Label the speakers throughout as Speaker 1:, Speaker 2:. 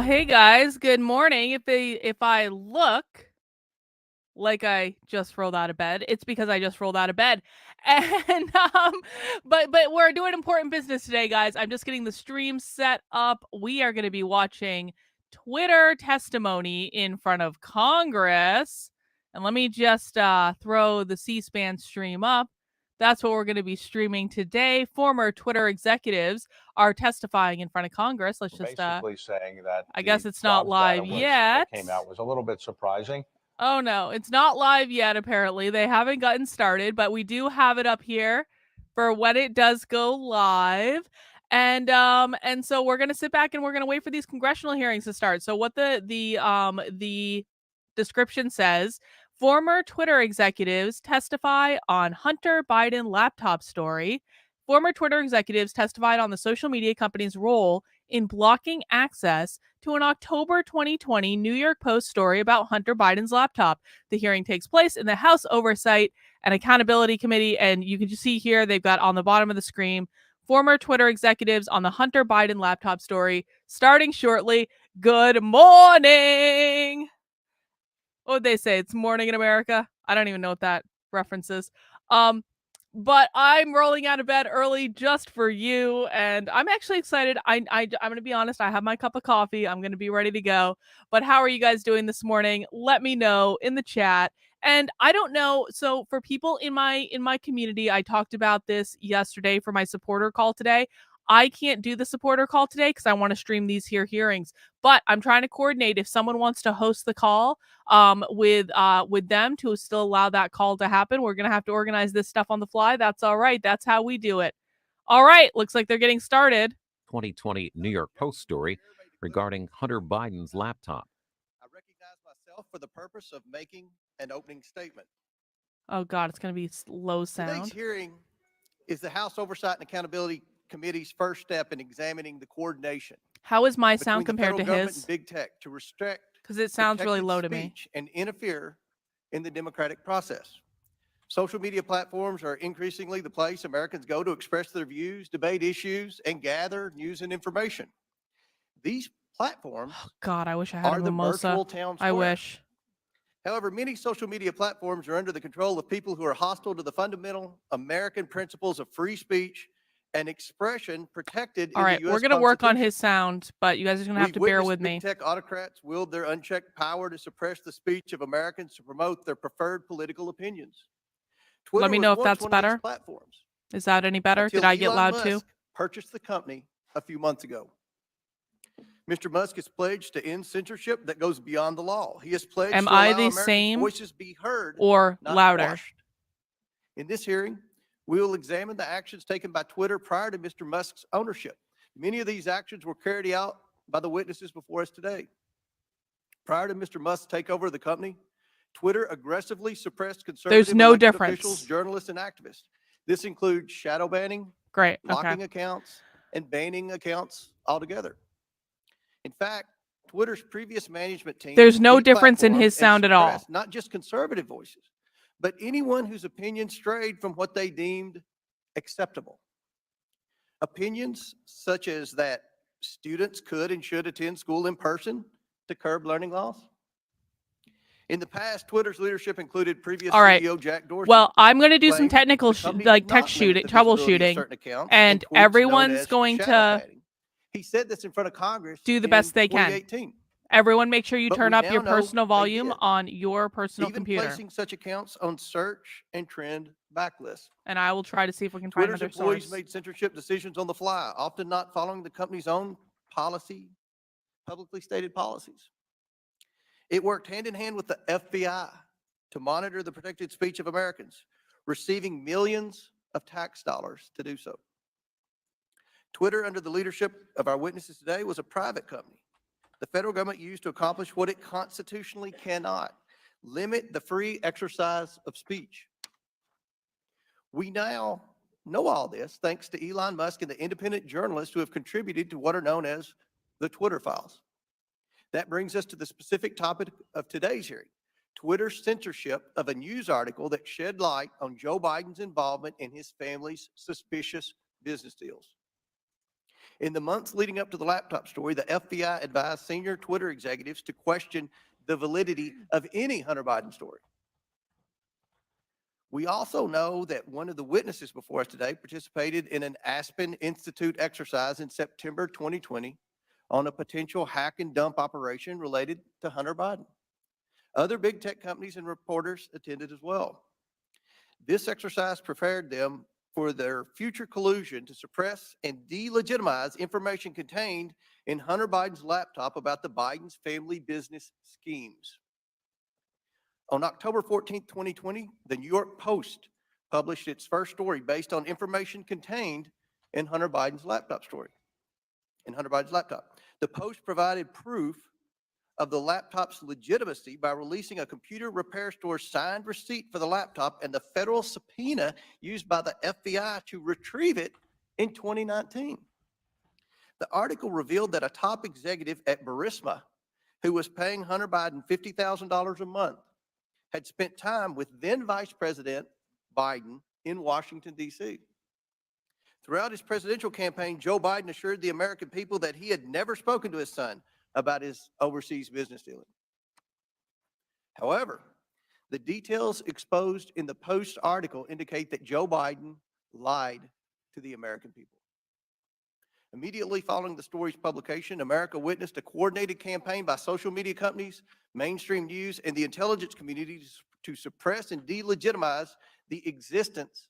Speaker 1: Hey guys, good morning. If I look like I just rolled out of bed, it's because I just rolled out of bed. And but we're doing important business today, guys. I'm just getting the stream set up. We are going to be watching Twitter testimony in front of Congress. And let me just throw the C-SPAN stream up. That's what we're going to be streaming today. Former Twitter executives are testifying in front of Congress. Let's just
Speaker 2: basically saying that
Speaker 1: I guess it's not live yet.
Speaker 2: That came out was a little bit surprising.
Speaker 1: Oh no, it's not live yet. Apparently, they haven't gotten started, but we do have it up here for when it does go live. And so we're gonna sit back and we're gonna wait for these congressional hearings to start. So what the description says: former Twitter executives testify on Hunter Biden laptop story. Former Twitter executives testified on the social media company's role in blocking access to an October 2020 New York Post story about Hunter Biden's laptop. The hearing takes place in the House Oversight and Accountability Committee, and you can just see here they've got on the bottom of the screen former Twitter executives on the Hunter Biden laptop story starting shortly. Good morning. What would they say? It's morning in America. I don't even know what that reference is. But I'm rolling out of bed early just for you, and I'm actually excited. I'm going to be honest. I have my cup of coffee. I'm going to be ready to go. But how are you guys doing this morning? Let me know in the chat. And I don't know. So for people in my community, I talked about this yesterday for my supporter call today. I can't do the supporter call today because I want to stream these hearings. But I'm trying to coordinate if someone wants to host the call with them to still allow that call to happen. We're gonna have to organize this stuff on the fly. That's all right. That's how we do it. All right, looks like they're getting started.
Speaker 3: 2020 New York Post story regarding Hunter Biden's laptop.
Speaker 4: I recognize myself for the purpose of making an opening statement.
Speaker 1: Oh God, it's gonna be low sound.
Speaker 4: Today's hearing is the House Oversight and Accountability Committee's first step in examining the coordination.
Speaker 1: How is my sound compared to his?
Speaker 4: And big tech to restrict
Speaker 1: because it sounds really low to me
Speaker 4: and interfere in the democratic process. Social media platforms are increasingly the place Americans go to express their views, debate issues, and gather news and information. These platforms
Speaker 1: God, I wish I had
Speaker 4: are
Speaker 1: a
Speaker 4: the
Speaker 1: mimosa.
Speaker 4: virtual town square.
Speaker 1: I wish.
Speaker 4: However, many social media platforms are under the control of people who are hostile to the fundamental American principles of free speech and expression protected
Speaker 1: All right,
Speaker 4: in the US
Speaker 1: we're going to work on
Speaker 4: Constitution.
Speaker 1: his sound, but you guys are going to have to bear with me.
Speaker 4: Big tech autocrats wield their unchecked power to suppress the speech of Americans to promote their preferred political opinions. Twitter
Speaker 1: Let me know if
Speaker 4: was
Speaker 1: that's
Speaker 4: once one of these
Speaker 1: better.
Speaker 4: platforms
Speaker 1: Is that any better?
Speaker 4: until
Speaker 1: Did I get
Speaker 4: Elon
Speaker 1: loud
Speaker 4: Musk
Speaker 1: too?
Speaker 4: purchased the company a few months ago. Mr. Musk has pledged to end censorship that goes beyond the law. He has pledged
Speaker 1: Am
Speaker 4: to
Speaker 1: I
Speaker 4: allow
Speaker 1: the
Speaker 4: American
Speaker 1: same
Speaker 4: voices be heard
Speaker 1: or
Speaker 4: not
Speaker 1: louder?
Speaker 4: quashed. In this hearing, we will examine the actions taken by Twitter prior to Mr. Musk's ownership. Many of these actions were carried out by the witnesses before us today. Prior to Mr. Musk's takeover of the company, Twitter aggressively suppressed conservative
Speaker 1: There's no
Speaker 4: elected
Speaker 1: difference.
Speaker 4: officials, journalists, and activists. This includes shadow banning,
Speaker 1: Great.
Speaker 4: locking
Speaker 1: Okay.
Speaker 4: accounts, and banning accounts altogether. In fact, Twitter's previous management team
Speaker 1: There's no difference in his sound at all.
Speaker 4: Not just conservative voices, but anyone whose opinion strayed from what they deemed acceptable. Opinions such as that students could and should attend school in person to curb learning loss. In the past, Twitter's leadership included previous CEO Jack Dorsey.
Speaker 1: Well, I'm going to do some
Speaker 4: claimed
Speaker 1: technical,
Speaker 4: the company
Speaker 1: like
Speaker 4: did not
Speaker 1: tech
Speaker 4: limit the
Speaker 1: troubleshooting,
Speaker 4: visibility of certain accounts
Speaker 1: and
Speaker 4: tweets known
Speaker 1: everyone's
Speaker 4: as
Speaker 1: going
Speaker 4: shadow
Speaker 1: to
Speaker 4: banning. He said this in front of Congress
Speaker 1: do the
Speaker 4: in
Speaker 1: best they can.
Speaker 4: 2018.
Speaker 1: Everyone make sure you
Speaker 4: But
Speaker 1: turn
Speaker 4: we
Speaker 1: up
Speaker 4: now
Speaker 1: your
Speaker 4: know
Speaker 1: personal
Speaker 4: they
Speaker 1: volume
Speaker 4: did.
Speaker 1: on your personal
Speaker 4: Even
Speaker 1: computer.
Speaker 4: placing such accounts on search and trend backlists.
Speaker 1: And I will try to see if we can find
Speaker 4: Twitter's
Speaker 1: another
Speaker 4: employees
Speaker 1: source.
Speaker 4: made censorship decisions on the fly, often not following the company's own publicly stated policies. It worked hand in hand with the FBI to monitor the protected speech of Americans, receiving millions of tax dollars to do so. Twitter, under the leadership of our witnesses today, was a private company the federal government used to accomplish what it constitutionally cannot: limit the free exercise of speech. We now know all this thanks to Elon Musk and the independent journalists who have contributed to what are known as the Twitter files. That brings us to the specific topic of today's hearing: Twitter's censorship of a news article that shed light on Joe Biden's involvement in his family's suspicious business deals. In the months leading up to the laptop story, the FBI advised senior Twitter executives to question the validity of any Hunter Biden story. We also know that one of the witnesses before us today participated in an Aspen Institute exercise in September 2020 on a potential hack and dump operation related to Hunter Biden. Other big tech companies and reporters attended as well. This exercise prepared them for their future collusion to suppress and delegitimize information contained in Hunter Biden's laptop about the Biden's family business schemes. On October 14, 2020, the New York Post published its first story based on information contained in Hunter Biden's laptop story. The Post provided proof of the laptop's legitimacy by releasing a computer repair store's signed receipt for the laptop and the federal subpoena used by the FBI to retrieve it in 2019. The article revealed that a top executive at Burisma, who was paying Hunter Biden $50,000 a month, had spent time with then Vice President Biden in Washington, D.C. Throughout his presidential campaign, Joe Biden assured the American people that he had never spoken to his son about his overseas business dealing. However, the details exposed in the Post article indicate that Joe Biden lied to the American people. Immediately following the story's publication, America witnessed a coordinated campaign by social media companies, mainstream news, and the intelligence community to suppress and delegitimize the existence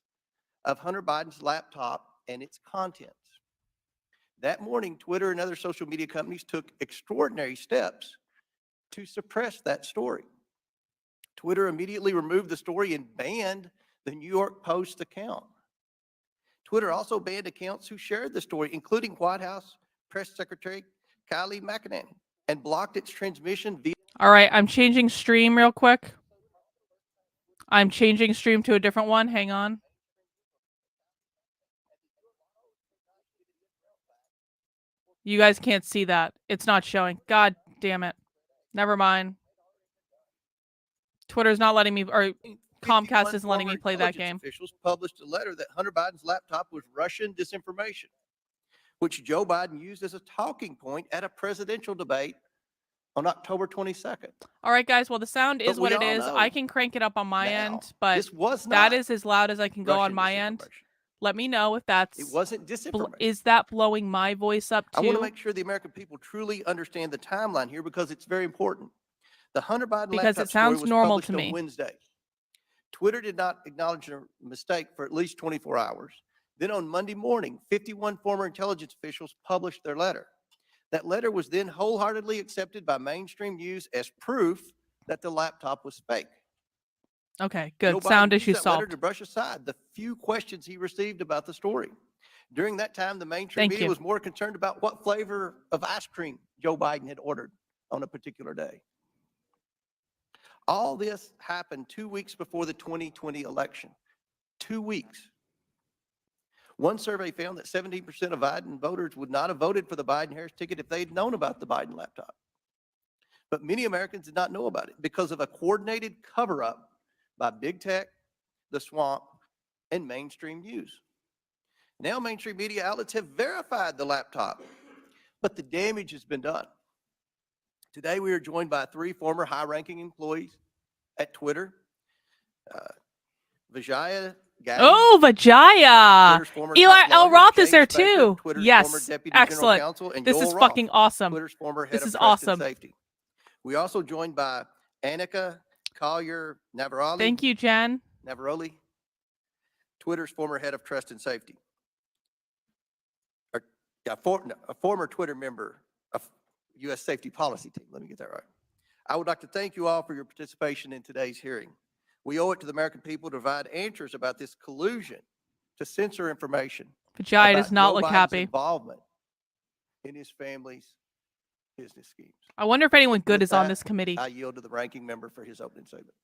Speaker 4: of Hunter Biden's laptop and its contents. That morning, Twitter and other social media companies took extraordinary steps to suppress that story. Twitter immediately removed the story and banned the New York Post account. Twitter also banned accounts who shared the story, including White House Press Secretary Kylie McEnany, and blocked its transmission via.
Speaker 1: All right, I'm changing stream real quick. I'm changing stream to a different one. Hang on. You guys can't see that. It's not showing. God damn it. Never mind. Twitter's not letting me, or Comcast isn't letting me play that game.
Speaker 4: Officials published a letter that Hunter Biden's laptop was Russian disinformation, which Joe Biden used as a talking point at a presidential debate on October 22nd.
Speaker 1: All right, guys. Well, the sound is what it is. I can crank it up on my end, but that is as loud as I can go on my end. Let me know if that's.
Speaker 4: It wasn't disinformation.
Speaker 1: Is that blowing my voice up too?
Speaker 4: I want to make sure the American people truly understand the timeline here because it's very important. The Hunter Biden
Speaker 1: because
Speaker 4: laptop
Speaker 1: it sounds
Speaker 4: story was
Speaker 1: normal
Speaker 4: published
Speaker 1: to me.
Speaker 4: On Wednesday. Twitter did not acknowledge a mistake for at least 24 hours. Then on Monday morning, 51 former intelligence officials published their letter. That letter was then wholeheartedly accepted by mainstream news as proof that the laptop was fake.
Speaker 1: Okay, good.
Speaker 4: Joe
Speaker 1: Sound
Speaker 4: Biden
Speaker 1: issue
Speaker 4: used that letter
Speaker 1: solved.
Speaker 4: to brush aside the few questions he received about the story. During that time, the mainstream media was more concerned about what flavor of ice cream Joe Biden had ordered on a particular day. All this happened 2 weeks before the 2020 election. 2 weeks. One survey found that 17% of Biden voters would not have voted for the Biden-Harris ticket if they'd known about the Biden laptop. But many Americans did not know about it because of a coordinated cover-up by big tech, the swamp, and mainstream news. Now mainstream media outlets have verified the laptop, but the damage has been done. Today, we are joined by 3 former high-ranking employees at Twitter. Vijaya Gadde.
Speaker 1: Oh, Vijaya! Eli L. Roth is there too.
Speaker 4: Twitter's
Speaker 1: yes, excellent.
Speaker 4: Counsel, and
Speaker 1: this
Speaker 4: Joel
Speaker 1: is
Speaker 4: Roth,
Speaker 1: fucking awesome.
Speaker 4: Twitter's former head
Speaker 1: this
Speaker 4: of
Speaker 1: is
Speaker 4: Trust
Speaker 1: awesome.
Speaker 4: and Safety. We also joined by Annika Collier-Navaroli.
Speaker 1: Thank you, Jen.
Speaker 4: Navaroli, Twitter's former head of Trust and Safety. A former Twitter member of U.S. Safety Policy Team. Let me get that right. I would like to thank you all for your participation in today's hearing. We owe it to the American people to provide answers about this collusion to censor information.
Speaker 1: Vijaya does not look
Speaker 4: Biden's
Speaker 1: happy.
Speaker 4: Involvement in his family's business schemes.
Speaker 1: I wonder if anyone good
Speaker 4: With
Speaker 1: is on
Speaker 4: that,
Speaker 1: this committee.
Speaker 4: I yield to the ranking member for his opening statement.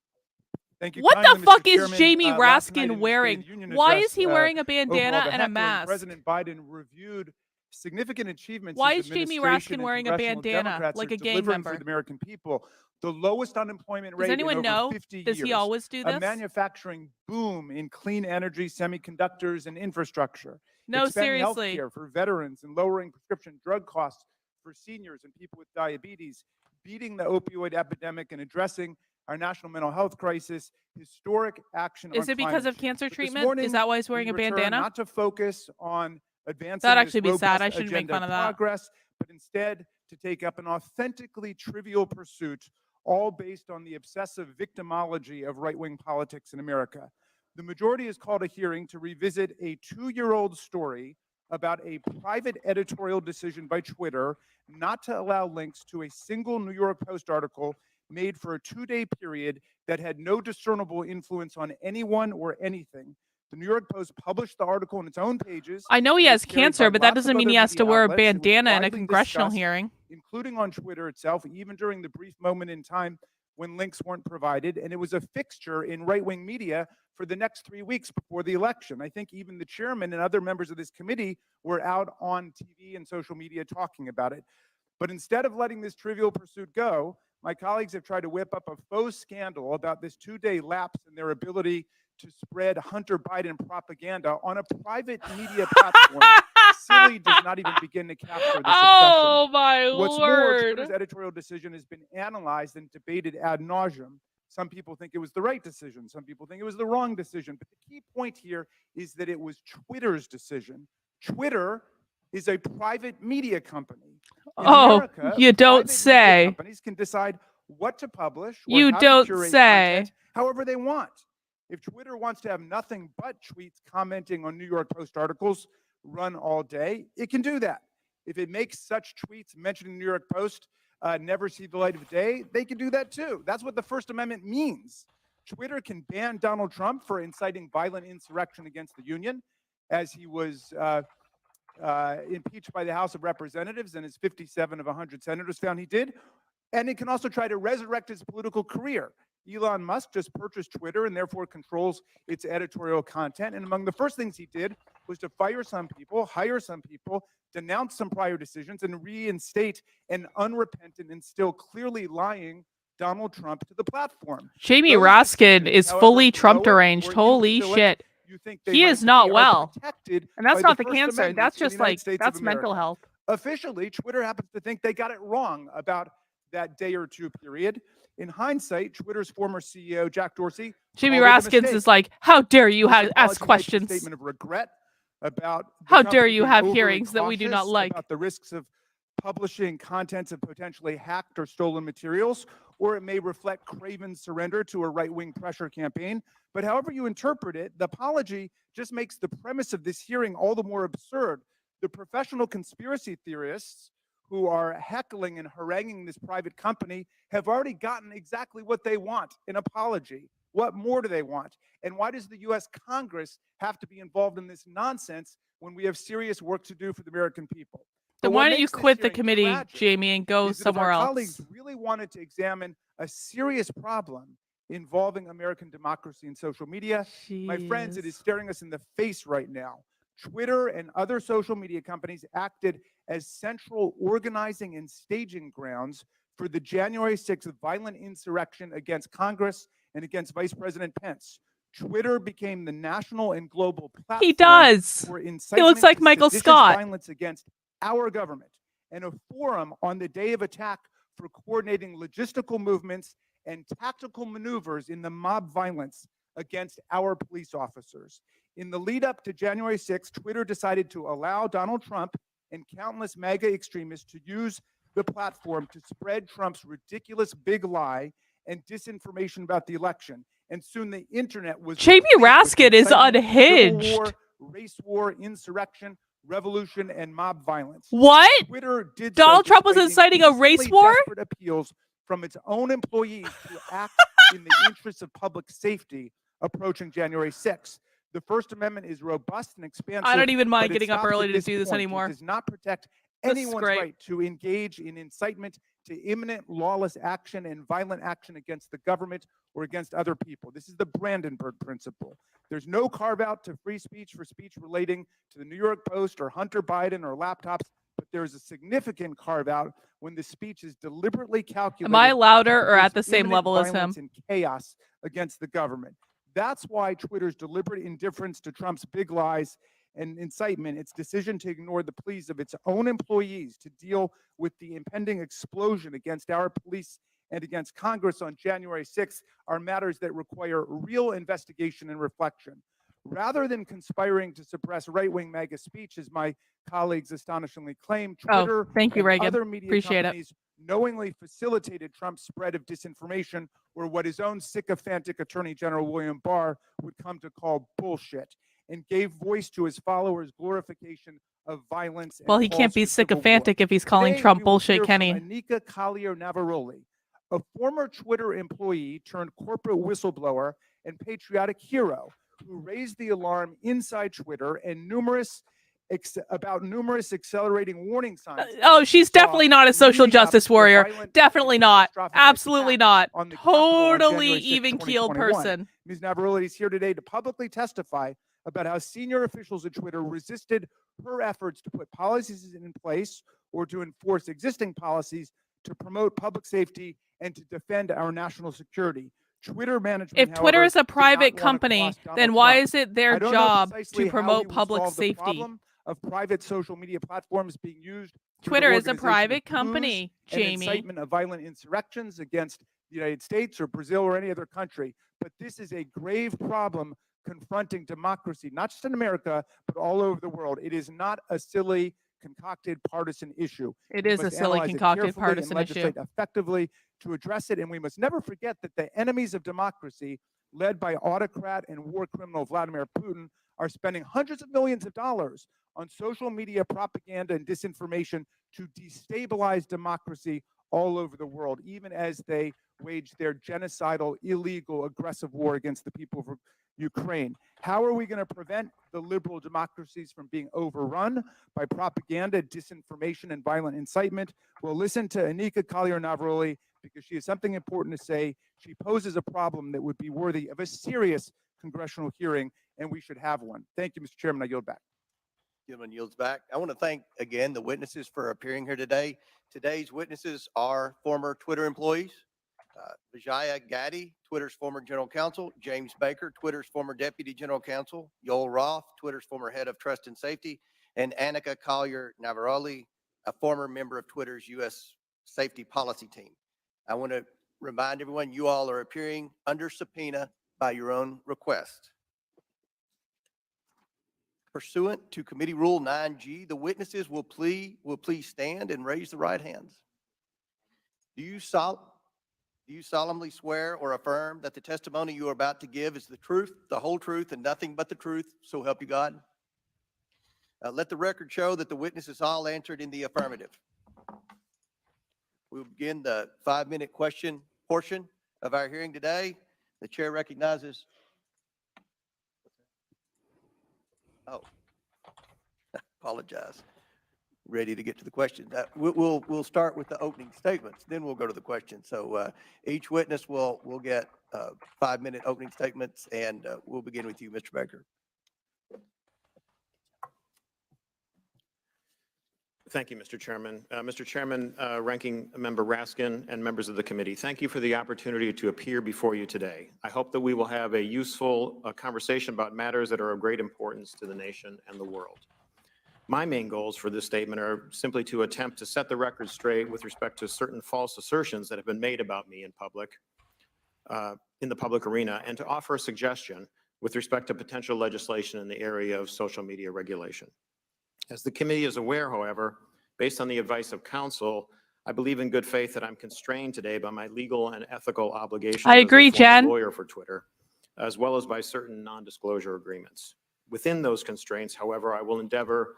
Speaker 5: Thank you
Speaker 1: What
Speaker 5: kindly,
Speaker 1: the fuck
Speaker 5: Mr.
Speaker 1: is
Speaker 5: Chairman.
Speaker 1: Jamie
Speaker 5: Last night in
Speaker 1: Raskin
Speaker 5: the State
Speaker 1: wearing?
Speaker 5: of the Union
Speaker 1: Why
Speaker 5: address,
Speaker 1: is he wearing a bandana
Speaker 5: overall, the
Speaker 1: and a
Speaker 5: heckling,
Speaker 1: mask?
Speaker 5: President Biden reviewed significant achievements.
Speaker 1: Why
Speaker 5: his
Speaker 1: is Jamie
Speaker 5: administration
Speaker 1: Raskin
Speaker 5: and
Speaker 1: wearing a
Speaker 5: congressional
Speaker 1: bandana
Speaker 5: Democrats
Speaker 1: like
Speaker 5: are
Speaker 1: a gang
Speaker 5: delivering
Speaker 1: member?
Speaker 5: for the American people. The lowest unemployment rate
Speaker 1: Does anyone
Speaker 5: in over
Speaker 1: know?
Speaker 5: 50
Speaker 1: Does
Speaker 5: years.
Speaker 1: he always do
Speaker 5: A
Speaker 1: this?
Speaker 5: manufacturing boom in clean energy, semiconductors, and infrastructure.
Speaker 1: No,
Speaker 5: expanding
Speaker 1: seriously.
Speaker 5: healthcare for veterans and lowering prescription drug costs for seniors and people with diabetes, beating the opioid epidemic and addressing our national mental health crisis, historic action
Speaker 1: Is
Speaker 5: on
Speaker 1: it because
Speaker 5: climate
Speaker 1: of
Speaker 5: change.
Speaker 1: cancer
Speaker 5: But this
Speaker 1: treatment?
Speaker 5: morning,
Speaker 1: Is that why he's
Speaker 5: we
Speaker 1: wearing a
Speaker 5: return
Speaker 1: bandana?
Speaker 5: not to focus on advancing
Speaker 1: That'd
Speaker 5: this
Speaker 1: actually be sad.
Speaker 5: robust
Speaker 1: I shouldn't make
Speaker 5: agenda
Speaker 1: fun of that.
Speaker 5: progress, but instead to take up an authentically trivial pursuit, all based on the obsessive victimology of right-wing politics in America. The majority has called a hearing to revisit a 2-year-old story about a private editorial decision by Twitter not to allow links to a single New York Post article made for a 2-day period that had no discernible influence on anyone or anything. The New York Post published the article on its own pages.
Speaker 1: I know he
Speaker 5: and
Speaker 1: has
Speaker 5: was carried
Speaker 1: cancer,
Speaker 5: by
Speaker 1: but that
Speaker 5: lots of
Speaker 1: doesn't mean
Speaker 5: other
Speaker 1: he has to
Speaker 5: media
Speaker 1: wear a
Speaker 5: outlets. It was
Speaker 1: bandana in a
Speaker 5: widely
Speaker 1: congressional
Speaker 5: discussed,
Speaker 1: hearing.
Speaker 5: including on Twitter itself, even during the brief moment in time when links weren't provided. And it was a fixture in right-wing media for the next 3 weeks before the election. I think even the chairman and other members of this committee were out on TV and social media talking about it. But instead of letting this trivial pursuit go, my colleagues have tried to whip up a faux scandal about this 2-day lapse in their ability to spread Hunter Biden propaganda on a private media platform. Silly does not even begin to capture this
Speaker 1: Oh my
Speaker 5: What's more,
Speaker 1: lord.
Speaker 5: Twitter's editorial decision has been analyzed and debated ad nauseum. Some people think it was the right decision. Some people think it was the wrong decision. But the key point here is that it was Twitter's decision. Twitter is a private media company. In America,
Speaker 1: You don't
Speaker 5: private media
Speaker 1: say.
Speaker 5: companies can decide what to publish or
Speaker 1: You
Speaker 5: how
Speaker 1: don't
Speaker 5: to curate
Speaker 1: say.
Speaker 5: content however they want. If Twitter wants to have nothing but tweets commenting on New York Post articles run all day, it can do that. If it makes such tweets mentioning New York Post never see the light of day, they can do that too. That's what the First Amendment means. Twitter can ban Donald Trump for inciting violent insurrection against the Union, as he was impeached by the House of Representatives, and his 57 of 100 senators found he did. And it can also try to resurrect his political career. Elon Musk just purchased Twitter and therefore controls its editorial content. And among the first things he did was to fire some people, hire some people, denounce some prior decisions, and reinstate an unrepentant and still clearly lying Donald Trump to the platform.
Speaker 1: Jamie
Speaker 5: Those
Speaker 1: Raskin
Speaker 5: decisions,
Speaker 1: is
Speaker 5: however
Speaker 1: fully Trump
Speaker 5: heroic
Speaker 1: deranged.
Speaker 5: or
Speaker 1: Holy
Speaker 5: idyllic
Speaker 1: shit.
Speaker 5: you think they
Speaker 1: He
Speaker 5: might
Speaker 1: is not
Speaker 5: be, are
Speaker 1: well.
Speaker 5: protected
Speaker 1: And that's
Speaker 5: by
Speaker 1: not the
Speaker 5: First
Speaker 1: cancer.
Speaker 5: Amendment
Speaker 1: That's
Speaker 5: in the
Speaker 1: just
Speaker 5: United
Speaker 1: like,
Speaker 5: States
Speaker 1: that's
Speaker 5: of America.
Speaker 1: mental health.
Speaker 5: Officially, Twitter happens to think they got it wrong about that day or two period. In hindsight, Twitter's former CEO, Jack Dorsey,
Speaker 1: Jamie
Speaker 5: called it a
Speaker 1: Raskins
Speaker 5: mistake.
Speaker 1: is like, how dare you
Speaker 5: His
Speaker 1: ask
Speaker 5: apology might be a
Speaker 1: questions?
Speaker 5: statement of regret about the
Speaker 1: How
Speaker 5: company
Speaker 1: dare you
Speaker 5: being
Speaker 1: have
Speaker 5: overly
Speaker 1: hearings that we do not
Speaker 5: cautious
Speaker 1: like?
Speaker 5: about the risks of publishing contents of potentially hacked or stolen materials, or it may reflect craven surrender to a right-wing pressure campaign. But however you interpret it, the apology just makes the premise of this hearing all the more absurd. The professional conspiracy theorists who are heckling and haranguing this private company have already gotten exactly what they want, an apology. What more do they want? And why does the U.S. Congress have to be involved in this nonsense when we have serious work to do for the American people?
Speaker 1: Then
Speaker 5: But
Speaker 1: why
Speaker 5: what
Speaker 1: don't you
Speaker 5: makes this
Speaker 1: quit the
Speaker 5: hearing
Speaker 1: committee,
Speaker 5: tragic
Speaker 1: Jamie, and go
Speaker 5: is that if
Speaker 1: somewhere
Speaker 5: our
Speaker 1: else?
Speaker 5: colleagues really wanted to examine a serious problem involving American democracy and social media, my friends, it is
Speaker 1: Jeez.
Speaker 5: staring us in the face right now. Twitter and other social media companies acted as central organizing and staging grounds for the January 6th violent insurrection against Congress and against Vice President Pence. Twitter became the national and global platform
Speaker 1: He does.
Speaker 5: for
Speaker 1: He
Speaker 5: incitement
Speaker 1: looks like
Speaker 5: to
Speaker 1: Michael
Speaker 5: seditious
Speaker 1: Scott.
Speaker 5: violence against our government, and a forum on the day of attack for coordinating logistical movements and tactical maneuvers in the mob violence against our police officers. In the lead up to January 6th, Twitter decided to allow Donald Trump and countless MAGA extremists to use the platform to spread Trump's ridiculous big lie and disinformation about the election. And soon the internet was
Speaker 1: Jamie
Speaker 5: replete with
Speaker 1: Raskin is
Speaker 5: incitement, civil
Speaker 1: unhinged.
Speaker 5: war, race war, insurrection, revolution, and mob violence.
Speaker 1: What?
Speaker 5: Twitter did
Speaker 1: Donald
Speaker 5: so
Speaker 1: Trump was
Speaker 5: despite
Speaker 1: inciting a race
Speaker 5: increasingly
Speaker 1: war?
Speaker 5: desperate appeals from its own employees to act in the interests of public safety approaching January 6th. The First Amendment is robust and expansive.
Speaker 1: I don't even mind
Speaker 5: but it
Speaker 1: getting up
Speaker 5: stops
Speaker 1: early
Speaker 5: at
Speaker 1: to do this
Speaker 5: point.
Speaker 1: anymore.
Speaker 5: It does not protect
Speaker 1: This is
Speaker 5: anyone's
Speaker 1: great.
Speaker 5: right to engage in incitement to imminent lawless action and violent action against the government or against other people. This is the Brandenburg Principle. There's no carve out to free speech for speech relating to the New York Post or Hunter Biden or laptops, but there's a significant carve out when the speech is deliberately calculated.
Speaker 1: Am I louder or
Speaker 5: to
Speaker 1: at the
Speaker 5: produce
Speaker 1: same
Speaker 5: imminent
Speaker 1: level as him?
Speaker 5: violence and chaos against the government. That's why Twitter's deliberate indifference to Trump's big lies and incitement, its decision to ignore the pleas of its own employees to deal with the impending explosion against our police and against Congress on January 6th are matters that require real investigation and reflection. Rather than conspiring to suppress right-wing MAGA speech, as my colleagues astonishingly claim, Twitter
Speaker 1: thank you,
Speaker 5: and
Speaker 1: Reagan.
Speaker 5: other media
Speaker 1: Appreciate it.
Speaker 5: companies knowingly facilitated Trump's spread of disinformation, or what his own sycophantic Attorney General William Barr would come to call bullshit, and gave voice to his followers' glorification of violence.
Speaker 1: Well,
Speaker 5: and
Speaker 1: he can't
Speaker 5: calls
Speaker 1: be
Speaker 5: for civil war.
Speaker 1: sycophantic if he's calling
Speaker 5: Today,
Speaker 1: Trump
Speaker 5: we will
Speaker 1: bullshit,
Speaker 5: hear
Speaker 1: Kenny.
Speaker 5: from Anika Collier-Navaroli, a former Twitter employee turned corporate whistleblower and patriotic hero who raised the alarm inside Twitter and about numerous accelerating warning signs.
Speaker 1: Oh, she's definitely not a social
Speaker 5: leading up
Speaker 1: justice
Speaker 5: to the
Speaker 1: warrior.
Speaker 5: violent
Speaker 1: Definitely
Speaker 5: and
Speaker 1: not.
Speaker 5: catastrophic
Speaker 1: Absolutely
Speaker 5: attack
Speaker 1: not.
Speaker 5: on the Capitol on
Speaker 1: Totally
Speaker 5: January 6th,
Speaker 1: even-keeled
Speaker 5: 2021.
Speaker 1: person.
Speaker 5: Ms. Navarrete is here today to publicly testify about how senior officials at Twitter resisted her efforts to put policies in place or to enforce existing policies to promote public safety and to defend our national security. Twitter management,
Speaker 1: If Twitter
Speaker 5: however,
Speaker 1: is a
Speaker 5: did not
Speaker 1: private
Speaker 5: wanna
Speaker 1: company,
Speaker 5: cross Donald
Speaker 1: then why
Speaker 5: Trump.
Speaker 1: is it
Speaker 5: I
Speaker 1: their
Speaker 5: don't know
Speaker 1: job
Speaker 5: precisely
Speaker 1: to
Speaker 5: how we
Speaker 1: promote
Speaker 5: will
Speaker 1: public
Speaker 5: solve the
Speaker 1: safety?
Speaker 5: problem of private social media platforms being used for the
Speaker 1: Twitter is a
Speaker 5: organization of
Speaker 1: private
Speaker 5: coups
Speaker 1: company,
Speaker 5: and
Speaker 1: Jamie.
Speaker 5: incitement of violent insurrections against the United States or Brazil or any other country. But this is a grave problem confronting democracy, not just in America, but all over the world. It is not a silly, concocted partisan issue.
Speaker 1: It
Speaker 5: We
Speaker 1: is a
Speaker 5: must
Speaker 1: silly,
Speaker 5: analyze it
Speaker 1: concocted
Speaker 5: carefully
Speaker 1: partisan
Speaker 5: and
Speaker 1: issue.
Speaker 5: legislate effectively to address it. And we must never forget that the enemies of democracy, led by autocrat and war criminal Vladimir Putin, are spending hundreds of millions of dollars on social media propaganda and disinformation to destabilize democracy all over the world, even as they wage their genocidal, illegal, aggressive war against the people of Ukraine. How are we going to prevent the liberal democracies from being overrun by propaganda, disinformation, and violent incitement? Well, listen to Anika Collier-Navarroli, because she has something important to say. She poses a problem that would be worthy of a serious congressional hearing, and we should have one. Thank you, Mr. Chairman. I yield back.
Speaker 4: Gentleman yields back. I want to thank again the witnesses for appearing here today. Today's witnesses are former Twitter employees. Vijaya Gaddy, Twitter's former general counsel; James Baker, Twitter's former deputy general counsel; Yoel Roth, Twitter's former head of trust and safety; and Anika Collier-Navarroli, a former member of Twitter's U.S. safety policy team. I want to remind everyone, you all are appearing under subpoena by your own request. Pursuant to Committee Rule 9G, the witnesses will please stand and raise the right hands. Do you solemnly swear or affirm that the testimony you are about to give is the truth, the whole truth, and nothing but the truth, so help you God? Let the record show that the witnesses all answered in the affirmative. We will begin the 5-minute question portion of our hearing today. The chair recognizes. Oh, apologize. Ready to get to the questions. We'll start with the opening statements, then we'll go to the questions. So each witness will get 5-minute opening statements, and we'll begin with you, Mr. Baker.
Speaker 6: Thank you, Mr. Chairman. Mr. Chairman, Ranking Member Raskin, and members of the committee, thank you for the opportunity to appear before you today. I hope that we will have a useful conversation about matters that are of great importance to the nation and the world. My main goals for this statement are simply to attempt to set the record straight with respect to certain false assertions that have been made about me in the public arena, and to offer a suggestion with respect to potential legislation in the area of social media regulation. As the committee is aware, however, based on the advice of counsel, I believe in good faith that I'm constrained today by my legal and ethical obligations
Speaker 1: I agree,
Speaker 6: as a former
Speaker 1: Jen.
Speaker 6: lawyer for Twitter, as well as by certain non-disclosure agreements. Within those constraints, however, I will endeavor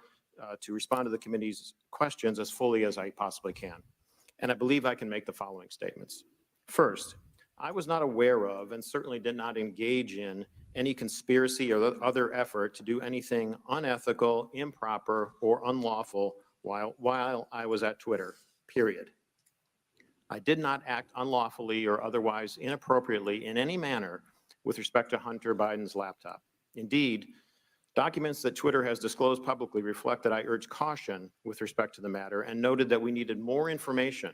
Speaker 6: to respond to the committee's questions as fully as I possibly can. And I believe I can make the following statements. First, I was not aware of and certainly did not engage in any conspiracy or other effort to do anything unethical, improper, or unlawful while I was at Twitter, period. I did not act unlawfully or otherwise inappropriately in any manner with respect to Hunter Biden's laptop. Indeed, documents that Twitter has disclosed publicly reflect that I urged caution with respect to the matter and noted that we needed more information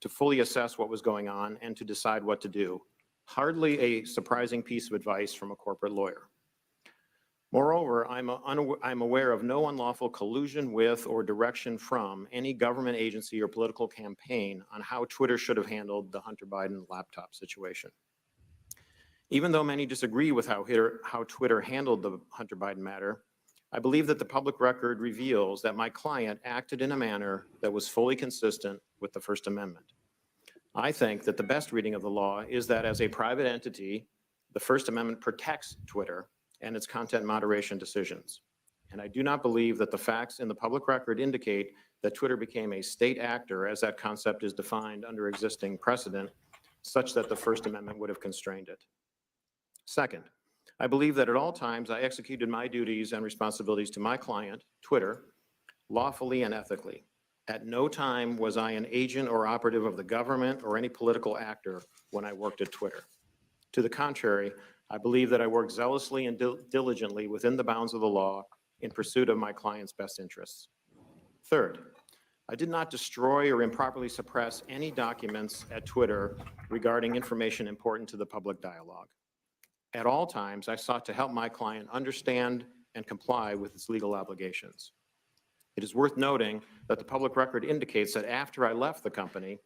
Speaker 6: to fully assess what was going on and to decide what to do. Hardly a surprising piece of advice from a corporate lawyer. Moreover, I'm aware of no unlawful collusion with or direction from any government agency or political campaign on how Twitter should have handled the Hunter Biden laptop situation. Even though many disagree with how Twitter handled the Hunter Biden matter, I believe that the public record reveals that my client acted in a manner that was fully consistent with the First Amendment. I think that the best reading of the law is that as a private entity, the First Amendment protects Twitter and its content moderation decisions. And I do not believe that the facts in the public record indicate that Twitter became a state actor as that concept is defined under existing precedent, such that the First Amendment would have constrained it. Second, I believe that at all times I executed my duties and responsibilities to my client, Twitter, lawfully and ethically. At no time was I an agent or operative of the government or any political actor when I worked at Twitter. To the contrary, I believe that I worked zealously and diligently within the bounds of the law in pursuit of my client's best interests. Third, I did not destroy or improperly suppress any documents at Twitter regarding information important to the public dialogue. At all times, I sought to help my client understand and comply with its legal obligations. It is worth noting that the public record indicates that after I left the company,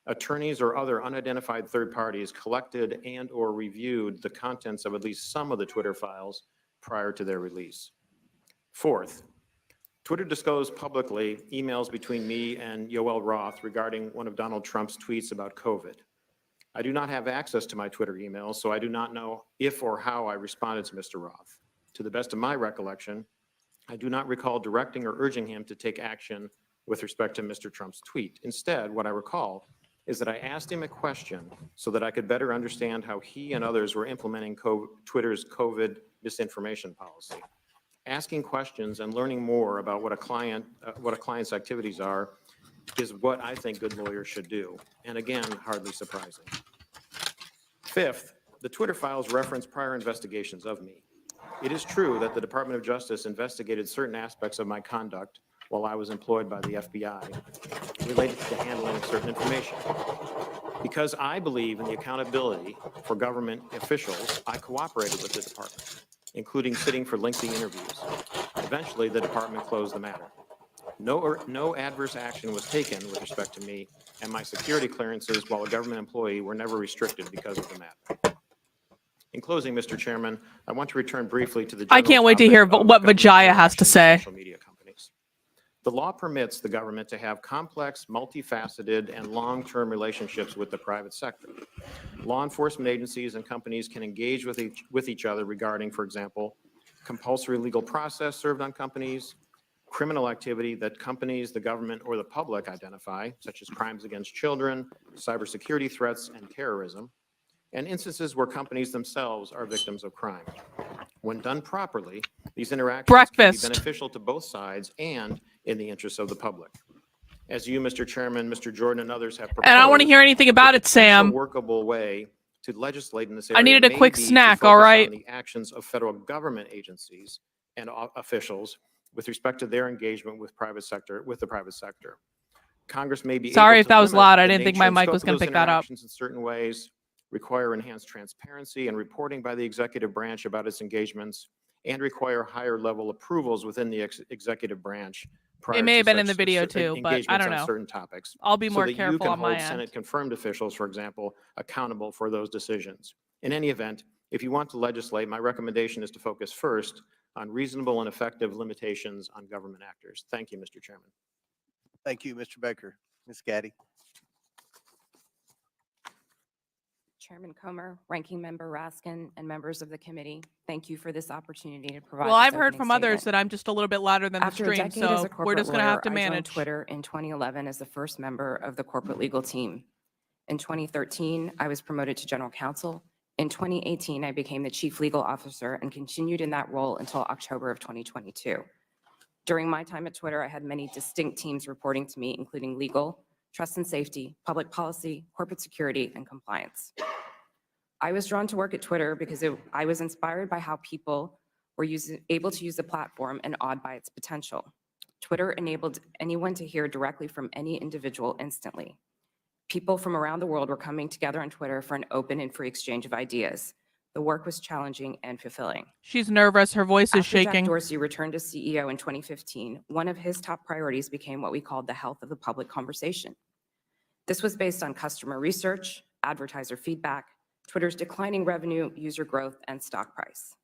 Speaker 6: attorneys or other unidentified third parties collected and/or reviewed the contents of at least some of the Twitter files prior to their release. Fourth, Twitter disclosed publicly emails between me and Yoel Roth regarding one of Donald Trump's tweets about COVID. I do not have access to my Twitter emails, so I do not know if or how I responded to Mr. Roth. To the best of my recollection, I do not recall directing or urging him to take action with respect to Mr. Trump's tweet. Instead, what I recall is that I asked him a question so that I could better understand how he and others were implementing Twitter's COVID misinformation policy. Asking questions and learning more about what a client's activities are is what I think good lawyers should do. And again, hardly surprising. Fifth, the Twitter files reference prior investigations of me. It is true that the Department of Justice investigated certain aspects of my conduct while I was employed by the FBI related to the handling of certain information. Because I believe in the accountability for government officials, I cooperated with the department, including sitting for lengthy interviews. Eventually, the department closed the matter. No adverse action was taken with respect to me, and my security clearances while a government employee were never restricted because of the matter. In closing, Mr. Chairman, I want to return briefly to the
Speaker 1: I can't wait to hear what Vijaya has to say.
Speaker 6: Social media companies. The law permits the government to have complex, multifaceted, and long-term relationships with the private sector. Law enforcement agencies and companies can engage with each other regarding, for example, compulsory legal process served on companies, criminal activity that companies, the government, or the public identify, such as crimes against children, cybersecurity threats, and terrorism, and instances where companies themselves are victims of crime. When done properly, these interactions can be beneficial to both sides and in the interests of the public. As you, Mr. Chairman, Mr. Jordan, and others have proposed,
Speaker 1: And I don't want to hear anything about it, Sam.
Speaker 6: A workable way to legislate in this area
Speaker 1: I needed a
Speaker 6: may
Speaker 1: quick
Speaker 6: be to
Speaker 1: snack,
Speaker 6: focus
Speaker 1: all right?
Speaker 6: on the actions of federal government agencies and officials with respect to their engagement with the private sector. Congress may be
Speaker 1: Sorry
Speaker 6: able
Speaker 1: if
Speaker 6: to
Speaker 1: that was
Speaker 6: limit
Speaker 1: loud. I
Speaker 6: the
Speaker 1: didn't think
Speaker 6: nature
Speaker 1: my
Speaker 6: and
Speaker 1: mic
Speaker 6: scope
Speaker 1: was
Speaker 6: of
Speaker 1: going to
Speaker 6: those
Speaker 1: pick that up.
Speaker 6: interactions in certain ways, require enhanced transparency and reporting by the executive branch about its engagements, and require higher level approvals within the executive branch prior
Speaker 1: It may
Speaker 6: to
Speaker 1: have been in
Speaker 6: such
Speaker 1: the video too, but I
Speaker 6: engagements
Speaker 1: don't
Speaker 6: on
Speaker 1: know.
Speaker 6: certain topics.
Speaker 1: I'll be
Speaker 6: so
Speaker 1: more
Speaker 6: that you
Speaker 1: careful
Speaker 6: can
Speaker 1: on my
Speaker 6: hold
Speaker 1: end.
Speaker 6: Senate-confirmed officials, for example, accountable for those decisions. In any event, if you want to legislate, my recommendation is to focus first on reasonable and effective limitations on government actors. Thank you, Mr. Chairman.
Speaker 4: Thank you, Mr. Baker. Ms. Gaddy.
Speaker 7: Chairman Comer, Ranking Member Raskin, and members of the committee, thank you for this opportunity to provide.
Speaker 1: Well,
Speaker 7: this
Speaker 1: I've heard
Speaker 7: opening
Speaker 1: from others
Speaker 7: statement.
Speaker 1: that I'm just a little bit louder than
Speaker 7: After
Speaker 1: the
Speaker 7: a
Speaker 1: stream,
Speaker 7: decade as a
Speaker 1: so we're
Speaker 7: corporate
Speaker 1: just going to have to
Speaker 7: lawyer, I joined
Speaker 1: manage.
Speaker 7: Twitter in 2011 as the first member of the corporate legal team. In 2013, I was promoted to general counsel. In 2018, I became the chief legal officer and continued in that role until October of 2022. During my time at Twitter, I had many distinct teams reporting to me, including legal, trust and safety, public policy, corporate security, and compliance. I was drawn to work at Twitter because I was inspired by how people were able to use the platform and awed by its potential. Twitter enabled anyone to hear directly from any individual instantly. People from around the world were coming together on Twitter for an open and free exchange of ideas. The work was challenging and fulfilling.
Speaker 1: She's nervous. Her voice is
Speaker 7: After Jack
Speaker 1: shaking.
Speaker 7: Dorsey returned as CEO in 2015, one of his top priorities became what we called the health of the public conversation. This was based on customer research, advertiser feedback, Twitter's declining revenue, user growth, and stock price.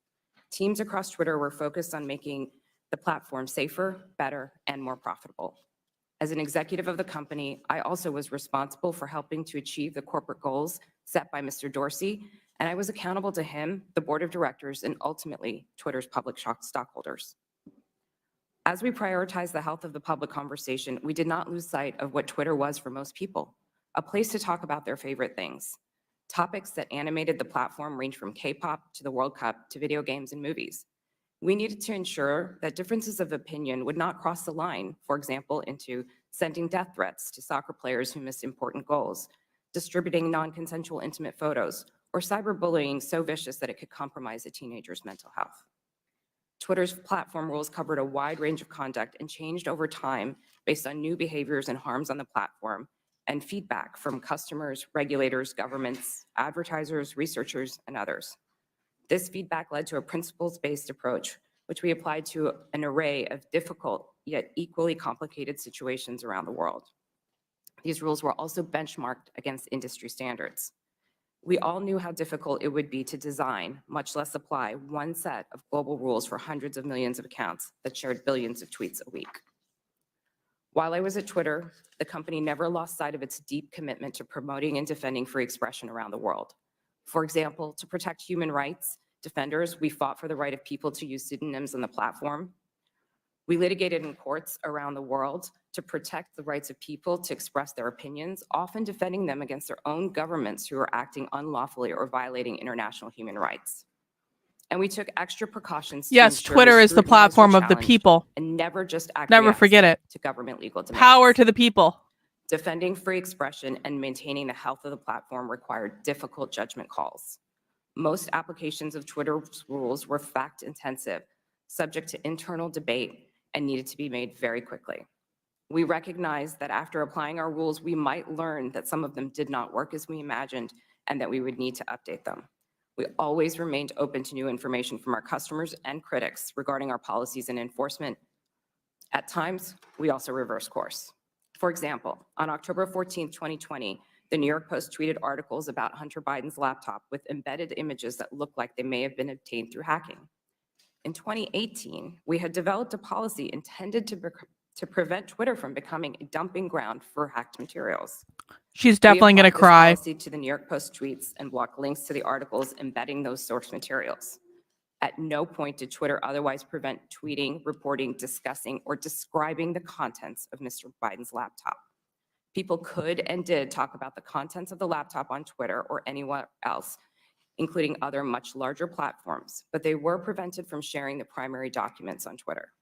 Speaker 7: Teams across Twitter were focused on making the platform safer, better, and more profitable. As an executive of the company, I also was responsible for helping to achieve the corporate goals set by Mr. Dorsey, and I was accountable to him, the board of directors, and ultimately Twitter's public stockholders. As we prioritized the health of the public conversation, we did not lose sight of what Twitter was for most people, a place to talk about their favorite things. Topics that animated the platform range from K-pop to the World Cup to video games and movies. We needed to ensure that differences of opinion would not cross the line, for example, into sending death threats to soccer players who missed important goals, distributing non-consensual intimate photos, or cyberbullying so vicious that it could compromise a teenager's mental health. Twitter's platform rules covered a wide range of conduct and changed over time based on new behaviors and harms on the platform and feedback from customers, regulators, governments, advertisers, researchers, and others. This feedback led to a principles-based approach, which we applied to an array of difficult yet equally complicated situations around the world. These rules were also benchmarked against industry standards. We all knew how difficult it would be to design, much less apply, one set of global rules for hundreds of millions of accounts that shared billions of tweets a week. While I was at Twitter, the company never lost sight of its deep commitment to promoting and defending free expression around the world. For example, to protect human rights defenders, we fought for the right of people to use pseudonyms on the platform. We litigated in courts around the world to protect the rights of people to express their opinions, often defending them against their own governments who are acting unlawfully or violating international human rights. And we took extra precautions to
Speaker 1: Yes,
Speaker 7: ensure
Speaker 1: Twitter
Speaker 7: we
Speaker 1: is the
Speaker 7: scrutinized
Speaker 1: platform
Speaker 7: and
Speaker 1: of the
Speaker 7: challenged
Speaker 1: people.
Speaker 7: and never just
Speaker 1: Never
Speaker 7: acquiesced
Speaker 1: forget it.
Speaker 7: to government legal demands.
Speaker 1: Power to the people.
Speaker 7: Defending free expression and maintaining the health of the platform required difficult judgment calls. Most applications of Twitter's rules were fact-intensive, subject to internal debate, and needed to be made very quickly. We recognized that after applying our rules, we might learn that some of them did not work as we imagined and that we would need to update them. We always remained open to new information from our customers and critics regarding our policies and enforcement. At times, we also reversed course. For example, on October 14, 2020, the New York Post tweeted articles about Hunter Biden's laptop with embedded images that looked like they may have been obtained through hacking. In 2018, we had developed a policy intended to prevent Twitter from becoming a dumping ground for hacked materials.
Speaker 1: She's definitely going to cry.
Speaker 7: We applied this policy to the New York Post tweets and blocked links to the articles embedding those source materials. At no point did Twitter otherwise prevent tweeting, reporting, discussing, or describing the contents of Mr. Biden's laptop. People could and did talk about the contents of the laptop on Twitter or anywhere else, including other much larger platforms, but they were prevented from sharing the primary documents on Twitter.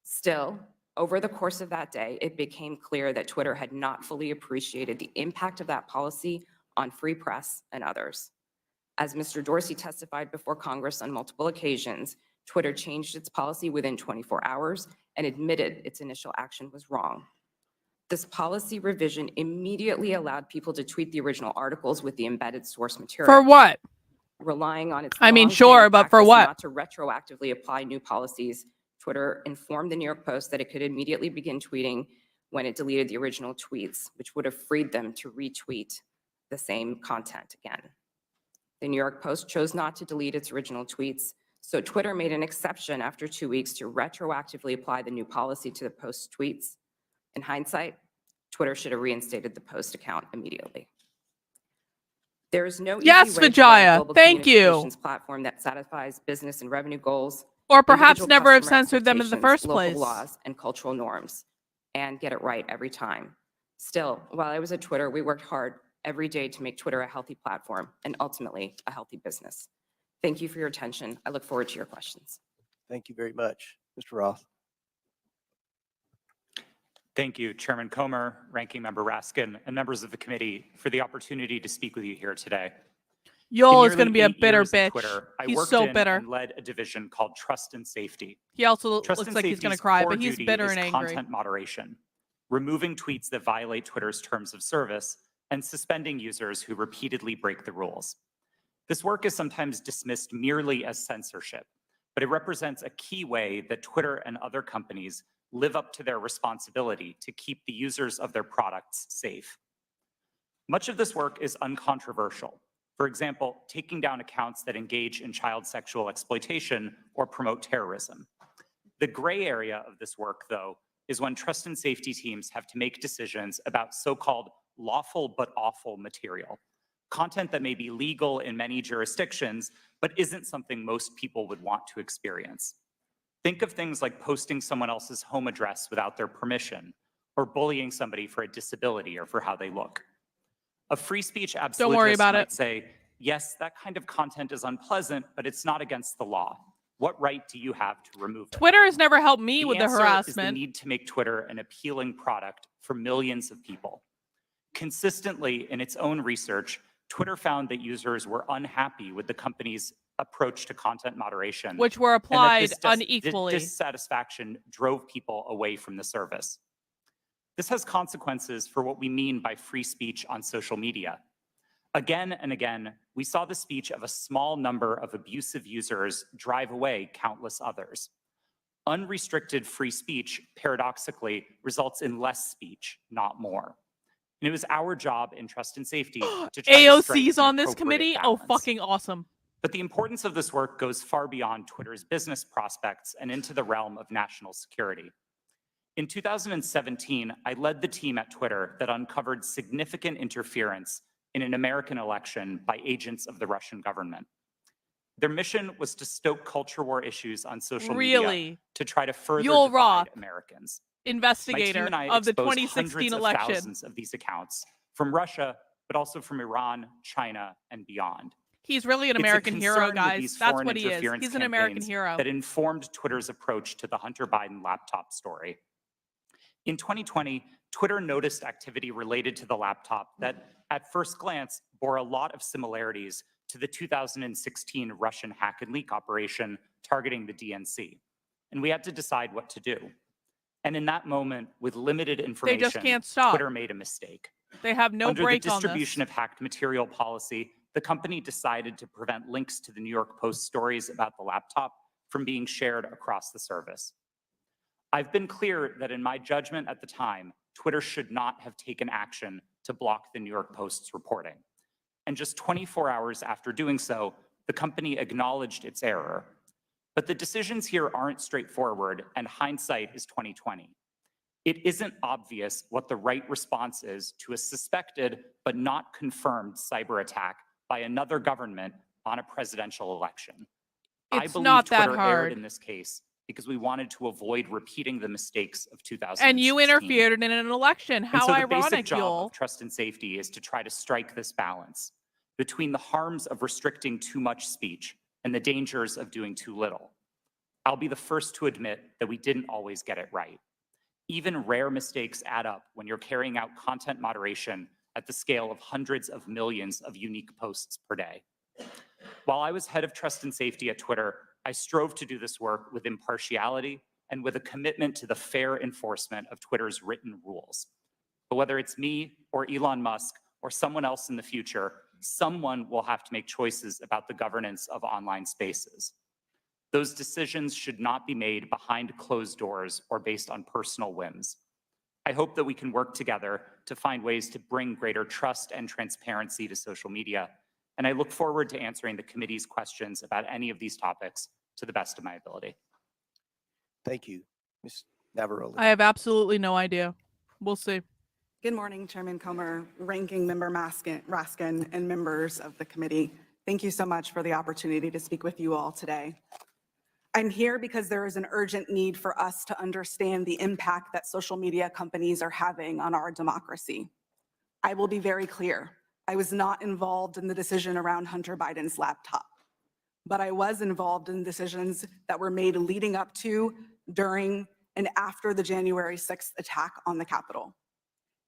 Speaker 7: Still, over the course of that day, it became clear that Twitter had not fully appreciated the impact of that policy on free press and others. As Mr. Dorsey testified before Congress on multiple occasions, Twitter changed its policy within 24 hours and admitted its initial action was wrong. This policy revision immediately allowed people to tweet the original articles with the embedded source material.
Speaker 1: For what?
Speaker 7: Relying on its
Speaker 1: I mean,
Speaker 7: long-standing
Speaker 1: sure, but for
Speaker 7: practice
Speaker 1: what?
Speaker 7: not to retroactively apply new policies, Twitter informed the New York Post that it could immediately begin tweeting when it deleted the original tweets, which would have freed them to retweet the same content again. The New York Post chose not to delete its original tweets, so Twitter made an exception after 2 weeks to retroactively apply the new policy to the Post's tweets. In hindsight, Twitter should have reinstated the Post account immediately. There is no
Speaker 1: Yes,
Speaker 7: easy way to run a
Speaker 1: Vijaya.
Speaker 7: global
Speaker 1: Thank you.
Speaker 7: communications platform that satisfies business and revenue goals,
Speaker 1: Or perhaps
Speaker 7: individual
Speaker 1: never have
Speaker 7: customer
Speaker 1: censored them in the
Speaker 7: expectations,
Speaker 1: first
Speaker 7: local
Speaker 1: place.
Speaker 7: laws, and cultural norms, and get it right every time. Still, while I was at Twitter, we worked hard every day to make Twitter a healthy platform and ultimately a healthy business. Thank you for your attention. I look forward to your questions.
Speaker 4: Thank you very much. Mr. Roth.
Speaker 8: Thank you, Chairman Comer, Ranking Member Raskin, and members of the committee for the opportunity to speak with you here today.
Speaker 1: Yoel
Speaker 8: In
Speaker 1: is going to
Speaker 8: nearly
Speaker 1: be a
Speaker 8: 8
Speaker 1: bitter
Speaker 8: years at
Speaker 1: bitch.
Speaker 8: Twitter, I
Speaker 1: He's
Speaker 8: worked
Speaker 1: so
Speaker 8: in
Speaker 1: bitter.
Speaker 8: and led a division called Trust and Safety.
Speaker 1: He also
Speaker 8: Trust
Speaker 1: looks
Speaker 8: and
Speaker 1: like he's going to
Speaker 8: Safety's
Speaker 1: cry,
Speaker 8: core
Speaker 1: but he's
Speaker 8: duty
Speaker 1: bitter
Speaker 8: is
Speaker 1: and angry.
Speaker 8: content moderation, removing tweets that violate Twitter's terms of service, and suspending users who repeatedly break the rules. This work is sometimes dismissed merely as censorship, but it represents a key way that Twitter and other companies live up to their responsibility to keep the users of their products safe. Much of this work is uncontroversial. For example, taking down accounts that engage in child sexual exploitation or promote terrorism. The gray area of this work, though, is when trust and safety teams have to make decisions about so-called lawful but awful material, content that may be legal in many jurisdictions, but isn't something most people would want to experience. Think of things like posting someone else's home address without their permission, or bullying somebody for a disability or for how they look. A free speech absolutist might say, yes, that kind of content is unpleasant, but it's not against the law. What right do you have to remove it?
Speaker 1: Twitter has never helped me with the
Speaker 8: answer
Speaker 1: harassment.
Speaker 8: is the need to make Twitter an appealing product for millions of people. Consistently, in its own research, Twitter found that users were unhappy with the company's approach to content moderation,
Speaker 1: which were
Speaker 8: and that
Speaker 1: applied
Speaker 8: this
Speaker 1: unequally.
Speaker 8: dissatisfaction drove people away from the service. This has consequences for what we mean by free speech on social media. Again and again, we saw the speech of a small number of abusive users drive away countless others. Unrestricted free speech, paradoxically, results in less speech, not more. And it was our job in trust and safety to try to strike
Speaker 1: AOC's
Speaker 8: an
Speaker 1: on this
Speaker 8: appropriate
Speaker 1: committee?
Speaker 8: balance.
Speaker 1: Oh, fucking awesome.
Speaker 8: But the importance of this work goes far beyond Twitter's business prospects and into the realm of national security. In 2017, I led the team at Twitter that uncovered significant interference in an American election by agents of the Russian government. Their mission was to stoke culture war issues on social media to try to further divide Americans.
Speaker 1: Investigator of the 2016 election.
Speaker 8: Thousands of these accounts from Russia, but also from Iran, China, and beyond.
Speaker 1: He's really an American hero, guys. That's what he is. He's an American hero.
Speaker 8: That informed Twitter's approach to the Hunter Biden laptop story. In 2020, Twitter noticed activity related to the laptop that, at first glance, bore a lot of similarities to the 2016 Russian hack and leak operation targeting the DNC. And we had to decide what to do. And in that moment, with limited information,
Speaker 1: they just can't stop.
Speaker 8: Twitter made a mistake.
Speaker 1: They have no break on this.
Speaker 8: Under the distribution of hacked material policy, the company decided to prevent links to the New York Post stories about the laptop from being shared across the service. I've been clear that in my judgment at the time, Twitter should not have taken action to block the New York Post's reporting. And just 24 hours after doing so, the company acknowledged its error. But the decisions here aren't straightforward, and hindsight is 2020. It isn't obvious what the right response is to a suspected but not confirmed cyber attack by another government on a presidential election. I believe
Speaker 1: not that
Speaker 8: Twitter
Speaker 1: hard.
Speaker 8: erred in this case because we wanted to avoid repeating the mistakes of 2016.
Speaker 1: And you interfered in an election. How
Speaker 8: and so
Speaker 1: ironic,
Speaker 8: the basic job
Speaker 1: Yul.
Speaker 8: of trust and safety is to try to strike this balance between the harms of restricting too much speech and the dangers of doing too little. I'll be the first to admit that we didn't always get it right. Even rare mistakes add up when you're carrying out content moderation at the scale of hundreds of millions of unique posts per day. While I was head of trust and safety at Twitter, I strove to do this work with impartiality and with a commitment to the fair enforcement of Twitter's written rules. But whether it's me or Elon Musk or someone else in the future, someone will have to make choices about the governance of online spaces. Those decisions should not be made behind closed doors or based on personal whims. I hope that we can work together to find ways to bring greater trust and transparency to social media. And I look forward to answering the committee's questions about any of these topics to the best of my ability.
Speaker 4: Thank you, Ms. Navaroli.
Speaker 1: I have absolutely no idea. We'll see.
Speaker 9: Good morning, Chairman Comer, Ranking Member Raskin, and members of the committee. Thank you so much for the opportunity to speak with you all today. I'm here because there is an urgent need for us to understand the impact that social media companies are having on our democracy. I will be very clear. I was not involved in the decision around Hunter Biden's laptop, but I was involved in decisions that were made leading up to, during, and after the January 6th attack on the Capitol.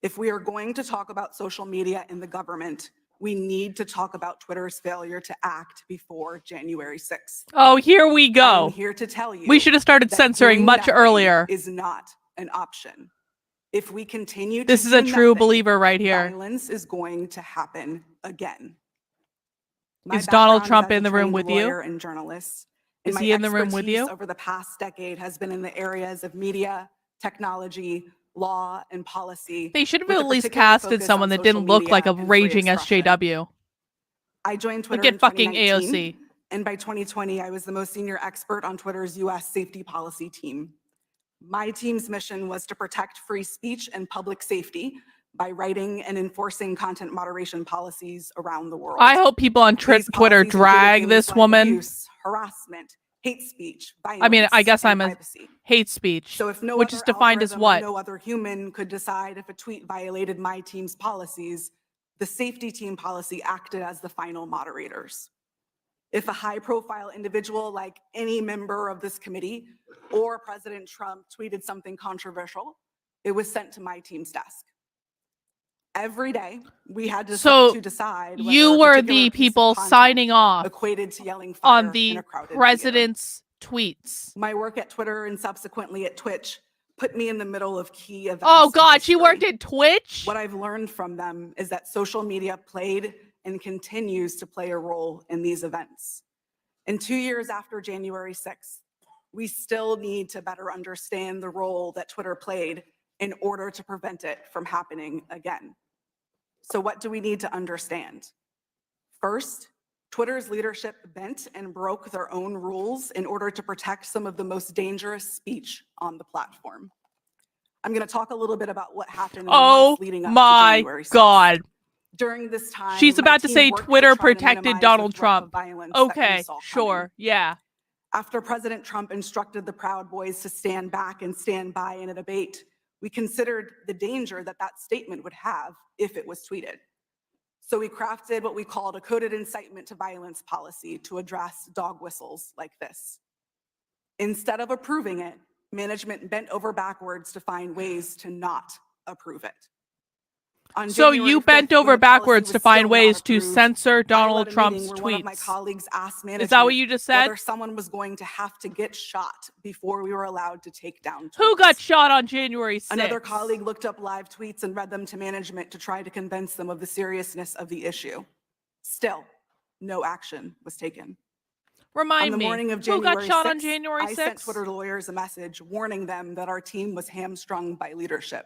Speaker 9: If we are going to talk about social media in the government, we need to talk about Twitter's failure to act before January 6th.
Speaker 1: Oh, here we go.
Speaker 9: I'm here to tell you.
Speaker 1: We should have started
Speaker 9: that
Speaker 1: censoring
Speaker 9: doing
Speaker 1: much
Speaker 9: nothing
Speaker 1: earlier.
Speaker 9: Is not an option. If we continue to
Speaker 1: This is a
Speaker 9: do
Speaker 1: true
Speaker 9: nothing,
Speaker 1: believer right here.
Speaker 9: violence is going to happen again. My
Speaker 1: Is Donald
Speaker 9: background
Speaker 1: Trump
Speaker 9: as a
Speaker 1: in the room
Speaker 9: trained
Speaker 1: with you?
Speaker 9: lawyer and journalist, and
Speaker 1: Is
Speaker 9: my
Speaker 1: he in the room with
Speaker 9: expertise
Speaker 1: you?
Speaker 9: over the past decade has been in the areas of media, technology, law, and policy.
Speaker 1: They should have
Speaker 9: with a
Speaker 1: at least
Speaker 9: particular
Speaker 1: casted
Speaker 9: focus
Speaker 1: someone
Speaker 9: on
Speaker 1: that
Speaker 9: social
Speaker 1: didn't look like
Speaker 9: media
Speaker 1: a
Speaker 9: and free
Speaker 1: raging
Speaker 9: expression.
Speaker 1: SJW.
Speaker 9: I joined Twitter
Speaker 1: Look
Speaker 9: in
Speaker 1: at fucking
Speaker 9: 2019,
Speaker 1: AOC.
Speaker 9: and by 2020, I was the most senior expert on Twitter's US safety policy team. My team's mission was to protect free speech and public safety by writing and enforcing content moderation policies around the world.
Speaker 1: I hope people on
Speaker 9: These
Speaker 1: Twitter
Speaker 9: policies included
Speaker 1: drag
Speaker 9: things
Speaker 1: this
Speaker 9: like
Speaker 1: woman.
Speaker 9: abuse, harassment, hate speech, violence,
Speaker 1: I mean, I guess
Speaker 9: and
Speaker 1: I'm a
Speaker 9: privacy.
Speaker 1: hate speech,
Speaker 9: So if no
Speaker 1: which
Speaker 9: other
Speaker 1: is defined as
Speaker 9: algorithm or
Speaker 1: what?
Speaker 9: no other human could decide if a tweet violated my team's policies, the safety team policy acted as the final moderators. If a high-profile individual like any member of this committee or President Trump tweeted something controversial, it was sent to my team's desk. Every day, we had to decide whether
Speaker 1: You
Speaker 9: a
Speaker 1: were
Speaker 9: particular
Speaker 1: the
Speaker 9: piece of
Speaker 1: people
Speaker 9: content
Speaker 1: signing off
Speaker 9: equated to yelling fire
Speaker 1: on
Speaker 9: in
Speaker 1: the
Speaker 9: a crowded theater.
Speaker 1: president's tweets.
Speaker 9: My work at Twitter and subsequently at Twitch put me in the middle of key events.
Speaker 1: Oh
Speaker 9: in
Speaker 1: God, she
Speaker 9: history.
Speaker 1: worked at Twitch?
Speaker 9: What I've learned from them is that social media played and continues to play a role in these events. And 2 years after January 6th, we still need to better understand the role that Twitter played in order to prevent it from happening again. So what do we need to understand? First, Twitter's leadership bent and broke their own rules in order to protect some of the most dangerous speech on the platform. I'm going to talk a little bit about what happened in the
Speaker 1: Oh
Speaker 9: months leading up to
Speaker 1: my
Speaker 9: January 6th.
Speaker 1: God.
Speaker 9: During this time,
Speaker 1: She's
Speaker 9: my
Speaker 1: about to
Speaker 9: team
Speaker 1: say
Speaker 9: worked
Speaker 1: Twitter
Speaker 9: try to
Speaker 1: protected
Speaker 9: minimize
Speaker 1: Donald
Speaker 9: the threat of
Speaker 1: Trump.
Speaker 9: violence that we
Speaker 1: Okay,
Speaker 9: saw coming.
Speaker 1: sure, yeah.
Speaker 9: After President Trump instructed the Proud Boys to stand back and stand by in a debate, we considered the danger that that statement would have if it was tweeted. So we crafted what we called a coded incitement to violence policy to address dog whistles like this. Instead of approving it, management bent over backwards to find ways to not approve it. On
Speaker 1: So
Speaker 9: January
Speaker 1: you
Speaker 9: 5th,
Speaker 1: bent
Speaker 9: when
Speaker 1: over
Speaker 9: the policy
Speaker 1: backwards
Speaker 9: was
Speaker 1: to find
Speaker 9: still not
Speaker 1: ways to
Speaker 9: approved,
Speaker 1: censor
Speaker 9: I led
Speaker 1: Donald
Speaker 9: a
Speaker 1: Trump's
Speaker 9: meeting where one of my
Speaker 1: tweets.
Speaker 9: colleagues asked management
Speaker 1: Is that what you just said?
Speaker 9: whether someone was going to have to get shot before we were allowed to take down tweets.
Speaker 1: Who got shot on January 6th?
Speaker 9: Another colleague looked up live tweets and read them to management to try to convince them of the seriousness of the issue. Still, no action was taken.
Speaker 1: Remind
Speaker 9: On the
Speaker 1: me,
Speaker 9: morning of
Speaker 1: who
Speaker 9: January
Speaker 1: got shot on
Speaker 9: 6th,
Speaker 1: January 6th?
Speaker 9: I sent Twitter lawyers a message warning them that our team was hamstrung by leadership.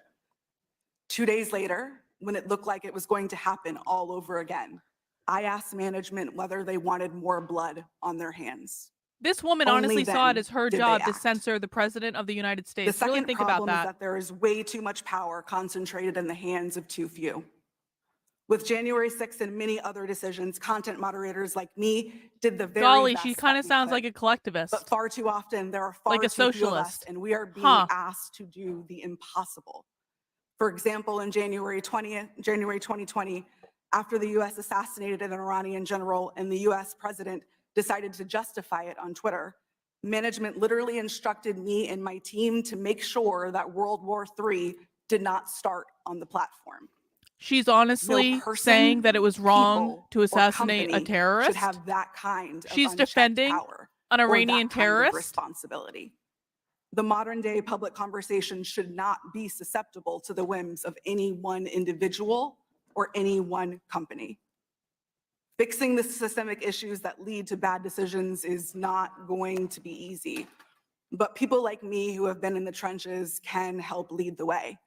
Speaker 9: 2 days later, when it looked like it was going to happen all over again, I asked management whether they wanted more blood on their hands.
Speaker 1: This woman
Speaker 9: Only
Speaker 1: honestly saw it
Speaker 9: then
Speaker 1: as her
Speaker 9: did they
Speaker 1: job to
Speaker 9: act.
Speaker 1: censor the president of the United
Speaker 9: The
Speaker 1: States. Really
Speaker 9: second
Speaker 1: think about
Speaker 9: problem is
Speaker 1: that.
Speaker 9: that there is way too much power concentrated in the hands of too few. With January 6th and many other decisions, content moderators like me did the very
Speaker 1: Golly,
Speaker 9: best
Speaker 1: she
Speaker 9: that
Speaker 1: kind of
Speaker 9: we
Speaker 1: sounds
Speaker 9: could.
Speaker 1: like a collectivist.
Speaker 9: But far too often, there are far
Speaker 1: Like a
Speaker 9: too few of us,
Speaker 1: socialist.
Speaker 9: and we are being
Speaker 1: Huh.
Speaker 9: asked to do the impossible. For example, in January 2020, after the U.S. assassinated an Iranian general and the U.S. president decided to justify it on Twitter, management literally instructed me and my team to make sure that World War III did not start on the platform.
Speaker 1: She's
Speaker 9: No
Speaker 1: honestly
Speaker 9: person,
Speaker 1: saying that it was wrong
Speaker 9: people,
Speaker 1: to
Speaker 9: or
Speaker 1: assassinate a
Speaker 9: company
Speaker 1: terrorist.
Speaker 9: should have that kind of
Speaker 1: She's
Speaker 9: unchecked
Speaker 1: defending
Speaker 9: power
Speaker 1: an
Speaker 9: or that
Speaker 1: Iranian
Speaker 9: kind of
Speaker 1: terrorist.
Speaker 9: responsibility. The modern day public conversation should not be susceptible to the whims of any one individual or any one company. Fixing the systemic issues that lead to bad decisions is not going to be easy, but people like me who have been in the trenches can help lead the way.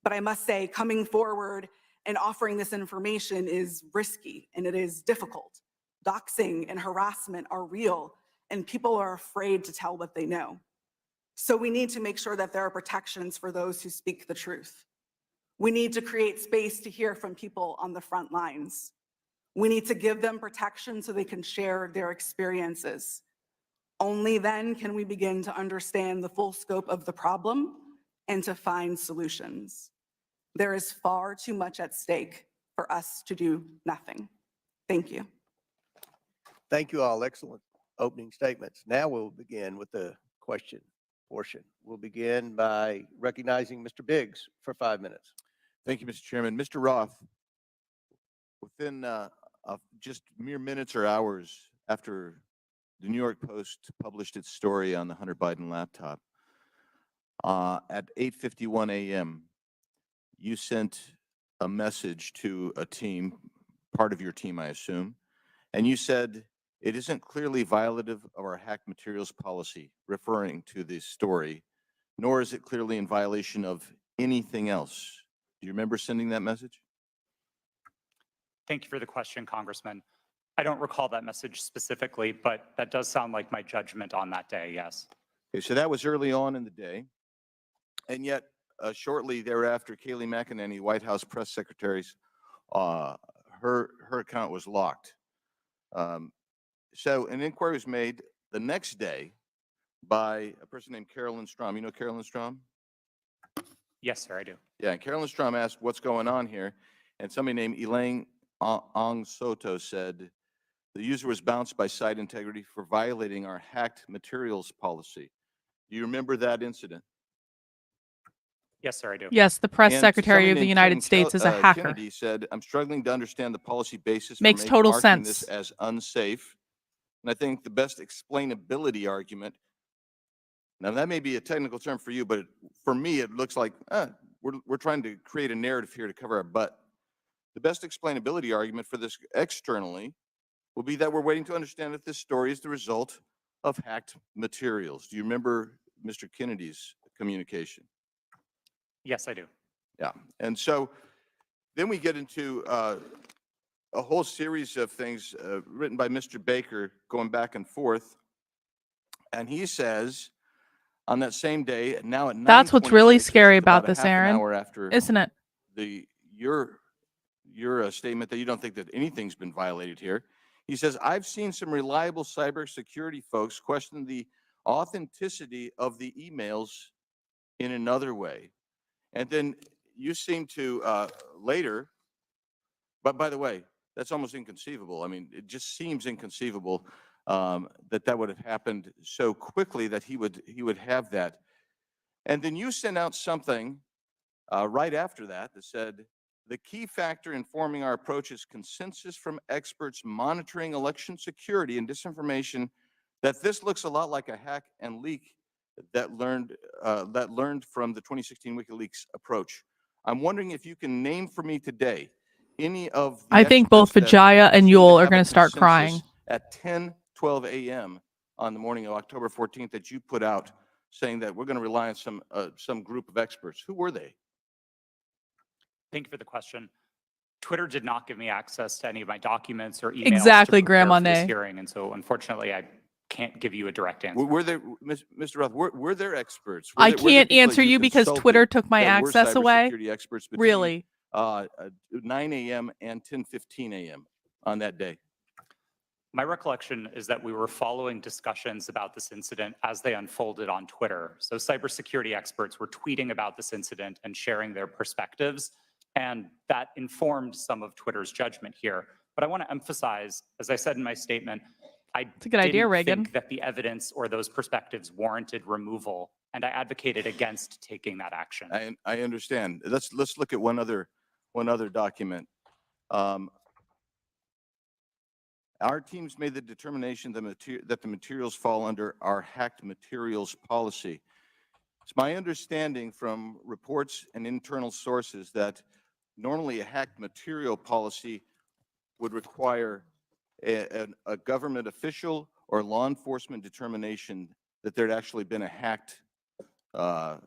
Speaker 9: But I must say, coming forward and offering this information is risky and it is difficult. Doxing and harassment are real and people are afraid to tell what they know. So we need to make sure that there are protections for those who speak the truth. We need to create space to hear from people on the front lines. We need to give them protection so they can share their experiences. Only then can we begin to understand the full scope of the problem and to find solutions. There is far too much at stake for us to do nothing. Thank you.
Speaker 4: Thank you all. Excellent opening statements. Now we'll begin with the question portion. We'll begin by recognizing Mr. Biggs for 5 minutes.
Speaker 10: Thank you, Mr. Chairman. Mr. Roth, within just mere minutes or hours after the New York Post published its story on the Hunter Biden laptop, at 8:51 a.m., you sent a message to a team, part of your team, I assume, And you said it isn't clearly violative of our hacked materials policy, referring to this story, nor is it clearly in violation of anything else. Do you remember sending that message?
Speaker 8: Thank you for the question, Congressman. I don't recall that message specifically, but that does sound like my judgment on that day, yes.
Speaker 10: Okay, so that was early on in the day. And yet, shortly thereafter, Kayleigh McEnany, White House press secretary's, her account was locked. So an inquiry was made the next day by a person named Carolyn Strom. You know Carolyn Strom?
Speaker 8: Yes, sir, I do.
Speaker 10: Yeah, and Carolyn Strom asked, what's going on here? And somebody named Elaine Ong Soto said, the user was bounced by site integrity for violating our hacked materials policy. Do you remember that incident?
Speaker 8: Yes, sir, I do.
Speaker 1: Yes, the press
Speaker 10: And
Speaker 1: secretary
Speaker 10: somebody
Speaker 1: of the
Speaker 10: named
Speaker 1: United
Speaker 10: Tim
Speaker 1: States is a hacker.
Speaker 10: Kennedy said, I'm struggling to understand the policy basis
Speaker 1: Makes
Speaker 10: for
Speaker 1: total
Speaker 10: marking this
Speaker 1: sense.
Speaker 10: as unsafe. And I think the best explainability argument, now that may be a technical term for you, but for me, it looks like we're trying to create a narrative here to cover our butt. The best explainability argument for this externally will be that we're waiting to understand if this story is the result of hacked materials. Do you remember Mr. Kennedy's communication?
Speaker 8: Yes, I do.
Speaker 10: Yeah, and so then we get into a whole series of things written by Mr. Baker going back and forth. And he says on that same day, now at 9:26,
Speaker 1: That's what's really
Speaker 10: which is
Speaker 1: scary about
Speaker 10: about a
Speaker 1: this,
Speaker 10: half an
Speaker 1: Aaron,
Speaker 10: hour after
Speaker 1: isn't it?
Speaker 10: your statement that you don't think that anything's been violated here. He says, I've seen some reliable cybersecurity folks question the authenticity of the emails in another way. And then you seem to later, but by the way, that's almost inconceivable. I mean, it just seems inconceivable that would have happened so quickly that he would have that. And then you sent out something right after that that said, the key factor informing our approach is consensus from experts monitoring election security and disinformation, that this looks a lot like a hack and leak that learned from the 2016 WikiLeaks approach. I'm wondering if you can name for me today any of the
Speaker 1: I think both
Speaker 10: experts that
Speaker 1: Vijaya and
Speaker 10: seem to
Speaker 1: Yule are
Speaker 10: have a
Speaker 1: going to start
Speaker 10: consensus
Speaker 1: crying.
Speaker 10: at 10:12 a.m. on the morning of October 14th that you put out saying that we're going to rely on some group of experts. Who were they?
Speaker 8: Thank you for the question. Twitter did not give me access to any of my documents or emails
Speaker 1: Exactly,
Speaker 8: to prepare
Speaker 1: Grandma
Speaker 8: for this
Speaker 1: Nay.
Speaker 8: hearing, and so unfortunately, I can't give you a direct answer.
Speaker 10: Were there, Mr. Roth, were there experts?
Speaker 1: I
Speaker 10: Were there
Speaker 1: can't
Speaker 10: people that
Speaker 1: answer you because
Speaker 10: consulted
Speaker 1: Twitter took my
Speaker 10: that were
Speaker 1: access away.
Speaker 10: cybersecurity experts between,
Speaker 1: Really?
Speaker 10: 9 a.m. and 10:15 a.m. on that day?
Speaker 8: My recollection is that we were following discussions about this incident as they unfolded on Twitter. So cybersecurity experts were tweeting about this incident and sharing their perspectives, and that informed some of Twitter's judgment here. But I want to emphasize, as I said in my statement, I
Speaker 1: It's a good idea,
Speaker 8: didn't
Speaker 1: Reagan.
Speaker 8: think that the evidence or those perspectives warranted removal, and I advocated against taking that action.
Speaker 10: I understand. Let's look at one other document. Our teams made the determination that the materials fall under our hacked materials policy. It's my understanding from reports and internal sources that normally a hacked material policy would require a government official or law enforcement determination that there'd actually been a hacked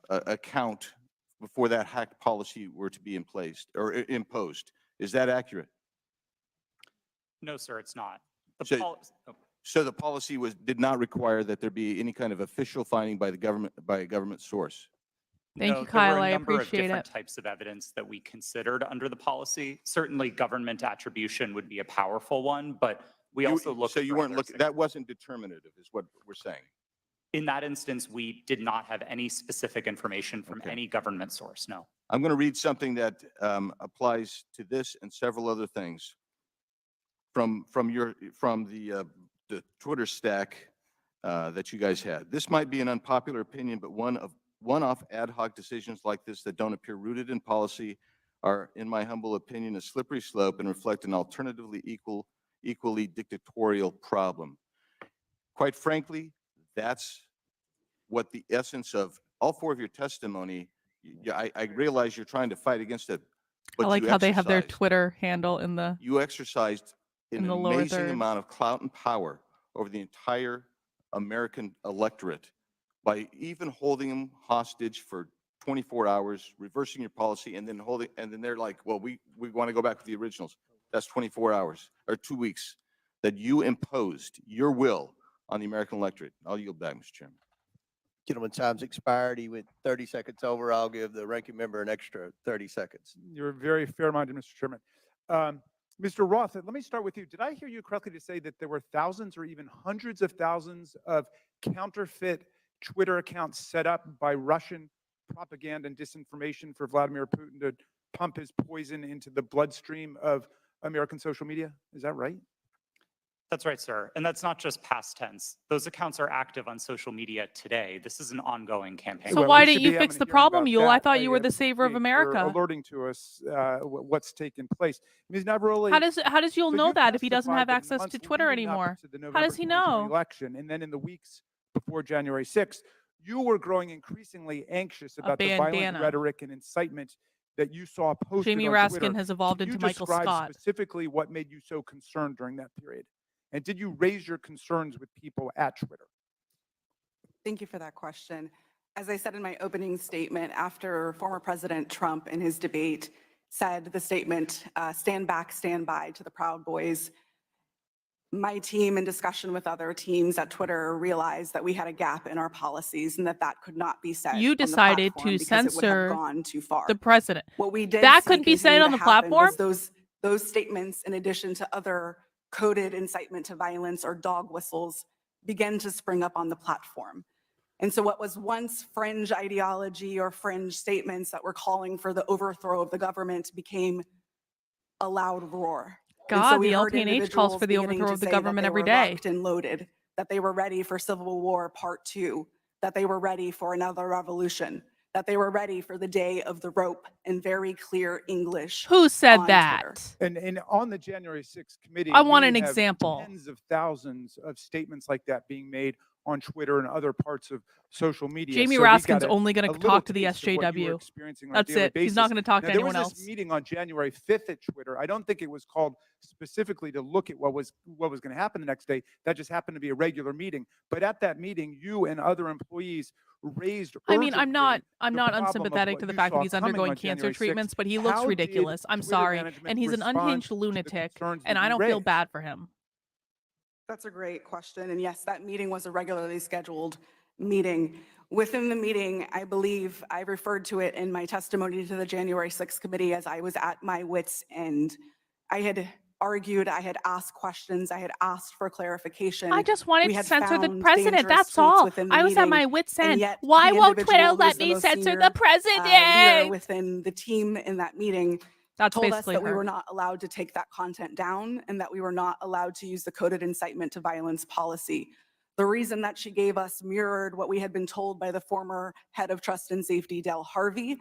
Speaker 10: account before that hacked policy were to be in place or imposed. Is that accurate?
Speaker 8: No, sir, it's not.
Speaker 10: So the policy did not require that there be any kind of official finding by the government, by a government source.
Speaker 1: Thank
Speaker 8: No,
Speaker 1: you,
Speaker 8: there
Speaker 1: Kyle.
Speaker 8: were a
Speaker 1: I
Speaker 8: number of
Speaker 1: appreciate
Speaker 8: different
Speaker 1: it.
Speaker 8: types of evidence that we considered under the policy. Certainly, government attribution would be a powerful one, but we also looked.
Speaker 10: So you
Speaker 8: for
Speaker 10: weren't
Speaker 8: other
Speaker 10: looking. That wasn't determinative, is what we're saying.
Speaker 8: In that instance, we did not have any specific information from any government source. No.
Speaker 10: I'm going to read something that applies to this and several other things from the Twitter stack that you guys had. This might be an unpopular opinion, but one-off ad hoc decisions like this that don't appear rooted in policy are, in my humble opinion, a slippery slope and reflect an alternatively equally dictatorial problem. Quite frankly, that's what the essence of all four of your testimony. I realize you're trying to fight against it, but
Speaker 1: I like how they have their
Speaker 10: exercised.
Speaker 1: Twitter handle in the.
Speaker 10: You exercised an
Speaker 1: the lower
Speaker 10: amazing
Speaker 1: third.
Speaker 10: amount of clout and power over the entire American electorate by even holding them hostage for 24 hours, reversing your policy, and then they're like, well, we want to go back to the originals. That's 24 hours or 2 weeks that you imposed your will on the American electorate. I'll yield back, Mr. Chairman.
Speaker 4: Gentleman, time's expired. He went 30 seconds over. I'll give the ranking member an extra 30 seconds.
Speaker 5: You're very fair-minded, Mr. Chairman. Mr. Roth, let me start with you. Did I hear you correctly to say that there were thousands or even hundreds of thousands of counterfeit Twitter accounts set up by Russian propaganda and disinformation for Vladimir Putin to pump his poison into the bloodstream of American social media? Is that right?
Speaker 8: That's right, sir. And that's not just past tense. Those accounts are active on social media today. This is an ongoing campaign.
Speaker 1: So
Speaker 5: Well,
Speaker 1: why
Speaker 5: we
Speaker 1: didn't
Speaker 5: should be
Speaker 1: you fix
Speaker 5: having a
Speaker 1: the
Speaker 5: hearing
Speaker 1: problem,
Speaker 5: about
Speaker 1: Yul? I
Speaker 5: that.
Speaker 1: thought you were the
Speaker 5: appreciate
Speaker 1: savior of
Speaker 5: your
Speaker 1: America.
Speaker 5: alerting to us what's taken place. Ms. Navaroli,
Speaker 1: How does Yul
Speaker 5: so
Speaker 1: know
Speaker 5: you
Speaker 1: that if he doesn't
Speaker 5: testified
Speaker 1: have
Speaker 5: that in the
Speaker 1: access
Speaker 5: months
Speaker 1: to Twitter
Speaker 5: leading up
Speaker 1: anymore?
Speaker 5: to the
Speaker 1: How
Speaker 5: November
Speaker 1: does he
Speaker 5: 2020
Speaker 1: know?
Speaker 5: election, and then in the weeks before January 6th, you were growing increasingly anxious about the violent
Speaker 1: bandana.
Speaker 5: rhetoric and incitement that you saw posted
Speaker 1: Jamie
Speaker 5: on
Speaker 1: Raskin
Speaker 5: Twitter.
Speaker 1: has evolved
Speaker 5: Can you
Speaker 1: into Michael
Speaker 5: describe
Speaker 1: Scott.
Speaker 5: specifically what made you so concerned during that period? And did you raise your concerns with people at Twitter?
Speaker 9: Thank you for that question. As I said in my opening statement, after former President Trump in his debate said the statement, stand back, stand by to the Proud Boys, my team, in discussion with other teams at Twitter, realized that we had a gap in our policies and that could not be said
Speaker 1: You
Speaker 9: on the
Speaker 1: decided
Speaker 9: platform
Speaker 1: to
Speaker 9: because it would have
Speaker 1: censor
Speaker 9: gone too far.
Speaker 1: the president.
Speaker 9: What we did
Speaker 1: That
Speaker 9: see
Speaker 1: couldn't be said
Speaker 9: continue
Speaker 1: on
Speaker 9: to
Speaker 1: the
Speaker 9: happen
Speaker 1: platform?
Speaker 9: was those statements, in addition to other coded incitement to violence or dog whistles, began to spring up on the platform. And so what was once fringe ideology or fringe statements that were calling for the overthrow of the government became a loud roar. And so
Speaker 1: God,
Speaker 9: we
Speaker 1: the
Speaker 9: heard
Speaker 1: LPNH calls
Speaker 9: individuals
Speaker 1: for the
Speaker 9: beginning
Speaker 1: overthrow
Speaker 9: to
Speaker 1: of the
Speaker 9: say that
Speaker 1: government
Speaker 9: they
Speaker 1: every
Speaker 9: were
Speaker 1: day.
Speaker 9: locked and loaded, that they were ready for Civil War Part 2, that they were ready for another revolution, that they were ready for the day of the rope in very clear English.
Speaker 1: Who said
Speaker 9: on
Speaker 1: that?
Speaker 9: Twitter.
Speaker 5: And on the January 6th committee,
Speaker 1: I want an
Speaker 5: we have
Speaker 1: example.
Speaker 5: tens of thousands of statements like that being made on Twitter and other parts of social media.
Speaker 1: Jamie
Speaker 5: So we got
Speaker 1: Raskin's only going
Speaker 5: a
Speaker 1: to
Speaker 5: little
Speaker 1: talk to the
Speaker 5: taste of what you were
Speaker 1: SJW.
Speaker 5: experiencing on a
Speaker 1: That's
Speaker 5: daily
Speaker 1: it. He's
Speaker 5: basis.
Speaker 1: not going to talk
Speaker 5: Now,
Speaker 1: to
Speaker 5: there
Speaker 1: anyone
Speaker 5: was
Speaker 1: else.
Speaker 5: this meeting on January 5th at Twitter. I don't think it was called specifically to look at what was going to happen the next day. That just happened to be a regular meeting. But at that meeting, you and other employees raised.
Speaker 1: I mean, I'm not
Speaker 5: the problem of
Speaker 1: unsympathetic to
Speaker 5: what
Speaker 1: the
Speaker 5: you
Speaker 1: fact that
Speaker 5: saw
Speaker 1: he's
Speaker 5: coming
Speaker 1: undergoing
Speaker 5: on
Speaker 1: cancer
Speaker 5: January 6th.
Speaker 1: treatments, but he looks
Speaker 5: How did
Speaker 1: ridiculous. I'm
Speaker 5: Twitter
Speaker 1: sorry.
Speaker 5: management
Speaker 1: And he's an
Speaker 5: respond
Speaker 1: unhinged
Speaker 5: to the
Speaker 1: lunatic,
Speaker 5: concerns
Speaker 1: and
Speaker 5: that
Speaker 1: I
Speaker 5: you
Speaker 1: don't feel
Speaker 5: raised?
Speaker 1: bad for him.
Speaker 9: That's a great question. And yes, that meeting was a regularly scheduled meeting. Within the meeting, I believe I referred to it in my testimony to the January 6th committee as I was at my wit's end. I had argued, I had asked questions, I had asked for clarification.
Speaker 1: I just wanted
Speaker 9: We
Speaker 1: to
Speaker 9: had
Speaker 1: censor the
Speaker 9: found
Speaker 1: president.
Speaker 9: dangerous
Speaker 1: That's
Speaker 9: tweets
Speaker 1: all.
Speaker 9: within the
Speaker 1: I was at
Speaker 9: meeting,
Speaker 1: my wit's
Speaker 9: and
Speaker 1: end.
Speaker 9: yet
Speaker 1: Why
Speaker 9: the
Speaker 1: won't Twitter
Speaker 9: individual who
Speaker 1: let
Speaker 9: is the
Speaker 1: me
Speaker 9: most
Speaker 1: censor
Speaker 9: senior,
Speaker 1: the president?
Speaker 9: leader within the team in that meeting
Speaker 1: That's
Speaker 9: told us
Speaker 1: basically
Speaker 9: that we
Speaker 1: her.
Speaker 9: were not allowed to take that content down and that we were not allowed to use the coded incitement to violence policy. The reason that she gave us mirrored what we had been told by the former head of trust and safety, Del Harvey,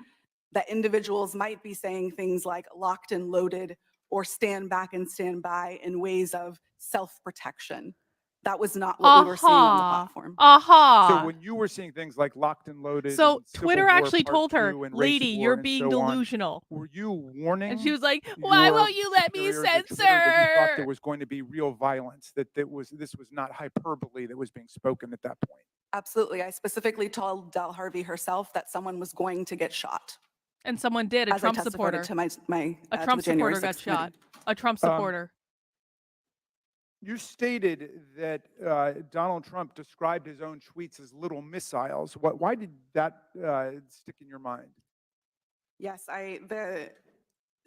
Speaker 9: that individuals might be saying things like locked and loaded or stand back and stand by in ways of self-protection. That was not what we were seeing on the platform.
Speaker 5: So when you were seeing things like locked and loaded,
Speaker 1: So
Speaker 5: and Civil
Speaker 1: Twitter
Speaker 5: War
Speaker 1: actually
Speaker 5: Part
Speaker 1: told her,
Speaker 5: 2 and Race
Speaker 1: lady,
Speaker 5: War
Speaker 1: you're
Speaker 5: and
Speaker 1: being
Speaker 5: so on,
Speaker 1: delusional.
Speaker 5: were you warning?
Speaker 1: And she was like, why
Speaker 5: your
Speaker 1: won't you let me
Speaker 5: superiors at Twitter that you thought there
Speaker 1: censor?
Speaker 5: was going to be real violence, that this was not hyperbole that was being spoken at that point?
Speaker 9: Absolutely. I specifically told Del Harvey herself that someone was going to get shot.
Speaker 1: And someone did, a
Speaker 9: As
Speaker 1: Trump
Speaker 9: I testified
Speaker 1: supporter.
Speaker 9: to my
Speaker 1: A
Speaker 9: to
Speaker 1: Trump
Speaker 9: the January
Speaker 1: supporter got
Speaker 9: 6th committee.
Speaker 1: shot. A Trump supporter.
Speaker 5: You stated that Donald Trump described his own tweets as little missiles. Why did that stick in your mind?
Speaker 9: Yes,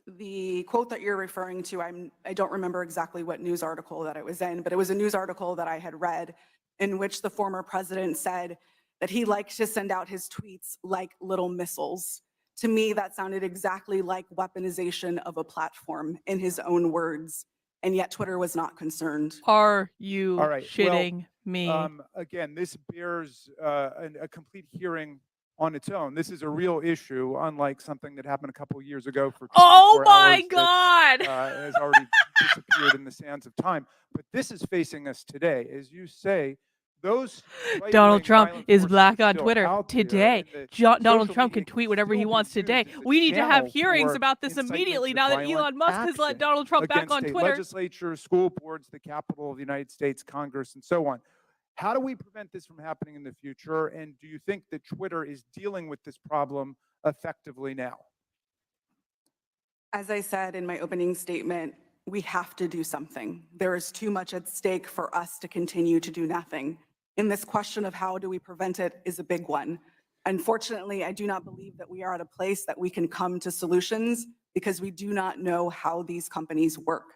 Speaker 9: the quote that you're referring to, I don't remember exactly what news article that it was in, but it was a news article that I had read in which the former president said that he liked to send out his tweets like little missiles. To me, that sounded exactly like weaponization of a platform in his own words. And yet Twitter was not concerned.
Speaker 1: Are you
Speaker 5: All right,
Speaker 1: shitting me?
Speaker 5: Again, this bears a complete hearing on its own. This is a real issue, unlike something that happened a couple of years ago for 24
Speaker 1: Oh my
Speaker 5: hours
Speaker 1: God.
Speaker 5: that, has already disappeared in the sands of time. But this is facing us today. As you say, those
Speaker 1: Donald
Speaker 5: right-wing
Speaker 1: Trump
Speaker 5: violent
Speaker 1: is
Speaker 5: forces
Speaker 1: black
Speaker 5: are
Speaker 1: on
Speaker 5: still
Speaker 1: Twitter
Speaker 5: out there,
Speaker 1: today.
Speaker 5: and the
Speaker 1: Donald
Speaker 5: social
Speaker 1: Trump
Speaker 5: media
Speaker 1: can tweet whatever
Speaker 5: still
Speaker 1: he
Speaker 5: be
Speaker 1: wants
Speaker 5: used
Speaker 1: today.
Speaker 5: as a
Speaker 1: We need to have
Speaker 5: channel
Speaker 1: hearings
Speaker 5: for
Speaker 1: about this
Speaker 5: incitement
Speaker 1: immediately
Speaker 5: to
Speaker 1: now that
Speaker 5: violent
Speaker 1: Elon Musk has let
Speaker 5: action
Speaker 1: Donald Trump back
Speaker 5: against
Speaker 1: on
Speaker 5: state
Speaker 1: Twitter.
Speaker 5: legislatures, school boards, the Capitol of the United States, Congress, and so on. How do we prevent this from happening in the future? And do you think that Twitter is dealing with this problem effectively now?
Speaker 9: As I said in my opening statement, we have to do something. There is too much at stake for us to continue to do nothing. And this question of how do we prevent it is a big one. Unfortunately, I do not believe that we are at a place that we can come to solutions because we do not know how these companies work.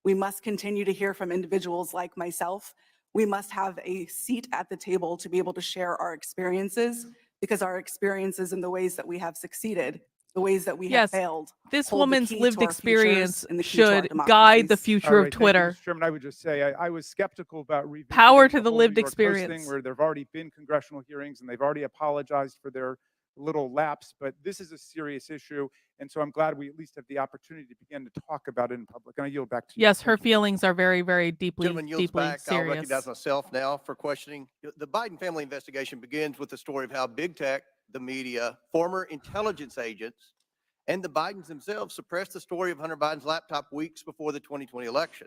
Speaker 9: We must continue to hear from individuals like myself. We must have a seat at the table to be able to share our experiences, because our experiences and the ways that we have succeeded, the ways that we have
Speaker 1: Yes,
Speaker 9: failed,
Speaker 1: this
Speaker 9: hold the
Speaker 1: woman's
Speaker 9: key
Speaker 1: lived
Speaker 9: to our futures
Speaker 1: experience
Speaker 9: and the key to our
Speaker 1: should guide the
Speaker 9: democracies.
Speaker 1: future
Speaker 5: All
Speaker 1: of
Speaker 5: right, thank you,
Speaker 1: Twitter.
Speaker 5: Mr. Chairman. I would just say I was skeptical about revisiting
Speaker 1: Power to
Speaker 5: the
Speaker 1: the
Speaker 5: whole
Speaker 1: lived
Speaker 5: New York Post
Speaker 1: experience.
Speaker 5: thing, where there have already been congressional hearings and they've already apologized for their little lapse. But this is a serious issue, and so I'm glad we at least have the opportunity to begin to talk about it in public. And I yield back to you.
Speaker 1: Yes, her
Speaker 5: Thank you.
Speaker 1: feelings are very, very deeply,
Speaker 4: Gentleman yields
Speaker 1: deeply
Speaker 4: back. I'll recognize
Speaker 1: serious.
Speaker 4: myself now for questioning. The Biden family investigation begins with the story of how big tech, the media, former intelligence agents, and the Bidens themselves suppressed the story of Hunter Biden's laptop weeks before the 2020 election.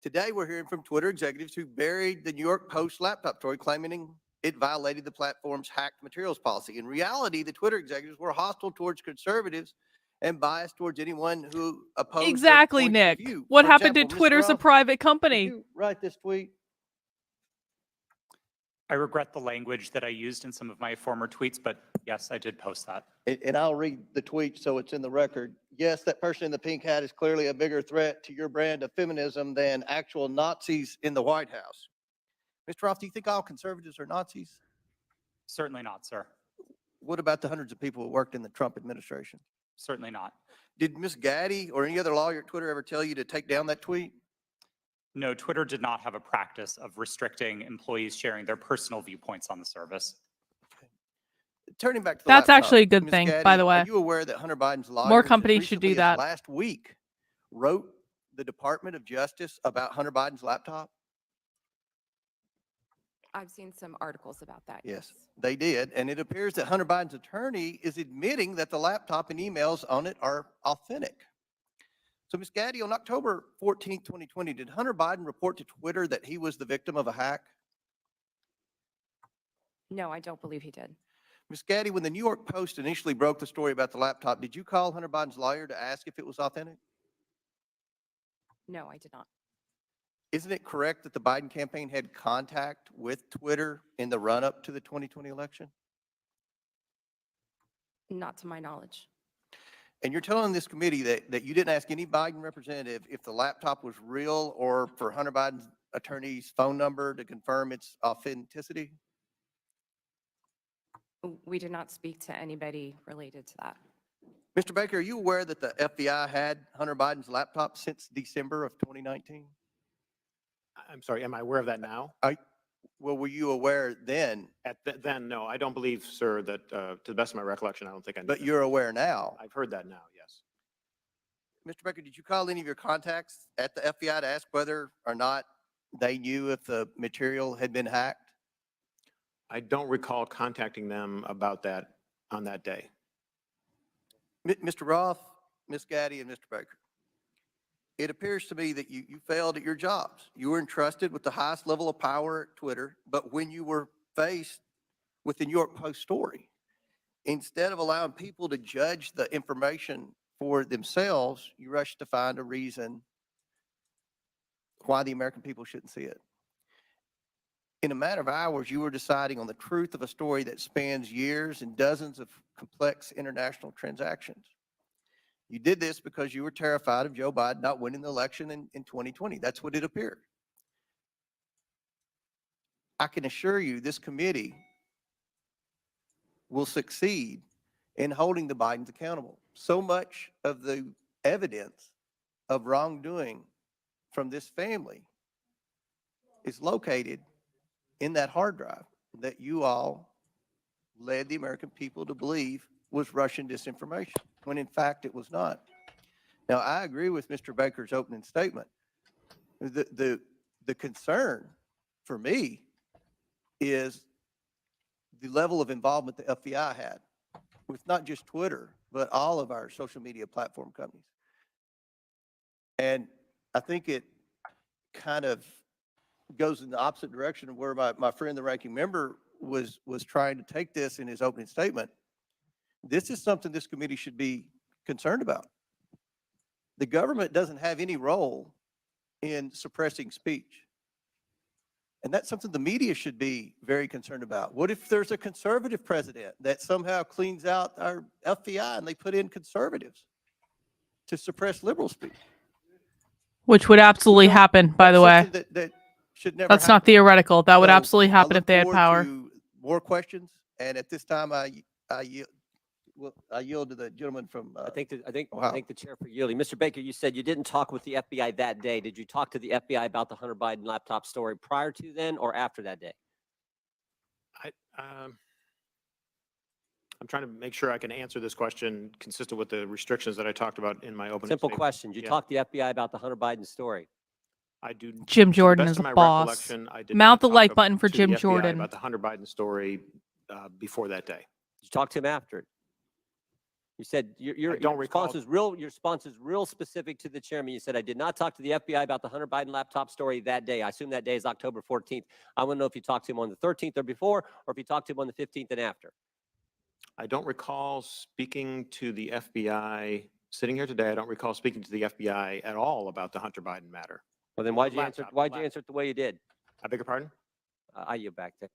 Speaker 4: Today, we're hearing from Twitter executives who buried the New York Post laptop story, claiming it violated the platform's hacked materials policy. In reality, the Twitter executives were hostile towards conservatives and biased towards anyone who opposed their
Speaker 1: Exactly,
Speaker 4: points of
Speaker 1: Nick.
Speaker 4: view.
Speaker 1: What
Speaker 4: For
Speaker 1: happened to
Speaker 4: example, Ms.
Speaker 1: Twitter's a
Speaker 4: Ruff,
Speaker 1: private
Speaker 4: did
Speaker 1: company?
Speaker 4: you write this tweet?
Speaker 8: I regret the language that I used in some of my former tweets, but yes, I did post that.
Speaker 4: And I'll read the tweet so it's in the record. Yes, that person in the pink hat is clearly a bigger threat to your brand of feminism than actual Nazis in the White House. Mr. Roth, do you think all conservatives are Nazis?
Speaker 8: Certainly not, sir.
Speaker 4: What about the hundreds of people who worked in the Trump administration?
Speaker 8: Certainly not.
Speaker 4: Did Ms. Gaddy or any other lawyer at Twitter ever tell you to take down that tweet?
Speaker 8: No, Twitter did not have a practice of restricting employees sharing their personal viewpoints on the service.
Speaker 4: Turning back to the
Speaker 1: That's
Speaker 4: laptop,
Speaker 1: actually a good
Speaker 4: Ms.
Speaker 1: thing,
Speaker 4: Gaddy,
Speaker 1: by the way.
Speaker 4: Are you aware that Hunter Biden's lawyers
Speaker 1: More
Speaker 4: as
Speaker 1: companies should do
Speaker 4: recently as
Speaker 1: that.
Speaker 4: last week wrote the Department of Justice about Hunter Biden's laptop?
Speaker 7: I've seen some articles about that.
Speaker 4: Yes, they did. And it appears that Hunter Biden's attorney is admitting that the laptop and emails on it are authentic. So, Ms. Gaddy, on October 14, 2020, did Hunter Biden report to Twitter that he was the victim of a hack?
Speaker 7: No, I don't believe he did.
Speaker 4: Ms. Gaddy, when the New York Post initially broke the story about the laptop, did you call Hunter Biden's lawyer to ask if it was authentic?
Speaker 7: No, I did not.
Speaker 4: Isn't it correct that the Biden campaign had contact with Twitter in the run-up to the 2020 election?
Speaker 7: Not to my knowledge.
Speaker 4: And you're telling this committee that you didn't ask any Biden representative if the laptop was real or for Hunter Biden's attorney's phone number to confirm its authenticity?
Speaker 7: We did not speak to anybody related to that.
Speaker 4: Mr. Baker, are you aware that the FBI had Hunter Biden's laptop since December of 2019?
Speaker 6: I'm sorry, am I aware of that now?
Speaker 4: Well, were you aware then?
Speaker 6: Then, no, I don't believe, sir, that to the best of my recollection, I don't think I knew
Speaker 4: But
Speaker 6: that.
Speaker 4: you're aware now?
Speaker 6: I've heard that now, yes.
Speaker 4: Mr. Baker, did you call any of your contacts at the FBI to ask whether or not they knew if the material had been hacked?
Speaker 6: I don't recall contacting them about that on that day.
Speaker 4: Mr. Roth, Ms. Gaddy, and Mr. Baker, it appears to me that you failed at your jobs. You were entrusted with the highest level of power at Twitter, but when you were faced with the New York Post story, instead of allowing people to judge the information for themselves, you rushed to find a reason why the American people shouldn't see it. In a matter of hours, you were deciding on the truth of a story that spans years and dozens of complex international transactions. You did this because you were terrified of Joe Biden not winning the election in 2020. That's what it appeared. I can assure you this committee will succeed in holding the Bidens accountable. So much of the evidence of wrongdoing from this family is located in that hard drive that you all led the American people to believe was Russian disinformation, when in fact it was not. Now, I agree with Mr. Baker's opening statement. The concern for me is the level of involvement the FBI had with not just Twitter, but all of our social media platform companies. And I think it kind of goes in the opposite direction of where my friend, the ranking member, was trying to take this in his opening statement. This is something this committee should be concerned about. The government doesn't have any role in suppressing speech. And that's something the media should be very concerned about. What if there's a conservative president that somehow cleans out our FBI and they put in conservatives to suppress liberal speech?
Speaker 1: Which would absolutely happen, by the way.
Speaker 4: That should never
Speaker 1: That's not
Speaker 4: happen.
Speaker 1: theoretical. That would
Speaker 4: So
Speaker 1: absolutely
Speaker 4: I
Speaker 1: happen
Speaker 4: look
Speaker 1: if they had
Speaker 4: forward
Speaker 1: power.
Speaker 4: to more questions, and at this time, I yield to the gentleman from.
Speaker 11: I think
Speaker 4: Ohio.
Speaker 11: the chair for yielding. Mr. Baker, you said you didn't talk with the FBI that day. Did you talk to the FBI about the Hunter Biden laptop story prior to then or after that day?
Speaker 6: I'm trying to make sure I can answer this question consistent with the restrictions that I talked about in my opening
Speaker 11: Simple
Speaker 6: statement.
Speaker 11: question. Did you
Speaker 6: Yeah.
Speaker 11: talk to the FBI about the Hunter Biden story?
Speaker 6: I do.
Speaker 1: Jim
Speaker 6: to the
Speaker 1: Jordan
Speaker 6: best
Speaker 1: is
Speaker 6: of
Speaker 1: a
Speaker 6: my
Speaker 1: boss.
Speaker 6: recollection, I did
Speaker 1: Mount
Speaker 6: not
Speaker 1: the
Speaker 6: talk
Speaker 1: like
Speaker 6: up
Speaker 1: button for
Speaker 6: to
Speaker 1: Jim
Speaker 6: the FBI
Speaker 1: Jordan.
Speaker 6: about the Hunter Biden story before that day.
Speaker 11: Did you talk to him after it? You said your
Speaker 6: don't recall.
Speaker 11: response is real. Your response is real specific to the chairman. You said, I did not talk to the FBI about the Hunter Biden laptop story that day. I assume that day is October 14th. I want to know if you talked to him on the 13th or before, or if you talked to him on the 15th and after.
Speaker 6: I don't recall speaking to the FBI, sitting here today, I don't recall speaking to the FBI at all about the Hunter Biden matter.
Speaker 11: Well, then why'd you answer
Speaker 6: Laptop.
Speaker 11: it the way you did?
Speaker 6: I beg your pardon?
Speaker 11: I yield back there.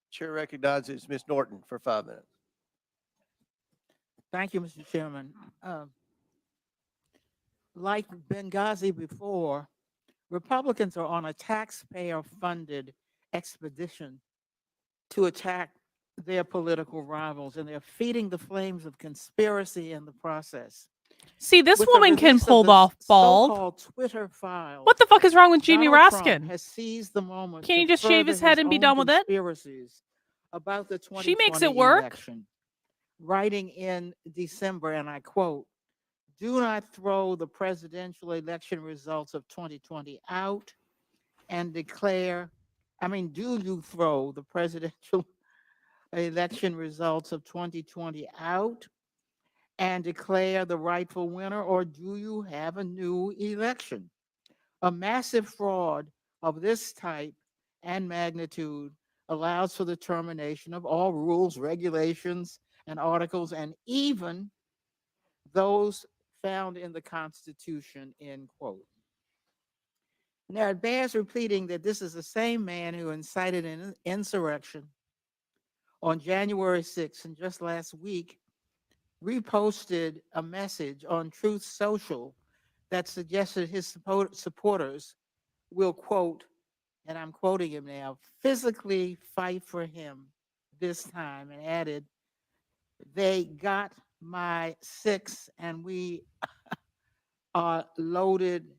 Speaker 4: Chair recognizes Ms. Norton for 5 minutes.
Speaker 12: Thank you, Mr. Chairman. Like Benghazi before, Republicans are on a taxpayer-funded expedition to attack their political rivals, and they're feeding the flames of conspiracy in the process.
Speaker 1: See, this
Speaker 12: With the
Speaker 1: woman can
Speaker 12: release of
Speaker 1: pull
Speaker 12: the
Speaker 1: off bald.
Speaker 12: So-called Twitter files.
Speaker 1: What the fuck is wrong with Jamie
Speaker 12: Donald Trump
Speaker 1: Raskin?
Speaker 12: has seized the moment
Speaker 1: Can't he
Speaker 12: to
Speaker 1: just shave
Speaker 12: further
Speaker 1: his head and be
Speaker 12: own
Speaker 1: done with it?
Speaker 12: conspiracies about the 2020
Speaker 1: She makes it work.
Speaker 12: election, writing in December, and I quote, "Do not throw the presidential election results of 2020 out and declare, do you throw the presidential election results of 2020 out and declare the rightful winner, or do you have a new election? A massive fraud of this type and magnitude allows for the termination of all rules, regulations, and articles, and even those found in the Constitution," end quote. Now, it bears repeating that this is the same man who incited an insurrection on January 6th, and just last week reposted a message on Truth Social that suggested his supporters will, quote, and I'm quoting him now, physically fight for him this time, and added, "They got my 6 and we are loaded,"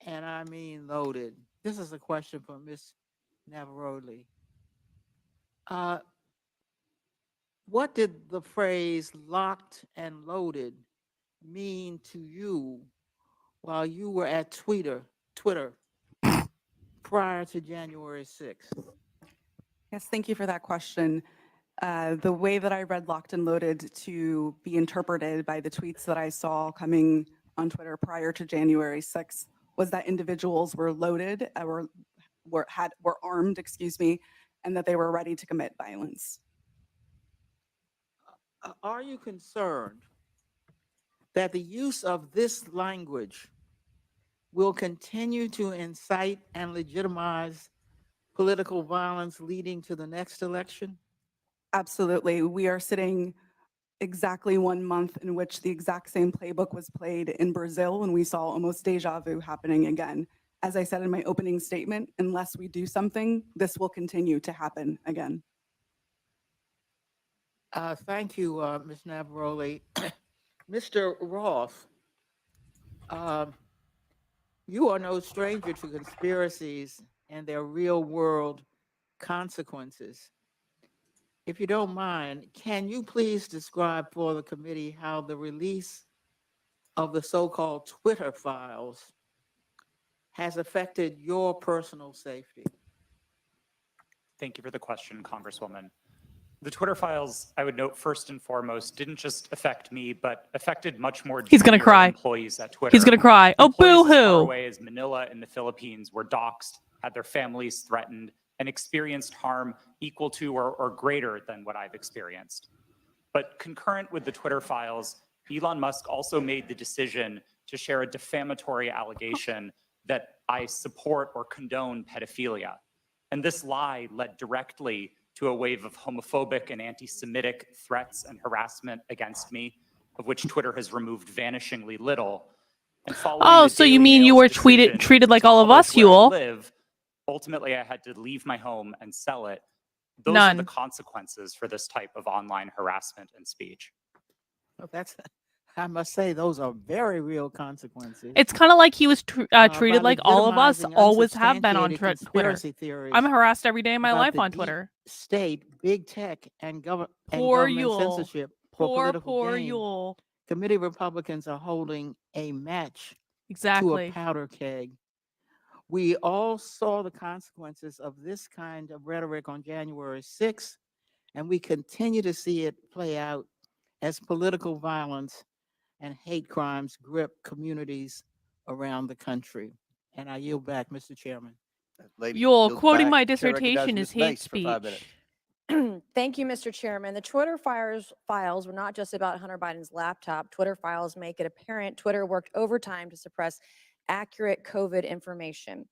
Speaker 12: and I mean loaded. This is a question for Ms. Navarrete. What did the phrase "locked and loaded" mean to you while you were at Twitter prior to January 6th?
Speaker 9: Yes, thank you for that question. The way that I read "locked and loaded" to be interpreted by the tweets that I saw coming on Twitter prior to January 6th was that individuals were loaded, were armed, and that they were ready to commit violence.
Speaker 12: Are you concerned that the use of this language will continue to incite and legitimize political violence leading to the next election?
Speaker 9: Absolutely. We are sitting exactly 1 month in which the exact same playbook was played in Brazil, and we saw almost deja vu happening again. As I said in my opening statement, unless we do something, this will continue to happen again.
Speaker 12: Thank you, Ms. Navarrete. Mr. Roth, you are no stranger to conspiracies and their real-world consequences. If you don't mind, can you please describe for the committee how the release of the so-called Twitter files has affected your personal safety?
Speaker 8: Thank you for the question, Congresswoman. The Twitter files, I would note first and foremost, didn't just affect me, but affected much more
Speaker 1: He's gonna
Speaker 8: junior
Speaker 1: cry.
Speaker 8: employees at Twitter.
Speaker 1: He's gonna cry. Oh,
Speaker 8: Employees as far
Speaker 1: boo-hoo.
Speaker 8: away as Manila in the Philippines were doxxed, had their families threatened, and experienced harm equal to or greater than what I've experienced. But concurrent with the Twitter files, Elon Musk also made the decision to share a defamatory allegation that I support or condone pedophilia. And this lie led directly to a wave of homophobic and anti-Semitic threats and harassment against me, of which Twitter has removed vanishingly little. And following
Speaker 1: Oh,
Speaker 8: the
Speaker 1: so you
Speaker 8: Daily
Speaker 1: mean you
Speaker 8: Mail's
Speaker 1: were
Speaker 8: decision
Speaker 1: treated like
Speaker 8: to
Speaker 1: all of
Speaker 8: publish
Speaker 1: us,
Speaker 8: where I
Speaker 1: Yule?
Speaker 8: live, ultimately I had to leave my home and sell it. Those are the
Speaker 1: None.
Speaker 8: consequences for this type of online harassment and speech.
Speaker 12: Well, that's, I must say, those are very real consequences.
Speaker 1: It's kind of like he was treated
Speaker 12: by
Speaker 1: like all of us
Speaker 12: legitimizing
Speaker 1: always have been on
Speaker 12: unsubstantiated
Speaker 1: Twitter.
Speaker 12: conspiracy theories
Speaker 1: I'm harassed every day of my
Speaker 12: about
Speaker 1: life
Speaker 12: the
Speaker 1: on
Speaker 12: deep
Speaker 1: Twitter.
Speaker 12: state, big tech, and
Speaker 1: Poor
Speaker 12: government
Speaker 1: Yule.
Speaker 12: censorship for
Speaker 1: Poor
Speaker 12: political gain.
Speaker 1: Yule.
Speaker 12: Committee Republicans are holding a match to a
Speaker 1: Exactly.
Speaker 12: powder keg. We all saw the consequences of this kind of rhetoric on January 6th, and we continue to see it play out as political violence and hate crimes grip communities around the country. And I yield back, Mr. Chairman.
Speaker 4: Lady
Speaker 1: Yule,
Speaker 4: yields
Speaker 1: quoting
Speaker 4: back.
Speaker 1: my
Speaker 4: Chair recognizes
Speaker 1: dissertation
Speaker 4: Ms.
Speaker 1: is hate
Speaker 4: Mace for 5
Speaker 1: speech.
Speaker 4: minutes.
Speaker 13: Thank you, Mr. Chairman. The Twitter files were not just about Hunter Biden's laptop. Twitter files make it apparent Twitter worked overtime to suppress accurate COVID information.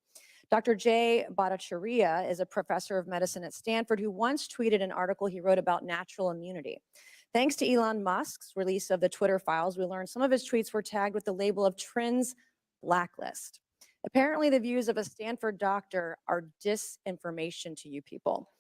Speaker 13: Dr. Jay Bhattacharya is a professor of medicine at Stanford who once tweeted an article he wrote about natural immunity. Thanks to Elon Musk's release of the Twitter files, we learned some of his tweets were tagged with the label of Trends Blacklist. Apparently, the views of a Stanford doctor are disinformation to you people.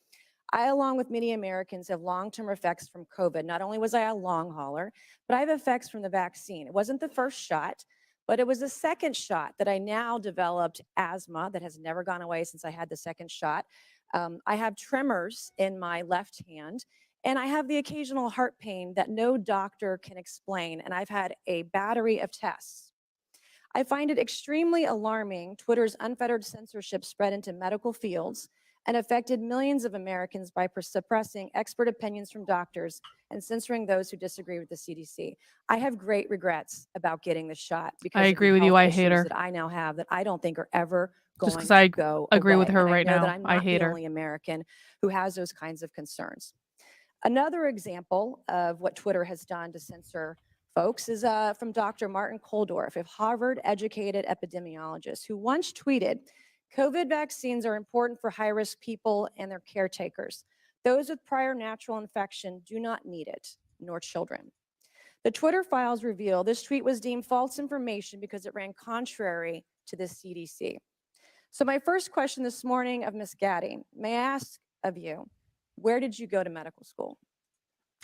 Speaker 13: I, along with many Americans, have long-term effects from COVID. Not only was I a long hauler, but I have effects from the vaccine. It wasn't the first shot, but it was the second shot that I now developed asthma that has never gone away since I had the second shot. I have tremors in my left hand, and I have the occasional heart pain that no doctor can explain, and I've had a battery of tests. I find it extremely alarming Twitter's unfettered censorship spread into medical fields and affected millions of Americans by suppressing expert opinions from doctors and censoring those who disagree with the CDC. I have great regrets about getting the shot because
Speaker 1: I
Speaker 13: of the
Speaker 1: agree with you.
Speaker 13: health
Speaker 1: I hate
Speaker 13: issues
Speaker 1: her.
Speaker 13: that I now have that I don't think are ever going
Speaker 1: Just 'cause
Speaker 13: to
Speaker 1: I
Speaker 13: go
Speaker 1: agree with
Speaker 13: away.
Speaker 1: her
Speaker 13: And
Speaker 1: right
Speaker 13: I know
Speaker 1: now.
Speaker 13: that I'm
Speaker 1: I
Speaker 13: not
Speaker 1: hate
Speaker 13: the
Speaker 1: her.
Speaker 13: only American who has those kinds of concerns. Another example of what Twitter has done to censor folks is from Dr. Martin Koldorf, a Harvard-educated epidemiologist who once tweeted, COVID vaccines are important for high-risk people and their caretakers. Those with prior natural infection do not need it, nor children. The Twitter files reveal this tweet was deemed false information because it ran contrary to the CDC. So my first question this morning of Ms. Gaddy, may I ask of you, where did you go to medical school?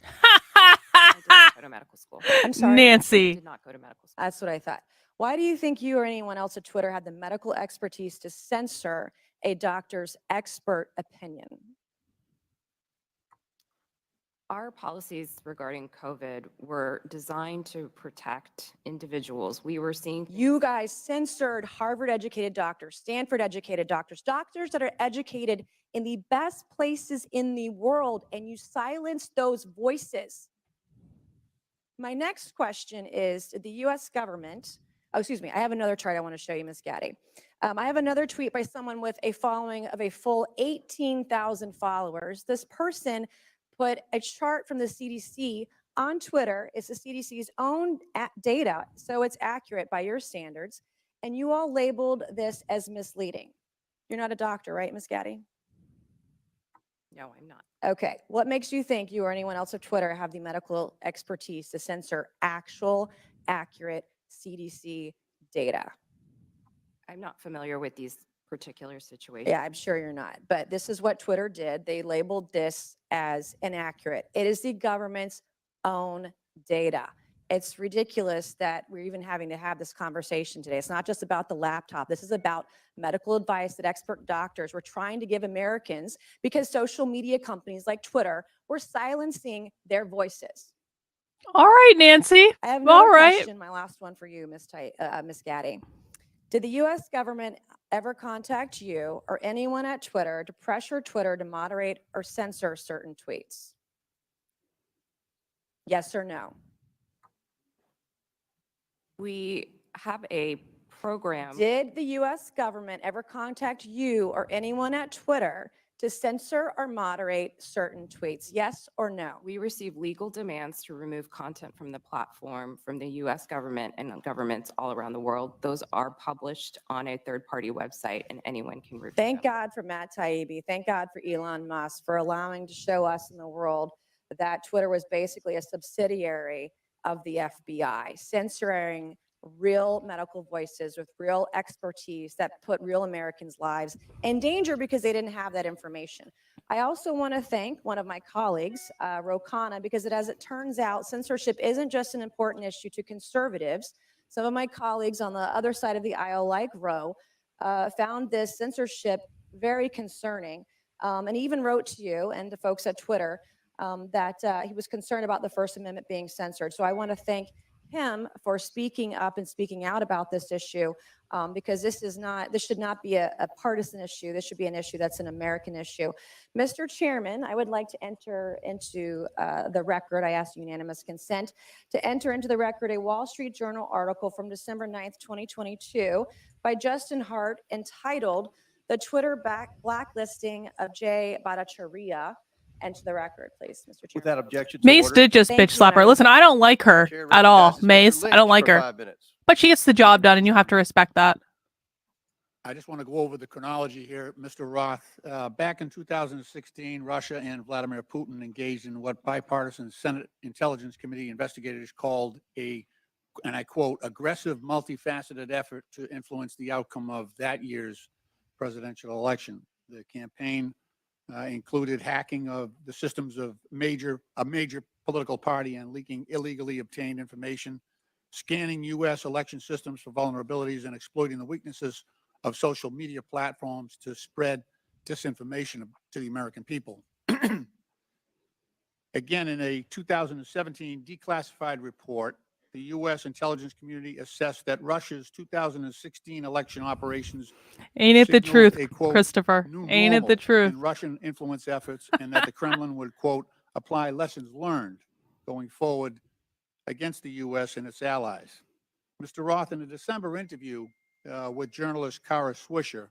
Speaker 7: I did not go to medical school.
Speaker 13: I'm sorry.
Speaker 7: I
Speaker 1: Nancy.
Speaker 7: did not go to medical school.
Speaker 13: That's what I thought. Why do you think you or anyone else at Twitter had the medical expertise to censor a doctor's expert opinion?
Speaker 7: Our policies regarding COVID were designed to protect individuals. We were seeing
Speaker 13: You guys censored Harvard-educated doctors, Stanford-educated doctors, doctors that are educated in the best places in the world, and you silenced those voices. My next question is, did the U.S. government, oh, excuse me, I have another chart I want to show you, Ms. Gaddy. I have another tweet by someone with a following of a full 18,000 followers. This person put a chart from the CDC on Twitter. It's the CDC's own data, so it's accurate by your standards. And you all labeled this as misleading. You're not a doctor, right, Ms. Gaddy?
Speaker 7: No, I'm not.
Speaker 13: Okay. What makes you think you or anyone else at Twitter have the medical expertise to censor actual, accurate CDC data?
Speaker 7: I'm not familiar with these particular situations.
Speaker 13: Yeah, I'm sure you're not. But this is what Twitter did. They labeled this as inaccurate. It is the government's own data. It's ridiculous that we're even having to have this conversation today. It's not just about the laptop. This is about medical advice that expert doctors were trying to give Americans because social media companies like Twitter were silencing their voices.
Speaker 1: All right, Nancy.
Speaker 13: I have another
Speaker 1: All right.
Speaker 13: question, my last one for you, Ms. Gaddy. Did the U.S. government ever contact you or anyone at Twitter to pressure Twitter to moderate or censor certain tweets? Yes or no?
Speaker 7: We have a program.
Speaker 13: Did the US government ever contact you or anyone at Twitter to censor or moderate certain tweets? Yes or no?
Speaker 7: We receive legal demands to remove content from the platform from the US government and governments all around the world. Those are published on a third-party website and anyone can review
Speaker 13: Thank
Speaker 7: them.
Speaker 13: God for Matt Taibbi. Thank God for Elon Musk for allowing to show us in the world that Twitter was basically a subsidiary of the FBI, censoring real medical voices with real expertise that put real Americans' lives in danger because they didn't have that information. I also want to thank one of my colleagues, Ro Khanna, because as it turns out, censorship isn't just an important issue to conservatives. Some of my colleagues on the other side of the aisle, like Ro, found this censorship very concerning, and he even wrote to you and to folks at Twitter that he was concerned about the First Amendment being censored. So I want to thank him for speaking up and speaking out about this issue, because this should not be a partisan issue. This should be an issue that's an American issue. Mr. Chairman, I would like to enter into the record, I ask unanimous consent, to enter into the record a Wall Street Journal article from December 9th, 2022 by Justin Hart entitled "The Twitter Blacklisting of Jay Bhattacharya." Enter the record, please, Mr. Chairman.
Speaker 4: Without objection. So
Speaker 1: Mace
Speaker 4: ordered.
Speaker 1: did just
Speaker 13: Thank
Speaker 1: bitch
Speaker 13: you,
Speaker 1: slap her.
Speaker 13: and I
Speaker 1: Listen, I don't like her
Speaker 4: Chair
Speaker 1: at all,
Speaker 4: recognizes Mr.
Speaker 1: Mace. I don't
Speaker 4: Lynch
Speaker 1: like
Speaker 4: for
Speaker 1: her.
Speaker 4: 5 minutes.
Speaker 1: But she gets the job done, and you have to respect that.
Speaker 14: I just want to go over the chronology here, Mr. Roth. Back in 2016, Russia and Vladimir Putin engaged in what bipartisan Senate Intelligence Committee investigators called a, and I quote, aggressive, multifaceted effort to influence the outcome of that year's presidential election. The campaign included hacking of the systems of a major political party and leaking illegally obtained information, scanning U.S. election systems for vulnerabilities, and exploiting the weaknesses of social media platforms to spread disinformation to the American people. Again, in a 2017 declassified report, the U.S. intelligence community assessed that Russia's 2016 election operations
Speaker 1: Ain't it the
Speaker 14: signaled
Speaker 1: truth,
Speaker 14: a, quote,
Speaker 1: Christopher?
Speaker 14: new
Speaker 1: Ain't it
Speaker 14: normal
Speaker 1: the truth?
Speaker 14: in Russian influence efforts, and that the Kremlin would, quote, apply lessons learned going forward against the U.S. and its allies. Mr. Roth, in a December interview with journalist Kara Swisher,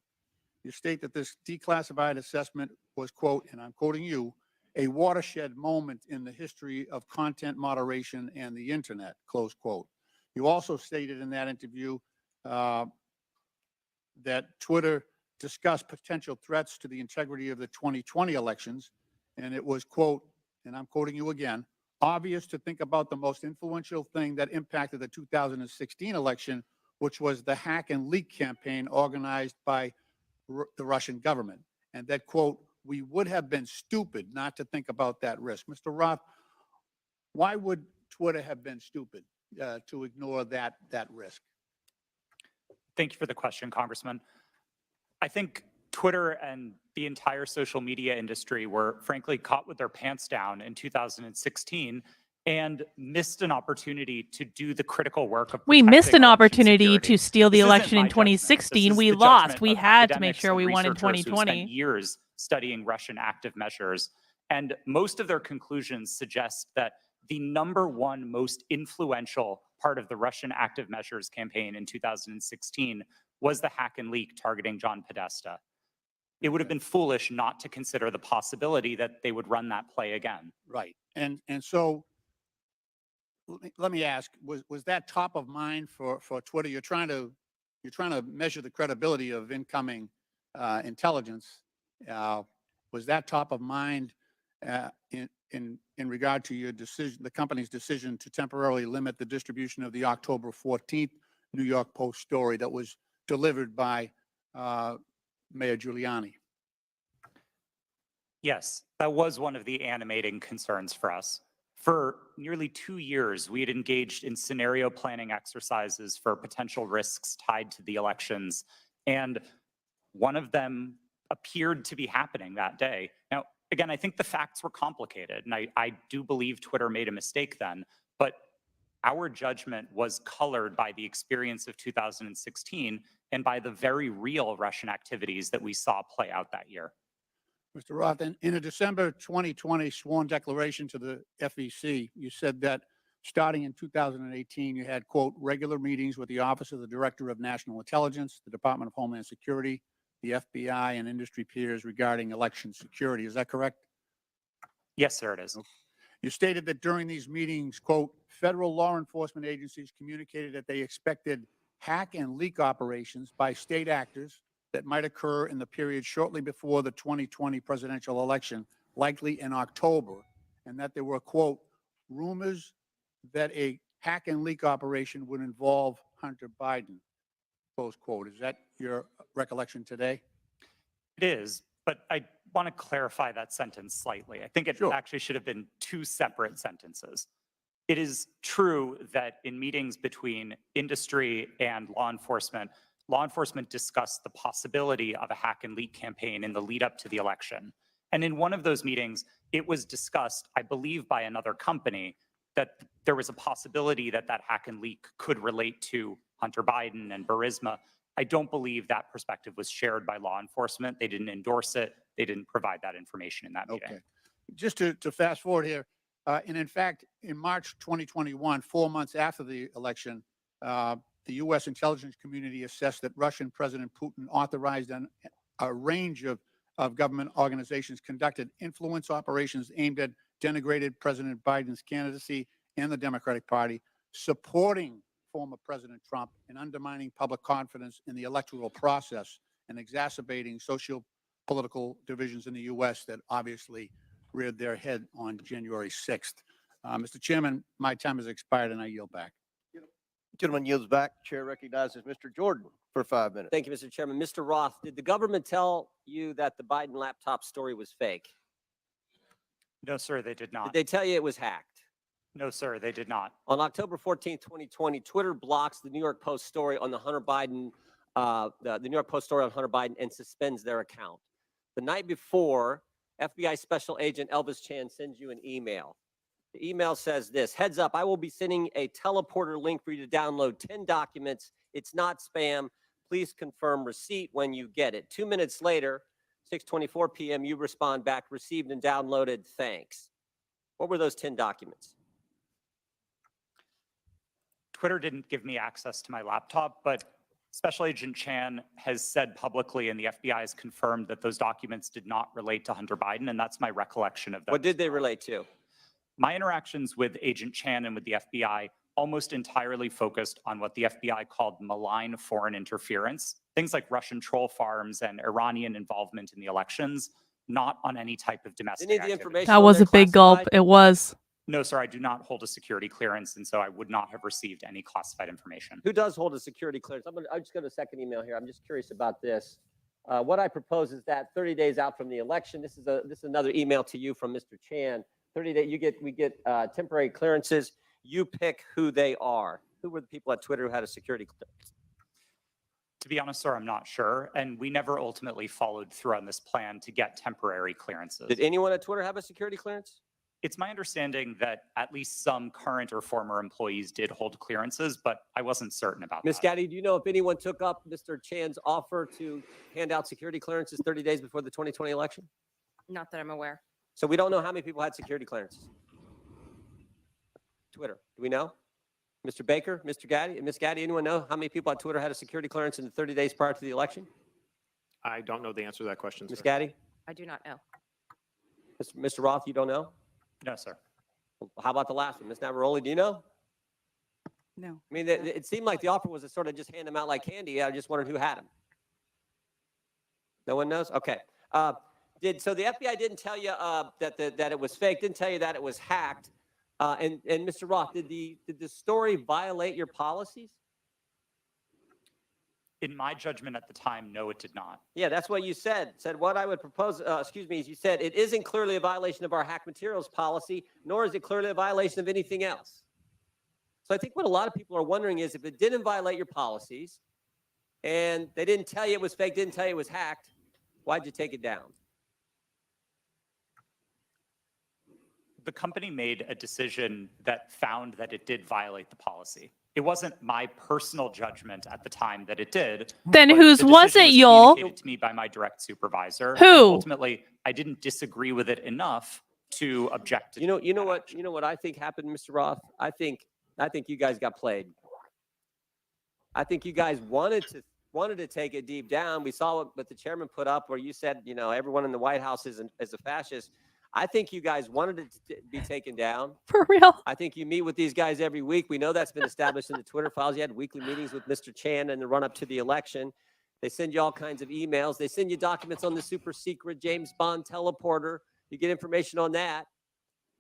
Speaker 14: you state that this declassified assessment was, quote, and I'm quoting you, a watershed moment in the history of content moderation and the internet, close quote. You also stated in that interview that Twitter discussed potential threats to the integrity of the 2020 elections, and it was, quote, and I'm quoting you again, obvious to think about the most influential thing that impacted the 2016 election, which was the hack and leak campaign organized by the Russian government. And that, quote, we would have been stupid not to think about that risk. Mr. Roth, why would Twitter have been stupid to ignore that risk?
Speaker 8: Thank you for the question, Congressman. I think Twitter and the entire social media industry were frankly caught with their pants down in 2016 and missed an opportunity to do the critical work of
Speaker 1: We missed
Speaker 8: protecting
Speaker 1: an
Speaker 8: election
Speaker 1: opportunity
Speaker 8: security.
Speaker 1: to steal the
Speaker 8: This isn't
Speaker 1: election in
Speaker 8: my judgment. This
Speaker 1: 2016.
Speaker 8: is
Speaker 1: We
Speaker 8: the
Speaker 1: lost.
Speaker 8: judgment
Speaker 1: We
Speaker 8: of
Speaker 1: had to make
Speaker 8: academics
Speaker 1: sure
Speaker 8: and
Speaker 1: we won in
Speaker 8: researchers who spent
Speaker 1: 2020.
Speaker 8: years studying Russian active measures. And most of their conclusions suggest that the #1 most influential part of the Russian active measures campaign in 2016 was the hack and leak targeting John Podesta. It would have been foolish not to consider the possibility that they would run that play again.
Speaker 14: Right. And so let me ask, was that top of mind for Twitter? You're trying to measure the credibility of incoming intelligence. Was that top of mind in regard to your decision, the company's decision to temporarily limit the distribution of the October 14th New York Post story that was delivered by Mayor Giuliani?
Speaker 8: Yes, that was one of the animating concerns for us. For nearly 2 years, we had engaged in scenario planning exercises for potential risks tied to the elections, and one of them appeared to be happening that day. Now, again, I think the facts were complicated, and I do believe Twitter made a mistake then, but our judgment was colored by the experience of 2016 and by the very real Russian activities that we saw play out that year.
Speaker 14: Mr. Roth, in a December 2020 sworn declaration to the FEC, you said that starting in 2018, you had, quote, regular meetings with the Office of the Director of National Intelligence, the Department of Homeland Security, the FBI, and industry peers regarding election security. Is that correct?
Speaker 8: Yes, sir, it is.
Speaker 14: You stated that during these meetings, quote, federal law enforcement agencies communicated that they expected hack and leak operations by state actors that might occur in the period shortly before the 2020 presidential election, likely in October, and that there were, quote, rumors that a hack and leak operation would involve Hunter Biden, close quote. Is that your recollection today?
Speaker 8: It is, but I want to clarify that sentence slightly. I think it actually should have been two separate sentences. It is true that in meetings between industry and law enforcement discussed the possibility of a hack and leak campaign in the lead up to the election. And in one of those meetings, it was discussed, I believe by another company, that there was a possibility that that hack and leak could relate to Hunter Biden and Burisma. I don't believe that perspective was shared by law enforcement. They didn't endorse it. They didn't provide that information in that meeting.
Speaker 14: Okay. Just to fast forward here, and in fact, in March 2021, 4 months after the election, the U.S. intelligence community assessed that Russian President Putin authorized a range of government organizations conducted influence operations aimed at denigrated President Biden's candidacy and the Democratic Party, supporting former President Trump and undermining public confidence in the electoral process and exacerbating socio-political divisions in the U.S. that obviously reared their head on January 6th. Mr. Chairman, my time has expired and I yield back.
Speaker 4: Gentleman yields back. Chair recognizes Mr. Jordan for 5 minutes.
Speaker 11: Thank you, Mr. Chairman. Mr. Roth, did the government tell you that the Biden laptop story was fake?
Speaker 8: No, sir, they did not.
Speaker 11: Did they tell you it was hacked?
Speaker 8: No, sir, they did not.
Speaker 11: On October 14th, 2020, Twitter blocks the New York Post story on the Hunter Biden, the New York Post story on Hunter Biden, and suspends their account. The night before, FBI Special Agent Elvis Chan sends you an email. The email says this: heads up, I will be sending a teleporter link for you to download 10 documents. It's not spam. Please confirm receipt when you get it. 2 minutes later, 6:24 p.m., you respond back, received and downloaded, thanks. What were those 10 documents?
Speaker 8: Twitter didn't give me access to my laptop, but Special Agent Chan has said publicly, and the FBI has confirmed that those documents did not relate to Hunter Biden, and that's my recollection of them.
Speaker 11: What did they relate to?
Speaker 8: My interactions with Agent Chan and with the FBI almost entirely focused on what the FBI called malign foreign interference, things like Russian troll farms and Iranian involvement in the elections, not on any type of domestic activity.
Speaker 1: That was a big gulp. It was.
Speaker 8: No, sir, I do not hold a security clearance, and so I would not have received any classified information.
Speaker 11: Who does hold a security clearance? I'll just go to the second email here. I'm just curious about this. What I propose is that 30 days out from the election, this is another email to you from Mr. Chan. 30 days, we get temporary clearances. You pick who they are. Who were the people at Twitter who had a security clearance?
Speaker 8: To be honest, sir, I'm not sure, and we never ultimately followed through on this plan to get temporary clearances.
Speaker 11: Did anyone at Twitter have a security clearance?
Speaker 8: It's my understanding that at least some current or former employees did hold clearances, but I wasn't certain about that.
Speaker 11: Ms. Gaddy, do you know if anyone took up Mr. Chan's offer to hand out security clearances 30 days before the 2020 election?
Speaker 7: Not that I'm aware.
Speaker 11: So we don't know how many people had security clearances. Twitter, do we know? Mr. Baker, Mr. Gaddy, Ms. Gaddy, anyone know how many people at Twitter had a security clearance in the 30 days prior to the election?
Speaker 6: I don't know the answer to that question,
Speaker 11: Ms.
Speaker 6: sir.
Speaker 11: Gaddy?
Speaker 7: I do not know.
Speaker 11: Mr. Roth, you don't know?
Speaker 8: No, sir.
Speaker 11: Well, how about the last one? Ms. Navaroli, do you know?
Speaker 9: No.
Speaker 11: I mean, it seemed like the offer was to sort of just hand them out like candy. I just wondered who had them. No one knows? Okay. So the FBI didn't tell you that it was fake, didn't tell you that it was hacked. And Mr. Roth, did the story violate your policies?
Speaker 8: In my judgment at the time, no, it did not.
Speaker 11: Yeah, that's what you said. Said what I would propose, is you said it isn't clearly a violation of our hack materials policy, nor is it clearly a violation of anything else. So I think what a lot of people are wondering is if it didn't violate your policies and they didn't tell you it was fake, didn't tell you it was hacked, why'd you take it down?
Speaker 8: The company made a decision that found that it did violate the policy. It wasn't my personal judgment at the time that it did.
Speaker 1: Then
Speaker 8: but
Speaker 1: whose
Speaker 8: the
Speaker 1: was
Speaker 8: decision
Speaker 1: it, Yul?
Speaker 8: communicated to me by my direct supervisor. and
Speaker 1: Who?
Speaker 8: Ultimately, I didn't disagree with it enough to object to
Speaker 11: You know
Speaker 8: that
Speaker 11: what?
Speaker 8: action.
Speaker 11: You know what I think happened, Mr. Roth? I think you guys got played. I think you guys wanted to take it deep down. We saw what the chairman put up, where you said, you know, everyone in the White House is a fascist. I think you guys wanted it to be taken down.
Speaker 1: For real?
Speaker 11: I think you meet with these guys every week. We know that's been established in the Twitter files. You had weekly meetings with Mr. Chan in the run-up to the election. They send you all kinds of emails. They send you documents on the super secret James Bond teleporter. You get information on that.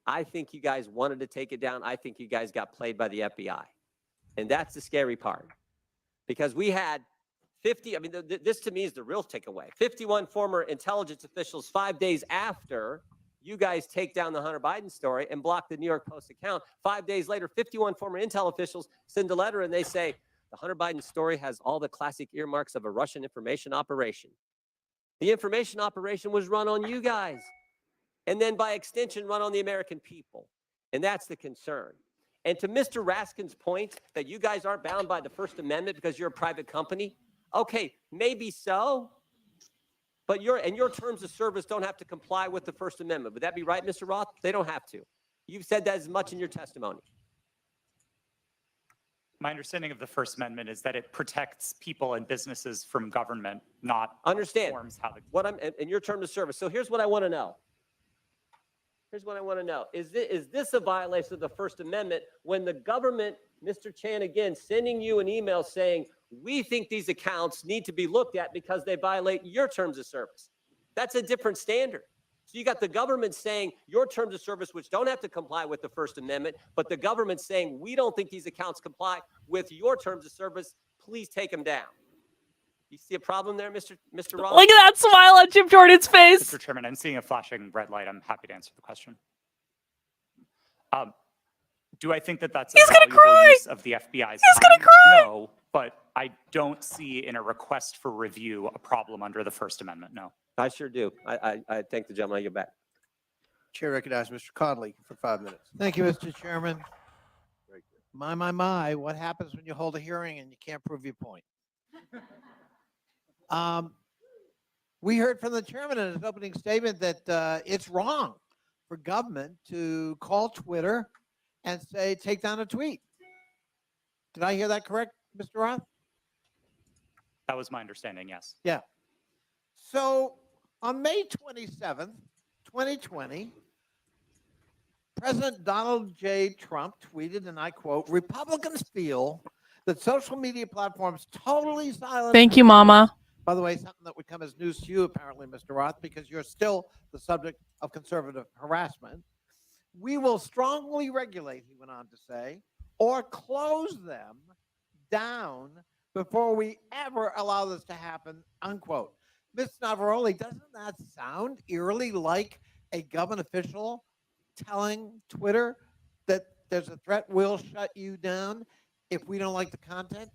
Speaker 11: I think you guys wanted to take it down. I think you guys got played by the FBI. And that's the scary part. Because we had 50, I mean, this to me is the real takeaway. 51 former intelligence officials 5 days after you guys take down the Hunter Biden story and block the New York Post account. 5 days later, 51 former intel officials send a letter and they say, the Hunter Biden story has all the classic earmarks of a Russian information operation. The information operation was run on you guys. And then by extension, run on the American people. And that's the concern. And to Mr. Raskin's point that you guys aren't bound by the First Amendment because you're a private company, okay, maybe so, but your terms of service don't have to comply with the First Amendment. Would that be right, Mr. Roth? They don't have to. You've said that as much in your testimony.
Speaker 8: My understanding of the First Amendment is that it protects people and businesses from government, not
Speaker 11: Understand
Speaker 8: informs how the
Speaker 11: what I'm in your terms of service. So here's what I want to know. Here's what I want to know. Is this a violation of the First Amendment when the government, Mr. Chan, again, sending you an email saying, we think these accounts need to be looked at because they violate your terms of service? That's a different standard. So you got the government saying your terms of service, which don't have to comply with the First Amendment, but the government saying, we don't think these accounts comply with your terms of service. Please take them down. You see a problem there, Mr. Roth?
Speaker 1: Look at that smile on Jim Jordan's face.
Speaker 8: Mr. Chairman, I'm seeing a flashing red light. I'm happy to answer the question. Do I think that that's a valuable use of the FBI's time? No, but I don't see in a request for review a problem under the First Amendment, no.
Speaker 11: I sure do. I thank the gentleman. I get back.
Speaker 4: Chair recognizes Mr. Conley for 5 minutes.
Speaker 15: Thank you, Mr. Chairman. My, what happens when you hold a hearing and you can't prove your point? We heard from the chairman in his opening statement that it's wrong for government to call Twitter and say, take down a tweet. Did I hear that correct, Mr. Roth?
Speaker 8: That was my understanding, yes.
Speaker 15: Yeah. So on May 27th, 2020, President Donald J. Trump tweeted, and I quote, Republicans feel that social media platforms totally silence.
Speaker 1: Thank you, Mama.
Speaker 15: By the way, something that would come as news to you, apparently, Mr. Roth, because you're still the subject of conservative harassment. We will strongly regulate, he went on to say, or close them down before we ever allow this to happen, unquote. Ms. Navaroli, doesn't that sound eerily like a government official telling Twitter that there's a threat, we'll shut you down if we don't like the content?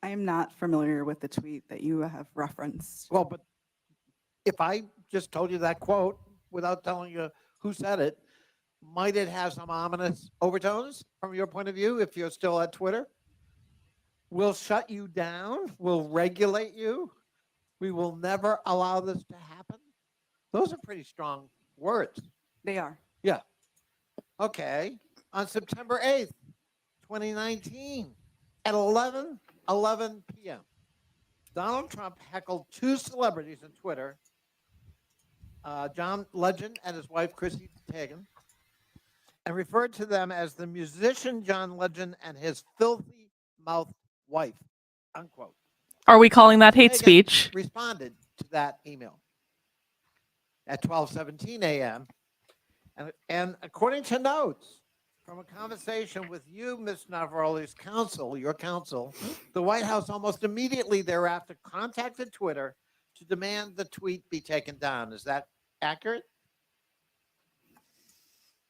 Speaker 9: I am not familiar with the tweet that you have referenced.
Speaker 15: Well, but if I just told you that quote without telling you who said it, might it have some ominous overtones from your point of view if you're still at Twitter? We'll shut you down. We'll regulate you. We will never allow this to happen. Those are pretty strong words.
Speaker 9: They are.
Speaker 15: Yeah. Okay. On September 8th, 2019, at 11:11 p.m., Donald Trump heckled two celebrities on Twitter, John Legend and his wife, Chrissy Teigen, and referred to them as the musician John Legend and his filthy mouthed wife, unquote.
Speaker 1: Are we calling that hate
Speaker 15: Teigen
Speaker 1: speech?
Speaker 15: responded to that email at 12:17 a.m. And according to notes from a conversation with you, Ms. Navaroli's counsel, your counsel, the White House almost immediately thereafter contacted Twitter to demand the tweet be taken down. Is that accurate?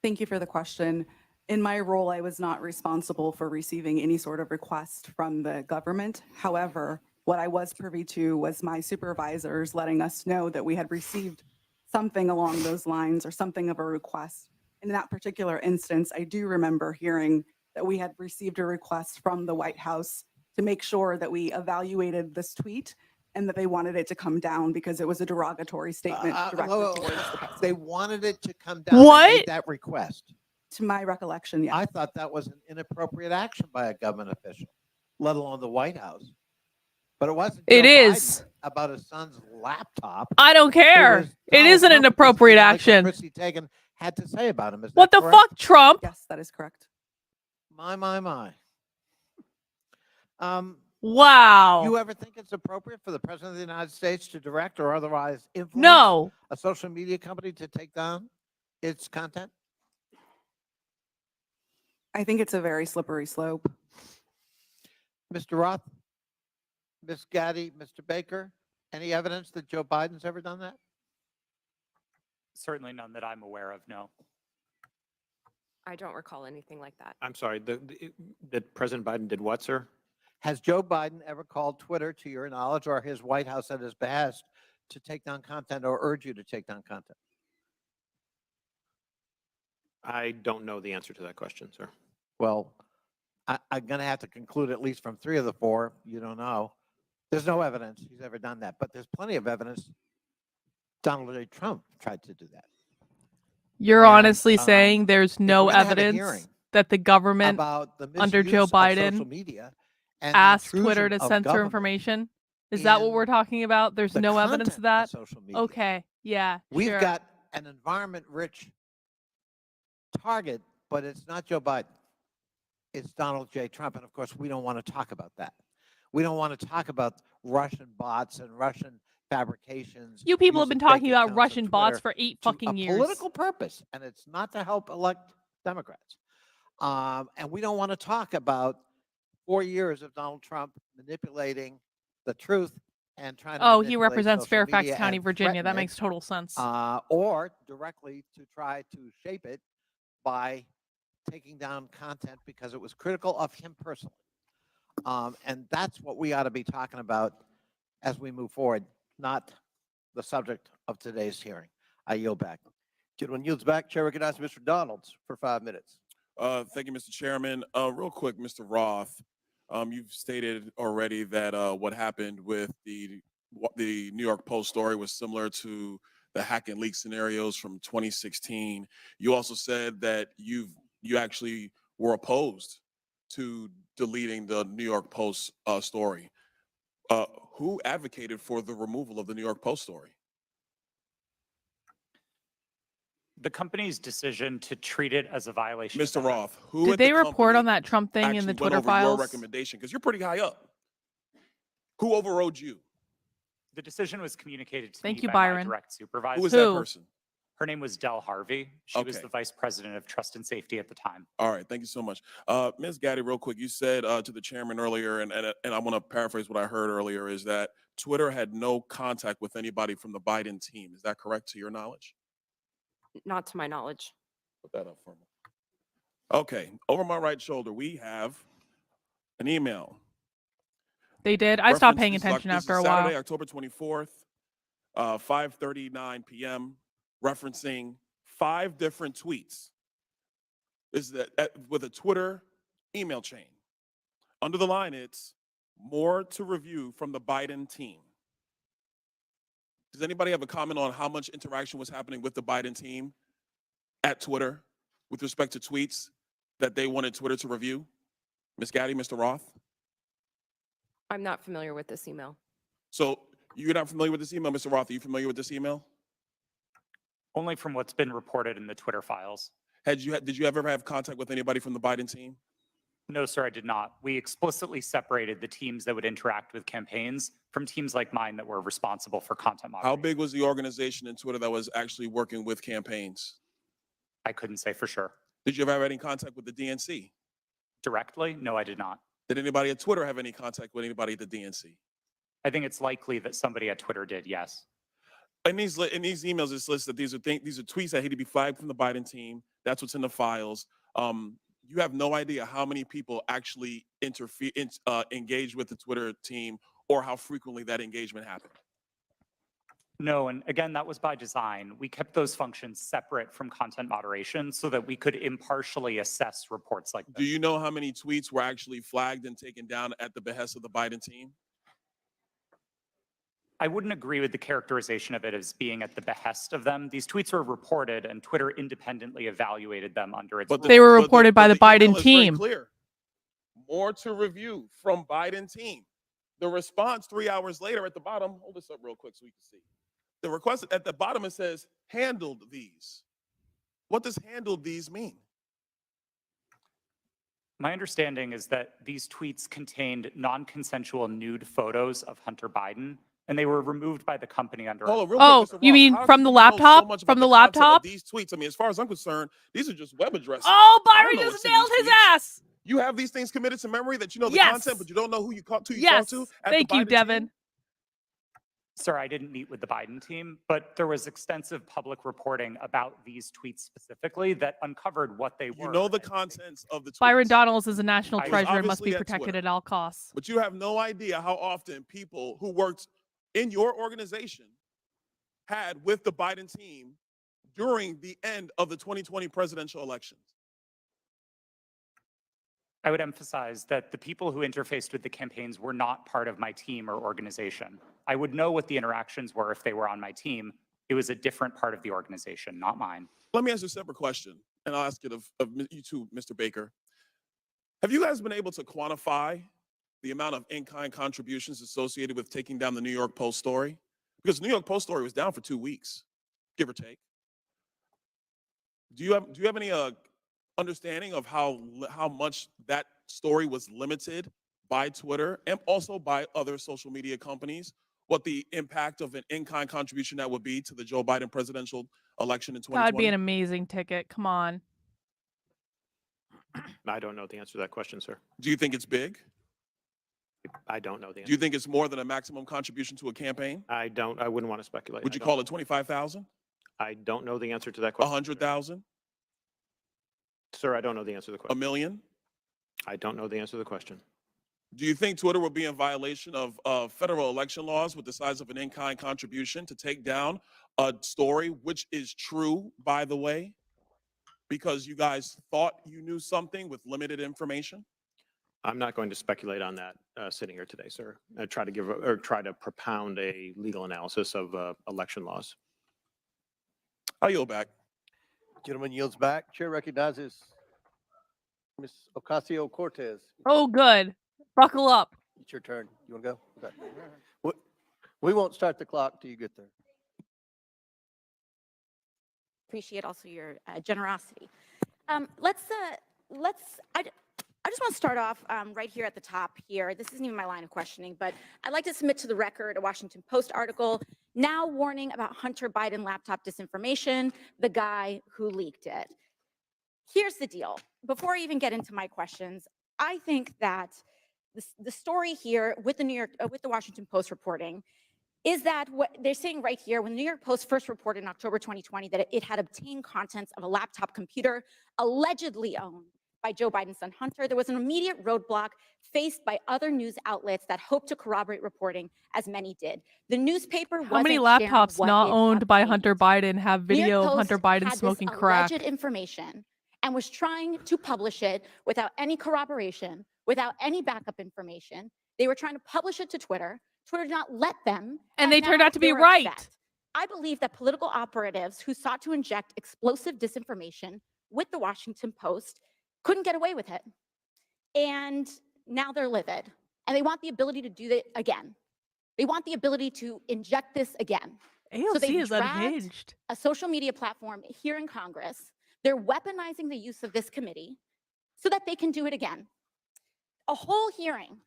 Speaker 9: Thank you for the question. In my role, I was not responsible for receiving any sort of request from the government. However, what I was privy to was my supervisors letting us know that we had received something along those lines or something of a request. In that particular instance, I do remember hearing that we had received a request from the White House to make sure that we evaluated this tweet and that they wanted it to come down because it was a derogatory statement directed
Speaker 15: whoa,
Speaker 9: towards the president.
Speaker 15: They wanted it to come down. They
Speaker 1: What?
Speaker 15: made that request.
Speaker 9: To my recollection, yes.
Speaker 15: I thought that was an inappropriate action by a government official, let alone the White House. But it wasn't.
Speaker 1: It
Speaker 15: Joe
Speaker 1: is.
Speaker 15: Biden about his son's laptop.
Speaker 1: I don't care.
Speaker 15: was
Speaker 1: It
Speaker 15: Donald
Speaker 1: isn't an
Speaker 15: Trump, because
Speaker 1: appropriate
Speaker 15: he didn't like what
Speaker 1: action.
Speaker 15: Chrissy Teigen had to say about him. Is
Speaker 1: What
Speaker 15: that
Speaker 1: the
Speaker 15: correct?
Speaker 1: fuck, Trump?
Speaker 9: Yes, that is correct.
Speaker 15: My.
Speaker 1: Wow.
Speaker 15: You ever think it's appropriate for the President of the United States to direct or otherwise influence
Speaker 1: No.
Speaker 15: a social media company to take down its content?
Speaker 9: I think it's a very slippery slope.
Speaker 15: Mr. Roth, Ms. Gaddy, Mr. Baker, any evidence that Joe Biden's ever done that?
Speaker 8: Certainly none that I'm aware of, no.
Speaker 7: I don't recall anything like that.
Speaker 6: I'm sorry, that President Biden did what, sir?
Speaker 15: Has Joe Biden ever called Twitter, to your knowledge, or his White House at his behest to take down content or urge you to take down content?
Speaker 6: I don't know the answer to that question, sir.
Speaker 15: Well, I'm going to have to conclude, at least from 3 of the 4, you don't know. There's no evidence he's ever done that, but there's plenty of evidence Donald J. Trump tried to do that.
Speaker 1: You're
Speaker 15: And,
Speaker 1: honestly saying there's no
Speaker 15: we're gonna have a
Speaker 1: evidence
Speaker 15: hearing
Speaker 1: that the government
Speaker 15: about the
Speaker 1: under
Speaker 15: misuse
Speaker 1: Joe
Speaker 15: of social
Speaker 1: Biden
Speaker 15: media and the
Speaker 1: asked Twitter
Speaker 15: intrusion
Speaker 1: to
Speaker 15: of
Speaker 1: censor
Speaker 15: government
Speaker 1: information? Is that what
Speaker 15: in
Speaker 1: we're talking about? There's
Speaker 15: the
Speaker 1: no evidence of
Speaker 15: content
Speaker 1: that?
Speaker 15: social media.
Speaker 1: Okay. Yeah.
Speaker 15: We've
Speaker 1: sure.
Speaker 15: got an environment-rich target, but it's not Joe Biden. It's Donald J. Trump. And of course, we don't want to talk about that. We don't want to talk about Russian bots and Russian fabrications.
Speaker 1: You people have
Speaker 15: using
Speaker 1: been talking
Speaker 15: fake
Speaker 1: about
Speaker 15: accounts on
Speaker 1: Russian bots
Speaker 15: Twitter
Speaker 1: for 8
Speaker 15: to
Speaker 1: fucking
Speaker 15: a
Speaker 1: years.
Speaker 15: political purpose, and it's not to help elect Democrats. And we don't want to talk about 4 years of Donald Trump manipulating the truth and trying to
Speaker 1: Oh, he
Speaker 15: manipulate
Speaker 1: represents
Speaker 15: social
Speaker 1: Fairfax
Speaker 15: media
Speaker 1: County,
Speaker 15: and
Speaker 1: Virginia. That
Speaker 15: threaten it,
Speaker 1: makes total sense.
Speaker 15: or directly to try to shape it by taking down content because it was critical of him personally. And that's what we ought to be talking about as we move forward, not the subject of today's hearing. I yield back.
Speaker 4: Gentleman yields back. Chair recognizes Mr. Donalds for 5 minutes.
Speaker 16: Thank you, Mr. Chairman. Real quick, Mr. Roth, you've stated already that what happened with the New York Post story was similar to the hack and leak scenarios from 2016. You also said that you actually were opposed to deleting the New York Post story. Who advocated for the removal of the New York Post story?
Speaker 8: The company's decision to treat it as a violation.
Speaker 16: Mr. Roth, who
Speaker 1: Did
Speaker 16: at
Speaker 1: they
Speaker 16: the
Speaker 1: report
Speaker 16: company
Speaker 1: on that Trump thing in
Speaker 16: actually
Speaker 1: the
Speaker 16: went
Speaker 1: Twitter
Speaker 16: over
Speaker 1: files?
Speaker 16: your recommendation? Because you're pretty high up. Who overrode you?
Speaker 8: The decision was communicated to
Speaker 1: Thank
Speaker 8: me
Speaker 1: you,
Speaker 8: by
Speaker 1: Byron.
Speaker 8: my direct supervisor.
Speaker 16: Who was that person?
Speaker 8: Her name was Del Harvey. She was
Speaker 16: Okay.
Speaker 8: the vice president of trust and safety at the time.
Speaker 16: All right, thank you so much. Ms. Gaddy, real quick, you said to the chairman earlier, and I want to paraphrase what I heard earlier, is that Twitter had no contact with anybody from the Biden team. Is that correct to your knowledge?
Speaker 7: Not to my knowledge.
Speaker 16: Put that up for me. Okay, over my right shoulder, we have an email.
Speaker 1: They did. I stopped
Speaker 16: Reference-
Speaker 1: paying
Speaker 16: this is
Speaker 1: attention
Speaker 16: this
Speaker 1: after
Speaker 16: is
Speaker 1: a while.
Speaker 16: Saturday, October 24th, 5:39 p.m., referencing 5 different tweets. This is with a Twitter email chain. Under the line, it's more to review from the Biden team. Does anybody have a comment on how much interaction was happening with the Biden team at Twitter with respect to tweets that they wanted Twitter to review? Ms. Gaddy, Mr. Roth?
Speaker 7: I'm not familiar with this email.
Speaker 16: So you're not familiar with this email, Mr. Roth? Are you familiar with this email?
Speaker 8: Only from what's been reported in the Twitter files.
Speaker 16: Did you ever have contact with anybody from the Biden team?
Speaker 8: No, sir, I did not. We explicitly separated the teams that would interact with campaigns from teams like mine that were responsible for content
Speaker 16: How
Speaker 8: moderation.
Speaker 16: big was the organization in Twitter that was actually working with campaigns?
Speaker 8: I couldn't say for sure.
Speaker 16: Did you ever have any contact with the DNC?
Speaker 8: Directly? No, I did not.
Speaker 16: Did anybody at Twitter have any contact with anybody at the DNC?
Speaker 8: I think it's likely that somebody at Twitter did, yes.
Speaker 16: In these emails, it's listed that these are tweets that had to be flagged from the Biden team. That's what's in the files. You have no idea how many people actually engage with the Twitter team or how frequently that engagement happened.
Speaker 8: No, and again, that was by design. We kept those functions separate from content moderation so that we could impartially assess reports like
Speaker 16: Do
Speaker 8: this.
Speaker 16: you know how many tweets were actually flagged and taken down at the behest of the Biden team?
Speaker 8: I wouldn't agree with the characterization of it as being at the behest of them. These tweets were reported and Twitter independently evaluated them under its
Speaker 16: But
Speaker 8: rules.
Speaker 1: They were
Speaker 16: but
Speaker 1: reported by the
Speaker 16: email
Speaker 1: Biden
Speaker 16: is very
Speaker 1: team.
Speaker 16: clear. More to review from Biden team. The response 3 hours later at the bottom, hold this up real quick so we can see. The request at the bottom, it says, handled these. What does handled these mean?
Speaker 8: My understanding is that these tweets contained non-consensual nude photos of Hunter Biden, and they were removed by the company under.
Speaker 16: Hold on, real
Speaker 1: Oh,
Speaker 16: quick, Mr.
Speaker 1: you
Speaker 16: Roth,
Speaker 1: mean
Speaker 16: how
Speaker 1: from
Speaker 16: do
Speaker 1: the
Speaker 16: you know so
Speaker 1: laptop?
Speaker 16: much
Speaker 1: From
Speaker 16: about
Speaker 1: the
Speaker 16: content of
Speaker 1: laptop?
Speaker 16: These tweets, I mean, as far as I'm concerned, these are just web addresses.
Speaker 1: Oh,
Speaker 16: I don't
Speaker 1: Byron
Speaker 16: know
Speaker 1: just
Speaker 16: what's in
Speaker 1: nailed
Speaker 16: these
Speaker 1: his
Speaker 16: tweets.
Speaker 1: ass.
Speaker 16: You have these things committed to memory that you know the
Speaker 1: Yes.
Speaker 16: content, but you don't know who you talk to.
Speaker 1: Yes.
Speaker 16: At
Speaker 1: Thank
Speaker 16: the
Speaker 1: you,
Speaker 16: Biden
Speaker 1: Devin.
Speaker 16: team?
Speaker 8: Sir, I didn't meet with the Biden team, but there was extensive public reporting about these tweets specifically that uncovered what they were.
Speaker 16: You know the contents of the tweets.
Speaker 1: Byron Donalds is a national
Speaker 8: I was
Speaker 1: treasure and must
Speaker 16: obviously
Speaker 1: be
Speaker 16: at
Speaker 1: protected
Speaker 16: Twitter.
Speaker 1: at all costs.
Speaker 16: But you have no idea how often people who worked in your organization had with the Biden team during the end of the 2020 presidential elections.
Speaker 8: I would emphasize that the people who interfaced with the campaigns were not part of my team or organization. I would know what the interactions were if they were on my team. It was a different part of the organization, not mine.
Speaker 16: Let me ask you a separate question, and I'll ask it of you too, Mr. Baker. Have you guys been able to quantify the amount of in-kind contributions associated with taking down the New York Post story? Because the New York Post story was down for 2 weeks, give or take. Do you have any understanding of how much that story was limited by Twitter and also by other social media companies? What the impact of an in-kind contribution that would be to the Joe Biden presidential election in 2020?
Speaker 1: That'd be an amazing ticket. Come on.
Speaker 6: I don't know the answer to that question, sir.
Speaker 16: Do you think it's big?
Speaker 6: I don't know the answer.
Speaker 16: Do you think it's more than a maximum contribution to a campaign?
Speaker 6: I wouldn't want to speculate.
Speaker 16: Would you call it 25,000?
Speaker 6: I don't know the answer to that question.
Speaker 16: 100,000?
Speaker 6: Sir, I don't know the answer to the
Speaker 16: A
Speaker 6: question.
Speaker 16: million?
Speaker 6: I don't know the answer to the question.
Speaker 16: Do you think Twitter will be in violation of federal election laws with the size of an in-kind contribution to take down a story, which is true, by the way, because you guys thought you knew something with limited information?
Speaker 6: I'm not going to speculate on that sitting here today, sir. I try to propound a legal analysis of election laws.
Speaker 16: I yield back.
Speaker 4: Gentleman yields back. Chair recognizes Ms. Ocasio-Cortez.
Speaker 1: Oh, good. Buckle up.
Speaker 4: It's your turn. You want to go? Okay. We won't start the clock till you get there.
Speaker 17: Appreciate also your generosity. I just want to start off right here at the top here. This isn't even my line of questioning, but I'd like to submit to the record a Washington Post article now warning about Hunter Biden laptop disinformation, the guy who leaked it. Here's the deal. Before I even get into my questions, I think that the story here with the Washington Post reporting is that what they're saying right here, when the New York Post first reported in October 2020 that it had obtained contents of a laptop computer allegedly owned by Joe Biden's son Hunter, there was an immediate roadblock faced by other news outlets that hoped to corroborate reporting, as many did. The newspaper
Speaker 1: How many
Speaker 17: wasn't sharing
Speaker 1: laptops
Speaker 17: what
Speaker 1: not
Speaker 17: it
Speaker 1: owned by
Speaker 17: obtained.
Speaker 1: Hunter Biden have
Speaker 17: New York
Speaker 1: video of
Speaker 17: Post
Speaker 1: Hunter Biden
Speaker 17: had this
Speaker 1: smoking crack?
Speaker 17: alleged information and was trying to publish it without any corroboration, without any backup information. They were trying to publish it to Twitter. Twitter did not let them.
Speaker 1: And they turned
Speaker 17: now
Speaker 1: out to be
Speaker 17: they're
Speaker 1: right.
Speaker 17: upset. I believe that political operatives who sought to inject explosive disinformation with the Washington Post couldn't get away with it. And now they're livid. And they want the ability to do that again. They want the ability to inject this again.
Speaker 1: AOC
Speaker 17: so they
Speaker 1: is
Speaker 17: dragged
Speaker 1: unhinged.
Speaker 17: a social media platform here in Congress. They're weaponizing the use of this committee so that they can do it again. A whole hearing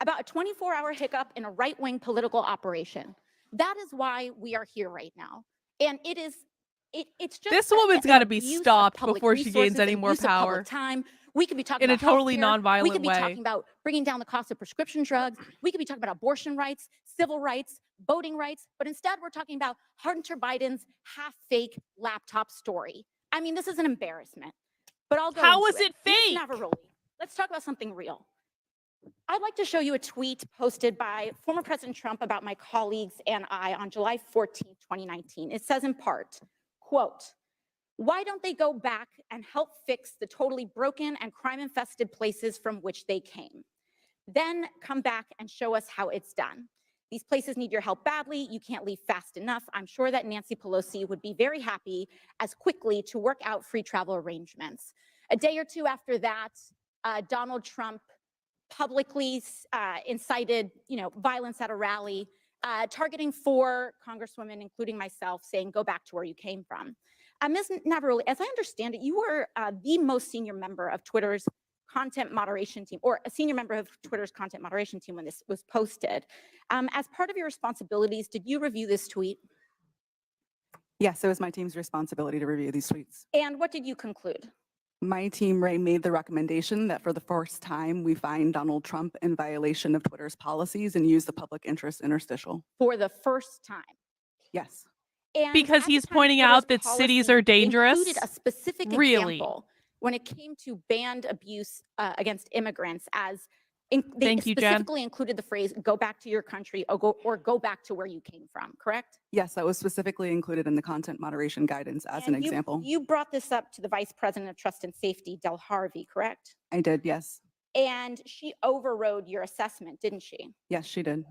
Speaker 17: about a 24-hour hiccup in a right-wing political operation. That is why we are here right now. And it's just
Speaker 1: This woman's got to be
Speaker 17: abuse of
Speaker 1: stopped
Speaker 17: public
Speaker 1: before she gains
Speaker 17: resources,
Speaker 1: any more
Speaker 17: abuse of public
Speaker 1: power.
Speaker 17: time. We could be talking
Speaker 1: In a
Speaker 17: about
Speaker 1: totally
Speaker 17: healthcare.
Speaker 1: nonviolent
Speaker 17: We could be
Speaker 1: way.
Speaker 17: talking about bringing down the cost of prescription drugs. We could be talking about abortion rights, civil rights, voting rights. But instead, we're talking about Hunter Biden's half-fake laptop story. I mean, this is an embarrassment. But I'll go
Speaker 1: How
Speaker 17: into
Speaker 1: is it
Speaker 17: Ms.
Speaker 1: fake?
Speaker 17: Navarrete, let's talk about something real. I'd like to show you a tweet posted by former President Trump about my colleagues and I on July 14, 2019. It says in part, quote, "Why don't they go back and help fix the totally broken and crime-infested places from which they came? Then come back and show us how it's done. These places need your help badly. You can't leave fast enough. I'm sure that Nancy Pelosi would be very happy as quickly to work out free travel arrangements." A day or two after that, Donald Trump publicly incited, violence at a rally, targeting 4 congresswomen, including myself, saying, "Go back to where you came from." Ms. Navarrete, as I understand it, you were the most senior member of Twitter's content moderation team, or a senior member of Twitter's content moderation team when this was posted. As part of your responsibilities, did you review this tweet?
Speaker 9: Yes, it was my team's responsibility to review these tweets.
Speaker 17: And what did you conclude?
Speaker 9: My team made the recommendation that for the first time, we find Donald Trump in violation of Twitter's policies and use the public interest interstitial.
Speaker 17: For the first time?
Speaker 9: Yes.
Speaker 17: And
Speaker 1: Because
Speaker 17: at the
Speaker 1: he's
Speaker 17: time,
Speaker 1: pointing
Speaker 17: Twitter's
Speaker 1: out that cities
Speaker 17: policy
Speaker 1: are dangerous?
Speaker 17: included a specific
Speaker 1: Really?
Speaker 17: example when it came to banned abuse against immigrants, as they
Speaker 1: Thank you, Jen.
Speaker 17: specifically included the phrase, "Go back to your country," or go back to where you came from, correct?
Speaker 9: Yes, that was specifically included in the content moderation guidance as an
Speaker 17: And
Speaker 9: example.
Speaker 17: You brought this up to the Vice President of Trust and Safety, Del Harvey, correct?
Speaker 9: I did, yes.
Speaker 17: And she overrode your assessment, didn't she?
Speaker 9: Yes, she did.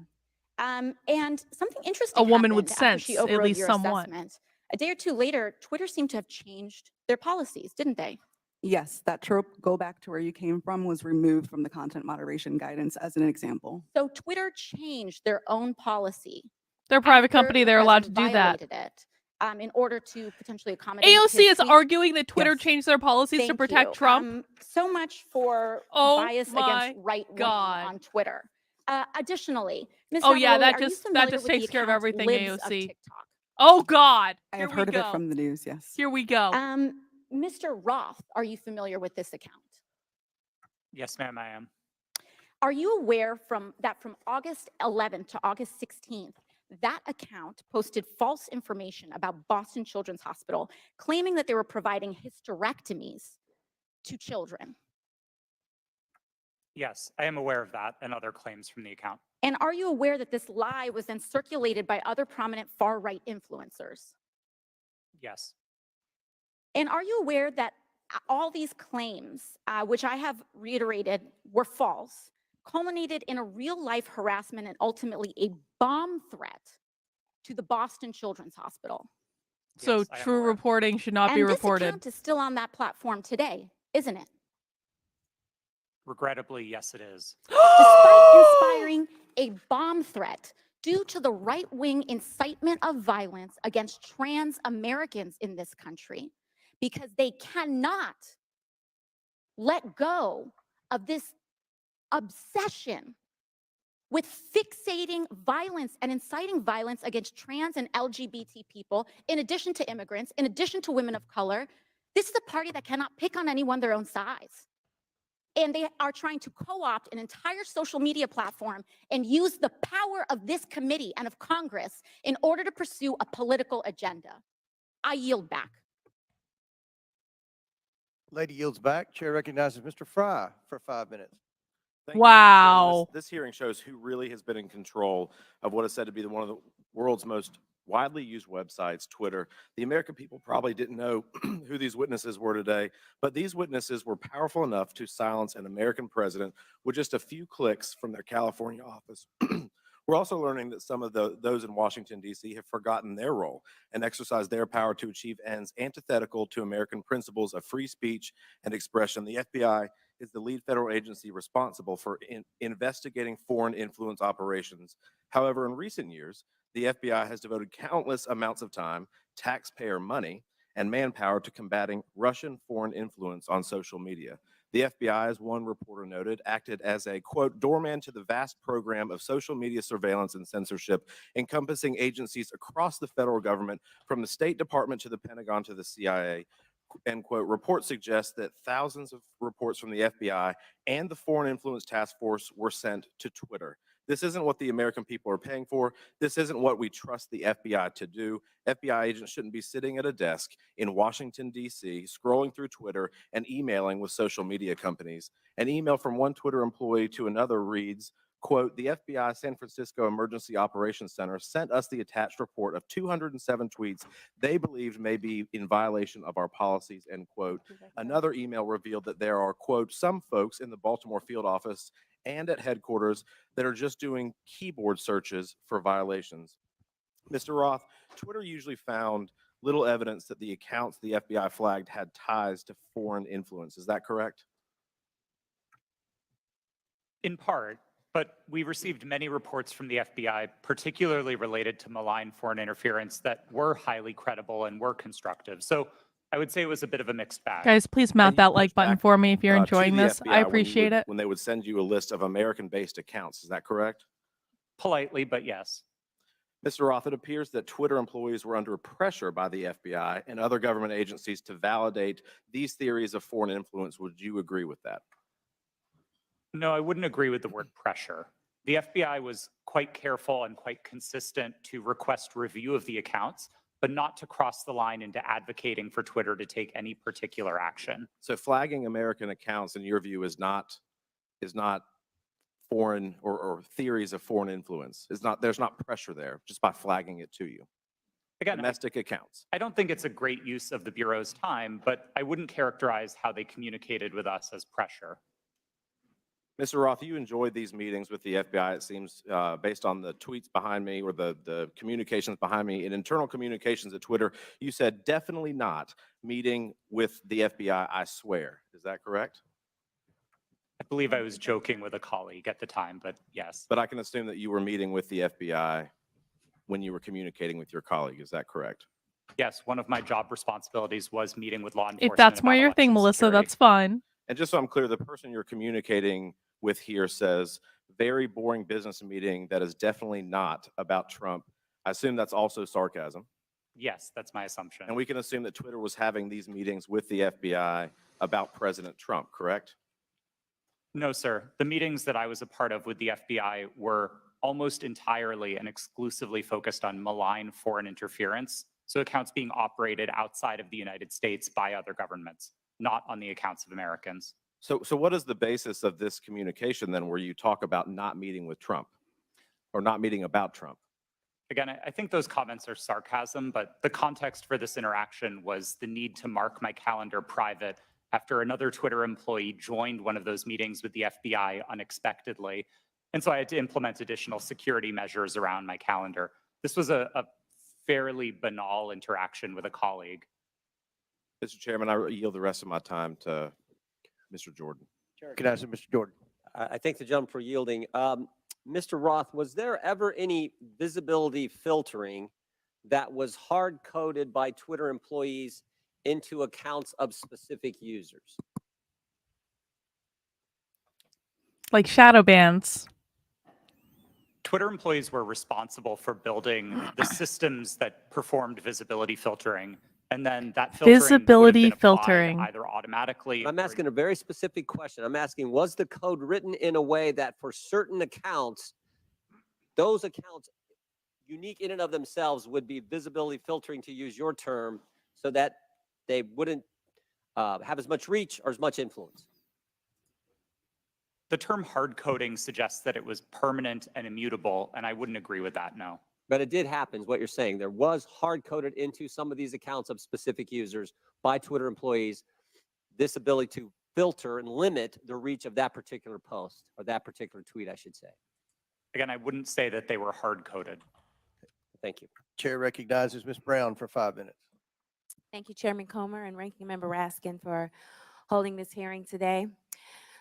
Speaker 17: And something interesting
Speaker 1: A woman with
Speaker 17: happened after she
Speaker 1: sense, at
Speaker 17: overrode
Speaker 1: least
Speaker 17: your
Speaker 1: somewhat.
Speaker 17: assessment. A day or two later, Twitter seemed to have changed their policies, didn't they?
Speaker 9: Yes, that trope, "go back to where you came from," was removed from the content moderation guidance as an example.
Speaker 17: So Twitter changed their own policy.
Speaker 1: They're a private
Speaker 17: after
Speaker 1: company.
Speaker 17: the
Speaker 1: They're allowed to
Speaker 17: president
Speaker 1: do that.
Speaker 17: violated it, in order to potentially accommodate
Speaker 1: AOC
Speaker 17: his
Speaker 1: is
Speaker 17: tweets.
Speaker 1: arguing that Twitter
Speaker 9: Yes.
Speaker 1: changed their policies to
Speaker 17: Thank
Speaker 1: protect
Speaker 17: you.
Speaker 1: Trump.
Speaker 17: So much for
Speaker 1: Oh
Speaker 17: bias
Speaker 1: my
Speaker 17: against right wing
Speaker 1: God.
Speaker 17: on Twitter. Additionally, Ms.
Speaker 1: Oh yeah,
Speaker 17: Navarrete,
Speaker 1: that
Speaker 17: are you
Speaker 1: just
Speaker 17: familiar with the
Speaker 1: takes care of
Speaker 17: account
Speaker 1: everything,
Speaker 17: Libs of
Speaker 1: AOC.
Speaker 17: TikTok?
Speaker 1: Oh God.
Speaker 9: I
Speaker 1: Here
Speaker 9: have
Speaker 1: we
Speaker 9: heard of
Speaker 1: go.
Speaker 9: it from the news, yes.
Speaker 1: Here we go.
Speaker 17: Mr. Roth, are you familiar with this account?
Speaker 8: Yes, ma'am, I am.
Speaker 17: Are you aware that from August 11th to August 16th, that account posted false information about Boston Children's Hospital, claiming that they were providing hysterectomies to children?
Speaker 8: Yes, I am aware of that and other claims from the account.
Speaker 17: And are you aware that this lie was then circulated by other prominent far-right influencers?
Speaker 8: Yes.
Speaker 17: And are you aware that all these claims, which I have reiterated were false, culminated in a real-life harassment and ultimately a bomb threat to the Boston Children's Hospital?
Speaker 1: So
Speaker 8: Yes, I am
Speaker 1: true
Speaker 8: aware.
Speaker 1: reporting should not be
Speaker 17: And this
Speaker 1: reported.
Speaker 17: account is still on that platform today, isn't it?
Speaker 8: Regrettably, yes, it is.
Speaker 17: Despite inspiring a bomb threat due to the right-wing incitement of violence against trans Americans in this country, because they cannot let go of this obsession with fixating violence and inciting violence against trans and LGBT people, in addition to immigrants, in addition to women of color. This is a party that cannot pick on anyone their own size. And they are trying to co-opt an entire social media platform and use the power of this committee and of Congress in order to pursue a political agenda. I yield back.
Speaker 4: Lady yields back. Chair recognizes Mr. Fry for 5 minutes.
Speaker 18: Thank you, Mr. Chairman.
Speaker 1: Wow.
Speaker 18: This hearing shows who really has been in control of what is said to be one of the world's most widely used websites, Twitter. The American people probably didn't know who these witnesses were today, but these witnesses were powerful enough to silence an American president with just a few clicks from their California office. We're also learning that some of those in Washington, D.C. have forgotten their role and exercised their power to achieve ends antithetical to American principles of free speech and expression. The FBI is the lead federal agency responsible for investigating foreign influence operations. However, in recent years, the FBI has devoted countless amounts of time, taxpayer money, and manpower to combating Russian foreign influence on social media. The FBI, as one reporter noted, acted as a, quote, doorman to the vast program of social media surveillance and censorship encompassing agencies across the federal government, from the State Department to the Pentagon to the CIA. End quote. Reports suggest that thousands of reports from the FBI and the Foreign Influence Task Force were sent to Twitter. This isn't what the American people are paying for. This isn't what we trust the FBI to do. FBI agents shouldn't be sitting at a desk in Washington, D.C., scrolling through Twitter and emailing with social media companies. An email from one Twitter employee to another reads, quote, the FBI San Francisco Emergency Operations Center sent us the attached report of 207 tweets they believed may be in violation of our policies, end quote. Another email revealed that there are, quote, some folks in the Baltimore field office and at headquarters that are just doing keyboard searches for violations. Mr. Roth, Twitter usually found little evidence that the accounts the FBI flagged had ties to foreign influence. Is that correct?
Speaker 8: In part, but we received many reports from the FBI, particularly related to malign foreign interference, that were highly credible and were constructive. So I would say it was a bit of a mixed bag.
Speaker 1: Guys, please mount that like button for me if you're
Speaker 18: To
Speaker 1: enjoying
Speaker 18: the
Speaker 1: this.
Speaker 18: FBI
Speaker 1: I
Speaker 18: when you
Speaker 1: appreciate
Speaker 18: would-
Speaker 1: it.
Speaker 18: When they would send you a list of American-based accounts, is that correct?
Speaker 8: Politely, but yes.
Speaker 18: Mr. Roth, it appears that Twitter employees were under pressure by the FBI and other government agencies to validate these theories of foreign influence. Would you agree with that?
Speaker 8: No, I wouldn't agree with the word pressure. The FBI was quite careful and quite consistent to request review of the accounts, but not to cross the line into advocating for Twitter to take any particular action.
Speaker 18: So flagging American accounts, in your view, is not foreign or theories of foreign influence. There's not pressure there just by flagging it to you.
Speaker 8: Again,
Speaker 18: Domestic accounts.
Speaker 8: I don't think it's a great use of the Bureau's time, but I wouldn't characterize how they communicated with us as pressure.
Speaker 18: Mr. Roth, you enjoyed these meetings with the FBI, it seems, based on the tweets behind me or the communications behind me. In internal communications at Twitter, you said definitely not meeting with the FBI, I swear. Is that correct?
Speaker 8: I believe I was joking with a colleague at the time, but yes.
Speaker 18: But I can assume that you were meeting with the FBI when you were communicating with your colleague. Is that correct?
Speaker 8: Yes, one of my job responsibilities was meeting with law enforcement.
Speaker 1: If that's more
Speaker 8: about
Speaker 1: your thing,
Speaker 8: election
Speaker 1: Melissa,
Speaker 8: security.
Speaker 1: that's fine.
Speaker 18: And just so I'm clear, the person you're communicating with here says, very boring business meeting that is definitely not about Trump. I assume that's also sarcasm.
Speaker 8: Yes, that's my assumption.
Speaker 18: And we can assume that Twitter was having these meetings with the FBI about President Trump, correct?
Speaker 8: No, sir. The meetings that I was a part of with the FBI were almost entirely and exclusively focused on malign foreign interference, so accounts being operated outside of the United States by other governments, not on the accounts of Americans.
Speaker 18: So what is the basis of this communication then where you talk about not meeting with Trump or not meeting about Trump?
Speaker 8: Again, I think those comments are sarcasm, but the context for this interaction was the need to mark my calendar private after another Twitter employee joined one of those meetings with the FBI unexpectedly. And so I had to implement additional security measures around my calendar. This was a fairly banal interaction with a colleague.
Speaker 18: Mr. Chairman, I yield the rest of my time to Mr. Jordan.
Speaker 4: Can I ask Mr. Jordan?
Speaker 11: I thank the gentleman for yielding. Mr. Roth, was there ever any visibility filtering that was hard-coded by Twitter employees into accounts of specific users?
Speaker 1: Like shadow bans.
Speaker 8: Twitter employees were responsible for building the systems that performed visibility filtering, and then that filtering
Speaker 1: Visibility
Speaker 8: would have been applied
Speaker 1: filtering.
Speaker 8: either automatically.
Speaker 11: I'm asking a very specific question. I'm asking, was the code written in a way that for certain accounts, those accounts, unique in and of themselves, would be visibility filtering, to use your term, so that they wouldn't have as much reach or as much influence?
Speaker 8: The term hard coding suggests that it was permanent and immutable, and I wouldn't agree with that, no.
Speaker 11: But it did happen, is what you're saying. There was hard-coded into some of these accounts of specific users by Twitter employees, this ability to filter and limit the reach of that particular post, or that particular tweet, I should say.
Speaker 8: Again, I wouldn't say that they were hard coded.
Speaker 11: Thank you.
Speaker 4: Chair recognizes Ms. Brown for 5 minutes.
Speaker 19: Thank you, Chairman Comer and Ranking Member Raskin, for holding this hearing today.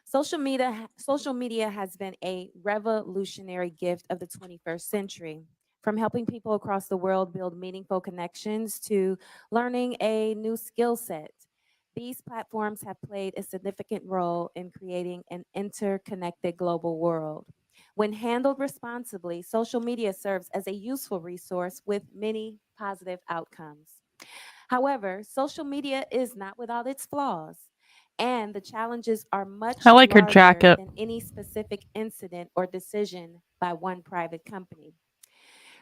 Speaker 19: Social media has been a revolutionary gift of the 21st century. From helping people across the world build meaningful connections to learning a new skill set, these platforms have played a significant role in creating an interconnected global world. When handled responsibly, social media serves as a useful resource with many positive outcomes. However, social media is not without its flaws. and the challenges are much
Speaker 1: I like her
Speaker 19: larger
Speaker 1: jacket.
Speaker 19: than any specific incident or decision by one private company.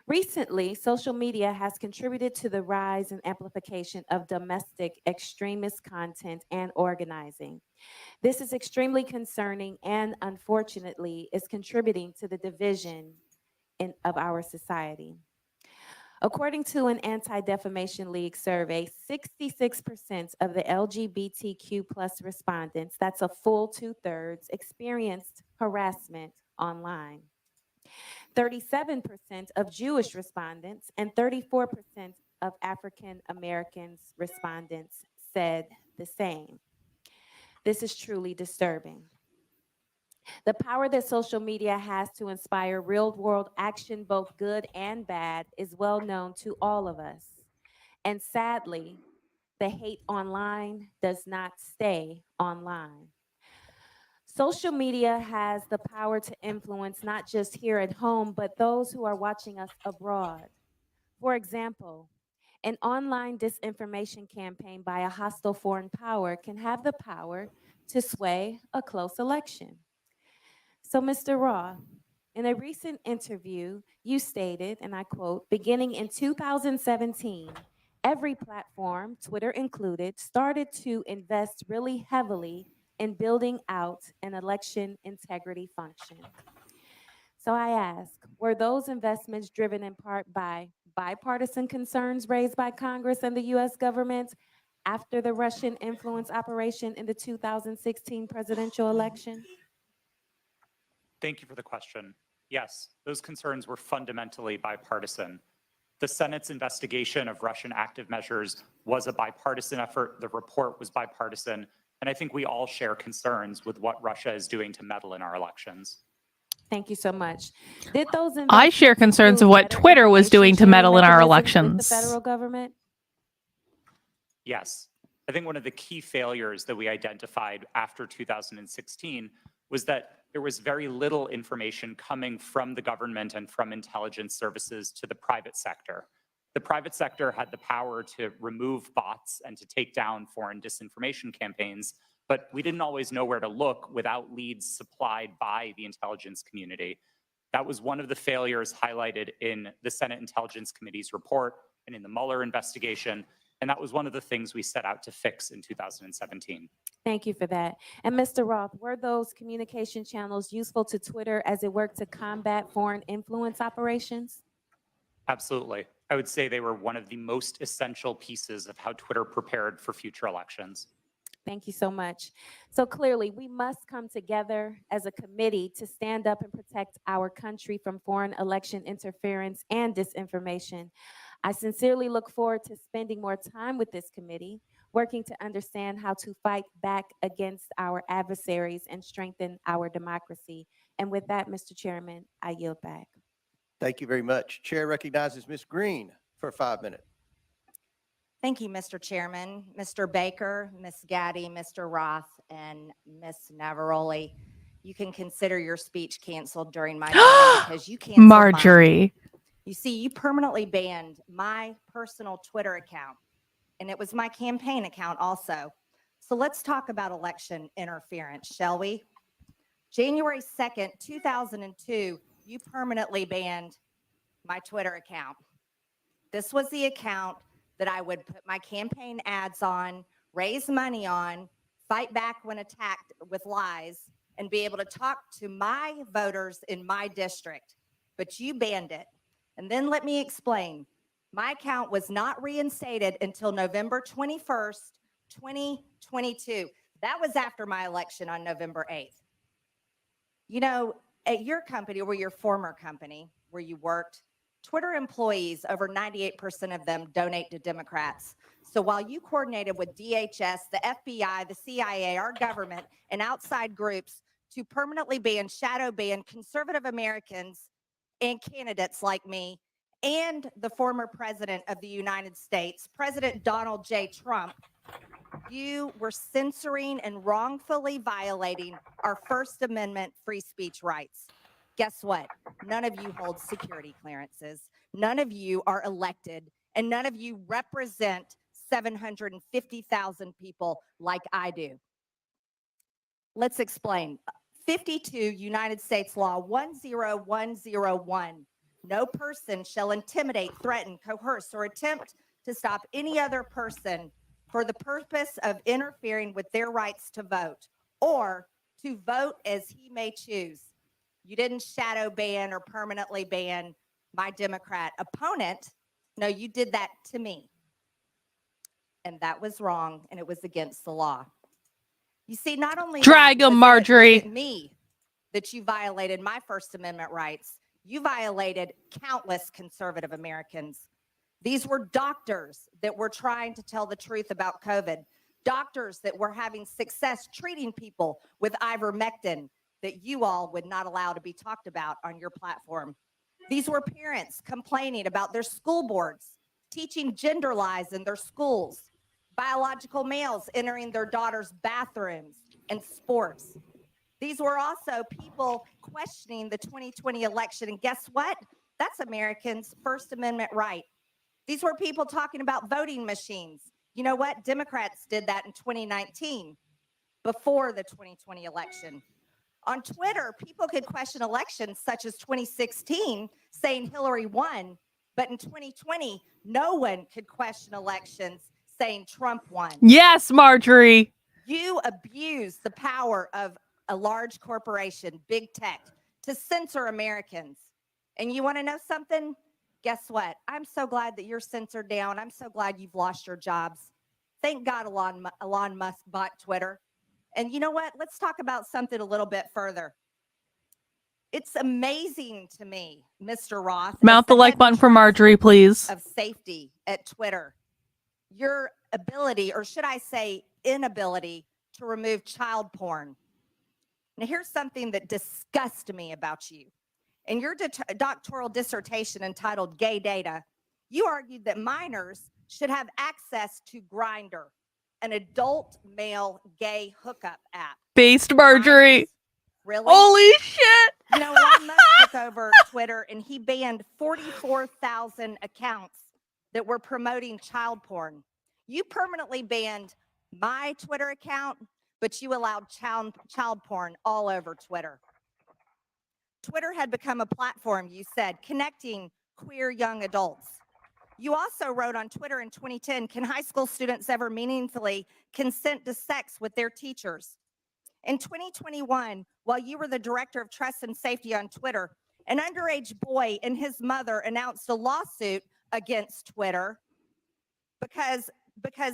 Speaker 19: Recently, social media has contributed to the rise and amplification of domestic extremist content and organizing. This is extremely concerning and unfortunately is contributing to the division of our society. According to an Anti-Defamation League survey, 66% of the LGBTQ plus respondents, that's a full 2/3, experienced harassment online. 37% of Jewish respondents and 34% of African Americans respondents said the same. This is truly disturbing. The power that social media has to inspire real-world action, both good and bad, is well known to all of us. And sadly, the hate online does not stay online. Social media has the power to influence not just here at home, but those who are watching us abroad. For example, an online disinformation campaign by a hostile foreign power can have the power to sway a close election. So, Mr. Roth, in a recent interview, you stated, and I quote, beginning in 2017, every platform, Twitter included, started to invest really heavily in building out an election integrity function. So I ask, were those investments driven in part by bipartisan concerns raised by Congress and the U.S. government after the Russian influence operation in the 2016 presidential election?
Speaker 8: Thank you for the question. Yes, those concerns were fundamentally bipartisan. The Senate's investigation of Russian active measures was a bipartisan effort. The report was bipartisan. And I think we all share concerns with what Russia is doing to meddle in our elections.
Speaker 19: Thank you so much. Did those
Speaker 1: I share
Speaker 19: investments
Speaker 1: concerns of
Speaker 19: include
Speaker 1: what
Speaker 19: better
Speaker 1: Twitter was doing to
Speaker 19: information
Speaker 1: meddle in our
Speaker 19: sharing mechanisms with
Speaker 1: elections.
Speaker 19: the federal government?
Speaker 8: Yes, I think one of the key failures that we identified after 2016 was that there was very little information coming from the government and from intelligence services to the private sector. The private sector had the power to remove bots and to take down foreign disinformation campaigns, but we didn't always know where to look without leads supplied by the intelligence community. That was one of the failures highlighted in the Senate Intelligence Committee's report and in the Mueller investigation, and that was one of the things we set out to fix in 2017.
Speaker 19: Thank you for that. And Mr. Roth, were those communication channels useful to Twitter as it worked to combat foreign influence operations?
Speaker 8: Absolutely. I would say they were one of the most essential pieces of how Twitter prepared for future elections.
Speaker 19: Thank you so much. So clearly, we must come together as a committee to stand up and protect our country from foreign election interference and disinformation. I sincerely look forward to spending more time with this committee, working to understand how to fight back against our adversaries and strengthen our democracy. And with that, Mr. Chairman, I yield back.
Speaker 4: Thank you very much. Chair recognizes Ms. Green for 5 minutes.
Speaker 20: Thank you, Mr. Chairman, Mr. Baker, Ms. Gaddy, Mr. Roth, and Ms. Navaroli. You can consider your speech canceled during my time because you canceled
Speaker 1: Marjorie.
Speaker 20: mine. You see, you permanently banned my personal Twitter account, and it was my campaign account also. So let's talk about election interference, shall we? January 2nd, 2002, you permanently banned my Twitter account. This was the account that I would put my campaign ads on, raise money on, fight back when attacked with lies, and be able to talk to my voters in my district. But you banned it. And then let me explain. My account was not reinstated until November 21st, 2022. That was after my election on November 8th. You know, at your company or your former company where you worked, Twitter employees, over 98% of them donate to Democrats. So while you coordinated with DHS, the FBI, the CIA, our government, and outside groups to permanently ban, shadow ban conservative Americans and candidates like me and the former president of the United States, President Donald J. Trump, you were censoring and wrongfully violating our First Amendment free speech rights. Guess what? None of you hold security clearances. None of you are elected, and none of you represent 750,000 people like I do. Let's explain. 52 United States Law 10101. No person shall intimidate, threaten, coerce, or attempt to stop any other person for the purpose of interfering with their rights to vote or to vote as he may choose. You didn't shadow ban or permanently ban my Democrat opponent. No, you did that to me. And that was wrong, and it was against the law. You see, not only
Speaker 1: Drag 'em, Marjorie.
Speaker 20: was it me that you violated my First Amendment rights, you violated countless conservative Americans. These were doctors that were trying to tell the truth about COVID, doctors that were having success treating people with ivermectin that you all would not allow to be talked about on your platform. These were parents complaining about their school boards, teaching gender lies in their schools, biological males entering their daughters' bathrooms and sports. These were also people questioning the 2020 election. And guess what? That's Americans' First Amendment right. These were people talking about voting machines. You know what? Democrats did that in 2019, before the 2020 election. On Twitter, people could question elections such as 2016, saying Hillary won. But in 2020, no one could question elections saying Trump won.
Speaker 1: Yes, Marjorie.
Speaker 20: You abuse the power of a large corporation, big tech, to censor Americans. And you want to know something? Guess what? I'm so glad that you're censored down. I'm so glad you've lost your jobs. Thank God Elon Musk bought Twitter. And you know what? Let's talk about something a little bit further. It's amazing to me, Mr. Roth.
Speaker 1: Mount the like button for Marjorie, please.
Speaker 20: Of safety at Twitter. Your ability, or should I say inability, to remove child porn. Now, here's something that disgusts me about you. In your doctoral dissertation entitled Gay Data, you argued that minors should have access to Grindr, an adult male gay hookup app.
Speaker 1: Based Marjorie.
Speaker 20: Really?
Speaker 1: Holy shit.
Speaker 20: You know, Elon Musk took over Twitter and he banned 44,000 accounts that were promoting child porn. You permanently banned my Twitter account, but you allowed child porn all over Twitter. Twitter had become a platform, you said, connecting queer young adults. You also wrote on Twitter in 2010, can high school students ever meaningfully consent to sex with their teachers? In 2021, while you were the director of trust and safety on Twitter, an underage boy and his mother announced a lawsuit against Twitter because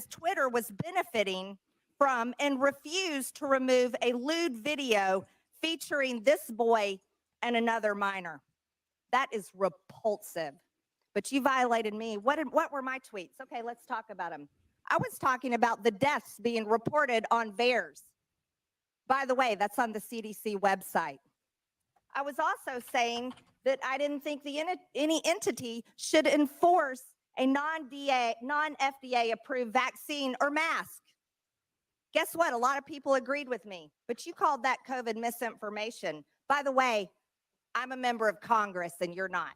Speaker 20: Twitter was benefiting from and refused to remove a lewd video featuring this boy and another minor. That is repulsive. But you violated me. What were my tweets? Okay, let's talk about them. I was talking about the deaths being reported on VAERS. By the way, that's on the CDC website. I was also saying that I didn't think any entity should enforce a non-FDA approved vaccine or mask. Guess what? A lot of people agreed with me, but you called that COVID misinformation. By the way, I'm a member of Congress and you're not.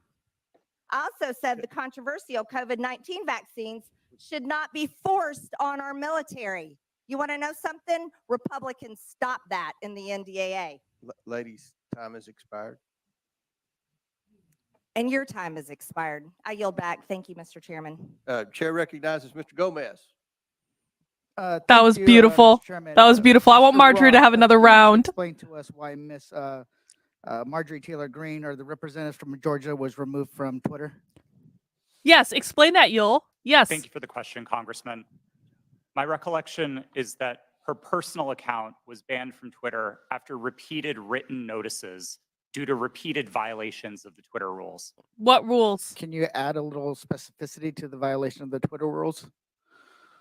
Speaker 20: I also said the controversial COVID-19 vaccines should not be forced on our military. You want to know something? Republicans stopped that in the NDAA.
Speaker 4: Ladies, time has expired.
Speaker 20: And your time has expired. I yield back. Thank you, Mr. Chairman.
Speaker 4: Chair recognizes Mr. Gomez.
Speaker 1: That was beautiful. That was beautiful. I want Marjorie to have another round.
Speaker 21: Explain to us why Miss Marjorie Taylor Greene, or the representative from Georgia, was removed from Twitter.
Speaker 1: Yes, explain that, Yul. Yes.
Speaker 8: Thank you for the question, Congressman. My recollection is that her personal account was banned from Twitter after repeated written notices due to repeated violations of the Twitter rules.
Speaker 1: What rules?
Speaker 21: Can you add a little specificity to the violation of the Twitter rules?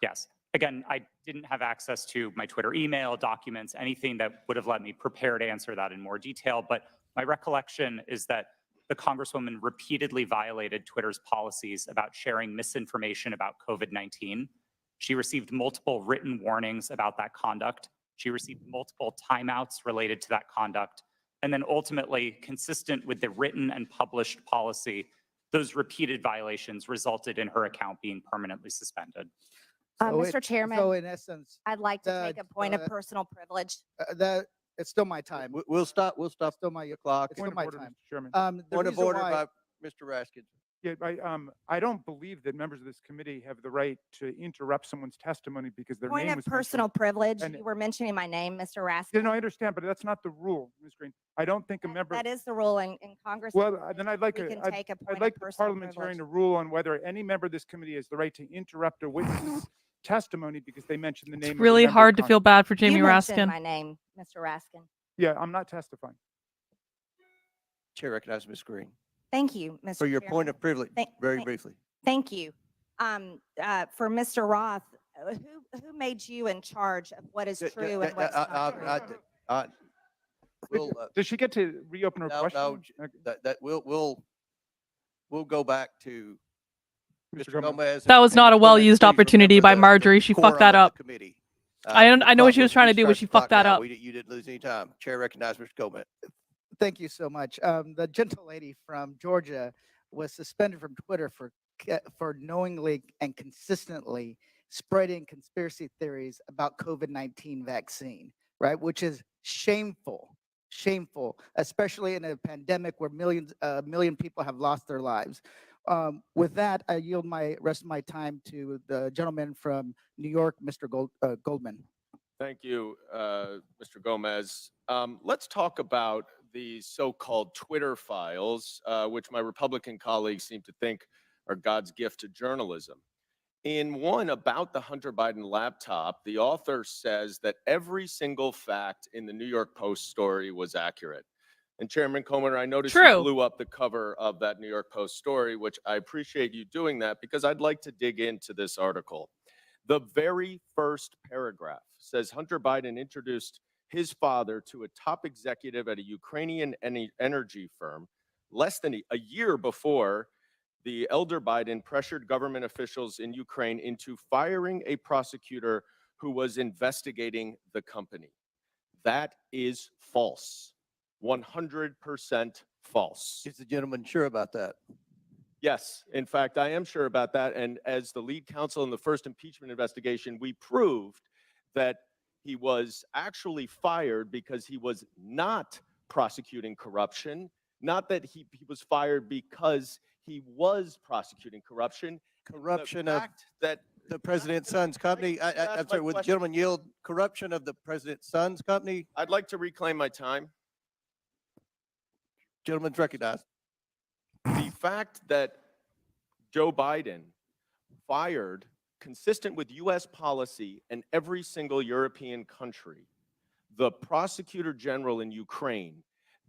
Speaker 8: Yes. Again, I didn't have access to my Twitter email, documents, anything that would have let me prepare to answer that in more detail. But my recollection is that the Congresswoman repeatedly violated Twitter's policies about sharing misinformation about COVID-19. She received multiple written warnings about that conduct. She received multiple timeouts related to that conduct. And then ultimately, consistent with the written and published policy, those repeated violations resulted in her account being permanently suspended.
Speaker 20: Mr. Chairman,
Speaker 21: So in essence,
Speaker 20: I'd like to make a point of personal privilege.
Speaker 21: It's still my time.
Speaker 4: We'll stop
Speaker 21: Still my
Speaker 4: clock.
Speaker 21: It's still
Speaker 5: Point
Speaker 21: my
Speaker 5: of order,
Speaker 21: time.
Speaker 5: Mr. Chairman.
Speaker 21: The
Speaker 4: Point of
Speaker 21: reason
Speaker 4: order
Speaker 21: why-
Speaker 4: by Mr. Raskin.
Speaker 5: Yeah, I don't believe that members of this committee have the right to interrupt someone's testimony because their
Speaker 20: Point
Speaker 5: name
Speaker 20: of
Speaker 5: was
Speaker 20: personal
Speaker 5: mentioned.
Speaker 20: privilege.
Speaker 5: And-
Speaker 20: You were mentioning my name, Mr. Raskin.
Speaker 5: Yeah, no, I understand, but that's not the rule, Ms. Green. I don't think a member.
Speaker 20: That is the rule in Congress.
Speaker 5: Well, then I'd like
Speaker 20: We
Speaker 5: a-
Speaker 20: can
Speaker 5: I'd-
Speaker 20: take a
Speaker 5: I'd
Speaker 20: point
Speaker 5: like
Speaker 20: of
Speaker 5: the
Speaker 20: personal
Speaker 5: parliamentarian
Speaker 20: privilege.
Speaker 5: to rule on whether any member of this committee has the right to interrupt a witness's testimony because they mentioned the name.
Speaker 1: It's really hard to feel bad for Jamie
Speaker 20: You mentioned
Speaker 1: Raskin.
Speaker 20: my name, Mr. Raskin.
Speaker 5: Yeah, I'm not testifying.
Speaker 4: Chair recognizes Ms. Green.
Speaker 20: Thank you, Mr.
Speaker 4: For your
Speaker 20: Chairman.
Speaker 4: point of privilege, very
Speaker 20: thank-
Speaker 4: briefly.
Speaker 20: Thank you. For Mr. Roth, who made you in charge of what is true and what's not true?
Speaker 4: We'll,
Speaker 5: Does she get to reopen her
Speaker 4: no,
Speaker 5: question?
Speaker 4: that we'll go back to Mr. Gomez.
Speaker 1: That was
Speaker 4: and
Speaker 1: not a
Speaker 4: Ms. Gomez,
Speaker 1: well-used
Speaker 4: please
Speaker 1: opportunity
Speaker 4: remember
Speaker 1: by
Speaker 4: the
Speaker 1: Marjorie. She
Speaker 4: quorum
Speaker 1: fucked that
Speaker 4: of the
Speaker 1: up.
Speaker 4: committee.
Speaker 1: I know what she was trying to do, but
Speaker 4: Restart
Speaker 1: she
Speaker 4: the clock
Speaker 1: fucked that
Speaker 4: now.
Speaker 1: up.
Speaker 4: You didn't lose any time. Chair recognizes Mr. Gomez.
Speaker 21: Thank you so much. The gentle lady from Georgia was suspended from Twitter for knowingly and consistently spreading conspiracy theories about COVID-19 vaccine, right? Which is shameful, especially in a pandemic where a million people have lost their lives. With that, I yield my rest of my time to the gentleman from New York, Mr. Goldman.
Speaker 2: Thank you, Mr. Gomez. Let's talk about the so-called Twitter files, which my Republican colleagues seem to think are God's gift to journalism. In one about the Hunter Biden laptop, the author says that every single fact in the New York Post story was accurate. And Chairman Comer, I noticed you
Speaker 1: True.
Speaker 2: blew up the cover of that New York Post story, which I appreciate you doing that because I'd like to dig into this article. The very first paragraph says Hunter Biden introduced his father to a top executive at a Ukrainian energy firm less than a year before the elder Biden pressured government officials in Ukraine into firing a prosecutor who was investigating the company. That is false. 100% false.
Speaker 4: Is the gentleman sure about that?
Speaker 2: Yes, in fact, I am sure about that. And as the lead counsel in the first impeachment investigation, we proved that he was actually fired because he was not prosecuting corruption, not that he was fired because he was prosecuting corruption.
Speaker 4: Corruption
Speaker 2: The
Speaker 4: of
Speaker 2: fact that
Speaker 4: the president's son's company. I'm sorry, would the gentleman yield corruption of the president's son's company?
Speaker 2: I'd like to reclaim my time.
Speaker 4: Gentleman's recognized.
Speaker 2: The fact that Joe Biden fired, consistent with U.S. policy and every single European country, the prosecutor general in Ukraine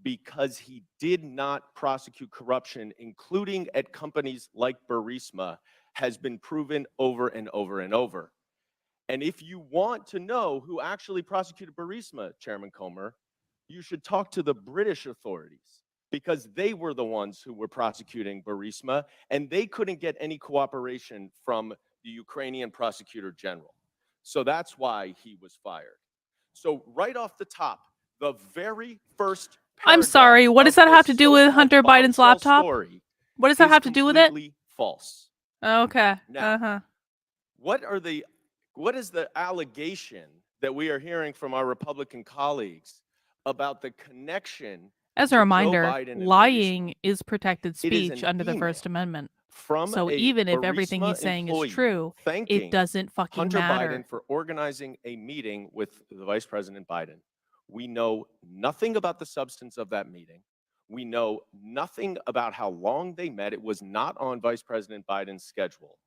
Speaker 2: because he did not prosecute corruption, including at companies like Burisma, has been proven over and over and over. And if you want to know who actually prosecuted Burisma, Chairman Comer, you should talk to the British authorities because they were the ones who were prosecuting Burisma, and they couldn't get any cooperation from the Ukrainian prosecutor general. So that's why he was fired. So right off the top, the very first
Speaker 1: I'm sorry. What does that have to do with Hunter Biden's laptop? What does that have to do with it?
Speaker 2: Completely false.
Speaker 1: Okay.
Speaker 2: Now, what is the allegation that we are hearing from our Republican colleagues about the connection?
Speaker 1: As
Speaker 2: to
Speaker 1: a
Speaker 2: Joe
Speaker 1: reminder,
Speaker 2: Biden and
Speaker 1: lying is protected
Speaker 2: It is
Speaker 1: speech
Speaker 2: an
Speaker 1: under the
Speaker 2: email
Speaker 1: First Amendment.
Speaker 2: from
Speaker 1: So
Speaker 2: a
Speaker 1: even if everything
Speaker 2: Burisma
Speaker 1: he's saying is
Speaker 2: employee
Speaker 1: true,
Speaker 2: thanking
Speaker 1: it doesn't fucking
Speaker 2: Hunter
Speaker 1: matter.
Speaker 2: Biden for organizing a meeting with the Vice President Biden. We know nothing about the substance of that meeting. We know nothing about how long they met. It was not on Vice President Biden's schedule.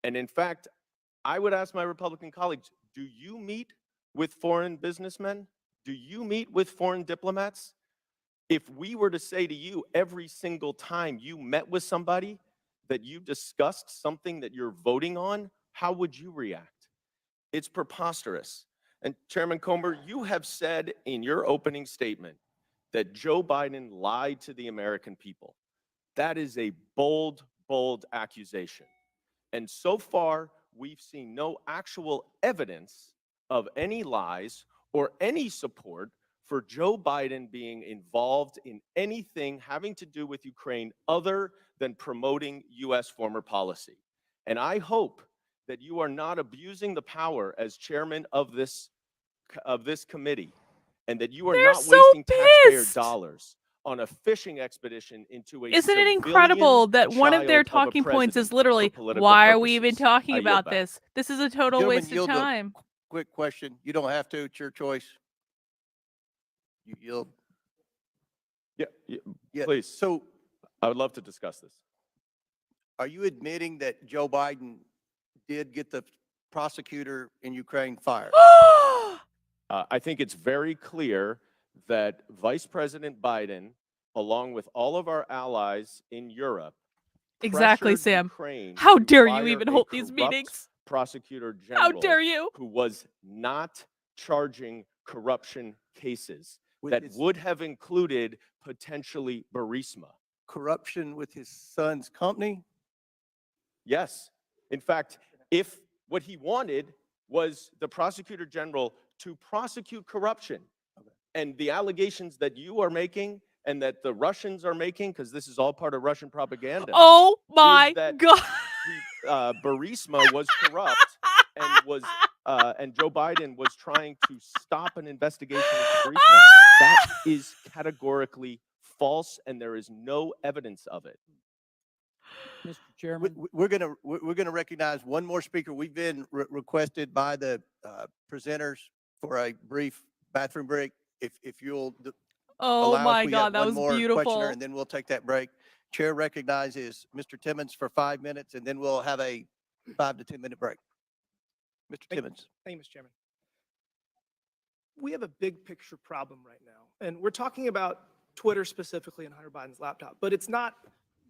Speaker 2: And in fact, I would ask my Republican colleagues, do you meet with foreign businessmen? Do you meet with foreign diplomats? If we were to say to you every single time you met with somebody that you discussed something that you're voting on, how would you react? It's preposterous. And Chairman Comer, you have said in your opening statement that Joe Biden lied to the American people. That is a bold, bold accusation. And so far, we've seen no actual evidence of any lies or any support for Joe Biden being involved in anything having to do with Ukraine other than promoting U.S. foreign policy. And I hope that you are not abusing the power as chairman of this committee and that you are
Speaker 1: They're
Speaker 2: not
Speaker 1: so
Speaker 2: wasting taxpayer
Speaker 1: pissed.
Speaker 2: dollars on a fishing expedition into a
Speaker 1: Isn't it
Speaker 2: civilian
Speaker 1: incredible that one of their
Speaker 2: child a
Speaker 1: talking points is
Speaker 2: president for
Speaker 1: literally,
Speaker 2: political
Speaker 1: why are we even
Speaker 2: purposes.
Speaker 1: talking
Speaker 2: I yield
Speaker 1: about
Speaker 2: back.
Speaker 1: this? This is a total
Speaker 4: Gentlemen,
Speaker 1: waste of
Speaker 4: yield the
Speaker 1: time.
Speaker 4: quick question. You don't have to. It's your choice. You yield.
Speaker 2: Yeah, please.
Speaker 4: So
Speaker 2: I would love to discuss this.
Speaker 4: are you admitting that Joe Biden did get the prosecutor in Ukraine fired?
Speaker 2: I think it's very clear that Vice President Biden, along with all of our allies in Europe,
Speaker 1: Exactly,
Speaker 2: pressured
Speaker 1: Sam.
Speaker 2: Ukraine
Speaker 1: How
Speaker 2: to
Speaker 1: dare you
Speaker 2: fire
Speaker 1: even
Speaker 2: a
Speaker 1: hold these
Speaker 2: corrupt
Speaker 1: meetings?
Speaker 2: prosecutor
Speaker 1: How
Speaker 2: general
Speaker 1: dare you?
Speaker 2: who was not charging corruption cases
Speaker 4: With
Speaker 2: that
Speaker 4: his-
Speaker 2: would have included potentially Burisma.
Speaker 4: Corruption with his son's company?
Speaker 2: Yes. In fact, if what he wanted was the prosecutor general to prosecute corruption and the allegations that you are making and that the Russians are making, because this is all part of Russian propaganda.
Speaker 1: Oh my
Speaker 2: is that
Speaker 1: God.
Speaker 2: Burisma was corrupt and Joe Biden was trying to stop an investigation into Burisma. That is categorically false, and there is no evidence of it.
Speaker 15: Mr. Chairman.
Speaker 4: We're gonna recognize one more speaker. We've been requested by the presenters for a brief bathroom break. If you'll
Speaker 1: Oh
Speaker 4: allow us,
Speaker 1: my
Speaker 4: we
Speaker 1: God,
Speaker 4: have
Speaker 1: that
Speaker 4: one
Speaker 1: was
Speaker 4: more
Speaker 1: beautiful.
Speaker 4: questioner, and then we'll take that break. Chair recognizes Mr. Timmons for 5 minutes, and then we'll have a 5 to 10 minute break. Mr. Timmons.
Speaker 3: Thank you, Mr. Chairman. We have a big picture problem right now, and we're talking about Twitter specifically and Hunter Biden's laptop, but it's not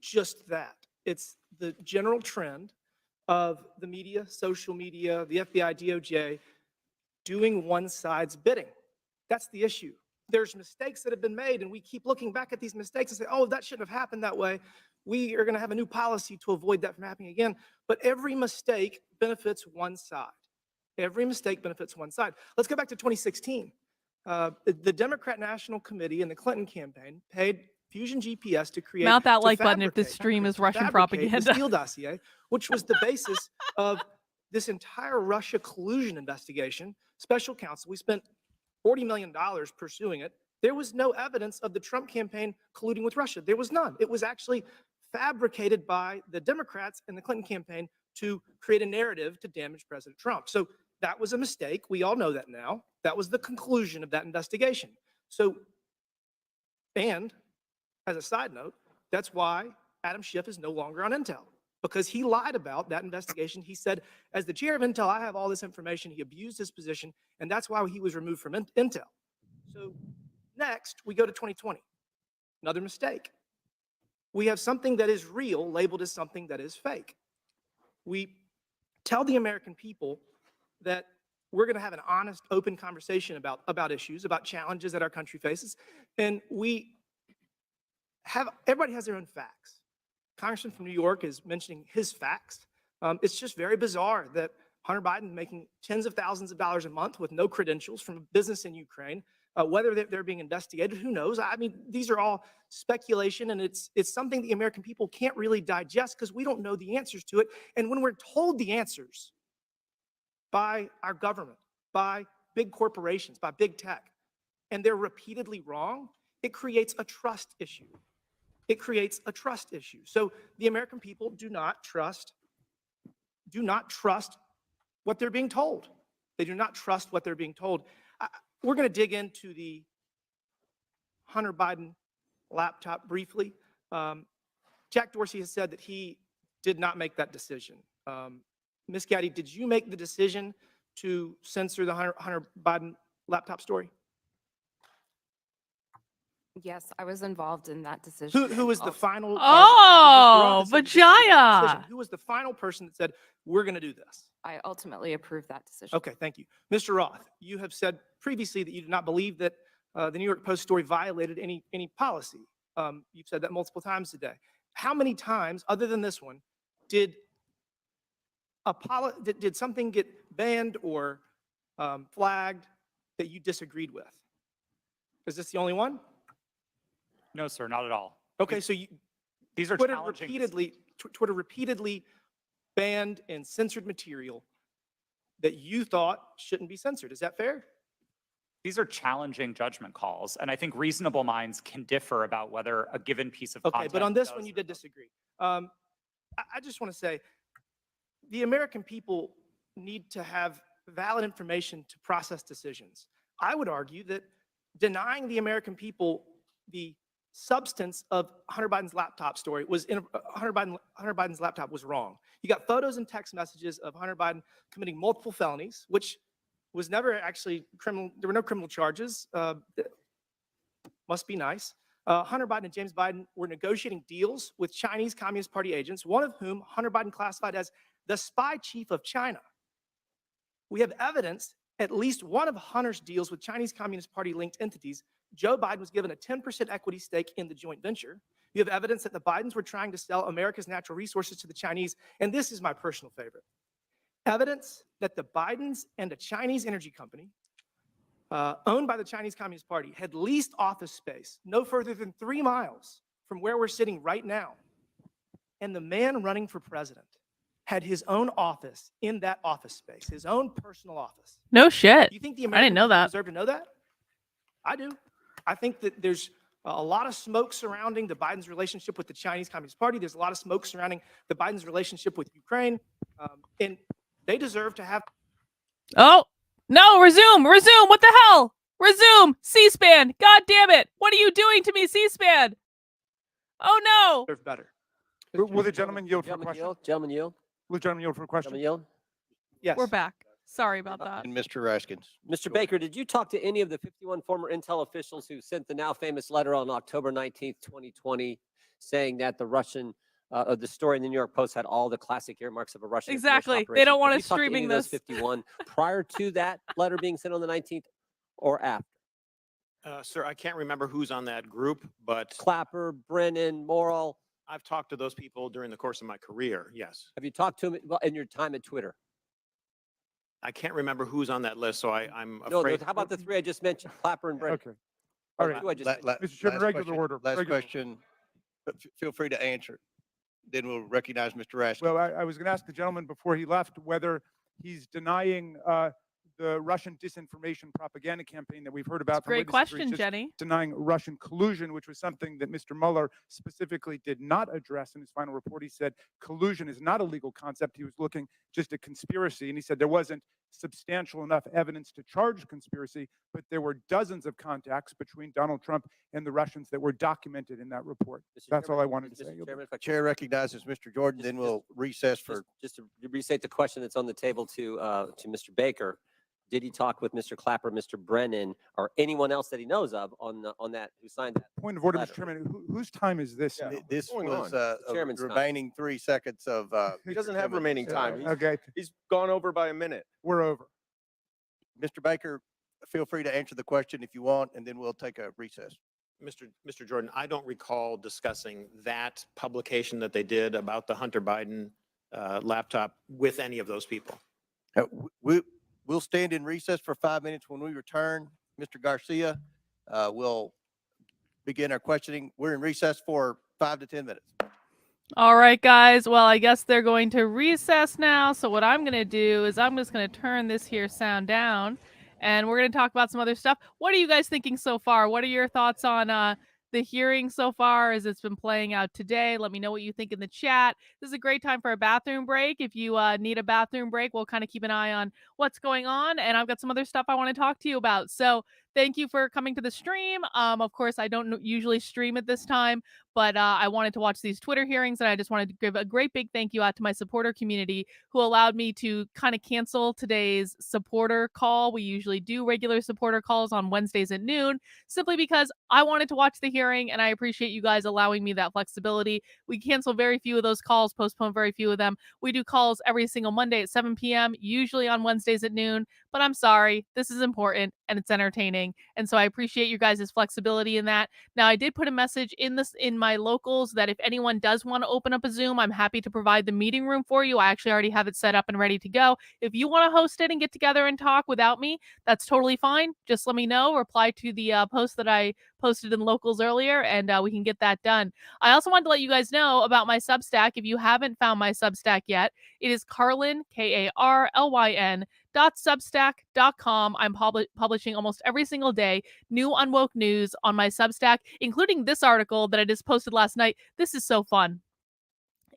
Speaker 3: just that. It's the general trend of the media, social media, the FBI, DOJ, doing one side's bidding. That's the issue. There's mistakes that have been made, and we keep looking back at these mistakes and say, oh, that shouldn't have happened that way. We are going to have a new policy to avoid that from happening again. But every mistake benefits one side. Every mistake benefits one side. Let's go back to 2016. The Democrat National Committee and the Clinton campaign paid Fusion GPS to create
Speaker 1: Mount that
Speaker 3: to
Speaker 1: like button if this stream is Russian
Speaker 3: fabricate the
Speaker 1: propaganda.
Speaker 3: Steele dossier, which was the basis of this entire Russia collusion investigation. Special counsel, we spent $40 million pursuing it. There was no evidence of the Trump campaign colluding with Russia. There was none. It was actually fabricated by the Democrats and the Clinton campaign to create a narrative to damage President Trump. So that was a mistake. We all know that now. That was the conclusion of that investigation. So, and as a side note, that's why Adam Schiff is no longer on Intel, because he lied about that investigation. He said, as the chair of Intel, I have all this information. He abused his position, and that's why he was removed from Intel. So next, we go to 2020. Another mistake. We have something that is real labeled as something that is fake. We tell the American people that we're going to have an honest, open conversation about issues, about challenges that our country faces, and everybody has their own facts. Congressman from New York is mentioning his facts. It's just very bizarre that Hunter Biden making tens of thousands of dollars a month with no credentials from a business in Ukraine, whether they're being investigated, who knows? I mean, these are all speculation, and it's something the American people can't really digest because we don't know the answers to it. And when we're told the answers by our government, by big corporations, by big tech, and they're repeatedly wrong, it creates a trust issue. It creates a trust issue. So the American people do not trust what they're being told. They do not trust what they're being told. We're going to dig into the Hunter Biden laptop briefly. Jack Dorsey has said that he did not make that decision. Ms. Gaddy, did you make the decision to censor the Hunter Biden laptop story?
Speaker 7: Yes, I was involved in that decision.
Speaker 3: Who was the final?
Speaker 1: Oh,
Speaker 3: Mr. Roth said that you made that decision.
Speaker 1: vagina.
Speaker 3: Who was the final person that said, we're going to do this?
Speaker 7: I ultimately approved that decision.
Speaker 3: Okay, thank you. Mr. Roth, you have said previously that you do not believe that the New York Post story violated any policy. You've said that multiple times today. How many times, other than this one, did something get banned or flagged that you disagreed with? Is this the only one?
Speaker 8: No, sir, not at all.
Speaker 3: Okay, so
Speaker 8: These are
Speaker 3: Twitter
Speaker 8: challenging.
Speaker 3: Twitter repeatedly banned and censored material that you thought shouldn't be censored. Is that fair?
Speaker 8: These are challenging judgment calls, and I think reasonable minds can differ about whether a given piece of
Speaker 3: Okay,
Speaker 8: content.
Speaker 3: but on this
Speaker 8: does
Speaker 3: one, you
Speaker 8: or
Speaker 3: did
Speaker 8: doesn't.
Speaker 3: disagree. I just want to say, the American people need to have valid information to process decisions. I would argue that denying the American people the substance of Hunter Biden's laptop story was Hunter Biden's laptop was wrong. You got photos and text messages of Hunter Biden committing multiple felonies, which was never actually criminal. There were no criminal charges. Must be nice. Hunter Biden and James Biden were negotiating deals with Chinese Communist Party agents, one of whom Hunter Biden classified as the spy chief of China. We have evidence at least one of Hunter's deals with Chinese Communist Party linked entities. Joe Biden was given a 10% equity stake in the joint venture. You have evidence that the Bidens were trying to sell America's natural resources to the Chinese. And this is my personal favorite. Evidence that the Bidens and a Chinese energy company owned by the Chinese Communist Party had leased office space no further than 3 miles from where we're sitting right now. And the man running for president had his own office in that office space, his own personal office.
Speaker 1: No shit.
Speaker 3: You think the
Speaker 1: I didn't
Speaker 3: American
Speaker 1: know
Speaker 3: people
Speaker 1: that.
Speaker 3: deserve to know that? I do. I think that there's a lot of smoke surrounding the Biden's relationship with the Chinese Communist Party. There's a lot of smoke surrounding the Biden's relationship with Ukraine. And they deserve to have.
Speaker 1: Oh, no, resume. What the hell? Resume. C-SPAN. God damn it. What are you doing to me, C-SPAN? Oh, no.
Speaker 6: Deserve better.
Speaker 5: Will the gentleman yield for a question?
Speaker 11: Gentleman yield.
Speaker 5: Will the gentleman yield for a question?
Speaker 11: Gentleman yield.
Speaker 3: Yes.
Speaker 1: We're back. Sorry about that.
Speaker 4: And Mr. Raskins.
Speaker 11: Mr. Baker, did you talk to any of the 51 former Intel officials who sent the now famous letter on October 19th, 2020, saying that the Russian, the story in the New York Post had all the classic earmarks of a Russian information
Speaker 1: Exactly. They
Speaker 11: operation?
Speaker 1: don't want
Speaker 11: Have
Speaker 1: us
Speaker 11: you talked to any
Speaker 1: streaming
Speaker 11: of those
Speaker 1: this.
Speaker 11: 51 prior to that letter being sent on the 19th or after?
Speaker 6: Sir, I can't remember who's on that group, but
Speaker 11: Clapper, Brennan, Morrill.
Speaker 6: I've talked to those people during the course of my career, yes.
Speaker 11: Have you talked to them in your time at Twitter?
Speaker 6: I can't remember who's on that list, so I'm
Speaker 11: No,
Speaker 6: afraid.
Speaker 11: how about the 3 I just mentioned, Clapper and Brennan?
Speaker 5: Okay. All right.
Speaker 11: Who I just mentioned?
Speaker 5: Mr. Chairman,
Speaker 4: Last
Speaker 5: regular
Speaker 4: question.
Speaker 5: order.
Speaker 4: Last
Speaker 5: regular-
Speaker 4: question, but feel free to answer. Then we'll recognize Mr. Raskins.
Speaker 5: Well, I was going to ask the gentleman before he left whether he's denying the Russian disinformation propaganda campaign that we've heard about. from
Speaker 1: Great
Speaker 5: witnesses, or he's
Speaker 1: question,
Speaker 5: just
Speaker 1: Jenny.
Speaker 5: Denying Russian collusion, which was something that Mr. Mueller specifically did not address in his final report. He said collusion is not a legal concept. He was looking just at conspiracy, and he said there wasn't substantial enough evidence to charge conspiracy, but there were dozens of contacts between Donald Trump and the Russians that were documented in that report. That's all I wanted to say.
Speaker 11: Mr. Chairman, if I could-
Speaker 4: Chair recognizes Mr. Jordan, then we'll recess for.
Speaker 11: Just to restate the question that's on the table to Mr. Baker. Did he talk with Mr. Clapper, Mr. Brennan, or anyone else that he knows of on that who signed that?
Speaker 5: Point of order,
Speaker 11: letter?
Speaker 5: Mr. Chairman. Whose time is this? now?
Speaker 4: This
Speaker 2: going
Speaker 4: was
Speaker 2: on?
Speaker 11: The chairman's time.
Speaker 4: remaining 3 seconds of.
Speaker 2: He doesn't have remaining time. He's,
Speaker 5: Okay,
Speaker 2: he's gone over by a minute.
Speaker 5: we're over.
Speaker 4: Mr. Baker, feel free to answer the question if you want, and then we'll take a recess.
Speaker 6: Mr. Jordan, I don't recall discussing that publication that they did about the Hunter Biden laptop with any of those people.
Speaker 4: We'll stand in recess for 5 minutes. When we return, Mr. Garcia will begin our questioning. We're in recess for 5 to 10 minutes.
Speaker 1: All right, guys. Well, I guess they're going to recess now. So what I'm going to do is I'm just going to turn this here sound down, and we're going to talk about some other stuff. What are you guys thinking so far? What are your thoughts on the hearing so far as it's been playing out today? Let me know what you think in the chat. This is a great time for a bathroom break. If you need a bathroom break, we'll kind of keep an eye on what's going on, and I've got some other stuff I want to talk to you about. So thank you for coming to the stream. Of course, I don't usually stream at this time, but I wanted to watch these Twitter hearings, and I just wanted to give a great big thank you out to my supporter community who allowed me to kind of cancel today's supporter call. We usually do regular supporter calls on Wednesdays at noon, simply because I wanted to watch the hearing, and I appreciate you guys allowing me that flexibility. We cancel very few of those calls, postpone very few of them. We do calls every single Monday at 7 p.m., usually on Wednesdays at noon, but I'm sorry, this is important and it's entertaining. And so I appreciate you guys' flexibility in that. Now, I did put a message in my locals that if anyone does want to open up a Zoom, I'm happy to provide the meeting room for you. I actually already have it set up and ready to go. If you want to host it and get together and talk without me, that's totally fine. Just let me know. Reply to the post that I posted in locals earlier, and we can get that done. I also wanted to let you guys know about my Substack. If you haven't found my Substack yet, it is Carlyn, Karlyn, .substack.com. I'm publishing almost every single day new Unwoke news on my Substack, including this article that I just posted last night. This is so fun.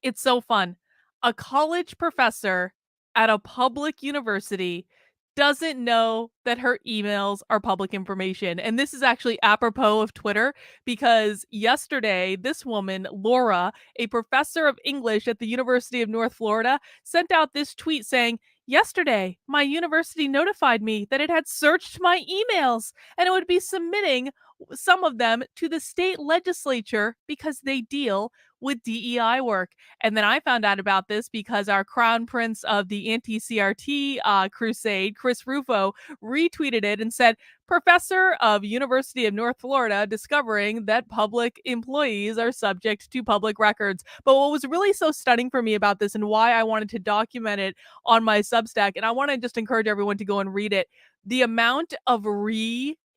Speaker 1: It's so fun. A college professor at a public university doesn't know that her emails are public information. And this is actually apropos of Twitter, because yesterday, this woman, Laura, a professor of English at the University of North Florida, sent out this tweet saying, "Yesterday, my university notified me that it had searched my emails and it would be submitting some of them to the state legislature because they deal with DEI work." And then I found out about this because our crown prince of the anti-CRT crusade, Chris Rufo, retweeted it and said, "Professor of University of North Florida discovering that public employees are subject to public records." But what was really so stunning for me about this and why I wanted to document it on my Substack, and I want to just encourage everyone to go and read it, the amount of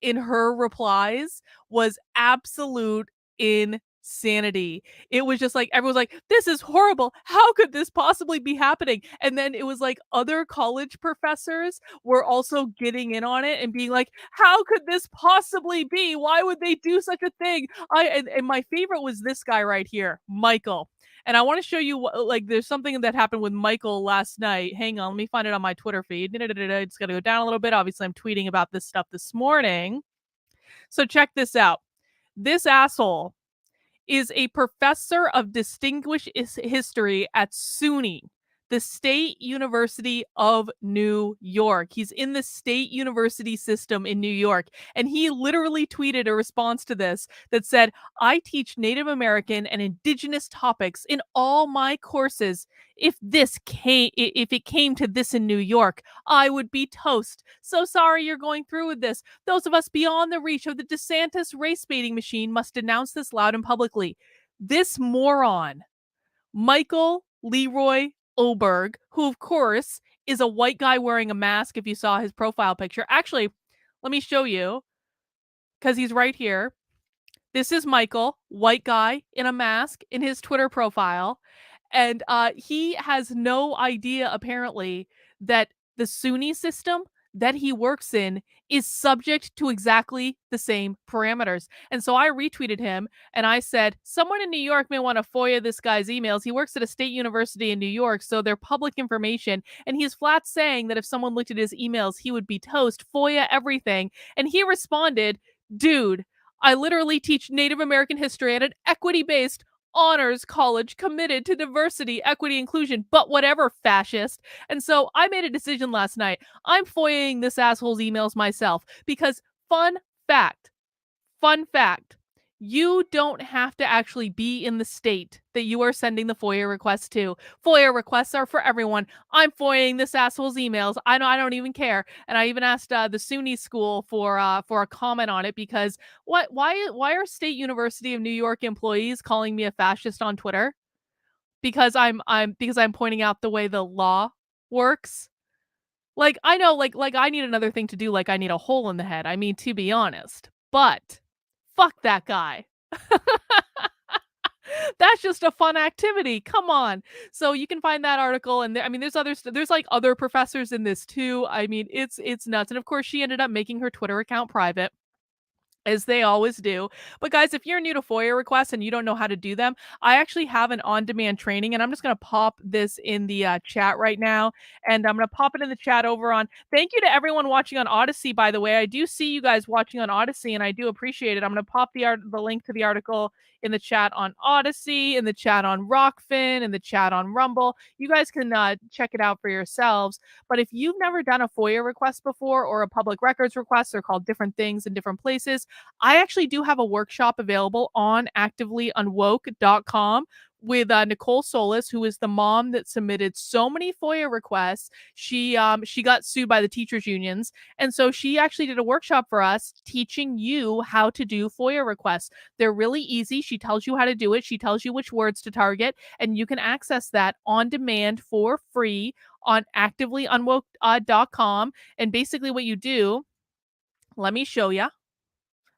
Speaker 1: in her replies was absolute insanity. It was just like, everyone's like, "This is horrible. How could this possibly be happening?" And then it was like other college professors were also getting in on it and being like, "How could this possibly be? Why would they do such a thing?" And my favorite was this guy right here, Michael. And I want to show you like there's something that happened with Michael last night. Hang on, let me find it on my Twitter feed. It's got to go down a little bit. Obviously, I'm tweeting about this stuff this morning. So check this out. This asshole is a professor of distinguished history at SUNY, the State University of New York. He's in the state university system in New York. And he literally tweeted a response to this that said, "I teach Native American and Indigenous topics in all my courses. If it came to this in New York, I would be toast. So sorry you're going through with this. Those of us beyond the reach of the DeSantis race baiting machine must denounce this loud and publicly." This moron, Michael Leroy Oberg, who of course is a white guy wearing a mask if you saw his profile picture. Actually, let me show you, because he's right here. This is Michael, white guy in a mask in his Twitter profile. And he has no idea, apparently, that the SUNY system that he works in is subject to exactly the same parameters. And so I retweeted him and I said, "Someone in New York may want to FOIA this guy's emails. He works at a state university in New York, so they're public information." And he's flat saying that if someone looked at his emails, he would be toast. FOIA everything. And he responded, "Dude, I literally teach Native American history at an equity-based honors college committed to diversity, equity, inclusion, but whatever, fascist." And so I made a decision last night. I'm FOIAing this asshole's emails myself because fun fact, you don't have to actually be in the state that you are sending the FOIA request to. FOIA requests are for everyone. I'm FOIAing this asshole's emails. I don't even care. And I even asked the SUNY school for a comment on it, because why are State University of New York employees calling me a fascist on Twitter? Because I'm pointing out the way the law works. Like, I know, like I need another thing to do, like I need a hole in the head. I mean, to be honest. But fuck that guy. That's just a fun activity. Come on. So you can find that article, and I mean, there's like other professors in this too. I mean, it's nuts. And of course, she ended up making her Twitter account private, as they always do. But guys, if you're new to FOIA requests and you don't know how to do them, I actually have an on-demand training, and I'm just going to pop this in the chat right now, and I'm going to pop it in the chat over on. Thank you to everyone watching on Odyssey, by the way. I do see you guys watching on Odyssey, and I do appreciate it. I'm going to pop the link to the article in the chat on Odyssey, in the chat on Rockfin, in the chat on Rumble. You guys can check it out for yourselves. But if you've never done a FOIA request before, or a public records request, they're called different things in different places, I actually do have a workshop available on activelyunwoke.com with Nicole Solis, who is the mom that submitted so many FOIA requests. She got sued by the teachers unions, and so she actually did a workshop for us teaching you how to do FOIA requests. They're really easy. She tells you how to do it. She tells you which words to target, and you can access that on demand for free on activelyunwoke.com. And basically what you do, let me show you.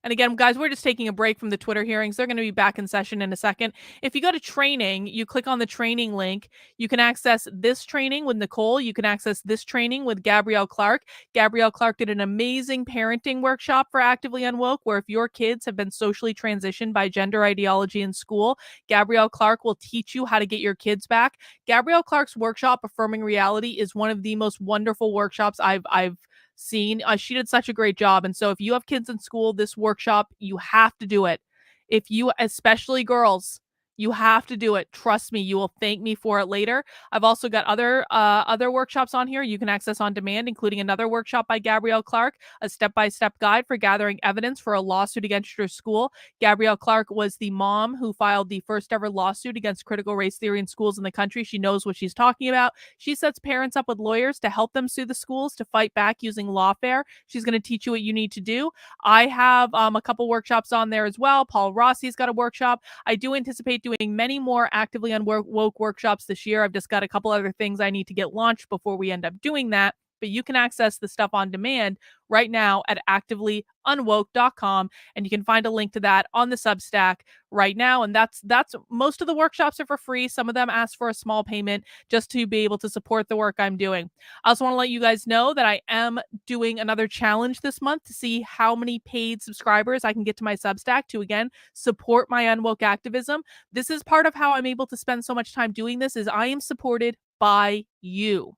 Speaker 1: And again, guys, we're just taking a break from the Twitter hearings. They're going to be back in session in a second. If you go to training, you click on the training link. You can access this training with Nicole. You can access this training with Gabrielle Clark. Gabrielle Clark did an amazing parenting workshop for Actively Unwoke, where if your kids have been socially transitioned by gender ideology in school, Gabrielle Clark will teach you how to get your kids back. Gabrielle Clark's workshop, Affirming Reality, is one of the most wonderful workshops I've seen. She did such a great job. And so if you have kids in school, this workshop, you have to do it. If you, especially girls, you have to do it. Trust me, you will thank me for it later. I've also got other workshops on here you can access on demand, including another workshop by Gabrielle Clark, a step-by-step guide for gathering evidence for a lawsuit against your school. Gabrielle Clark was the mom who filed the first ever lawsuit against critical race theory in schools in the country. She knows what she's talking about. She sets parents up with lawyers to help them sue the schools to fight back using lawfare. She's going to teach you what you need to do. I have a couple workshops on there as well. Paul Rossi's got a workshop. I do anticipate doing many more Actively Unwoke workshops this year. I've just got a couple other things I need to get launched before we end up doing that. But you can access the stuff on demand right now at activelyunwoke.com, and you can find a link to that on the Substack right now. And that's most of the workshops are for free. Some of them ask for a small payment just to be able to support the work I'm doing. I also want to let you guys know that I am doing another challenge this month to see how many paid subscribers I can get to my Substack to, again, support my Unwoke activism. This is part of how I'm able to spend so much time doing this, is I am supported by you.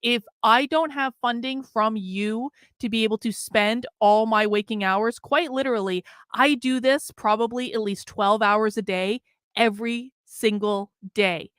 Speaker 1: If I don't have funding from you to be able to spend all my waking hours, quite literally, I do this probably at least 12 hours a day, every single day.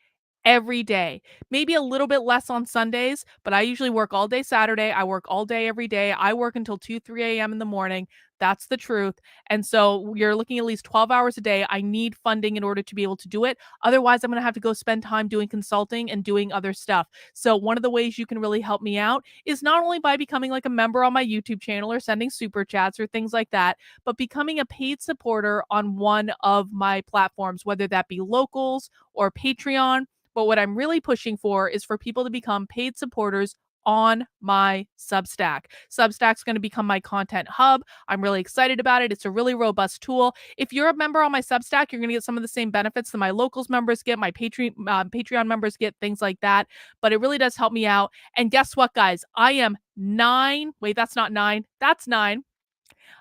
Speaker 1: Every day. Maybe a little bit less on Sundays, but I usually work all day Saturday. I work all day every day. I work until 2, 3 a.m. in the morning. That's the truth. And so you're looking at least 12 hours a day. I need funding in order to be able to do it. Otherwise, I'm going to have to go spend time doing consulting and doing other stuff. So one of the ways you can really help me out is not only by becoming like a member on my YouTube channel or sending super chats or things like that, but becoming a paid supporter on one of my platforms, whether that be Locals or Patreon. But what I'm really pushing for is for people to become paid supporters on my Substack. Substack's going to become my content hub. I'm really excited about it. It's a really robust tool. If you're a member on my Substack, you're going to get some of the same benefits that my Locals members get, my Patreon members get, things like that. But it really does help me out. And guess what, guys? I am 9. Wait, that's not 9. That's 9.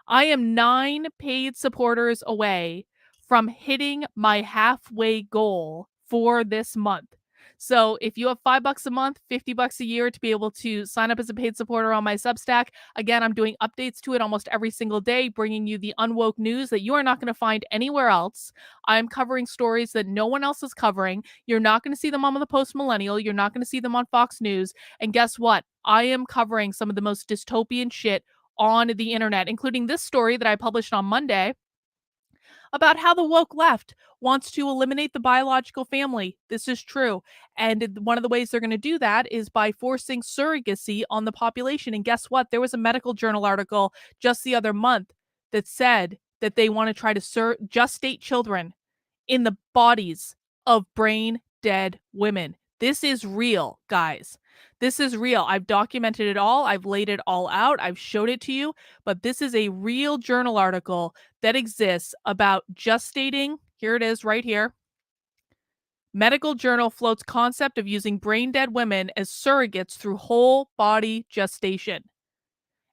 Speaker 1: I am 9 paid supporters away from hitting my halfway goal for this month. So if you have $5 a month, $50 a year to be able to sign up as a paid supporter on my Substack, again, I'm doing updates to it almost every single day, bringing you the Unwoke news that you are not going to find anywhere else. I'm covering stories that no one else is covering. You're not going to see them on the Post Millennial. You're not going to see them on Fox News. And guess what? I am covering some of the most dystopian shit on the internet, including this story that I published on Monday about how the woke left wants to eliminate the biological family. This is true. And one of the ways they're going to do that is by forcing surrogacy on the population. And guess what? There was a medical journal article just the other month that said that they want to try to gestate children in the bodies of brain dead women. This is real, guys. This is real. I've documented it all. I've laid it all out. I've showed it to you. But this is a real journal article that exists about gestating. Here it is right here. Medical journal floats concept of using brain dead women as surrogates through whole body gestation.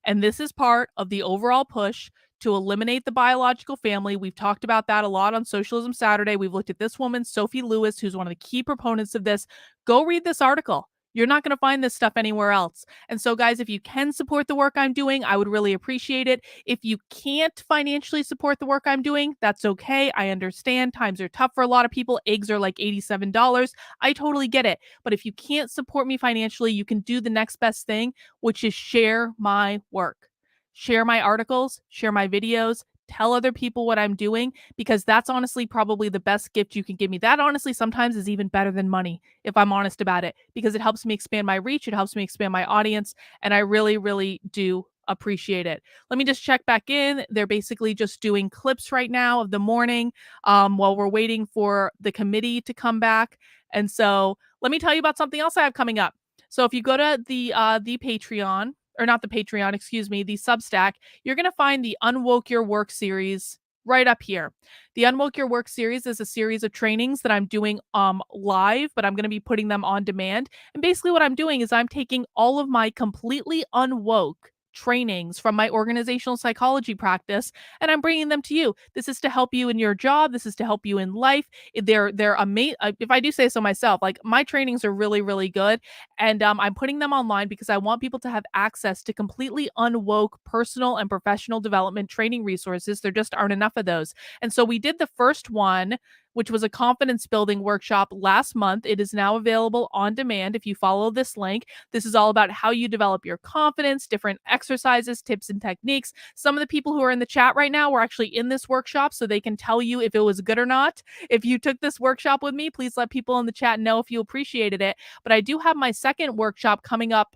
Speaker 1: And this is part of the overall push to eliminate the biological family. We've talked about that a lot on Socialism Saturday. We've looked at this woman, Sophie Lewis, who's one of the key proponents of this. Go read this article. You're not going to find this stuff anywhere else. And so, guys, if you can support the work I'm doing, I would really appreciate it. If you can't financially support the work I'm doing, that's okay. I understand times are tough for a lot of people. Eggs are like $87. I totally get it. But if you can't support me financially, you can do the next best thing, which is share my work. Share my articles, share my videos, tell other people what I'm doing, because that's honestly probably the best gift you can give me. That honestly sometimes is even better than money, if I'm honest about it, because it helps me expand my reach. It helps me expand my audience. And I really, really do appreciate it. Let me just check back in. They're basically just doing clips right now of the morning while we're waiting for the committee to come back. And so let me tell you about something else I have coming up. So if you go to the Patreon, or not the Patreon, excuse me, the Substack, you're going to find the Unwoke Your Work series right up here. The Unwoke Your Work series is a series of trainings that I'm doing live, but I'm going to be putting them on demand. And basically what I'm doing is I'm taking all of my completely unwoke trainings from my organizational psychology practice and I'm bringing them to you. This is to help you in your job. This is to help you in life. They're amazing. If I do say so myself, like my trainings are really, really good. And I'm putting them online because I want people to have access to completely unwoke personal and professional development training resources. There just aren't enough of those. And so we did the first one, which was a confidence building workshop last month. It is now available on demand if you follow this link. This is all about how you develop your confidence, different exercises, tips, and techniques. Some of the people who are in the chat right now were actually in this workshop, so they can tell you if it was good or not. If you took this workshop with me, please let people in the chat know if you appreciated it. But I do have my second workshop coming up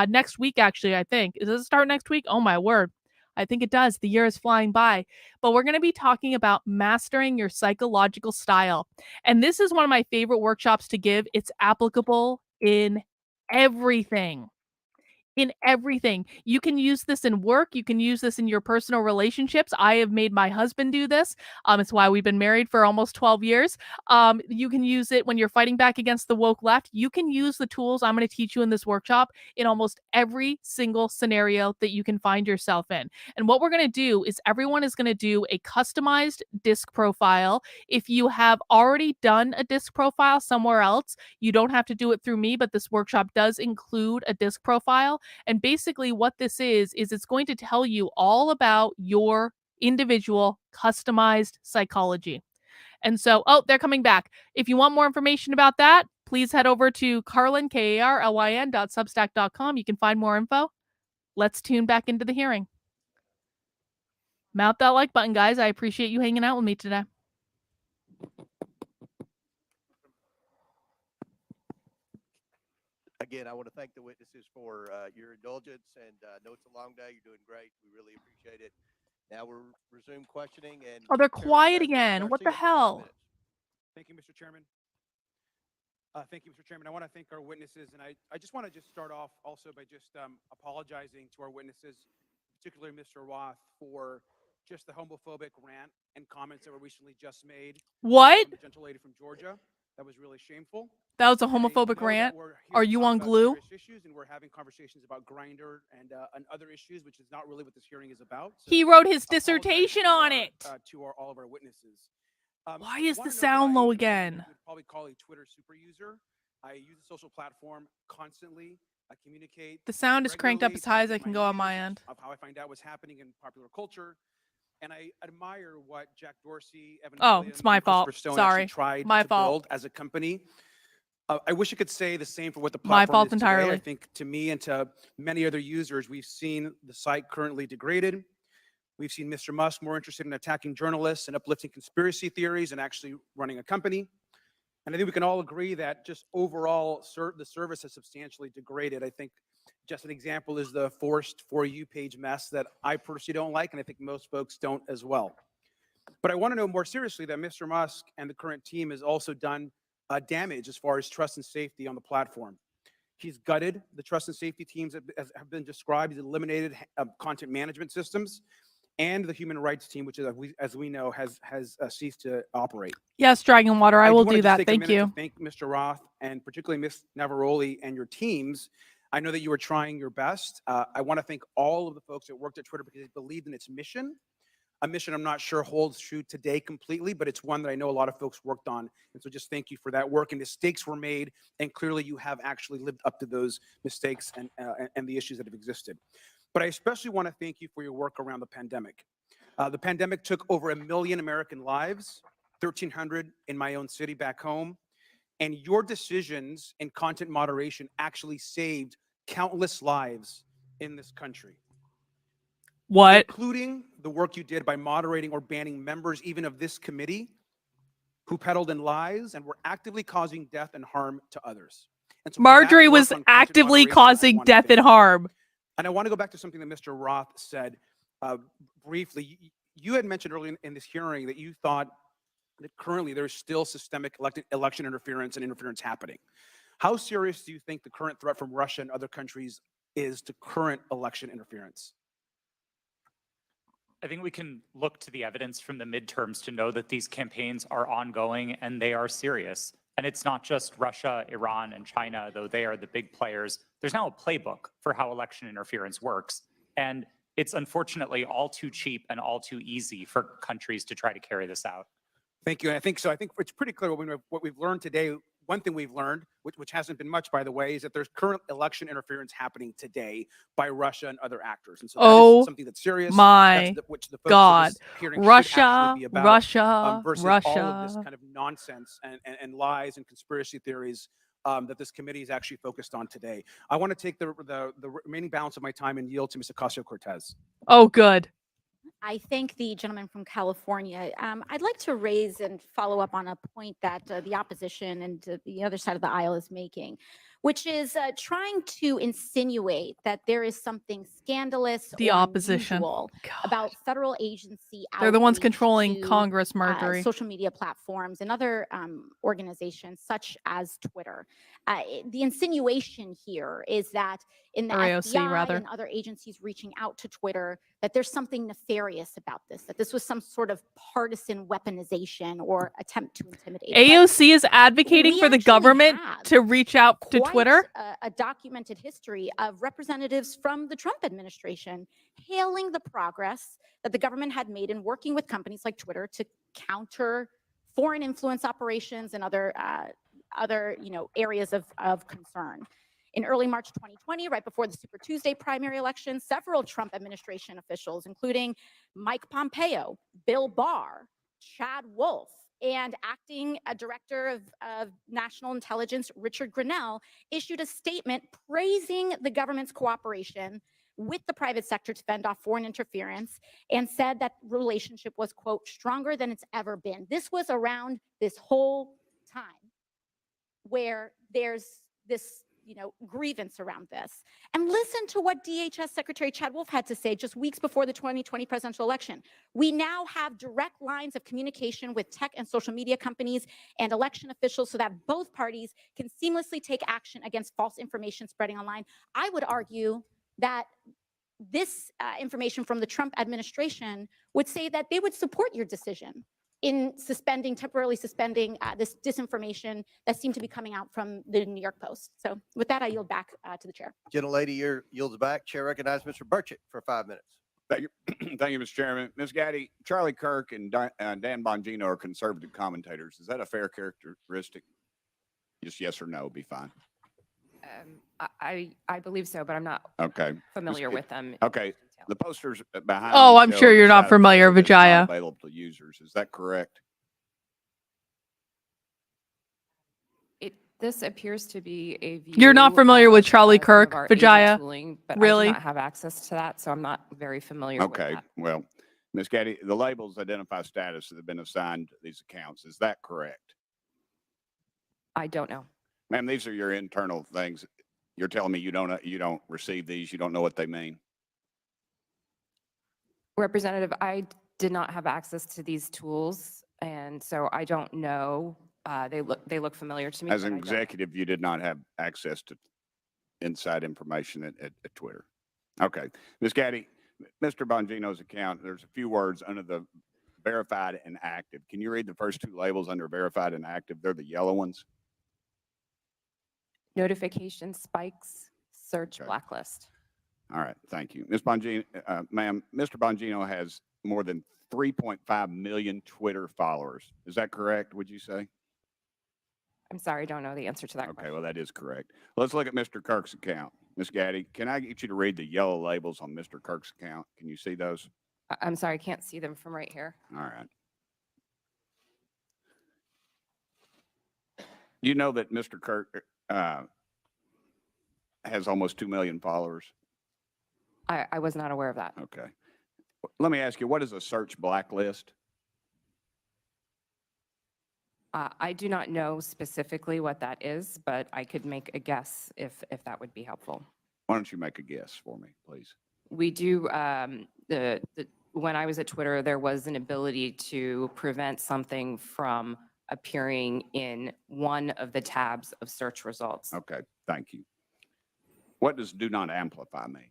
Speaker 1: next week, actually, I think. Does it start next week? Oh, my word. I think it does. The year is flying by. But we're going to be talking about mastering your psychological style. And this is one of my favorite workshops to give. It's applicable in everything. In everything. You can use this in work. You can use this in your personal relationships. I have made my husband do this. It's why we've been married for almost 12 years. You can use it when you're fighting back against the woke left. You can use the tools I'm going to teach you in this workshop in almost every single scenario that you can find yourself in. And what we're going to do is everyone is going to do a customized disc profile. If you have already done a disc profile somewhere else, you don't have to do it through me, but this workshop does include a disc profile. And basically what this is it's going to tell you all about your individual customized psychology. And so, they're coming back. If you want more information about that, please head over to Carlyn, KARLYN.substack.com. You can find more info. Let's tune back into the hearing. Mount that like button, guys. I appreciate you hanging out with me today.
Speaker 4: Again, I want to thank the witnesses for your indulgence, and know it's a long day. You're doing great. We really appreciate it. Now we'll resume questioning. And
Speaker 1: Oh, they're quiet again. What the hell?
Speaker 5: Thank you, Mr. Chairman. Thank you, Mr. Chairman. I want to thank our witnesses, and I just want to start off also by just apologizing to our witnesses, particularly Mr. Roth, for just the homophobic rant and comments that were recently just made.
Speaker 1: What?
Speaker 5: From the gentle lady from Georgia. That was really shameful.
Speaker 1: That was a homophobic rant? Are you on glue?
Speaker 5: Issues, and we're having conversations about Grindr and other issues, which is not really what this hearing is about. So
Speaker 1: He wrote his dissertation on it.
Speaker 5: To all of our witnesses.
Speaker 1: Why is the sound low again?
Speaker 5: I would probably call a Twitter super user. I use a social platform constantly. I communicate.
Speaker 1: The sound is cranked up
Speaker 5: regularly
Speaker 1: as high as I
Speaker 5: to
Speaker 1: can
Speaker 5: my
Speaker 1: go on
Speaker 5: news
Speaker 1: my end.
Speaker 5: Of how I find out what's happening in popular culture. And I admire what Jack Dorsey, Evan
Speaker 1: Oh,
Speaker 5: Williams,
Speaker 1: it's my
Speaker 5: and Christopher
Speaker 1: fault.
Speaker 5: Stone
Speaker 1: Sorry.
Speaker 5: actually tried
Speaker 1: My
Speaker 5: to
Speaker 1: fault.
Speaker 5: build as a company. I wish I could say the same for what the
Speaker 1: My
Speaker 5: platform
Speaker 1: fault
Speaker 5: is today.
Speaker 1: entirely.
Speaker 5: I think to me and to many other users, we've seen the site currently degraded. We've seen Mr. Musk more interested in attacking journalists and uplifting conspiracy theories and actually running a company. And I think we can all agree that just overall the service has substantially degraded. I think just an example is the forced For You page mess that I personally don't like, and I think most folks don't as well. But I want to know more seriously that Mr. Musk and the current team has also done damage as far as trust and safety on the platform. He's gutted the trust and safety teams that have been described. He's eliminated content management systems and the human rights team, which is, as we know, has ceased to operate.
Speaker 1: Yes, Dragon Water, I will
Speaker 5: wanna
Speaker 1: do
Speaker 5: just
Speaker 1: that.
Speaker 5: take a
Speaker 1: Thank
Speaker 5: minute
Speaker 1: you.
Speaker 5: to thank Mr. Roth and particularly Ms. Navaroli and your teams. I know that you are trying your best. I want to thank all of the folks that worked at Twitter because they believed in its mission. A mission I'm not sure holds true today completely, but it's one that I know a lot of folks worked on. And so just thank you for that work. And mistakes were made, and clearly you have actually lived up to those mistakes and the issues that have existed. But I especially want to thank you for your work around the pandemic. The pandemic took over 1 million American lives, 1,300 in my own city back home. And your decisions in content moderation actually saved countless lives in this country.
Speaker 1: What?
Speaker 5: Including the work you did by moderating or banning members even of this committee who peddled in lies and were actively causing death and harm to others. And so for that
Speaker 1: Marjorie
Speaker 5: work
Speaker 1: was
Speaker 5: on content
Speaker 1: actively
Speaker 5: moderation, I
Speaker 1: causing
Speaker 5: wanna
Speaker 1: death
Speaker 5: thank
Speaker 1: and
Speaker 5: you.
Speaker 1: harm.
Speaker 5: And I want to go back to something that Mr. Roth said briefly. You had mentioned earlier in this hearing that you thought that currently there's still systemic election interference and interference happening. How serious do you think the current threat from Russia and other countries
Speaker 10: is to current election interference?
Speaker 8: I think we can look to the evidence from the midterms to know that these campaigns are ongoing and they are serious. And it's not just Russia, Iran, and China, though they are the big players. There's now a playbook for how election interference works. And it's unfortunately all too cheap and all too easy for countries to try to carry this out.
Speaker 10: Thank you. And I think it's pretty clear what we've learned today. One thing we've learned, which hasn't been much, by the way, is that there's current election interference happening today by Russia and other actors. And so that is something that's serious.
Speaker 1: My
Speaker 10: which the focus
Speaker 1: God.
Speaker 10: of this hearing should
Speaker 1: Russia,
Speaker 10: actually be about,
Speaker 1: Russia,
Speaker 10: versus
Speaker 1: Russia.
Speaker 10: all of this kind of nonsense and lies and conspiracy theories that this committee is actually focused on today. I want to take the remaining balance of my time and yield to Ms. Ocasio-Cortez.
Speaker 1: Oh, good.
Speaker 17: I thank the gentleman from California. I'd like to raise and follow up on a point that the opposition and the other side of the aisle is making, which is trying to insinuate that there is something scandalous
Speaker 1: The
Speaker 17: or
Speaker 1: opposition.
Speaker 17: unusual about federal agency
Speaker 1: They're the ones
Speaker 17: outreach
Speaker 1: controlling
Speaker 17: to,
Speaker 1: Congress, Marjorie.
Speaker 17: social media platforms and other organizations such as Twitter. The insinuation here is that in the
Speaker 1: Or AOC,
Speaker 17: FBI
Speaker 1: rather.
Speaker 17: and other agencies reaching out to Twitter, that there's something nefarious about this, that this was some sort of partisan weaponization or attempt to intimidate. But
Speaker 1: AOC is advocating
Speaker 17: we
Speaker 1: for the
Speaker 17: actually
Speaker 1: government
Speaker 17: have
Speaker 1: to reach out to
Speaker 17: quite
Speaker 1: Twitter.
Speaker 17: a documented history of representatives from the Trump administration hailing the progress that the government had made in working with companies like Twitter to counter foreign influence operations and other areas of concern. In early March 2020, right before the Super Tuesday primary election, several Trump administration officials, including Mike Pompeo, Bill Barr, Chad Wolf, and acting director of national intelligence, Richard Grenell, issued a statement praising the government's cooperation with the private sector to fend off foreign interference and said that relationship was, quote, stronger than it's ever been. This was around this whole time where there's this grievance around this. And listen to what DHS Secretary Chad Wolf had to say just weeks before the 2020 presidential election. We now have direct lines of communication with tech and social media companies and election officials so that both parties can seamlessly take action against false information spreading online. I would argue that this information from the Trump administration would say that they would support your decision in temporarily suspending this disinformation that seemed to be coming out from the New York Post. So with that, I yield back to the chair.
Speaker 4: Gentlelady yields back. Chair recognizes Mr. Burchett for 5 minutes.
Speaker 22: Thank you, thank you, Mr. Chairman. Ms. Gaddy, Charlie Kirk and Dan Bongino are conservative commentators. Is that a fair characteristic? Just yes or no would be fine.
Speaker 7: I believe so, but I'm not
Speaker 22: Okay.
Speaker 7: familiar with them.
Speaker 22: Okay. The posters behind.
Speaker 1: Oh,
Speaker 22: me
Speaker 1: I'm
Speaker 22: show
Speaker 1: sure you're
Speaker 22: the
Speaker 1: not
Speaker 22: side of
Speaker 1: familiar,
Speaker 22: Twitter that's not
Speaker 1: Vijaya.
Speaker 22: Available to users. Is that correct?
Speaker 7: This appears to be a view.
Speaker 1: You're not familiar with Charlie
Speaker 7: some of
Speaker 1: Kirk,
Speaker 7: our agent
Speaker 1: Vijaya?
Speaker 7: tooling, but
Speaker 1: Really?
Speaker 7: I do not have access to that, so I'm not very familiar with
Speaker 22: Okay.
Speaker 7: that.
Speaker 22: Well, Ms. Gaddy, the labels identify status that have been assigned to these accounts. Is that correct?
Speaker 7: I don't know.
Speaker 22: Ma'am, these are your internal things. You're telling me you don't receive these. You don't know what they mean.
Speaker 7: Representative, I did not have access to these tools, and so I don't know. They look familiar to me.
Speaker 22: As
Speaker 7: but
Speaker 22: an
Speaker 7: I don't-
Speaker 22: executive, you did not have access to inside information at Twitter. Okay. Ms. Gaddy, Mr. Bongino's account, there's a few words under the verified and active. Can you read the first two labels under verified and active? They're the yellow ones.
Speaker 7: Notification spikes, search
Speaker 22: Okay.
Speaker 7: blacklist.
Speaker 22: All right. Thank you. Ms. Bongino, ma'am, Mr. Bongino has more than 3.5 million Twitter followers. Is that correct, would you say?
Speaker 7: I'm sorry, I don't know the answer to that
Speaker 22: Okay,
Speaker 7: question.
Speaker 22: well, that is correct. Let's look at Mr. Kirk's account. Ms. Gaddy, can I get you to read the yellow labels on Mr. Kirk's account? Can you see those?
Speaker 7: I'm sorry, I can't see them from right here.
Speaker 22: All right. You know that Mr. Kirk has almost 2 million followers?
Speaker 7: I was not aware of that.
Speaker 22: Okay. Let me ask you, what is a search blacklist?
Speaker 7: I do not know specifically what that is, but I could make a guess if that would be helpful.
Speaker 22: Why don't you make a guess for me, please?
Speaker 7: We do, when I was at Twitter, there was an ability to prevent something from appearing in one of the tabs of search results.
Speaker 22: Okay, thank you. What does do not amplify mean?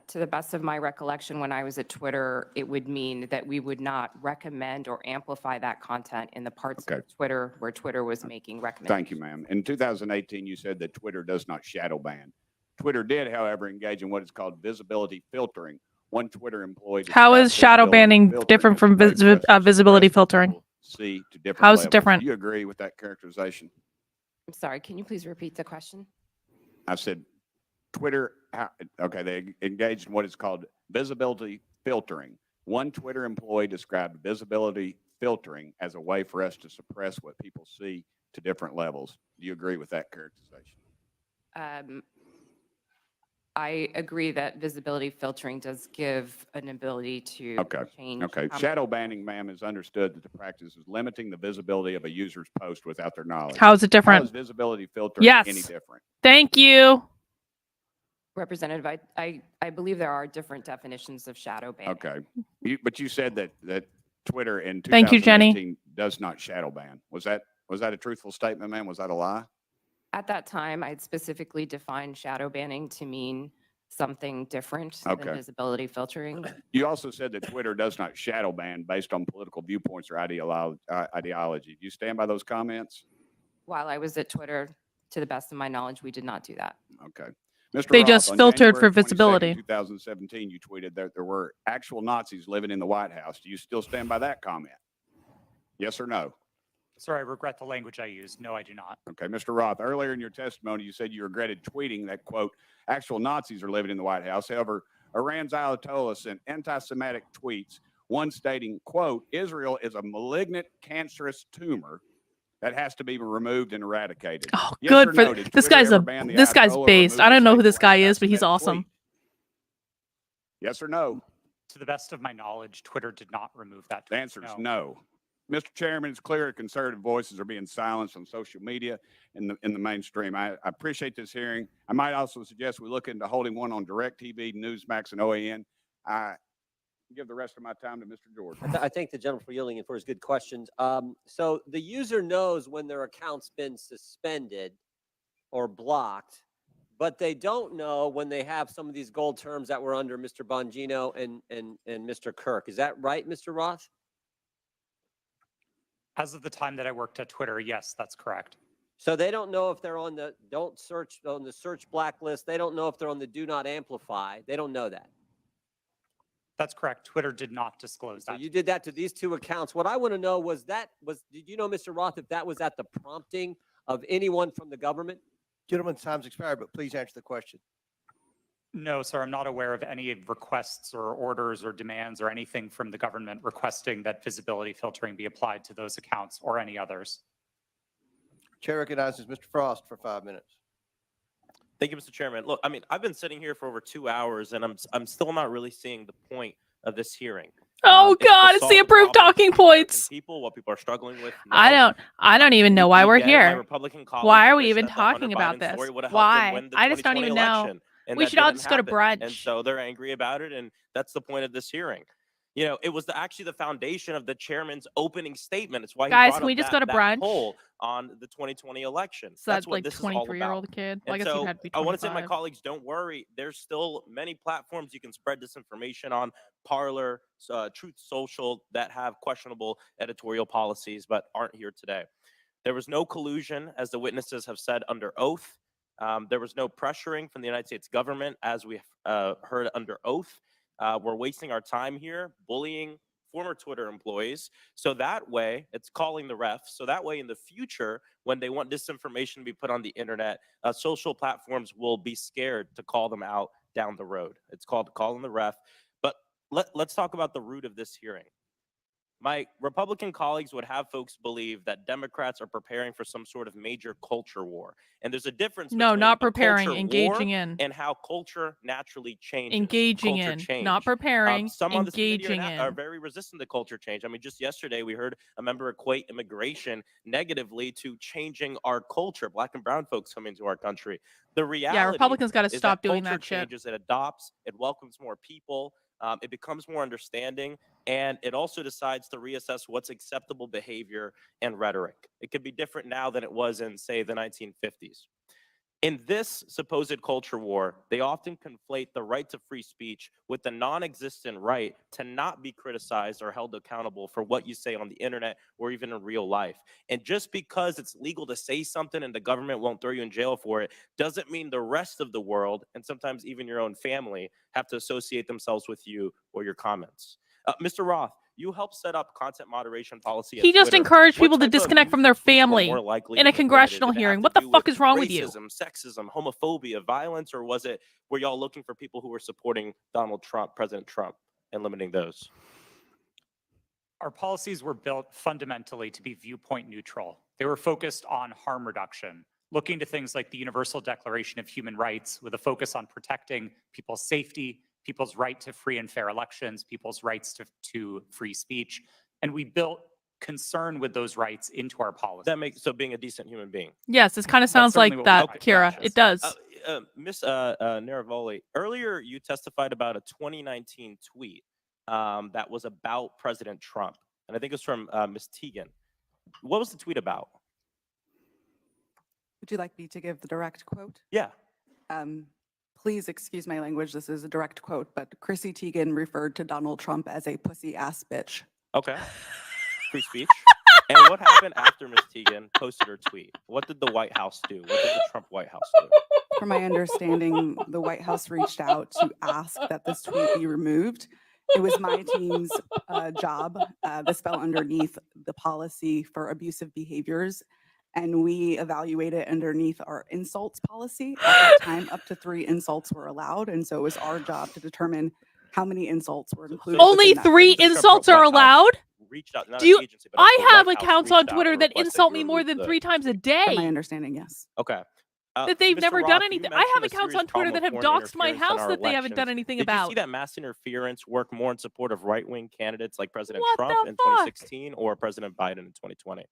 Speaker 7: To the best of my recollection, when I was at Twitter, it would mean that we would not recommend or amplify that content in the parts
Speaker 22: Okay.
Speaker 7: of Twitter where Twitter was making recommendations.
Speaker 22: Thank you, ma'am. In 2018, you said that Twitter does not shadow ban. Twitter did, however, engage in what is called visibility filtering. One Twitter employee.
Speaker 1: How is
Speaker 22: described
Speaker 1: shadow
Speaker 22: visibility
Speaker 1: banning
Speaker 22: filtering
Speaker 1: different
Speaker 22: as a
Speaker 1: from
Speaker 22: way for us to
Speaker 1: visibility
Speaker 22: suppress what
Speaker 1: filtering?
Speaker 22: people see to different
Speaker 1: How is it
Speaker 22: levels.
Speaker 1: different?
Speaker 22: Do you agree with that characterization?
Speaker 7: I'm sorry, can you please repeat the question?
Speaker 22: I said, Twitter, okay, they engaged in what is called visibility filtering. One Twitter employee described visibility filtering as a way for us to suppress what people see to different levels. Do you agree with that characterization?
Speaker 7: I agree that visibility filtering does give an ability to change.
Speaker 22: Okay.
Speaker 7: how
Speaker 22: Shadow banning, ma'am, is understood that the practice is limiting the visibility of a user's post without their knowledge.
Speaker 1: How is it different?
Speaker 22: How is visibility filtering
Speaker 1: Yes.
Speaker 22: any different?
Speaker 1: Thank you.
Speaker 7: Representative, I believe there are different definitions of shadow banning.
Speaker 22: Okay. But you said that Twitter in 2018
Speaker 1: Thank you, Jenny.
Speaker 22: does not shadow ban. Was that a truthful statement, ma'am? Was that a lie?
Speaker 7: At that time, I'd specifically defined shadow banning to mean something different
Speaker 22: Okay.
Speaker 7: than visibility filtering.
Speaker 22: You also said that Twitter does not shadow ban based on political viewpoints or ideology. Do you stand by those comments?
Speaker 7: While I was at Twitter, to the best of my knowledge, we did not do that.
Speaker 22: Okay. Mr.
Speaker 1: They
Speaker 22: Roth,
Speaker 1: just
Speaker 22: on
Speaker 1: filtered for
Speaker 22: January 22nd,
Speaker 1: visibility.
Speaker 22: 2017, you tweeted that there were actual Nazis living in the White House. Do you still stand by that comment? Yes or no?
Speaker 8: Sir, I regret the language I used. No, I do not.
Speaker 22: Okay, Mr. Roth, earlier in your testimony, you said you regretted tweeting that, quote, actual Nazis are living in the White House. However, Iran's Ayatollah sent anti-Semitic tweets, one stating, quote, Israel is a malignant, cancerous tumor that has to be removed and eradicated.
Speaker 1: Oh,
Speaker 22: Yes
Speaker 1: good
Speaker 22: or
Speaker 1: for
Speaker 22: no, did
Speaker 1: this
Speaker 22: Twitter
Speaker 1: guy's
Speaker 22: ever ban the
Speaker 1: this guy's
Speaker 22: Ayatollah or
Speaker 1: based.
Speaker 22: remove
Speaker 1: I don't know who
Speaker 22: this
Speaker 1: this guy is, but
Speaker 22: hateful
Speaker 1: he's awesome.
Speaker 22: tweet? Yes or no?
Speaker 8: To the best of my knowledge, Twitter did not remove that
Speaker 22: The
Speaker 8: tweet.
Speaker 22: answer is no. Mr. Chairman, it's clear that conservative voices are being silenced on social media in the mainstream. I appreciate this hearing. I might also suggest we look into holding one on DirecTV, Newsmax, and OAN. I give the rest of my time to Mr. George.
Speaker 11: I thank the gentleman for yielding and for his good questions. So the user knows when their account's been suspended or blocked, but they don't know when they have some of these gold terms that were under Mr. Bongino and Mr. Kirk. Is that right, Mr. Roth?
Speaker 8: As of the time that I worked at Twitter, yes, that's correct.
Speaker 11: So they don't know if they're on the search blacklist. They don't know if they're on the do not amplify. They don't know that.
Speaker 8: That's correct. Twitter did not disclose
Speaker 11: So
Speaker 8: that.
Speaker 11: you did that to these two accounts. What I want to know did you know, Mr. Roth, if that was at the prompting of anyone from the government?
Speaker 4: Gentleman's time's expired, but please answer the question.
Speaker 8: No, sir, I'm not aware of any requests or orders or demands or anything from the government requesting that visibility filtering be applied to those accounts or any others.
Speaker 4: Chair recognizes Mr. Frost for 5 minutes.
Speaker 12: Thank you, Mr. Chairman. Look, I mean, I've been sitting here for over 2 hours, and I'm still not really seeing the point of this hearing.
Speaker 1: Oh
Speaker 12: It's to
Speaker 1: God, it's
Speaker 12: solve
Speaker 1: the
Speaker 12: the
Speaker 1: approved
Speaker 12: problems
Speaker 1: talking
Speaker 12: of American
Speaker 1: points.
Speaker 12: people, what people are struggling with.
Speaker 1: I don't even know why
Speaker 12: You
Speaker 1: we're
Speaker 12: get it, my
Speaker 1: here.
Speaker 12: Republican colleagues
Speaker 1: Why are we
Speaker 12: wish
Speaker 1: even
Speaker 12: that the Hunter
Speaker 1: talking about
Speaker 12: Biden
Speaker 1: this?
Speaker 12: story would've helped them
Speaker 1: Why?
Speaker 12: win the
Speaker 1: I just don't
Speaker 12: 2020
Speaker 1: even know.
Speaker 12: election, and
Speaker 1: We
Speaker 12: that
Speaker 1: should all
Speaker 12: didn't
Speaker 1: just go to
Speaker 12: happen.
Speaker 1: brunch.
Speaker 12: And so they're angry about it, and that's the point of this hearing. You know, it was actually the foundation of the chairman's opening statement. It's why he
Speaker 1: Guys,
Speaker 12: brought
Speaker 1: can we
Speaker 12: up
Speaker 1: just
Speaker 12: that,
Speaker 1: go to
Speaker 12: that
Speaker 1: brunch?
Speaker 12: poll on the 2020 election.
Speaker 1: So
Speaker 12: That's
Speaker 1: that
Speaker 12: what
Speaker 1: like
Speaker 12: this is all about.
Speaker 1: 23-year-old kid. Well, I
Speaker 12: And
Speaker 1: guess
Speaker 12: so
Speaker 1: you'd have to be
Speaker 12: I want to say to my
Speaker 1: 25.
Speaker 12: colleagues, don't worry. There's still many platforms you can spread disinformation on, Parler, Truth Social, that have questionable editorial policies but aren't here today. There was no collusion, as the witnesses have said, under oath. There was no pressuring from the United States government, as we heard under oath. We're wasting our time here bullying former Twitter employees. So that way, it's calling the ref. So that way, in the future, when they want disinformation to be put on the internet, social platforms will be scared to call them out down the road. It's called calling the ref. But let's talk about the root of this hearing. My Republican colleagues would have folks believe that Democrats are preparing for some sort of major culture war. And there's a difference
Speaker 1: No,
Speaker 12: between
Speaker 1: not
Speaker 12: a
Speaker 1: preparing,
Speaker 12: culture
Speaker 1: engaging
Speaker 12: war
Speaker 1: in.
Speaker 12: and how culture naturally changes.
Speaker 1: Engaging
Speaker 12: Culture
Speaker 1: in,
Speaker 12: change.
Speaker 1: not preparing,
Speaker 12: Some on this committee
Speaker 1: engaging
Speaker 12: are
Speaker 1: in.
Speaker 12: very resistant to culture change. I mean, just yesterday we heard a member equate immigration negatively to changing our culture, Black and brown folks coming to our country. The reality
Speaker 1: Yeah, Republicans got to
Speaker 12: is
Speaker 1: stop
Speaker 12: that
Speaker 1: doing
Speaker 12: culture
Speaker 1: that shit.
Speaker 12: changes, it adopts, it welcomes more people, it becomes more understanding, and it also decides to reassess what's acceptable behavior and rhetoric. It could be different now than it was in, say, the 1950s. In this supposed culture war, they often conflate the right to free speech with the non-existent right to not be criticized or held accountable for what you say on the internet or even in real life. And just because it's legal to say something and the government won't throw you in jail for it, doesn't mean the rest of the world, and sometimes even your own family, have to associate themselves with you or your comments. Mr. Roth, you helped set up content moderation policy at
Speaker 1: He just
Speaker 12: Twitter.
Speaker 1: encouraged
Speaker 12: What
Speaker 1: people to
Speaker 12: type of
Speaker 1: disconnect from their
Speaker 12: user tweets were
Speaker 1: family
Speaker 12: more likely
Speaker 1: in
Speaker 12: to
Speaker 1: a
Speaker 12: be
Speaker 1: congressional
Speaker 12: limited? Did it have
Speaker 1: hearing.
Speaker 12: to
Speaker 1: What the
Speaker 12: do
Speaker 1: fuck
Speaker 12: with
Speaker 1: is wrong with you?
Speaker 12: racism, sexism, homophobia, violence, or was it, were y'all looking for people who were supporting Donald Trump, President Trump, and limiting those?
Speaker 8: Our policies were built fundamentally to be viewpoint neutral. They were focused on harm reduction, looking to things like the Universal Declaration of Human Rights with a focus on protecting people's safety, people's right to free and fair elections, people's rights to free speech. And we built concern with those rights into our policy.
Speaker 12: That makes, so being a decent human being.
Speaker 1: Yes, this kind of sounds like that, Kira. It does.
Speaker 12: Ms. Naravoli, earlier you testified about a 2019 tweet that was about President Trump. And I think it was from Ms. Teagan. What was the tweet about?
Speaker 9: Would you like me to give the direct quote?
Speaker 12: Yeah.
Speaker 9: Please excuse my language. This is a direct quote, but Chrissy Teigen referred to Donald Trump as a pussy ass bitch.
Speaker 12: Okay. Free speech. And what happened after Ms. Teagan posted her tweet? What did the White House do? What did the Trump White House do?
Speaker 9: From my understanding, the White House reached out to ask that this tweet be removed. It was my team's job. This fell underneath the policy for abusive behaviors, and we evaluated underneath our insults policy. At that time, up to 3 insults were allowed, and so it was our job to determine how many insults were included.
Speaker 1: Only
Speaker 9: within that
Speaker 1: 3
Speaker 9: range.
Speaker 1: insults are allowed?
Speaker 12: Reached out, not
Speaker 1: Do you?
Speaker 12: an agency, but
Speaker 1: I
Speaker 12: the
Speaker 1: have
Speaker 12: White House
Speaker 1: accounts
Speaker 12: reached
Speaker 1: on
Speaker 12: out
Speaker 1: Twitter
Speaker 12: and
Speaker 1: that
Speaker 12: requested
Speaker 1: insult
Speaker 12: you
Speaker 1: me more
Speaker 12: remove
Speaker 1: than
Speaker 12: the
Speaker 1: 3 times a
Speaker 9: From my
Speaker 1: day.
Speaker 9: understanding, yes.
Speaker 12: Okay.
Speaker 1: That they've
Speaker 12: Mr.
Speaker 1: never
Speaker 12: Roth,
Speaker 1: done
Speaker 12: you
Speaker 1: anything. I
Speaker 12: mentioned
Speaker 1: have
Speaker 12: a
Speaker 1: accounts
Speaker 12: serious
Speaker 1: on Twitter
Speaker 12: problem
Speaker 1: that have
Speaker 12: of foreign
Speaker 1: doxed my
Speaker 12: interference in
Speaker 1: house
Speaker 12: our
Speaker 1: that they haven't done
Speaker 12: elections.
Speaker 1: anything
Speaker 12: Did
Speaker 1: about.
Speaker 12: you see that mass interference work more in support of right-wing candidates like President
Speaker 1: What
Speaker 12: Trump
Speaker 1: the
Speaker 12: in
Speaker 1: fuck?
Speaker 12: 2016 or President Biden in 2020?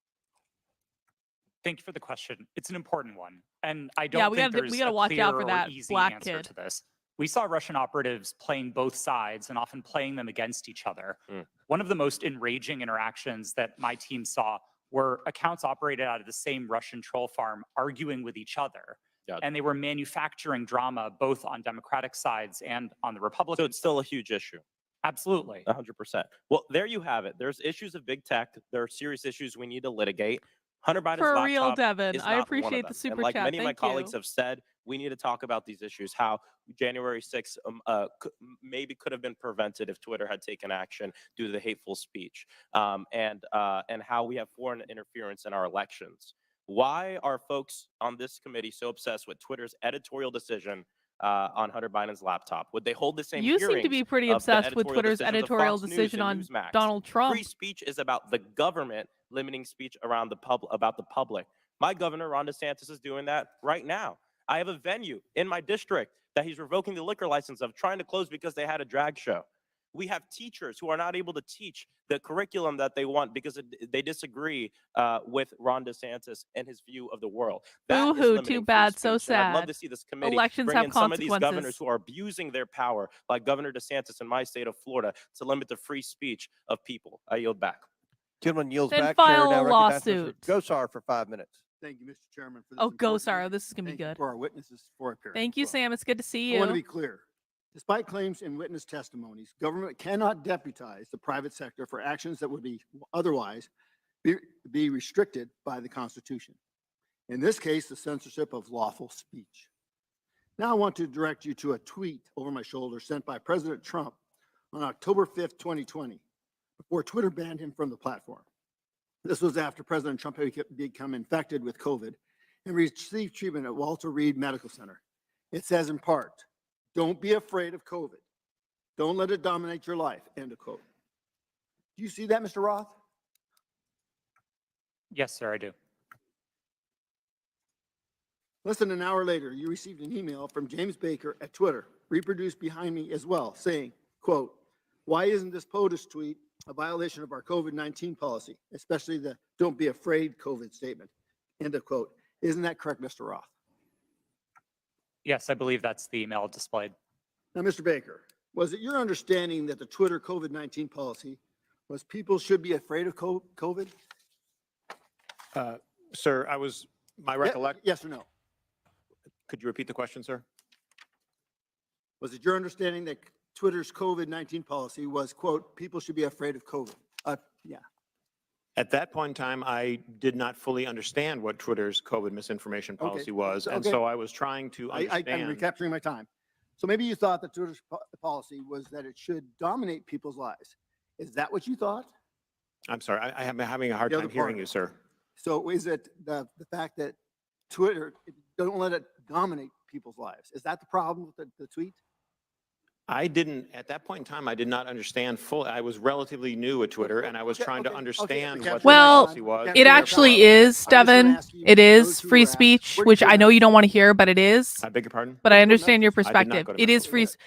Speaker 8: Thank you for the question. It's an important one. And I
Speaker 1: Yeah,
Speaker 8: don't
Speaker 1: we
Speaker 8: think
Speaker 1: gotta
Speaker 8: there's
Speaker 1: watch
Speaker 8: a
Speaker 1: out
Speaker 8: clear
Speaker 1: for
Speaker 8: or
Speaker 1: that
Speaker 8: easy
Speaker 1: black
Speaker 8: answer
Speaker 1: kid.
Speaker 8: to this. We saw Russian operatives playing both sides and often playing them against each other. One of the most enraging interactions that my team saw were accounts operated out of the same Russian troll farm arguing with each other. And they were manufacturing drama both on Democratic sides and on the Republican.
Speaker 12: So it's still a huge issue.
Speaker 8: Absolutely.
Speaker 12: 100%. Well, there you have it. There's issues of big tech. There are serious issues we need to litigate. Hunter Biden's
Speaker 1: For
Speaker 12: laptop
Speaker 1: real, Devin.
Speaker 12: is
Speaker 1: I
Speaker 12: not one of
Speaker 1: appreciate
Speaker 12: them.
Speaker 1: the super
Speaker 12: and like
Speaker 1: chat.
Speaker 12: many of my
Speaker 1: Thank
Speaker 12: colleagues
Speaker 1: you.
Speaker 12: have said, we need to talk about these issues, how January 6th maybe could have been prevented if Twitter had taken action due to the hateful speech, and how we have foreign interference in our elections. Why are folks on this committee so obsessed with Twitter's editorial decision on Hunter Biden's laptop? Would they hold the same
Speaker 1: You seem to
Speaker 12: hearings
Speaker 1: be pretty
Speaker 12: of the
Speaker 1: obsessed with
Speaker 12: editorial
Speaker 1: Twitter's
Speaker 12: decisions of
Speaker 1: editorial
Speaker 12: Fox News
Speaker 1: decision
Speaker 12: and
Speaker 1: on
Speaker 12: Newsmax?
Speaker 1: Donald Trump.
Speaker 12: Free speech is about the government limiting speech around about the public. My governor, Ron DeSantis, is doing that right now. I have a venue in my district that he's revoking the liquor license of, trying to close because they had a drag show. We have teachers who are not able to teach the curriculum that they want because they disagree with Ron DeSantis and his view of the world. That is
Speaker 1: Boo-hoo,
Speaker 12: limiting
Speaker 1: too
Speaker 12: free
Speaker 1: bad, so
Speaker 12: speech. And I'd love
Speaker 1: sad.
Speaker 12: to see this committee
Speaker 1: Elections
Speaker 12: bring
Speaker 1: have
Speaker 12: in some of these governors
Speaker 1: consequences.
Speaker 12: who are abusing their power, like Governor DeSantis in my state of Florida, to limit the free speech of people. I yield back.
Speaker 4: Gentleman yields
Speaker 1: Then
Speaker 4: back.
Speaker 1: file
Speaker 4: Chair now
Speaker 1: a
Speaker 4: recognizes
Speaker 1: lawsuit.
Speaker 4: Mr. Gosar for 5 minutes.
Speaker 13: Thank you, Mr. Chairman, for this
Speaker 1: Oh, go,
Speaker 13: important
Speaker 1: Saro.
Speaker 13: hearing.
Speaker 1: This is going to be
Speaker 13: Thank you
Speaker 1: good.
Speaker 13: for our witnesses for appearing.
Speaker 1: Thank you, Sam. It's good to see
Speaker 13: I want to be
Speaker 1: you.
Speaker 13: clear. Despite claims in witness testimonies, government cannot deputize the private sector for actions that would be otherwise be restricted by the Constitution. In this case, the censorship of lawful speech. Now I want to direct you to a tweet over my shoulder sent by President Trump on October 5th, 2020, before Twitter banned him from the platform. This was after President Trump had become infected with COVID and received treatment at Walter Reed Medical Center. It says in part, "Don't be afraid of COVID. Don't let it dominate your life," end of quote. Do you see that, Mr. Roth?
Speaker 8: Yes, sir, I do.
Speaker 13: Less than an hour later, you received an email from James Baker at Twitter, reproduced behind me as well, saying, quote, "Why isn't this POTUS tweet a violation of our COVID-19 policy, especially the don't be afraid COVID statement," end of quote. Isn't that correct, Mr. Roth?
Speaker 8: Yes, I believe that's the email displayed.
Speaker 13: Now, Mr. Baker, was it your understanding that the Twitter COVID-19 policy was people should be afraid of COVID?
Speaker 10: Sir, my recollection.
Speaker 13: Yes or no?
Speaker 6: Could you repeat the question, sir?
Speaker 13: Was it your understanding that Twitter's COVID-19 policy was, quote, people should be afraid of COVID? Yeah.
Speaker 6: At that point in time, I did not fully understand what Twitter's COVID misinformation
Speaker 13: Okay.
Speaker 6: policy was, and
Speaker 13: Okay.
Speaker 6: so I was trying to
Speaker 13: I'm
Speaker 6: understand.
Speaker 13: recapturing my time. So maybe you thought that Twitter's policy was that it should dominate people's lives. Is that what you thought?
Speaker 6: I'm sorry, I am having a hard
Speaker 13: The other
Speaker 6: time hearing
Speaker 13: part.
Speaker 6: you, sir.
Speaker 13: So is it the fact that Twitter, don't let it dominate people's lives? Is that the problem with the tweet?
Speaker 6: I didn't, at that point in time, I did not understand fully. I was relatively new at Twitter, and I was trying to understand what the
Speaker 1: Well,
Speaker 6: policy was.
Speaker 1: it actually is, Devin. It is free speech, which I know you don't want to hear, but it is.
Speaker 6: I beg your pardon?
Speaker 1: But I understand your
Speaker 6: I did not
Speaker 1: perspective.
Speaker 6: go to
Speaker 1: It is
Speaker 6: medical
Speaker 1: free.
Speaker 6: school.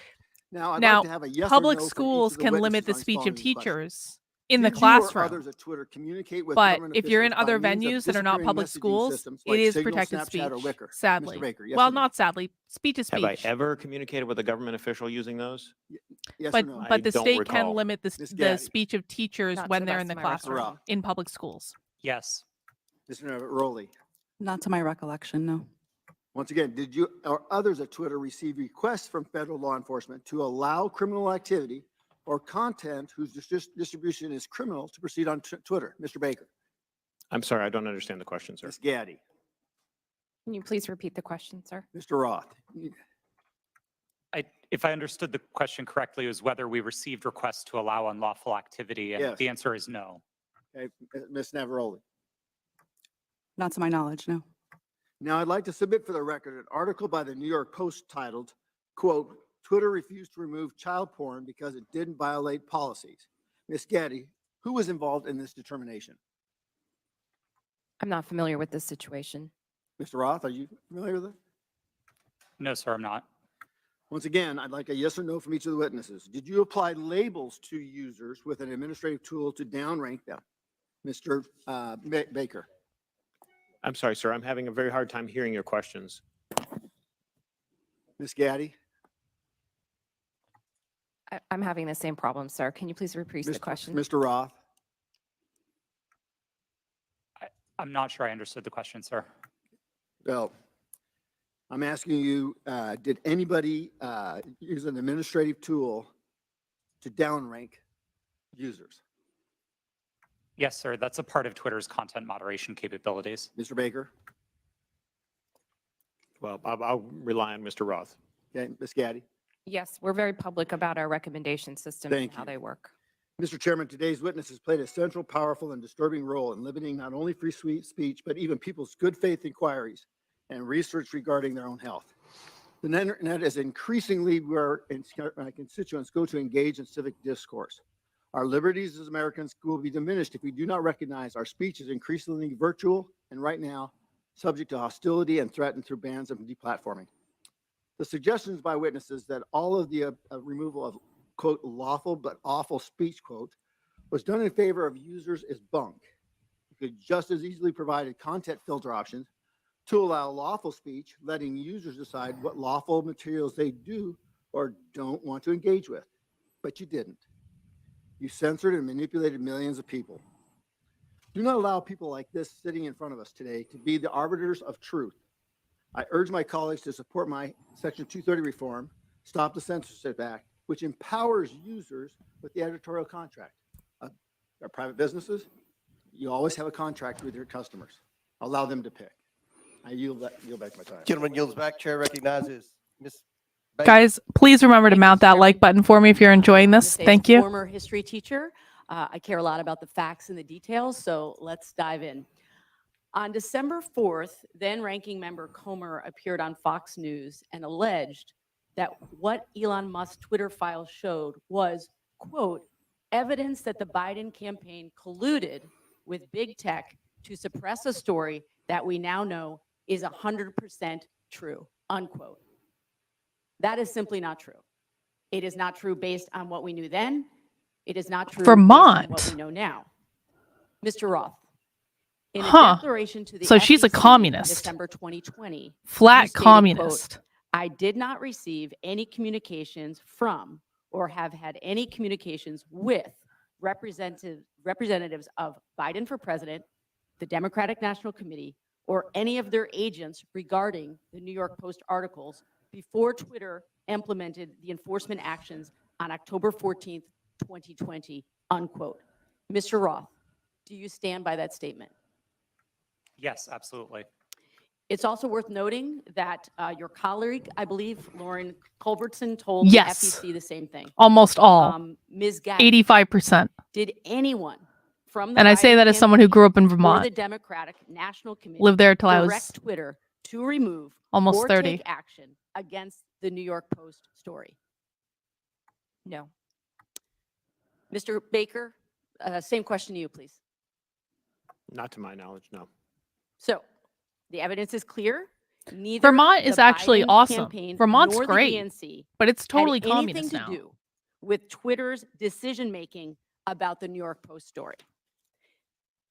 Speaker 13: Now, I'd
Speaker 1: Now,
Speaker 13: like to have a yes or
Speaker 1: public
Speaker 13: no from each
Speaker 1: schools
Speaker 13: of the
Speaker 1: can limit
Speaker 13: witnesses
Speaker 1: the
Speaker 13: on
Speaker 1: speech of
Speaker 13: following these questions.
Speaker 1: teachers in the
Speaker 13: Did you or
Speaker 1: classroom.
Speaker 13: others at Twitter communicate with
Speaker 1: But
Speaker 13: government
Speaker 1: if you're in
Speaker 13: officials
Speaker 1: other
Speaker 13: by means of
Speaker 1: venues that are not
Speaker 13: disappearing
Speaker 1: public
Speaker 13: messaging
Speaker 1: schools,
Speaker 13: systems
Speaker 1: it
Speaker 13: like
Speaker 1: is
Speaker 13: Signal,
Speaker 1: protected
Speaker 13: Snapchat,
Speaker 1: speech,
Speaker 13: or Wicker?
Speaker 1: sadly.
Speaker 13: Mr. Baker, yes
Speaker 1: Well,
Speaker 13: or no?
Speaker 1: not sadly. Speech is
Speaker 6: Have I
Speaker 1: speech.
Speaker 6: ever communicated with a government official using those?
Speaker 13: Yes
Speaker 1: But
Speaker 13: or no?
Speaker 1: but the
Speaker 6: don't
Speaker 1: state
Speaker 6: recall.
Speaker 1: can limit
Speaker 13: Ms.
Speaker 1: the
Speaker 13: Gaddy.
Speaker 1: speech of teachers
Speaker 7: Not to
Speaker 1: when
Speaker 7: the
Speaker 1: they're
Speaker 7: best
Speaker 1: in the
Speaker 7: of my
Speaker 1: classroom
Speaker 13: recollection.
Speaker 1: in public schools.
Speaker 8: Yes.
Speaker 13: Mr. Rowley.
Speaker 9: Not to my recollection, no.
Speaker 13: Once again, did you or others at Twitter receive requests from federal law enforcement to allow criminal activity or content whose distribution is criminal to proceed on Twitter? Mr. Baker.
Speaker 6: I'm sorry, I don't understand the question, sir.
Speaker 13: Ms. Gaddy.
Speaker 7: Can you please repeat the question, sir?
Speaker 13: Mr. Roth.
Speaker 8: If I understood the question correctly, it was whether we received requests to allow unlawful activity, and
Speaker 13: Yes.
Speaker 8: the answer is no.
Speaker 13: Okay, Ms. Navaroli.
Speaker 9: Not to my knowledge, no.
Speaker 13: Now, I'd like to submit for the record an article by the New York Post titled, quote, Twitter refused to remove child porn because it didn't violate policies. Ms. Gaddy, who was involved in this determination?
Speaker 7: I'm not familiar with this situation.
Speaker 13: Mr. Roth, are you familiar with it?
Speaker 8: No, sir, I'm not.
Speaker 13: Once again, I'd like a yes or no from each of the witnesses. Did you apply labels to users with an administrative tool to downrank them? Mr. Baker.
Speaker 6: I'm sorry, sir, I'm having a very hard time hearing your questions.
Speaker 13: Ms. Gaddy.
Speaker 7: I'm having the same problem, sir. Can you please repeat the question?
Speaker 13: Mr. Roth.
Speaker 8: I'm not sure I understood the question, sir.
Speaker 13: Well, I'm asking you, did anybody use an administrative tool to downrank users?
Speaker 8: Yes, sir, that's a part of Twitter's content moderation capabilities.
Speaker 13: Mr. Baker?
Speaker 6: Well, I'll rely on Mr. Roth.
Speaker 13: Okay, Ms. Gaddy?
Speaker 7: Yes, we're very public about our recommendation systems and
Speaker 13: Thank
Speaker 7: how
Speaker 13: you.
Speaker 7: they work.
Speaker 13: Mr. Chairman, today's witnesses played a central, powerful, and disturbing role in limiting not only free speech, but even people's good faith inquiries and research regarding their own health. The internet is increasingly where my constituents go to engage in civic discourse. Our liberties as Americans will be diminished if we do not recognize our speech is increasingly virtual and right now subject to hostility and threatened through bans and deplatforming. The suggestions by witnesses that all of the removal of, quote, lawful but awful speech, quote, was done in favor of users is bunk. You could just as easily provide content filter options to allow lawful speech, letting users decide what lawful materials they do or don't want to engage with. But you didn't. You censored and manipulated millions of people. Do not allow people like this sitting in front of us today to be the arbiters of truth. I urge my colleagues to support my Section 230 reform, Stop the Censorship Act, which empowers users with the editorial contract. Our private businesses, you always have a contract with your customers. Allow them to pick. I yield back my time.
Speaker 4: Gentleman yields back. Chair recognizes Ms. Baker.
Speaker 1: Guys, please remember to mount that like button for me if you're enjoying this. Thank you.
Speaker 14: Former history teacher. I care a lot about the facts and the details, so let's dive in. On December 4th, then ranking member Comer appeared on Fox News and alleged that what Elon Musk's Twitter files showed was, quote, evidence that the Biden campaign colluded with big tech to suppress a story that we now know is 100% true, unquote. That is simply not true. It is not true based on what we knew then. It is not true
Speaker 1: Vermont.
Speaker 14: based on what we know now. Mr. Roth, in a
Speaker 1: Huh.
Speaker 14: declaration to the
Speaker 1: So she's a
Speaker 14: FCC in
Speaker 1: communist.
Speaker 14: December 2020,
Speaker 1: Flat
Speaker 14: you stated,
Speaker 1: communist.
Speaker 14: quote, I did not receive any communications from or have had any communications with representatives of Biden for president, the Democratic National Committee, or any of their agents regarding the New York Post articles before Twitter implemented the enforcement actions on October 14th, 2020, unquote. Mr. Roth, do you stand by that statement?
Speaker 8: Yes, absolutely.
Speaker 14: It's also worth noting that your colleague, I believe, Lauren Culbertson, told
Speaker 1: Yes.
Speaker 14: the FEC the same thing.
Speaker 1: Almost all.
Speaker 14: Ms. Gaddy,
Speaker 1: 85%.
Speaker 14: did anyone from the
Speaker 1: And I say
Speaker 14: Biden
Speaker 1: that as someone who
Speaker 14: campaign
Speaker 1: grew up in
Speaker 14: or
Speaker 1: Vermont.
Speaker 14: the Democratic National Committee
Speaker 1: Lived there till I was
Speaker 14: direct Twitter to remove
Speaker 1: almost
Speaker 14: or
Speaker 1: 30.
Speaker 14: take action against the New York Post story?
Speaker 7: No.
Speaker 14: Mr. Baker, same question to you, please.
Speaker 6: Not to my knowledge, no.
Speaker 14: So the evidence is clear. Neither
Speaker 1: Vermont is
Speaker 14: the
Speaker 1: actually
Speaker 14: Biden
Speaker 1: awesome.
Speaker 14: campaign
Speaker 1: Vermont's
Speaker 14: nor the
Speaker 1: great,
Speaker 14: DNC
Speaker 1: but it's totally
Speaker 14: had anything
Speaker 1: communist
Speaker 14: to
Speaker 1: now.
Speaker 14: do with Twitter's decision-making about the New York Post story.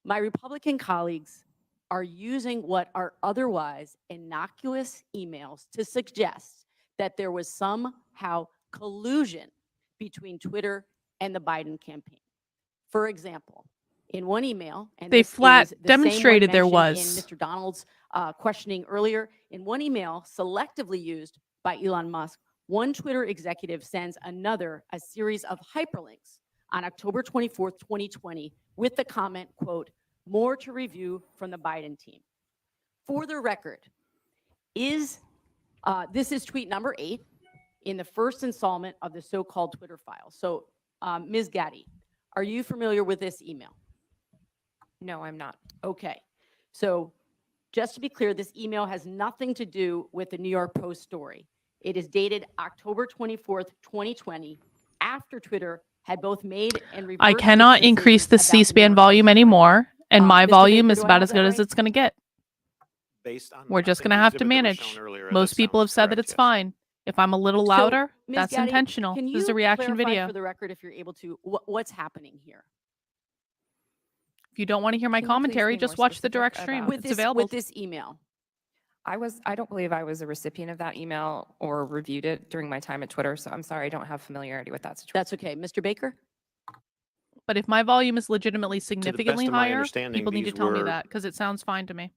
Speaker 14: My Republican colleagues are using what are otherwise innocuous emails to suggest that there was somehow collusion between Twitter and the Biden campaign. For example, in one email, and
Speaker 1: They
Speaker 14: this
Speaker 1: flat
Speaker 14: is the same one
Speaker 1: demonstrated there
Speaker 14: mentioned
Speaker 1: was.
Speaker 14: in Mr. Donald's questioning earlier, in one email selectively used by Elon Musk, one Twitter executive sends another a series of hyperlinks on October 24th, 2020, with the comment, quote, "More to review from the Biden team." For the record, this is tweet number 8 in the first installment of the so-called Twitter file. So, Ms. Gaddy, are you familiar with this email?
Speaker 7: No, I'm not.
Speaker 14: Okay. So just to be clear, this email has nothing to do with the New York Post story. It is dated October 24th, 2020, after Twitter had both made and reversed
Speaker 1: I
Speaker 14: its
Speaker 1: cannot
Speaker 14: decision
Speaker 1: increase the
Speaker 14: about the New
Speaker 1: C-SPAN
Speaker 14: York
Speaker 1: volume
Speaker 14: Post story.
Speaker 1: anymore, and my
Speaker 14: Mr.
Speaker 1: volume
Speaker 14: Baker,
Speaker 1: is
Speaker 14: do I
Speaker 1: about
Speaker 14: have
Speaker 1: as
Speaker 14: that
Speaker 1: good as
Speaker 14: right?
Speaker 1: it's going to get.
Speaker 6: Based on
Speaker 1: We're just going to
Speaker 6: nothing
Speaker 1: have to
Speaker 6: exhibit that was
Speaker 1: manage.
Speaker 6: shown earlier,
Speaker 1: Most
Speaker 6: that
Speaker 1: people have
Speaker 6: sounds
Speaker 1: said that
Speaker 6: correct,
Speaker 1: it's
Speaker 6: yes.
Speaker 1: fine. If I'm a little
Speaker 14: So,
Speaker 1: louder,
Speaker 14: Ms.
Speaker 1: that's
Speaker 14: Gaddy,
Speaker 1: intentional.
Speaker 14: Can
Speaker 1: This is
Speaker 14: you
Speaker 1: a reaction
Speaker 14: clarify
Speaker 1: video.
Speaker 14: for the record, if you're able to, what's happening here?
Speaker 1: If you don't want to hear my
Speaker 7: Can you please
Speaker 1: commentary,
Speaker 7: be
Speaker 1: just
Speaker 7: more
Speaker 1: watch the direct
Speaker 7: specific
Speaker 1: stream.
Speaker 7: about-
Speaker 1: It's available.
Speaker 14: With this email?
Speaker 7: I don't believe I was a recipient of that email or reviewed it during my time at Twitter, so I'm sorry, I don't have familiarity with that situation.
Speaker 14: That's okay. Mr. Baker?
Speaker 1: But if my volume is legitimately significantly
Speaker 6: of my
Speaker 1: higher,
Speaker 6: understanding,
Speaker 1: people need to
Speaker 6: these
Speaker 1: tell me
Speaker 6: were-
Speaker 1: that because it sounds fine to me.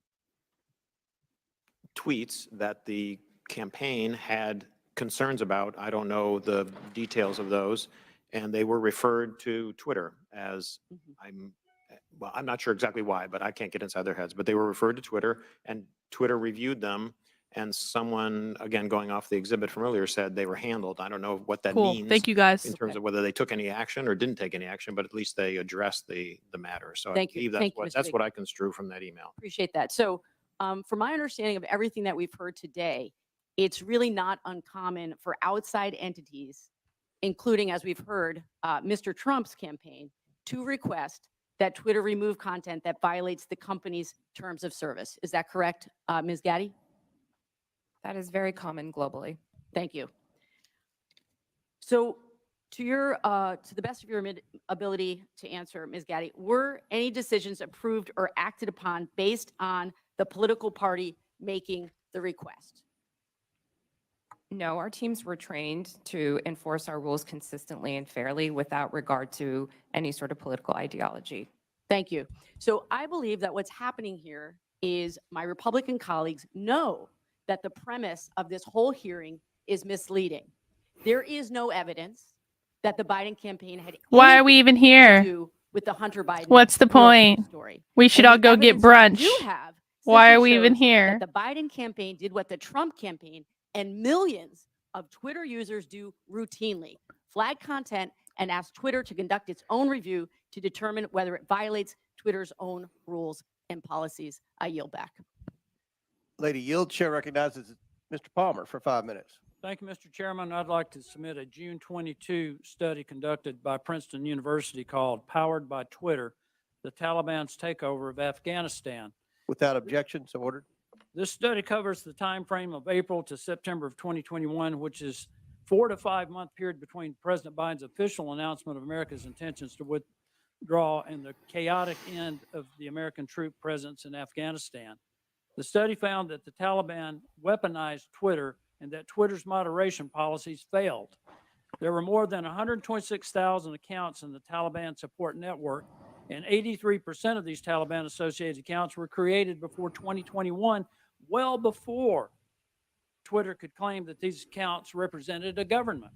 Speaker 6: Tweets that the campaign had concerns about. I don't know the details of those. And they were referred to Twitter as, I'm not sure exactly why, but I can't get inside their heads. But they were referred to Twitter, and Twitter reviewed them. And someone, again, going off the exhibit from earlier, said they were handled. I don't know what that
Speaker 1: Cool.
Speaker 6: means.
Speaker 1: Thank you, guys.
Speaker 6: In terms of whether they took any action or didn't take any action, but at least they addressed the matter. So
Speaker 14: Thank
Speaker 6: I
Speaker 14: you.
Speaker 6: believe
Speaker 14: Thank you, Mr.
Speaker 6: that's what
Speaker 14: Baker.
Speaker 6: I construe from that email.
Speaker 14: Appreciate that. So from my understanding of everything that we've heard today, it's really not uncommon for outside entities, including, as we've heard, Mr. Trump's campaign, to request that Twitter remove content that violates the company's terms of service. Is that correct, Ms. Gaddy?
Speaker 7: That is very common globally.
Speaker 14: Thank you. So to the best of your ability to answer, Ms. Gaddy, were any decisions approved or acted upon based on the political party making the request?
Speaker 7: No, our teams were trained to enforce our rules consistently and fairly without regard to any sort of political ideology.
Speaker 14: Thank you. So I believe that what's happening here is my Republican colleagues know that the premise of this whole hearing is misleading. There is no evidence that the Biden campaign had
Speaker 1: Why are we
Speaker 14: anything
Speaker 1: even
Speaker 14: to
Speaker 1: here?
Speaker 14: do with the Hunter Biden.
Speaker 1: What's the
Speaker 14: New York
Speaker 1: point?
Speaker 14: Post story.
Speaker 1: We should
Speaker 14: And
Speaker 1: all
Speaker 14: the
Speaker 1: go get
Speaker 14: evidence we
Speaker 1: brunch.
Speaker 14: do have
Speaker 1: Why
Speaker 14: simply
Speaker 1: are we even
Speaker 14: shows
Speaker 1: here?
Speaker 14: that the Biden campaign did what the Trump campaign and millions of Twitter users do routinely: flag content and ask Twitter to conduct its own review to determine whether it violates Twitter's own rules and policies. I yield back.
Speaker 11: Lady Yield, Chair recognizes Mr. Palmer for 5 minutes.
Speaker 16: Thank you, Mr. Chairman. I'd like to submit a June 22 study conducted by Princeton University called "Powered by Twitter: The Taliban's Takeover of Afghanistan."
Speaker 11: Without objection, so ordered.
Speaker 16: This study covers the time frame of April to September of 2021, which is 4 to 5 month period between President Biden's official announcement of America's intentions to withdraw and the chaotic end of the American troop presence in Afghanistan. The study found that the Taliban weaponized Twitter and that Twitter's moderation policies failed. There were more than 126,000 accounts in the Taliban support network, And 83% of these Taliban-associated accounts were created before 2021, well before Twitter could claim that these accounts represented a government.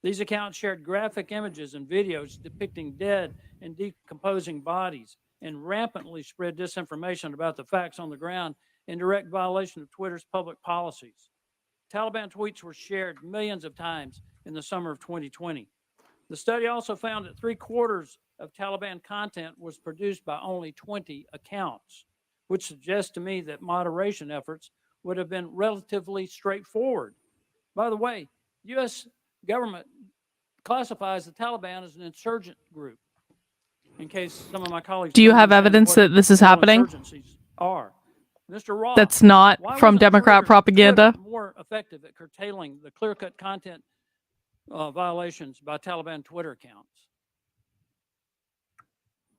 Speaker 16: These accounts shared graphic images and videos depicting dead and decomposing bodies and rampantly spread disinformation about the facts on the ground in direct violation of Twitter's public policies. Taliban tweets were shared millions of times in the summer of 2020. The study also found that 3/4 of Taliban content was produced by only 20 accounts, which suggests to me that moderation efforts would have been relatively straightforward. By the way, U.S. government classifies the Taliban as an insurgent group. In case some of my colleagues
Speaker 1: Do you
Speaker 16: don't
Speaker 1: have
Speaker 16: understand
Speaker 1: evidence
Speaker 16: what
Speaker 1: that this is
Speaker 16: real
Speaker 1: happening?
Speaker 16: insurgencies are. Mr. Roth,
Speaker 1: That's not
Speaker 16: why
Speaker 1: from
Speaker 16: wasn't
Speaker 1: Democrat
Speaker 16: Twitter
Speaker 1: propaganda?
Speaker 16: more effective at curtailing the clear-cut content violations by Taliban Twitter accounts?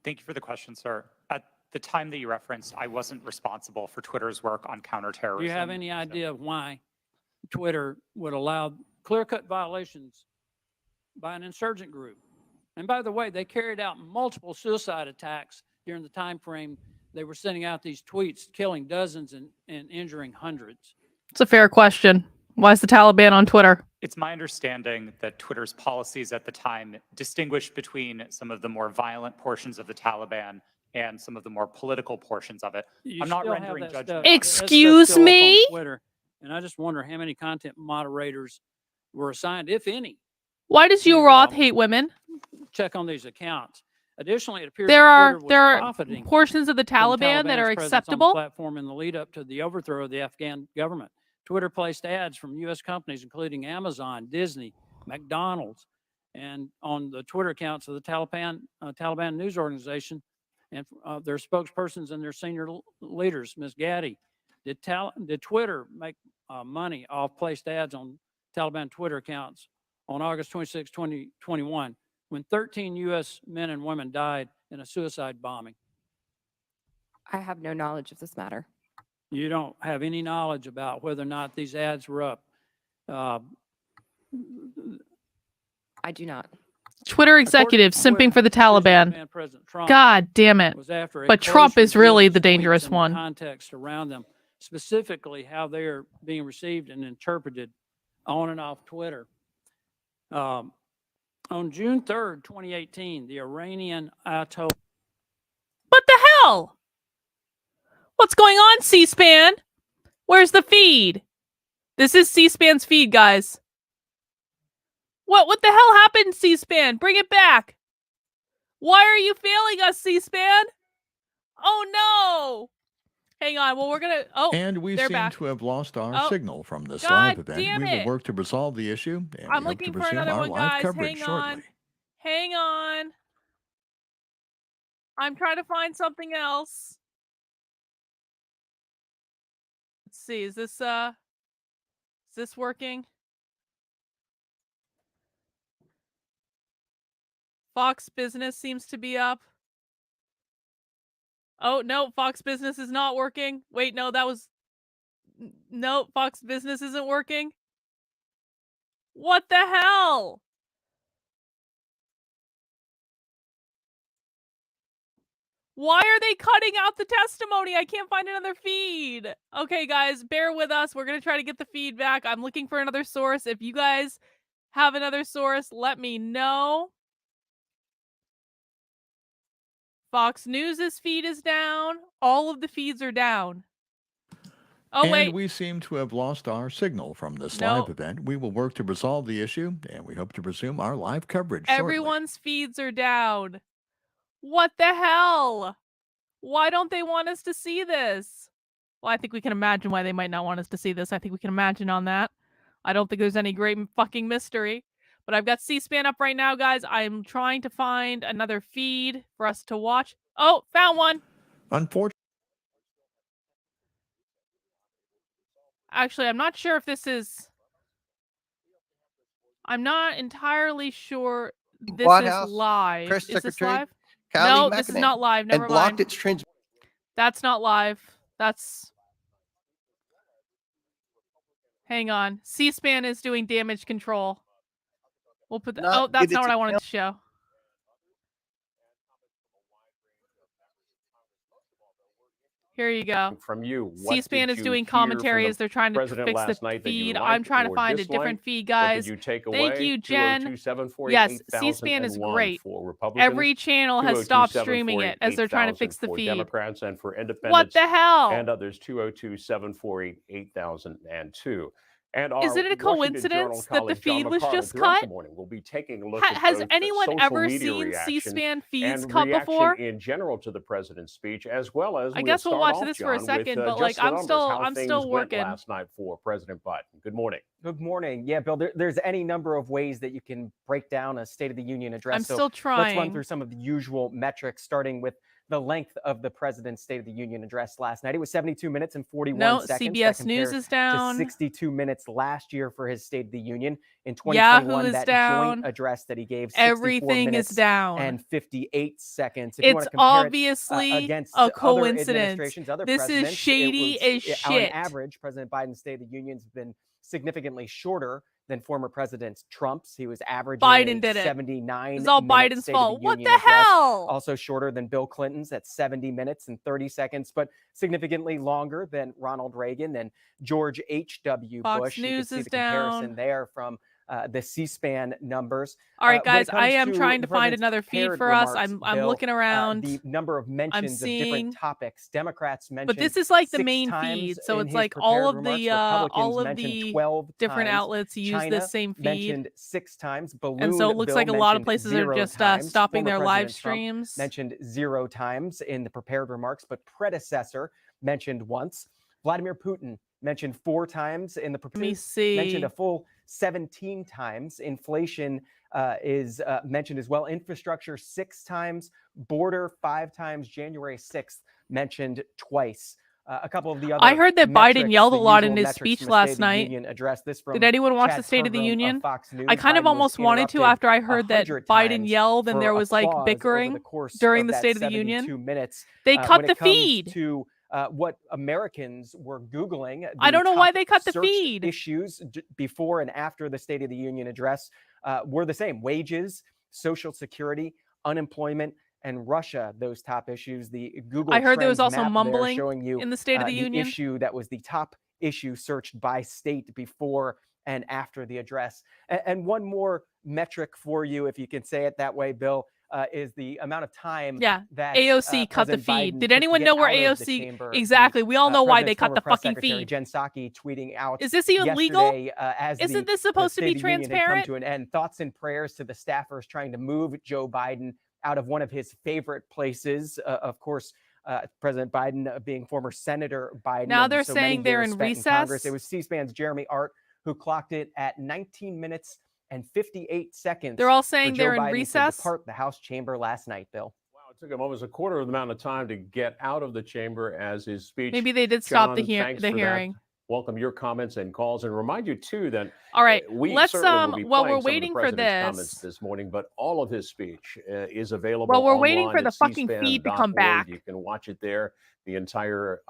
Speaker 8: Thank you for the question, sir. At the time that you referenced, I wasn't responsible for Twitter's work on counterterrorism.
Speaker 16: Do you have any idea of why Twitter would allow clear-cut violations by an insurgent group? And by the way, they carried out multiple suicide attacks during the time frame they were sending out these tweets, killing dozens and injuring hundreds.
Speaker 1: It's a fair question. Why is the Taliban on Twitter?
Speaker 8: It's my understanding that Twitter's policies at the time distinguished between some of the more violent portions of the Taliban and some of the more political portions of it.
Speaker 16: You
Speaker 8: I'm not
Speaker 16: still have
Speaker 8: rendering
Speaker 16: that
Speaker 8: judgment.
Speaker 16: stuff. That
Speaker 1: Excuse
Speaker 16: stuff's still up on
Speaker 1: me?
Speaker 16: Twitter, and I just wonder how many content moderators were assigned, if any,
Speaker 1: Why does you Roth hate women?
Speaker 16: check on these accounts. Additionally, it appears
Speaker 1: There
Speaker 16: that
Speaker 1: are
Speaker 16: Twitter was
Speaker 1: there are
Speaker 16: profiting
Speaker 1: portions of the
Speaker 16: from
Speaker 1: Taliban that
Speaker 16: Taliban's
Speaker 1: are
Speaker 16: presence on the
Speaker 1: acceptable.
Speaker 16: platform in the lead up to the overthrow of the Afghan government. Twitter placed ads from U.S. companies, including Amazon, Disney, McDonald's, and on the Twitter accounts of the Taliban news organization and their spokespersons and their senior leaders. Ms. Gaddy, did Twitter make money off placed ads on Taliban Twitter accounts on August 26, 2021, when 13 U.S. men and women died in a suicide bombing?
Speaker 7: I have no knowledge of this matter.
Speaker 16: You don't have any knowledge about whether or not these ads were up.
Speaker 7: I do not.
Speaker 1: Twitter executives simping for the Taliban. God damn it. But Trump is really the dangerous one.
Speaker 16: Context around them, specifically how they are being received and interpreted on and off Twitter. On June 3rd, 2018, the Iranian Ayatollah.
Speaker 1: What the hell? What's going on, C-SPAN? Where's the feed? This is C-SPAN's feed, guys. What the hell happened, C-SPAN? Bring it back. Why are you failing us, C-SPAN? Oh, no. Hang on. Well, we're going to... Oh,
Speaker 18: and we
Speaker 1: they're
Speaker 18: seem
Speaker 1: back.
Speaker 18: to have lost our signal from this
Speaker 1: God
Speaker 18: live event.
Speaker 1: damn
Speaker 18: We
Speaker 1: it.
Speaker 18: will work to resolve the issue, and
Speaker 1: I'm
Speaker 18: we hope to
Speaker 1: looking for
Speaker 18: resume
Speaker 1: another
Speaker 18: our
Speaker 1: one,
Speaker 18: live
Speaker 1: guys.
Speaker 18: coverage
Speaker 1: Hang
Speaker 18: shortly.
Speaker 1: on. Hang on. I'm trying to find something else. Let's see. Is this working? Fox Business seems to be up. Oh, no, Fox Business is not working. Wait, no, that was... No, Fox Business isn't working. What the hell? Why are they cutting out the testimony? I can't find another feed. Okay, guys, bear with us. We're going to try to get the feedback. I'm looking for another source. If you guys have another source, let me know. Fox News' feed is down. All of the feeds are down. Oh,
Speaker 18: and
Speaker 1: wait.
Speaker 18: we seem to have lost our signal from this
Speaker 1: No.
Speaker 18: live event. We will work to resolve the issue, and we hope to resume our live coverage shortly.
Speaker 1: Everyone's feeds are down. What the hell? Why don't they want us to see this? Well, I think we can imagine why they might not want us to see this. I think we can imagine on that. I don't think there's any great fucking mystery. But I've got C-SPAN up right now, guys. I'm trying to find another feed for us to watch. Oh, found one.
Speaker 18: Unfortunately.
Speaker 1: Actually, I'm not sure if this is... I'm not entirely sure this
Speaker 4: White
Speaker 1: is
Speaker 4: House,
Speaker 1: live.
Speaker 4: Press
Speaker 1: Is this
Speaker 4: Secretary
Speaker 1: live?
Speaker 4: Kylie
Speaker 1: No, this is
Speaker 4: McEnany,
Speaker 1: not live. Never
Speaker 4: and blocked
Speaker 1: mind.
Speaker 4: its transmission.
Speaker 1: That's not live. That's... Hang on. C-SPAN is doing damage control. We'll put the... Oh, that's not what I wanted to show. Here you go.
Speaker 19: From you. What
Speaker 1: C-SPAN
Speaker 19: did
Speaker 1: is
Speaker 19: you
Speaker 1: doing
Speaker 19: hear
Speaker 1: commentary
Speaker 19: from
Speaker 1: as
Speaker 19: the
Speaker 1: they're trying to
Speaker 19: president
Speaker 1: fix the
Speaker 19: last night that you
Speaker 1: feed. I'm
Speaker 19: liked
Speaker 1: trying to
Speaker 19: or
Speaker 1: find a different
Speaker 19: disliked?
Speaker 1: feed,
Speaker 19: What
Speaker 1: guys.
Speaker 19: did you take
Speaker 1: Thank
Speaker 19: away?
Speaker 1: you, Jen.
Speaker 19: 202-748-8001
Speaker 1: Yes, C-SPAN is great.
Speaker 19: for Republicans.
Speaker 1: Every channel has stopped streaming it as they're trying to fix the
Speaker 19: 202-748-8000 for
Speaker 1: feed.
Speaker 19: Democrats and for
Speaker 1: What
Speaker 19: independents
Speaker 1: the hell?
Speaker 19: and others. 202-748-8002. And
Speaker 1: Is
Speaker 19: our
Speaker 1: it a
Speaker 19: Washington Journal
Speaker 1: coincidence that the
Speaker 19: colleague John
Speaker 1: feed was
Speaker 19: McCarthy
Speaker 1: just
Speaker 19: throughout
Speaker 1: cut?
Speaker 19: the morning will be taking a look at
Speaker 1: Has
Speaker 19: both
Speaker 1: anyone
Speaker 19: social
Speaker 1: ever
Speaker 19: media
Speaker 1: seen
Speaker 19: reaction
Speaker 1: C-SPAN feeds
Speaker 19: and
Speaker 1: cut
Speaker 19: reaction
Speaker 1: before?
Speaker 19: in general to the president's speech, as well as
Speaker 1: I
Speaker 19: we'll
Speaker 1: guess we'll
Speaker 19: start
Speaker 1: watch
Speaker 19: off,
Speaker 1: this for a
Speaker 19: John,
Speaker 1: second,
Speaker 19: with
Speaker 1: but like
Speaker 19: just the numbers, how
Speaker 1: I'm
Speaker 19: things
Speaker 1: still
Speaker 19: went
Speaker 1: working.
Speaker 19: last night for President Biden. Good morning.
Speaker 20: Good morning. Yeah, Bill, there's any number of ways that you can break down a State of the Union address.
Speaker 1: I'm
Speaker 20: So
Speaker 1: still
Speaker 20: let's run
Speaker 1: trying.
Speaker 20: through some of the usual metrics, starting with the length of the president's State of the Union address last night. It was 72 minutes and 41
Speaker 1: No,
Speaker 20: seconds.
Speaker 1: CBS
Speaker 20: That
Speaker 1: News
Speaker 20: compares
Speaker 1: is down.
Speaker 20: to 62 minutes last year for his State of the Union. In
Speaker 1: Yahoo
Speaker 20: 2021,
Speaker 1: is
Speaker 20: that
Speaker 1: down.
Speaker 20: joint address that he gave, 64
Speaker 1: Everything is
Speaker 20: minutes
Speaker 1: down.
Speaker 20: and 58 seconds. If you want
Speaker 1: It's
Speaker 20: to compare
Speaker 1: obviously
Speaker 20: it against
Speaker 1: a
Speaker 20: other
Speaker 1: coincidence.
Speaker 20: administrations, other
Speaker 1: This is
Speaker 20: presidents,
Speaker 1: shady
Speaker 20: it
Speaker 1: as
Speaker 20: was,
Speaker 1: shit.
Speaker 20: on average, President Biden's State of the Union has been significantly shorter than former President Trump's. He was averaging
Speaker 1: Biden did it.
Speaker 20: 79
Speaker 1: It's all
Speaker 20: minute
Speaker 1: Biden's
Speaker 20: State of
Speaker 1: fault.
Speaker 20: the
Speaker 1: What
Speaker 20: Union
Speaker 1: the
Speaker 20: address.
Speaker 1: hell?
Speaker 20: Also shorter than Bill Clinton's at 70 minutes and 30 seconds, but significantly longer than Ronald Reagan and George H.W.
Speaker 1: Fox
Speaker 20: Bush. You can
Speaker 1: News
Speaker 20: see
Speaker 1: is
Speaker 20: the comparison
Speaker 1: down.
Speaker 20: there from the C-SPAN numbers.
Speaker 1: All right,
Speaker 20: When it
Speaker 1: guys, I
Speaker 20: comes
Speaker 1: am trying
Speaker 20: the
Speaker 1: to find
Speaker 20: president's
Speaker 1: another feed
Speaker 20: prepared
Speaker 1: for us.
Speaker 20: remarks,
Speaker 1: I'm
Speaker 20: Bill,
Speaker 1: looking around.
Speaker 20: the number of mentions of
Speaker 1: seeing,
Speaker 20: different topics. Democrats mentioned,
Speaker 1: but this is like the
Speaker 20: 6
Speaker 1: main
Speaker 20: times
Speaker 1: feed, so
Speaker 20: in
Speaker 1: it's
Speaker 20: his
Speaker 1: like all
Speaker 20: prepared
Speaker 1: of
Speaker 20: remarks.
Speaker 1: the
Speaker 20: Republicans mentioned 12
Speaker 1: different
Speaker 20: times.
Speaker 1: outlets use
Speaker 20: China
Speaker 1: this same feed,
Speaker 20: mentioned 6 times.
Speaker 1: and so it looks like a lot of places are just stopping
Speaker 20: Former
Speaker 1: their live
Speaker 20: President Trump
Speaker 1: streams.
Speaker 20: mentioned 0 times in the prepared remarks, but predecessor mentioned once. Vladimir Putin mentioned 4 times in the prepared.
Speaker 1: Let me see.
Speaker 20: Mentioned a full 17 times. Inflation is mentioned as well. Infrastructure 6 times. Border 5 times. January 6th mentioned twice. A couple of the other.
Speaker 1: I heard that Biden
Speaker 20: metrics,
Speaker 1: yelled a
Speaker 20: the
Speaker 1: lot in
Speaker 20: usual
Speaker 1: his
Speaker 20: metrics
Speaker 1: speech
Speaker 20: from the State
Speaker 1: last
Speaker 20: of the
Speaker 1: night.
Speaker 20: Union address. This from
Speaker 1: Did anyone watch
Speaker 20: Chad
Speaker 1: the State of the
Speaker 20: Pergram
Speaker 1: Union?
Speaker 20: Fox News.
Speaker 1: I kind of
Speaker 20: Biden was
Speaker 1: almost wanted to after I heard that
Speaker 20: 100
Speaker 1: Biden
Speaker 20: times
Speaker 1: yelled and
Speaker 20: for
Speaker 1: there was like
Speaker 20: applause over
Speaker 1: bickering
Speaker 20: the course
Speaker 1: during
Speaker 20: of
Speaker 1: the
Speaker 20: that
Speaker 1: State of the
Speaker 20: 72
Speaker 1: Union.
Speaker 20: minutes.
Speaker 1: They
Speaker 20: When
Speaker 1: cut
Speaker 20: it
Speaker 1: the
Speaker 20: comes
Speaker 1: feed.
Speaker 20: to what Americans were Googling.
Speaker 1: I don't know why
Speaker 20: top
Speaker 1: they cut the
Speaker 20: searched
Speaker 1: feed.
Speaker 20: Issues before and after the State of the Union address were the same. Wages, Social Security, unemployment, and Russia, those top issues. The Google
Speaker 1: I heard there was
Speaker 20: Trends
Speaker 1: also
Speaker 20: map there
Speaker 1: mumbling
Speaker 20: showing you
Speaker 1: in the State of the
Speaker 20: the
Speaker 1: Union.
Speaker 20: issue that was the top issue searched by state before and after the address. And one more metric for you, if you can say it that way, Bill, is the amount of time
Speaker 1: Yeah,
Speaker 20: that
Speaker 1: AOC cut the
Speaker 20: President
Speaker 1: feed.
Speaker 20: Biden
Speaker 1: Did
Speaker 20: took to
Speaker 1: anyone
Speaker 20: get
Speaker 1: know where
Speaker 20: out of the
Speaker 1: AOC?
Speaker 20: chamber.
Speaker 1: Exactly. We all know why they
Speaker 20: President's
Speaker 1: cut
Speaker 20: former
Speaker 1: the
Speaker 20: press
Speaker 1: fucking
Speaker 20: secretary,
Speaker 1: feed.
Speaker 20: Jen Psaki, tweeting out
Speaker 1: Is this even legal?
Speaker 20: yesterday, as
Speaker 1: Isn't this
Speaker 20: the
Speaker 1: supposed to be
Speaker 20: State of the Union had come
Speaker 1: transparent?
Speaker 20: to an end. Thoughts and prayers to the staffers trying to move Joe Biden out of one of his favorite places. Of course, President Biden being former Senator Biden.
Speaker 1: Now
Speaker 20: and
Speaker 1: they're
Speaker 20: so many
Speaker 1: saying they're
Speaker 20: years
Speaker 1: in
Speaker 20: spent in Congress.
Speaker 1: recess?
Speaker 20: It was C-SPAN's Jeremy Art who clocked it at 19 minutes and 58 seconds.
Speaker 1: They're all
Speaker 20: for
Speaker 1: saying
Speaker 20: Joe
Speaker 1: they're in
Speaker 20: Biden to
Speaker 1: recess?
Speaker 20: depart the House chamber last night, Bill.
Speaker 19: Wow, it took him almost a quarter of the amount of time to get out of the chamber as his speech.
Speaker 1: Maybe they did stop the
Speaker 19: John, thanks for that.
Speaker 1: hearing.
Speaker 19: Welcome your comments and calls, and remind you too that
Speaker 1: All right,
Speaker 19: we
Speaker 1: let's
Speaker 19: certainly will be
Speaker 1: while we're
Speaker 19: playing some of the
Speaker 1: waiting for
Speaker 19: president's comments
Speaker 1: this.
Speaker 19: this morning, but all of his speech is available.
Speaker 1: While we're waiting
Speaker 19: online
Speaker 1: for the
Speaker 19: at
Speaker 1: fucking feed to come
Speaker 19: cspan.org.
Speaker 1: back.
Speaker 19: You can watch it there, the entire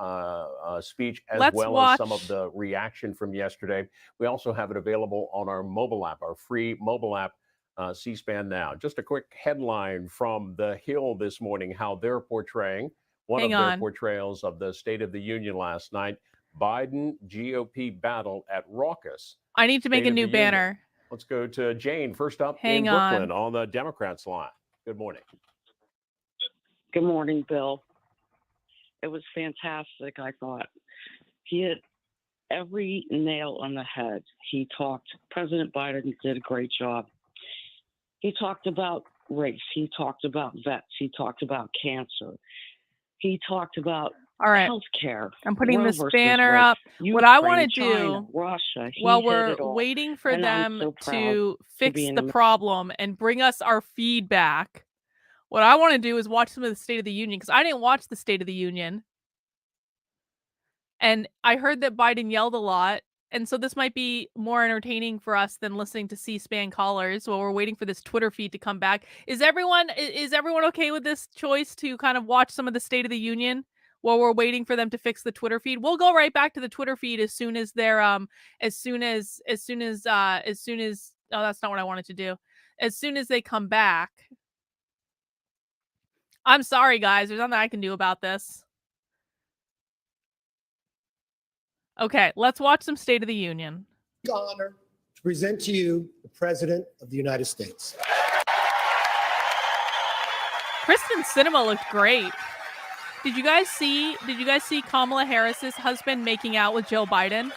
Speaker 19: speech, as
Speaker 1: Let's
Speaker 19: well
Speaker 1: watch.
Speaker 19: as some of the reaction from yesterday. We also have it available on our mobile app, our free mobile app. C-SPAN Now. Just a quick headline from The Hill this morning, how they're portraying one
Speaker 1: Hang
Speaker 19: of their
Speaker 1: on.
Speaker 19: portrayals of the State of the Union last night. Biden GOP battle at raucous.
Speaker 1: I need to make
Speaker 19: State
Speaker 1: a
Speaker 19: of
Speaker 1: new
Speaker 19: the Union.
Speaker 1: banner.
Speaker 19: Let's go to Jane first up
Speaker 1: Hang
Speaker 19: in
Speaker 1: on.
Speaker 19: Brooklyn on the Democrats line. Good morning.
Speaker 23: Good morning, Bill. It was fantastic, I thought. He hit every nail on the head. President Biden did a great job. He talked about race. He talked about vets. He talked about cancer. He talked about
Speaker 1: All right.
Speaker 23: healthcare.
Speaker 1: I'm putting
Speaker 23: Roe
Speaker 1: this
Speaker 23: versus
Speaker 1: banner
Speaker 23: Wade,
Speaker 1: up. What I
Speaker 23: Ukraine,
Speaker 1: want to
Speaker 23: China,
Speaker 1: do
Speaker 23: Russia. He
Speaker 1: while
Speaker 23: hit
Speaker 1: we're
Speaker 23: it all.
Speaker 1: waiting for
Speaker 23: And I'm
Speaker 1: them
Speaker 23: so proud
Speaker 1: to fix
Speaker 23: be an
Speaker 1: the
Speaker 23: Amer-
Speaker 1: problem and bring us our feedback, what I want to do is watch some of the State of the Union because I didn't watch the State of the Union. And I heard that Biden yelled a lot. And so this might be more entertaining for us than listening to C-SPAN callers while we're waiting for this Twitter feed to come back. Is everyone okay with this choice to kind of watch some of the State of the Union while we're waiting for them to fix the Twitter feed? We'll go right back to the Twitter feed as soon as they're oh, that's not what I wanted to do. As soon as they come back. I'm sorry, guys. There's nothing I can do about this. Okay, let's watch some State of the Union.
Speaker 3: Honor to present to you the President of the United States.
Speaker 1: Kristen Sinema looked great. Did you guys see Kamala Harris's husband making out with Joe Biden?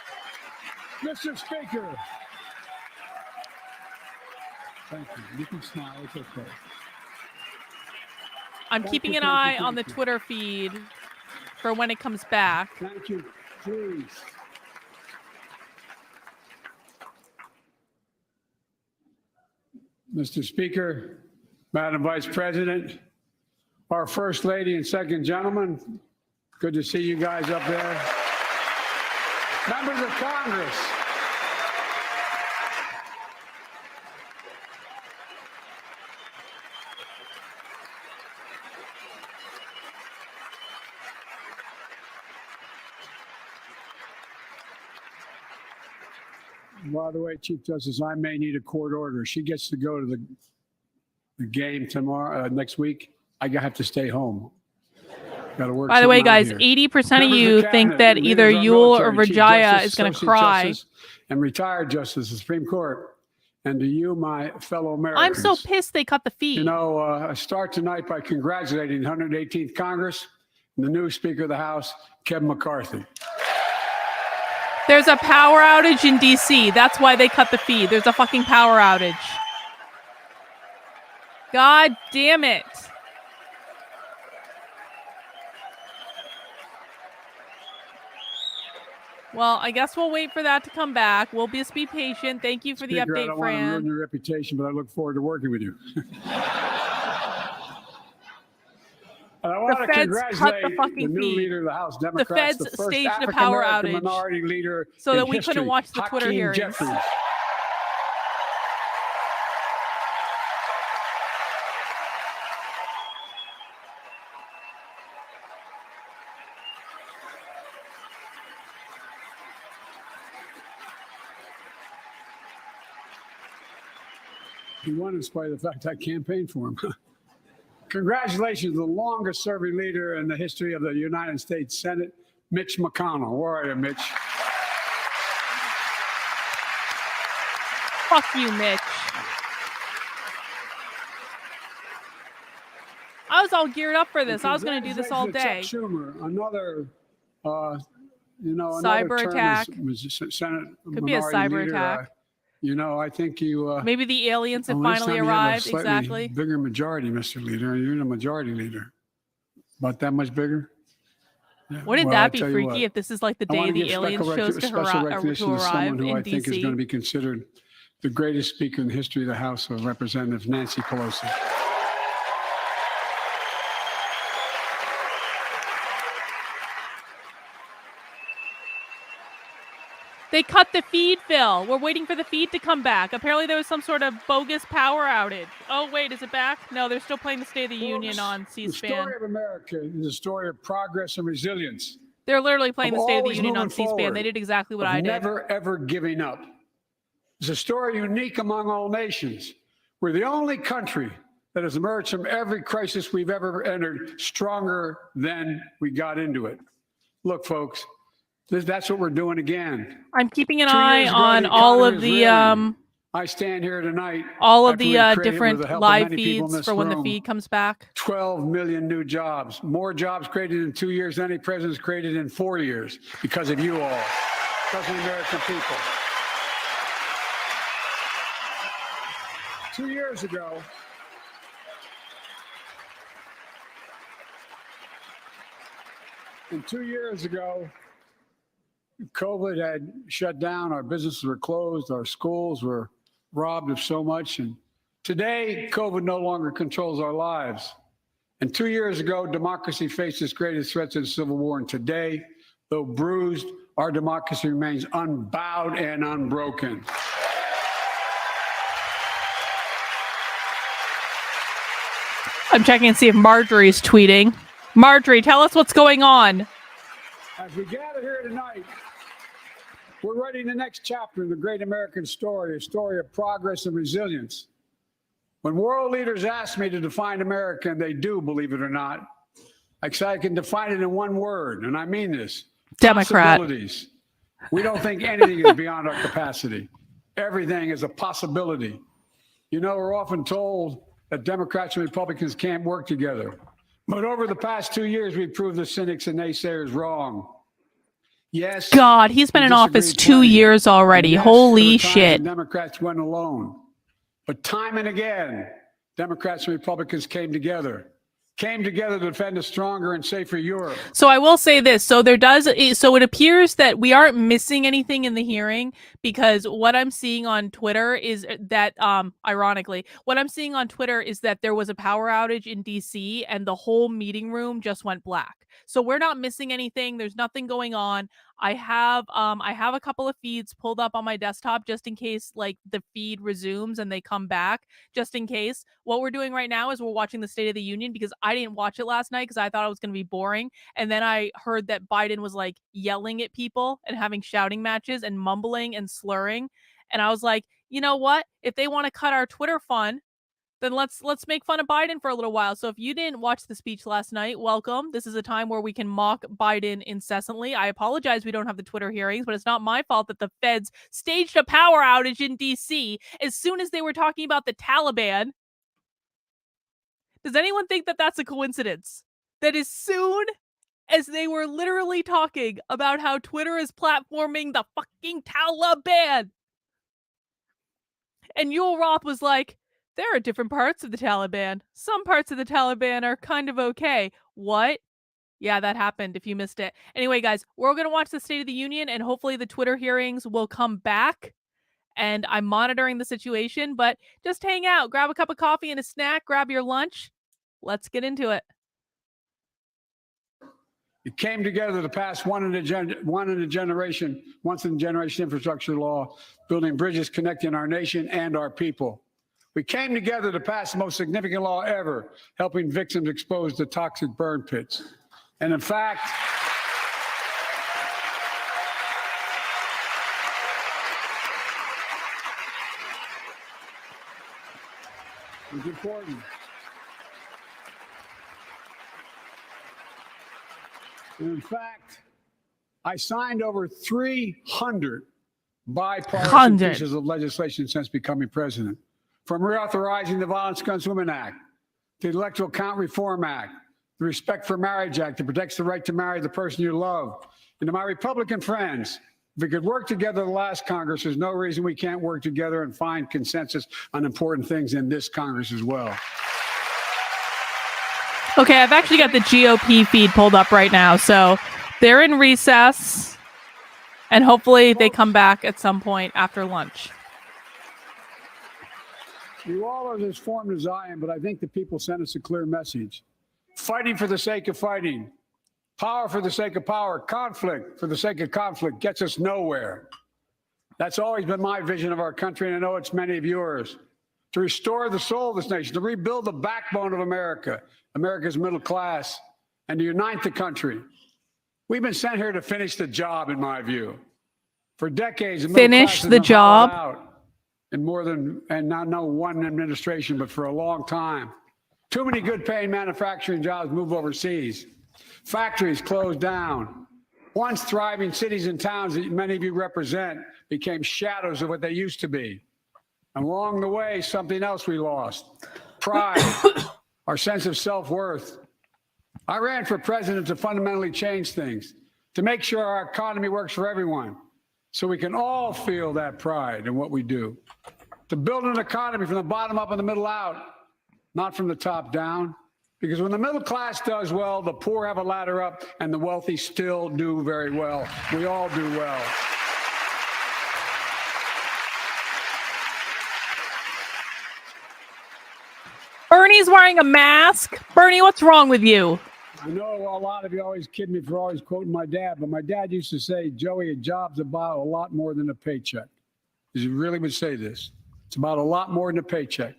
Speaker 15: Mr. Speaker. Thank you. You can smile. It's okay.
Speaker 1: I'm keeping an eye on the Twitter feed for when it comes back.
Speaker 15: Thank you. Please. Mr. Speaker, Madam Vice President, our First Lady and Second Gentleman, good to see you guys up there. Members of Congress. By the way, Chief Justice, I may need a court order. She gets to go to the game tomorrow, next week. I have to stay home. Got to work.
Speaker 1: By the way,
Speaker 15: something out
Speaker 1: guys,
Speaker 15: here.
Speaker 1: 80% of
Speaker 15: Members
Speaker 1: you
Speaker 15: the
Speaker 1: think
Speaker 15: Cabinet,
Speaker 1: that
Speaker 15: leaders
Speaker 1: either
Speaker 15: of our
Speaker 1: Yule or
Speaker 15: military, Chief
Speaker 1: Virginia
Speaker 15: Justice,
Speaker 1: is going to
Speaker 15: Associate
Speaker 1: cry.
Speaker 15: Justice, and retired Justice of the Supreme Court. And to you, my fellow
Speaker 1: I'm
Speaker 15: Americans.
Speaker 1: so pissed they cut the feed.
Speaker 15: You know, I start tonight by congratulating the 118th Congress and the new Speaker of the House, Kevin McCarthy.
Speaker 1: There's a power outage in DC. That's why they cut the feed. There's a fucking power outage. God damn it. Well, I guess we'll wait for that to come back. We'll just be patient. Thank you for the
Speaker 15: Speaker, I
Speaker 1: update,
Speaker 15: don't want to ruin
Speaker 1: Fran.
Speaker 15: your reputation, but I look forward to working with you. And I want to
Speaker 1: feds cut the
Speaker 15: congratulate
Speaker 1: fucking
Speaker 15: the new
Speaker 1: feed.
Speaker 15: leader of the House
Speaker 1: The
Speaker 15: Democrats,
Speaker 1: feds
Speaker 15: first
Speaker 1: staged a power
Speaker 15: African-American
Speaker 1: outage
Speaker 15: minority leader
Speaker 1: so
Speaker 15: in
Speaker 1: that we couldn't
Speaker 15: history,
Speaker 1: watch the Twitter
Speaker 15: Hakeem
Speaker 1: hearings.
Speaker 15: Jeffries. He won in spite of the fact I campaigned for him. Congratulations to the longest serving leader in the history of the United States Senate, Mitch McConnell. Where are you, Mitch?
Speaker 1: Fuck you, Mitch. I was all geared up for this. I was going to do this all day.
Speaker 15: Chuck Schumer, another, another
Speaker 1: Cyber
Speaker 15: term
Speaker 1: attack.
Speaker 15: as Senate
Speaker 1: Could be a
Speaker 15: minority
Speaker 1: cyber
Speaker 15: leader.
Speaker 1: attack.
Speaker 15: I think you.
Speaker 1: Maybe the aliens have
Speaker 15: well, this
Speaker 1: finally
Speaker 15: time you have a
Speaker 1: arrived.
Speaker 15: slightly
Speaker 1: Exactly.
Speaker 15: Bigger majority, Mr. Leader. You're the majority leader. About that much bigger? Yeah.
Speaker 1: Wouldn't
Speaker 15: Well, I
Speaker 1: that be
Speaker 15: tell you
Speaker 1: freaky
Speaker 15: what,
Speaker 1: if this is like the
Speaker 15: I
Speaker 1: day
Speaker 15: wanna
Speaker 1: the
Speaker 15: give
Speaker 1: aliens chose to,
Speaker 15: special recognition to someone
Speaker 1: arrive
Speaker 15: who
Speaker 1: in
Speaker 15: I think is going to
Speaker 1: DC?
Speaker 15: be considered the greatest speaker in the history of the House of Representatives, Nancy Pelosi.
Speaker 1: They cut the feed, Phil. We're waiting for the feed to come back. Apparently there was some sort of bogus power outage. Oh, wait, is it back? No, they're still playing the State of the Union on
Speaker 15: The
Speaker 1: C-SPAN.
Speaker 15: story of America is a story of progress and resilience.
Speaker 1: They're literally playing
Speaker 15: of
Speaker 1: the State of the
Speaker 15: always
Speaker 1: Union on
Speaker 15: moving
Speaker 1: C-SPAN.
Speaker 15: forward,
Speaker 1: They did exactly what
Speaker 15: of
Speaker 1: I did.
Speaker 15: Never, ever giving up. It's a story unique among all nations. We're the only country that has emerged from every crisis we've ever entered stronger than we got into it. Look, folks, that's what we're doing again.
Speaker 1: I'm keeping an
Speaker 15: 2
Speaker 1: eye
Speaker 15: years ago,
Speaker 1: on
Speaker 15: the
Speaker 1: all
Speaker 15: economy
Speaker 1: of
Speaker 15: was
Speaker 1: the
Speaker 15: reeling. I stand here tonight.
Speaker 1: all of
Speaker 15: after
Speaker 1: the
Speaker 15: we've created, with
Speaker 1: different
Speaker 15: the help of
Speaker 1: live
Speaker 15: many people in
Speaker 1: feeds
Speaker 15: this
Speaker 1: for when the
Speaker 15: room,
Speaker 1: feed comes back.
Speaker 15: 12 million new jobs, more jobs created in 2 years than any president's created in 4 years because of you all, because of the American people. 2 years ago, COVID had shut down, our businesses were closed, our schools were robbed of so much. And today, COVID no longer controls our lives. And 2 years ago, democracy faced its greatest threats in the Civil War. And today, though bruised, our democracy remains unbowed and unbroken.
Speaker 1: I'm checking to see if Marjorie's tweeting. Marjorie, tell us what's going on.
Speaker 15: As we gather here tonight, we're writing the next chapter in the great American story, a story of progress and resilience. When world leaders ask me to define America, and they do, believe it or not, I can define it in one word, and I mean this.
Speaker 1: Democrat.
Speaker 15: Possibilities. We don't think anything is beyond our capacity. Everything is a possibility. You know, we're often told that Democrats and Republicans can't work together. But over the past 2 years, we've proved the cynics and naysayers wrong. Yes.
Speaker 1: God, he's been
Speaker 15: we
Speaker 1: in office
Speaker 15: disagreed
Speaker 1: 2
Speaker 15: plenty.
Speaker 1: years already.
Speaker 15: And yes,
Speaker 1: Holy
Speaker 15: there were times
Speaker 1: shit.
Speaker 15: when Democrats went alone. But time and again, Democrats and Republicans came together to defend a stronger and safer Europe.
Speaker 1: So I will say this. So it appears that we aren't missing anything in the hearing, because what I'm seeing on Twitter is that, ironically, what I'm seeing on Twitter is that there was a power outage in DC and the whole meeting room just went black. So we're not missing anything. There's nothing going on. I have a couple of feeds pulled up on my desktop just in case like the feed resumes and they come back, just in case. What we're doing right now is we're watching the State of the Union, because I didn't watch it last night because I thought it was going to be boring. And then I heard that Biden was like yelling at people and having shouting matches and mumbling and slurring. And I was like, you know what? If they want to cut our Twitter fun, then let's make fun of Biden for a little while. So if you didn't watch the speech last night, welcome. This is a time where we can mock Biden incessantly. I apologize we don't have the Twitter hearings, but it's not my fault that the feds staged a power outage in DC as soon as they were talking about the Taliban. Does anyone think that that's a coincidence? That as soon as they were literally talking about how Twitter is platforming the fucking Taliban, and Yul Roth was like, there are different parts of the Taliban. Some parts of the Taliban are kind of okay. What? Yeah, that happened if you missed it. Anyway, guys, we're going to watch the State of the Union, and hopefully the Twitter hearings will come back. And I'm monitoring the situation, but just hang out. Grab a cup of coffee and a snack. Grab your lunch. Let's get into it.
Speaker 15: It came together to pass once in a generation infrastructure law, building bridges connecting our nation and our people. We came together to pass the most significant law ever, helping victims exposed to toxic burn pits. And in fact, it's important. And in fact, I signed over 300 bipartisan pieces of legislation since becoming president. From reauthorizing the Violence Against Women Act, the Electoral Count Reform Act, the Respect for Marriage Act that protects the right to marry the person you love. And to my Republican friends, if we could work together the last Congress, there's no reason we can't work together and find consensus on important things in this Congress as well.
Speaker 1: Okay, I've actually got the GOP feed pulled up right now. So they're in recess, and hopefully they come back at some point after lunch.
Speaker 15: You all are as formed as I am, but I think the people sent us a clear message. Fighting for the sake of fighting, power for the sake of power, conflict for the sake of conflict gets us nowhere. That's always been my vision of our country, and I know it's many of yours. To restore the soul of this nation, to rebuild the backbone of America, America's middle class, and to unite the country. We've been sent here to finish the job, in my view. For decades, the middle class has been hollowed out in more than, and not no one administration, but for a long time. Too many good-paying manufacturing jobs move overseas. Factories closed down. Once thriving cities and towns that many of you represent became shadows of what they used to be. And along the way, something else we lost. Pride, our sense of self-worth. I ran for president to fundamentally change things, to make sure our economy works for everyone, so we can all feel that pride in what we do. To build an economy from the bottom up and the middle out, not from the top down. Because when the middle class does well, the poor have a ladder up, and the wealthy still do very well. We all do well.
Speaker 1: Bernie's wearing a mask. Bernie, what's wrong with you?
Speaker 15: I know a lot of you always kid me for always quoting my dad, but my dad used to say, Joey, a job's about a lot more than a paycheck. He really would say this. It's about a lot more than a paycheck.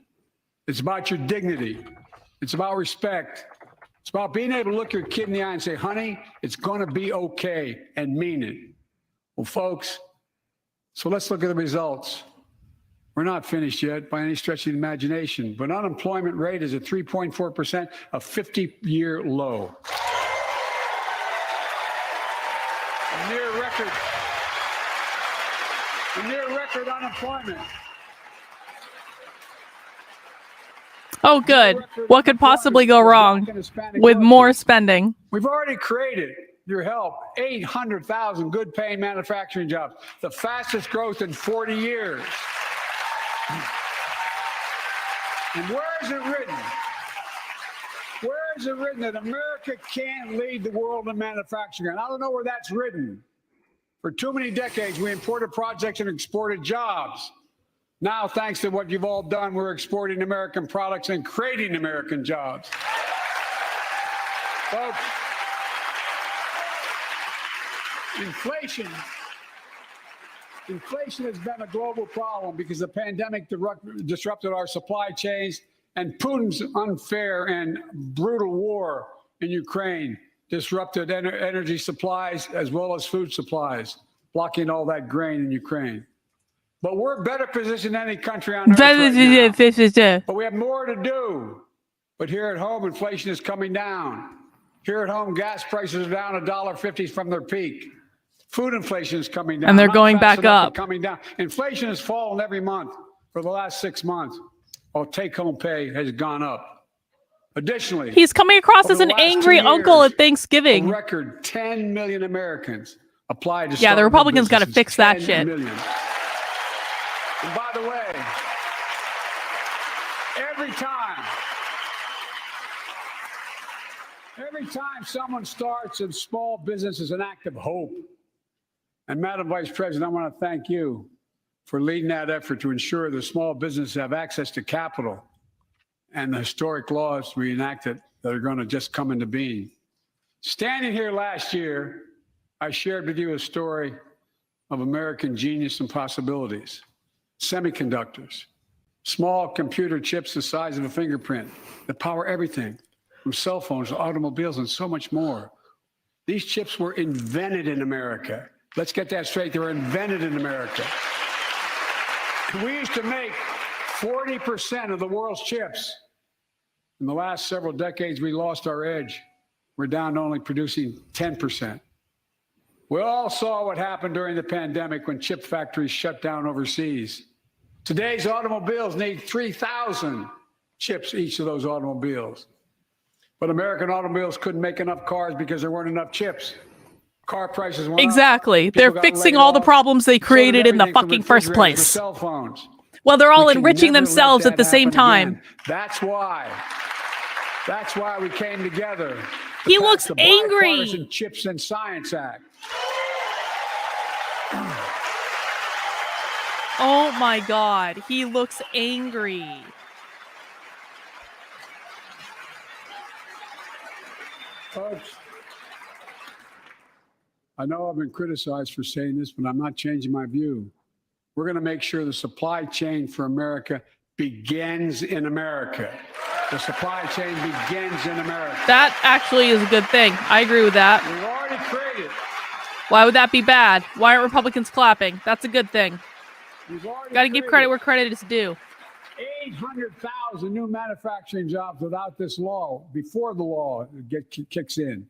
Speaker 15: It's about your dignity. It's about respect. It's about being able to look your kid in the eye and say, honey, it's going to be okay, and mean it. Well, folks, so let's look at the results. We're not finished yet by any stretch of the imagination, but unemployment rate is at 3.4%, a 50-year low. A near record. record unemployment.
Speaker 1: Oh, good. What could possibly go wrong with more spending?
Speaker 15: We've already created, your help, 800,000 good paying manufacturing jobs, the fastest growth in 40 years. And where is it written? Where is it written that America can't lead the world in manufacturing? And I don't know where that's written. For too many decades, we imported projects and exported jobs. Now, thanks to what you've all done, we're exporting American products and creating American jobs. Folks, inflation has been a global problem because the pandemic disrupted our supply chains, and Putin's unfair and brutal war in Ukraine disrupted energy supplies as well as food supplies, blocking all that grain in Ukraine. But we're better positioned than any country on earth right now. But we have more to do. But here at home, inflation is coming down. Here at home, gas prices are down $1.50 from their peak. Food inflation is coming down.
Speaker 1: And they're
Speaker 15: Not
Speaker 1: going
Speaker 15: fast
Speaker 1: back
Speaker 15: enough,
Speaker 1: up.
Speaker 15: but coming down. Inflation has fallen every month for the last 6 months. While take-home pay has gone up. Additionally,
Speaker 1: He's coming across
Speaker 15: over
Speaker 1: as
Speaker 15: the
Speaker 1: an
Speaker 15: last 2
Speaker 1: angry uncle
Speaker 15: years,
Speaker 1: at Thanksgiving.
Speaker 15: a record 10 million Americans applied to
Speaker 1: Yeah,
Speaker 15: start
Speaker 1: the
Speaker 15: new
Speaker 1: Republicans got to
Speaker 15: businesses.
Speaker 1: fix that
Speaker 15: 10
Speaker 1: shit.
Speaker 15: million. And by the way, every time someone starts a small business is an act of hope. And Madam Vice President, I want to thank you for leading that effort to ensure that small businesses have access to capital and the historic laws we enacted that are going to just come into being. Standing here last year, I shared with you a story of American genius and possibilities. Semiconductors, small computer chips the size of a fingerprint that power everything from cell phones to automobiles and so much more. These chips were invented in America. Let's get that straight. They were invented in America. We used to make 40% of the world's chips. In the last several decades, we lost our edge. We're down to only producing 10%. We all saw what happened during the pandemic when chip factories shut down overseas. Today's automobiles need 3,000 chips, each of those automobiles. But American automobiles couldn't make enough cars because there weren't enough chips. Car prices went up.
Speaker 1: Exactly.
Speaker 15: People
Speaker 1: They're
Speaker 15: got
Speaker 1: fixing
Speaker 15: laid
Speaker 1: all the
Speaker 15: off.
Speaker 1: problems they
Speaker 15: So did
Speaker 1: created in the
Speaker 15: everything from
Speaker 1: fucking first
Speaker 15: refrigerators to
Speaker 1: place.
Speaker 15: cell phones.
Speaker 1: Well, they're all
Speaker 15: We can
Speaker 1: enriching
Speaker 15: never let
Speaker 1: themselves
Speaker 15: that
Speaker 1: at the same
Speaker 15: happen
Speaker 1: time.
Speaker 15: again. That's why we came together. to
Speaker 1: He
Speaker 15: pass
Speaker 1: looks
Speaker 15: the
Speaker 1: angry.
Speaker 15: Bipartisan Chips and Science Act.
Speaker 1: Oh my God. He looks angry.
Speaker 15: Folks, I know I've been criticized for saying this, but I'm not changing my view. We're going to make sure the supply chain for America begins in America. The supply chain begins in America.
Speaker 1: That actually is a good thing. I agree with that.
Speaker 15: We've already created.
Speaker 1: Why would that be bad? Why aren't Republicans clapping? That's a good thing.
Speaker 15: We've already
Speaker 1: Got to give
Speaker 15: created
Speaker 1: credit where credit is due.
Speaker 15: 800,000 new manufacturing jobs without this law, before the law kicks in.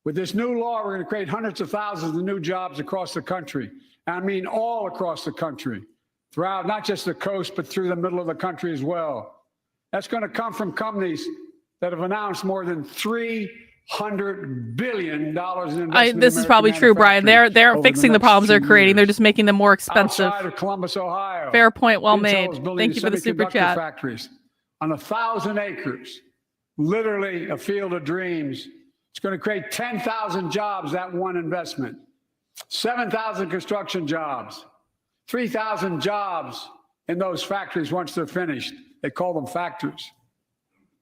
Speaker 15: With this new law, we're going to create hundreds of thousands of new jobs across the country. I mean, all across the country, throughout not just the coast, but through the middle of the country as well. That's going to come from companies that have announced more than $300 billion in investment.
Speaker 1: This is probably true, Brian. They're fixing the problems they're creating. They're just making them more expensive.
Speaker 15: Outside of Columbus, Ohio.
Speaker 1: Fair point, well
Speaker 15: Intel
Speaker 1: made.
Speaker 15: is building
Speaker 1: Thank you for the super
Speaker 15: semiconductor
Speaker 1: chat.
Speaker 15: Factories on 1,000 acres, literally a field of dreams. It's going to create 10,000 jobs, that one investment. 7,000 construction jobs, 3,000 jobs in those factories once they're finished. They call them factories.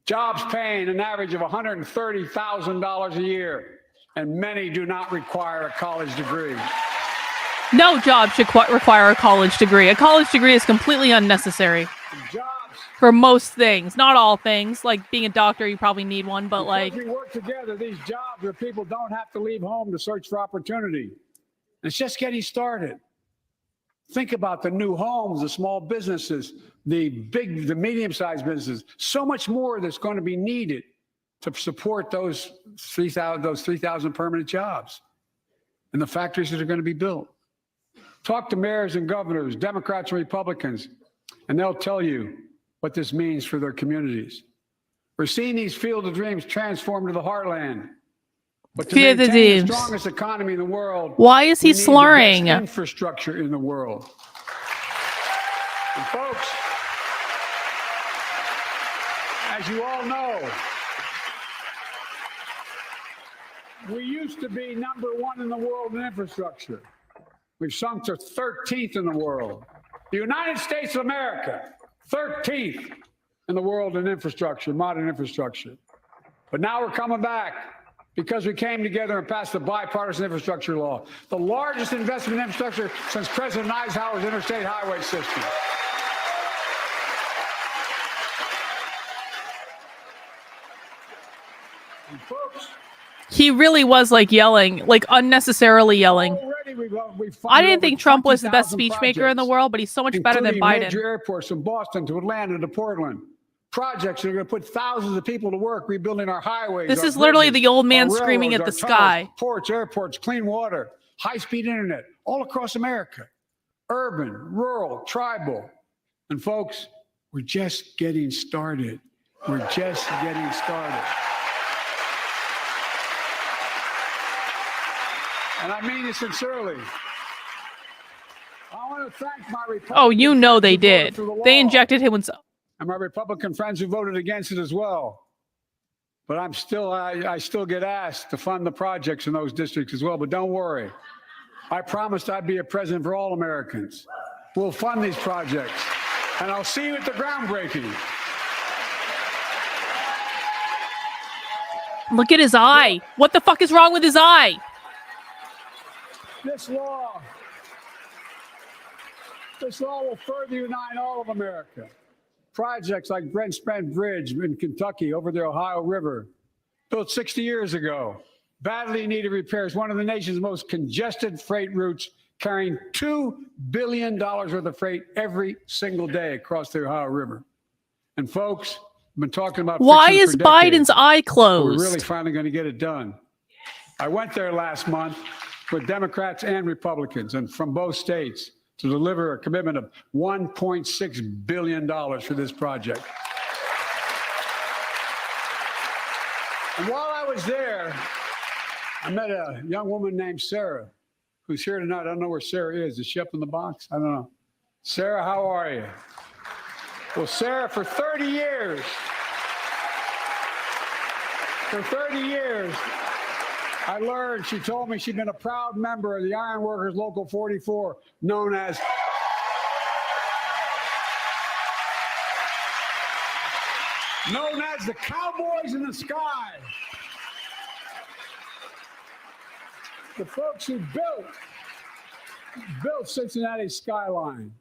Speaker 15: Jobs paying an average of $130,000 a year, and many do not require a college degree.
Speaker 1: No job should require a college degree. A college degree is completely unnecessary
Speaker 15: Jobs.
Speaker 1: for most things. Not all things. Like being a doctor, you probably need one, but like,
Speaker 15: Because we work together, these jobs where people don't have to leave home to search for opportunity. It's just getting started. Think about the new homes, the small businesses, the medium-sized businesses. So much more that's going to be needed to support those 3,000 permanent jobs and the factories that are going to be built. Talk to mayors and governors, Democrats and Republicans, and they'll tell you what this means for their communities. We're seeing these field of dreams transform to the heartland. But to
Speaker 1: Field of
Speaker 15: maintain the
Speaker 1: dreams.
Speaker 15: strongest economy in the world,
Speaker 1: Why is he
Speaker 15: we need the best
Speaker 1: slurring?
Speaker 15: infrastructure in the world. And folks, as you all know, we used to be #1 in the world in infrastructure. We've sunk to 13th in the world. The United States of America, 13th in the world in infrastructure, modern infrastructure. But now we're coming back because we came together and passed the bipartisan infrastructure law, the largest investment in infrastructure since President Eisenhower's interstate highway system. And folks,
Speaker 1: He really was like yelling, like unnecessarily yelling.
Speaker 15: already we've
Speaker 1: I
Speaker 15: funded
Speaker 1: didn't
Speaker 15: over
Speaker 1: think Trump was the best
Speaker 15: 20,000
Speaker 1: speechmaker in the
Speaker 15: projects,
Speaker 1: world, but he's so much better than
Speaker 15: including
Speaker 1: Biden.
Speaker 15: major airports from Boston to Atlanta to Portland. Projects that are going to put thousands of people to work rebuilding our highways.
Speaker 1: This
Speaker 15: our
Speaker 1: is literally
Speaker 15: bridges,
Speaker 1: the old man
Speaker 15: our
Speaker 1: screaming
Speaker 15: railroads,
Speaker 1: at the
Speaker 15: our tunnels,
Speaker 1: sky.
Speaker 15: Ports, airports, clean water, high-speed internet, all across America. Urban, rural, tribal. And folks, we're just getting started. We're just getting started. And I mean it sincerely. I want to thank my Republican
Speaker 1: Oh, you know
Speaker 15: friends
Speaker 1: they
Speaker 15: who voted
Speaker 1: did.
Speaker 15: through the
Speaker 1: They
Speaker 15: law,
Speaker 1: injected him with
Speaker 15: and my Republican friends who voted against it as well. But I still get asked to fund the projects in those districts as well. But don't worry. I promised I'd be a president for all Americans. We'll fund these projects. And I'll see you at the groundbreaking.
Speaker 1: Look at his eye. What the fuck is wrong with his eye?
Speaker 15: This law will further unite all of America. Projects like Brent Spence Bridge in Kentucky over the Ohio River, built 60 years ago, badly needed repairs, one of the nation's most congested freight routes, carrying $2 billion worth of freight every single day across the Ohio River. And folks, I've been talking about
Speaker 1: Why
Speaker 15: fixing it
Speaker 1: is
Speaker 15: for decades,
Speaker 1: Biden's eye
Speaker 15: but
Speaker 1: closed?
Speaker 15: we're really finally going to get it done. I went there last month with Democrats and Republicans and from both states to deliver a commitment of $1.6 billion for this project. And while I was there, I met a young woman named Sarah, who's here tonight. I don't know where Sarah is. Is she up in the box? I don't know. Sarah, how are you? Well, Sarah, for 30 years, I learned, she told me she'd been a proud member of the Iron Workers Local 44, known as the Cowboys in the Sky. The folks who built Cincinnati's skyline.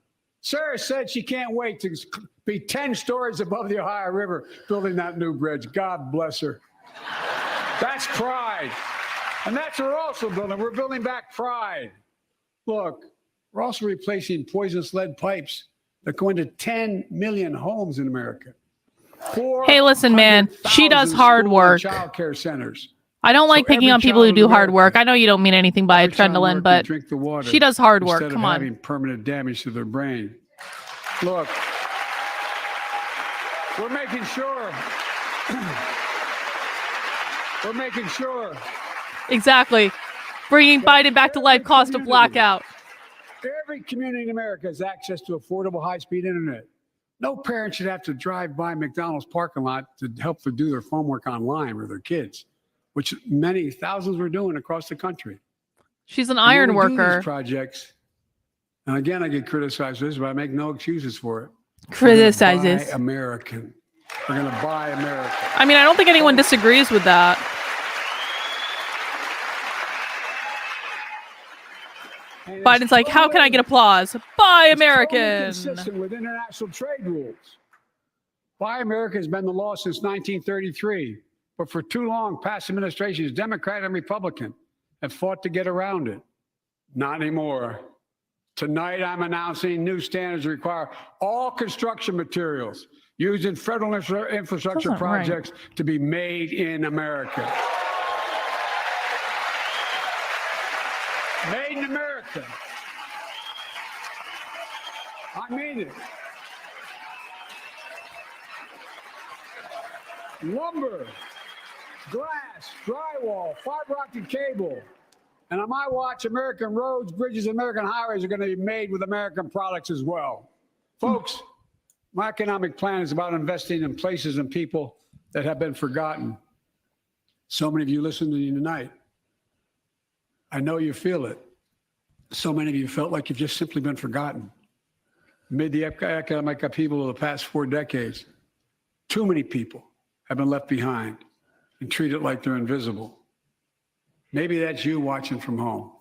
Speaker 15: Sarah said she can't wait to be 10 stories above the Ohio River building that new bridge. God bless her. That's pride. And that's what we're also building. We're building back pride. Look, we're also replacing poisonous lead pipes that go into 10 million homes in America.
Speaker 1: Hey, listen, man, she does hard work.
Speaker 15: Child care centers.
Speaker 1: I don't like
Speaker 15: So
Speaker 1: picking
Speaker 15: every
Speaker 1: on people who
Speaker 15: child
Speaker 1: do
Speaker 15: in
Speaker 1: hard work.
Speaker 15: America-
Speaker 1: I know you don't mean anything by it,
Speaker 15: Every child in
Speaker 1: Trendolin,
Speaker 15: America
Speaker 1: but
Speaker 15: drink the water
Speaker 1: she does hard work.
Speaker 15: instead
Speaker 1: Come
Speaker 15: of
Speaker 1: on.
Speaker 15: having permanent damage to their brain. Look, we're making sure. We're making sure
Speaker 1: Exactly. Bringing Biden back to life cost a blackout.
Speaker 15: every community in America has access to affordable high-speed internet. No parent should have to drive by McDonald's parking lot to help them do their homework online with their kids, which many thousands were doing across the country.
Speaker 1: She's an
Speaker 15: And when
Speaker 1: iron
Speaker 15: we do
Speaker 1: worker.
Speaker 15: these projects, and again, I get criticized for this, but I make no excuses for it.
Speaker 1: Criticizes.
Speaker 15: Buy American. We're going to buy America.
Speaker 1: I mean, I don't think anyone disagrees with that.
Speaker 15: And
Speaker 1: Biden's like, how can I get applause? Buy
Speaker 15: it's totally
Speaker 1: American.
Speaker 15: consistent with international trade rules. Buy America has been the law since 1933, but for too long, past administrations, Democrat and Republican, have fought to get around it. Not anymore. Tonight, I'm announcing new standards that require all construction materials used in federal infrastructure
Speaker 1: Doesn't right.
Speaker 15: projects to be made in America. Made in America. I mean it. Lumber, glass, drywall, fiber optic cable. And on my watch, American roads, bridges, American highways are going to be made with American products as well. Folks, my economic plan is about investing in places and people that have been forgotten. So many of you listening to me tonight, I know you feel it. So many of you felt like you've just simply been forgotten. Amid the economic upheaval of the past 4 decades, too many people have been left behind and treated like they're invisible. Maybe that's you watching from home.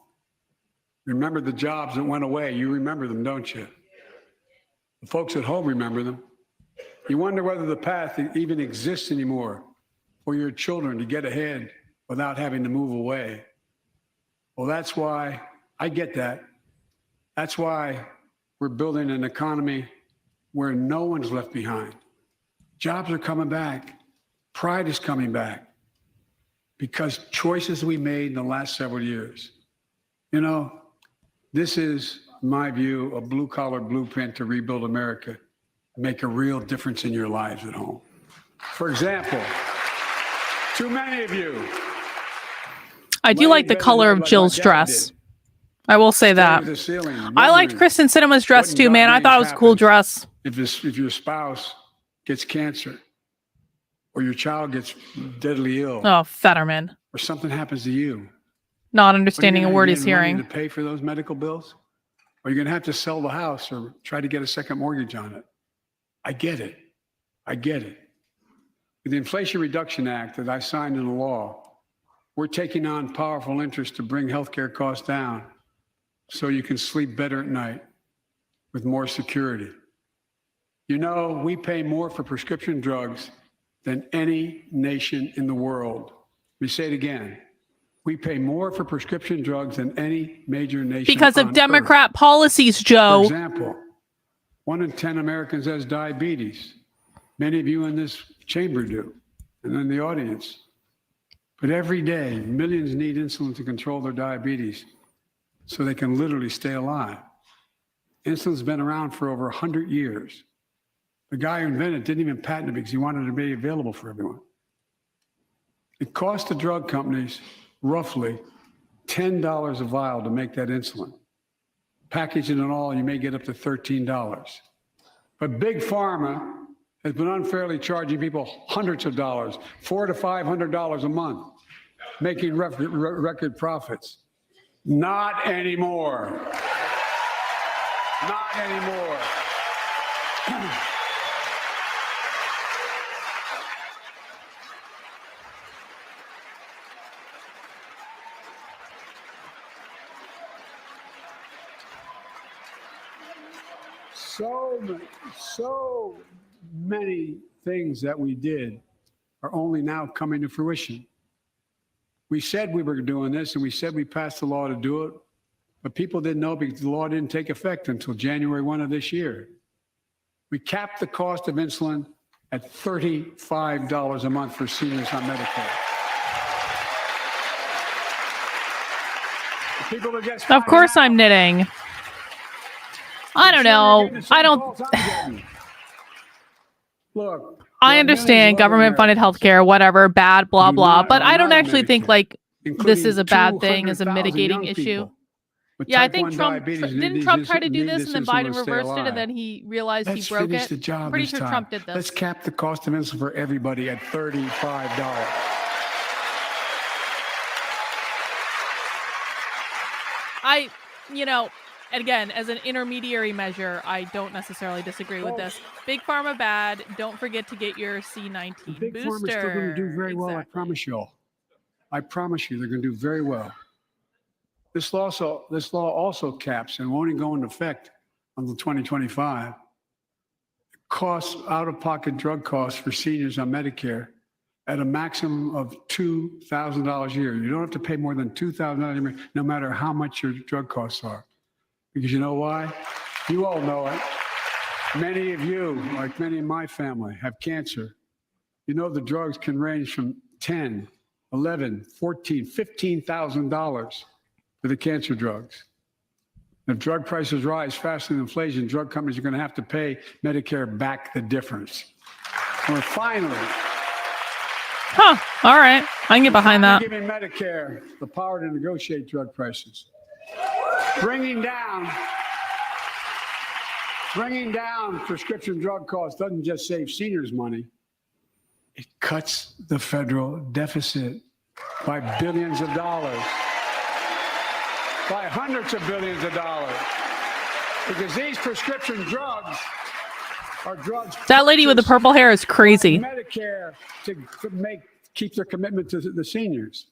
Speaker 15: Remember the jobs that went away. You remember them, don't you? The folks at home remember them. You wonder whether the path even exists anymore for your children to get ahead without having to move away. Well, that's why I get that. That's why we're building an economy where no one's left behind. Jobs are coming back. Pride is coming back because choices we made in the last several years. You know, this is, in my view, a blue-collar blueprint to rebuild America, make a real difference in your lives at home. For example, too many of you.
Speaker 1: I do like the color of Jill's dress. I will say that. I liked Kristen Sinema's dress too, man. I thought it was a cool dress.
Speaker 15: If your spouse gets cancer, or your child gets deadly ill,
Speaker 1: Oh, Fetterman.
Speaker 15: or something happens to you,
Speaker 1: Not understanding a word he's hearing.
Speaker 15: to pay for those medical bills, or you're going to have to sell the house or try to get a second mortgage on it. I get it. I get it. With the Inflation Reduction Act that I signed into law, we're taking on powerful interest to bring healthcare costs down so you can sleep better at night with more security. You know, we pay more for prescription drugs than any nation in the world. Let me say it again. We pay more for prescription drugs than any major nation
Speaker 1: Because of
Speaker 15: on
Speaker 1: Democrat
Speaker 15: Earth.
Speaker 1: policies, Joe.
Speaker 15: For example, 1 in 10 Americans has diabetes. Many of you in this chamber do, and in the audience. But every day, millions need insulin to control their diabetes so they can literally stay alive. Insulin's been around for over 100 years. The guy who invented it didn't even patent it because he wanted it to be available for everyone. It cost the drug companies roughly $10 a vial to make that insulin. Package it and all, you may get up to $13. But Big Pharma has been unfairly charging people hundreds of dollars, $400 to $500 a month, making record profits. Not anymore. Not anymore. So many things that we did are only now coming to fruition. We said we were doing this, and we said we passed the law to do it, but people didn't know because the law didn't take effect until January 1 of this year. We capped the cost of insulin at $35 a month for seniors on Medicare. The people that get
Speaker 1: Of course I'm knitting. I don't know. I don't.
Speaker 15: Look,
Speaker 1: I understand government-funded healthcare, whatever, bad, blah, blah. But I don't actually think like this is a bad thing as a mitigating issue. Yeah, I think Trump didn't Trump try to do this and then Biden reversed it and then he realized he broke it. Pretty sure Trump did this.
Speaker 15: Let's cap the cost of insulin for everybody at $35.
Speaker 1: You know, again, as an intermediary measure, I don't necessarily disagree with this. Big Pharma bad. Don't forget to get your C19
Speaker 15: Big
Speaker 1: booster.
Speaker 15: Pharma's still going to do very well, I promise you all. I promise you they're going to do very well. This law also caps and won't even go into effect until 2025. Costs, out-of-pocket drug costs for seniors on Medicare at a maximum of $2,000 a year. You don't have to pay more than $2,000 a year, no matter how much your drug costs are. Because you know why? You all know it. Many of you, like many in my family, have cancer. You know the drugs can range from $10,000, $11,000, $14,000, $15,000 for the cancer drugs. If drug prices rise faster than inflation, drug companies are going to have to pay Medicare back the difference. We're finally
Speaker 1: All right. I can get behind that.
Speaker 15: giving Medicare the power to negotiate drug prices. Bringing down prescription drug costs doesn't just save seniors money. It cuts the federal deficit by billions of dollars, by hundreds of billions of dollars, because these prescription drugs are drugs.
Speaker 1: That lady with the purple hair is crazy.
Speaker 15: Medicare to keep their commitment to the seniors.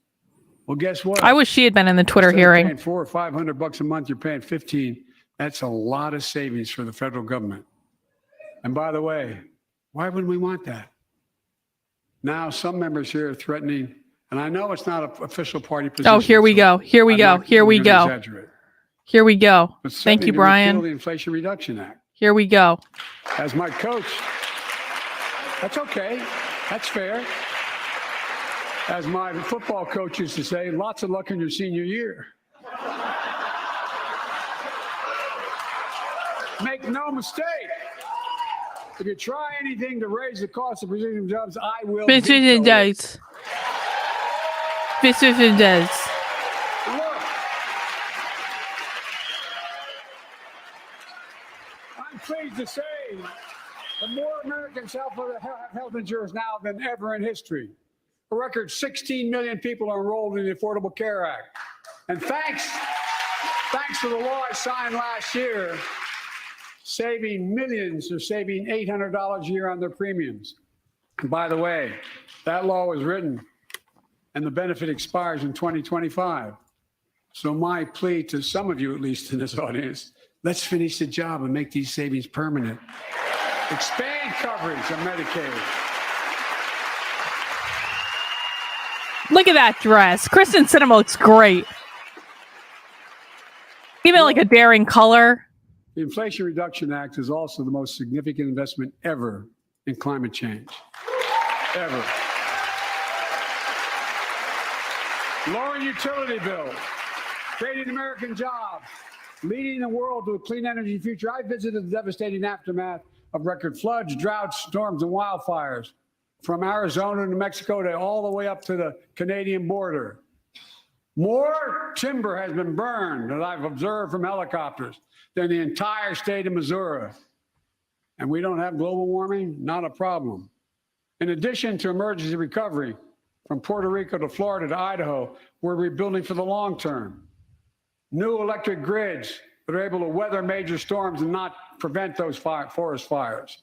Speaker 15: Well, guess what?
Speaker 1: I wish she had been in the Twitter
Speaker 15: Instead of
Speaker 1: hearing.
Speaker 15: paying $400 or $500 a month, you're paying $15. That's a lot of savings for the federal government. And by the way, why wouldn't we want that? Now, some members here are threatening, and I know it's not an official party position.
Speaker 1: Oh, here we go. Here we go. Here we go. Here we go.
Speaker 15: But
Speaker 1: Thank you,
Speaker 15: threatening to repeal
Speaker 1: Brian.
Speaker 15: the Inflation Reduction Act.
Speaker 1: Here we go.
Speaker 15: As my coach, that's okay. That's fair. As my football coach used to say, lots of luck in your senior year. Make no mistake. If you try anything to raise the cost of precision jobs, I will.
Speaker 1: Precision jobs. Precision jobs.
Speaker 15: Look, I'm pleased to say that more Americans have health insurance now than ever in history. A record 16 million people are enrolled in the Affordable Care Act. And thanks to the law I signed last year, saving millions are saving $800 a year on their premiums. And by the way, that law was written and the benefit expires in 2025. So my plea to some of you, at least in this audience, let's finish the job and make these savings permanent. Expand coverage of Medicaid.
Speaker 1: Look at that dress. Kristen Sinema looks great. Even like a daring color.
Speaker 15: The Inflation Reduction Act is also the most significant investment ever in climate change. Ever. Lowering utility bills, creating American jobs, leading the world to a clean energy future. I visited the devastating aftermath of record floods, droughts, storms, and wildfires from Arizona to Mexico to all the way up to the Canadian border. More timber has been burned that I've observed from helicopters than the entire state of Missouri. And we don't have global warming? Not a problem. In addition to emergency recovery, from Puerto Rico to Florida to Idaho, we're rebuilding for the long term. New electric grids that are able to weather major storms and not prevent those forest fires.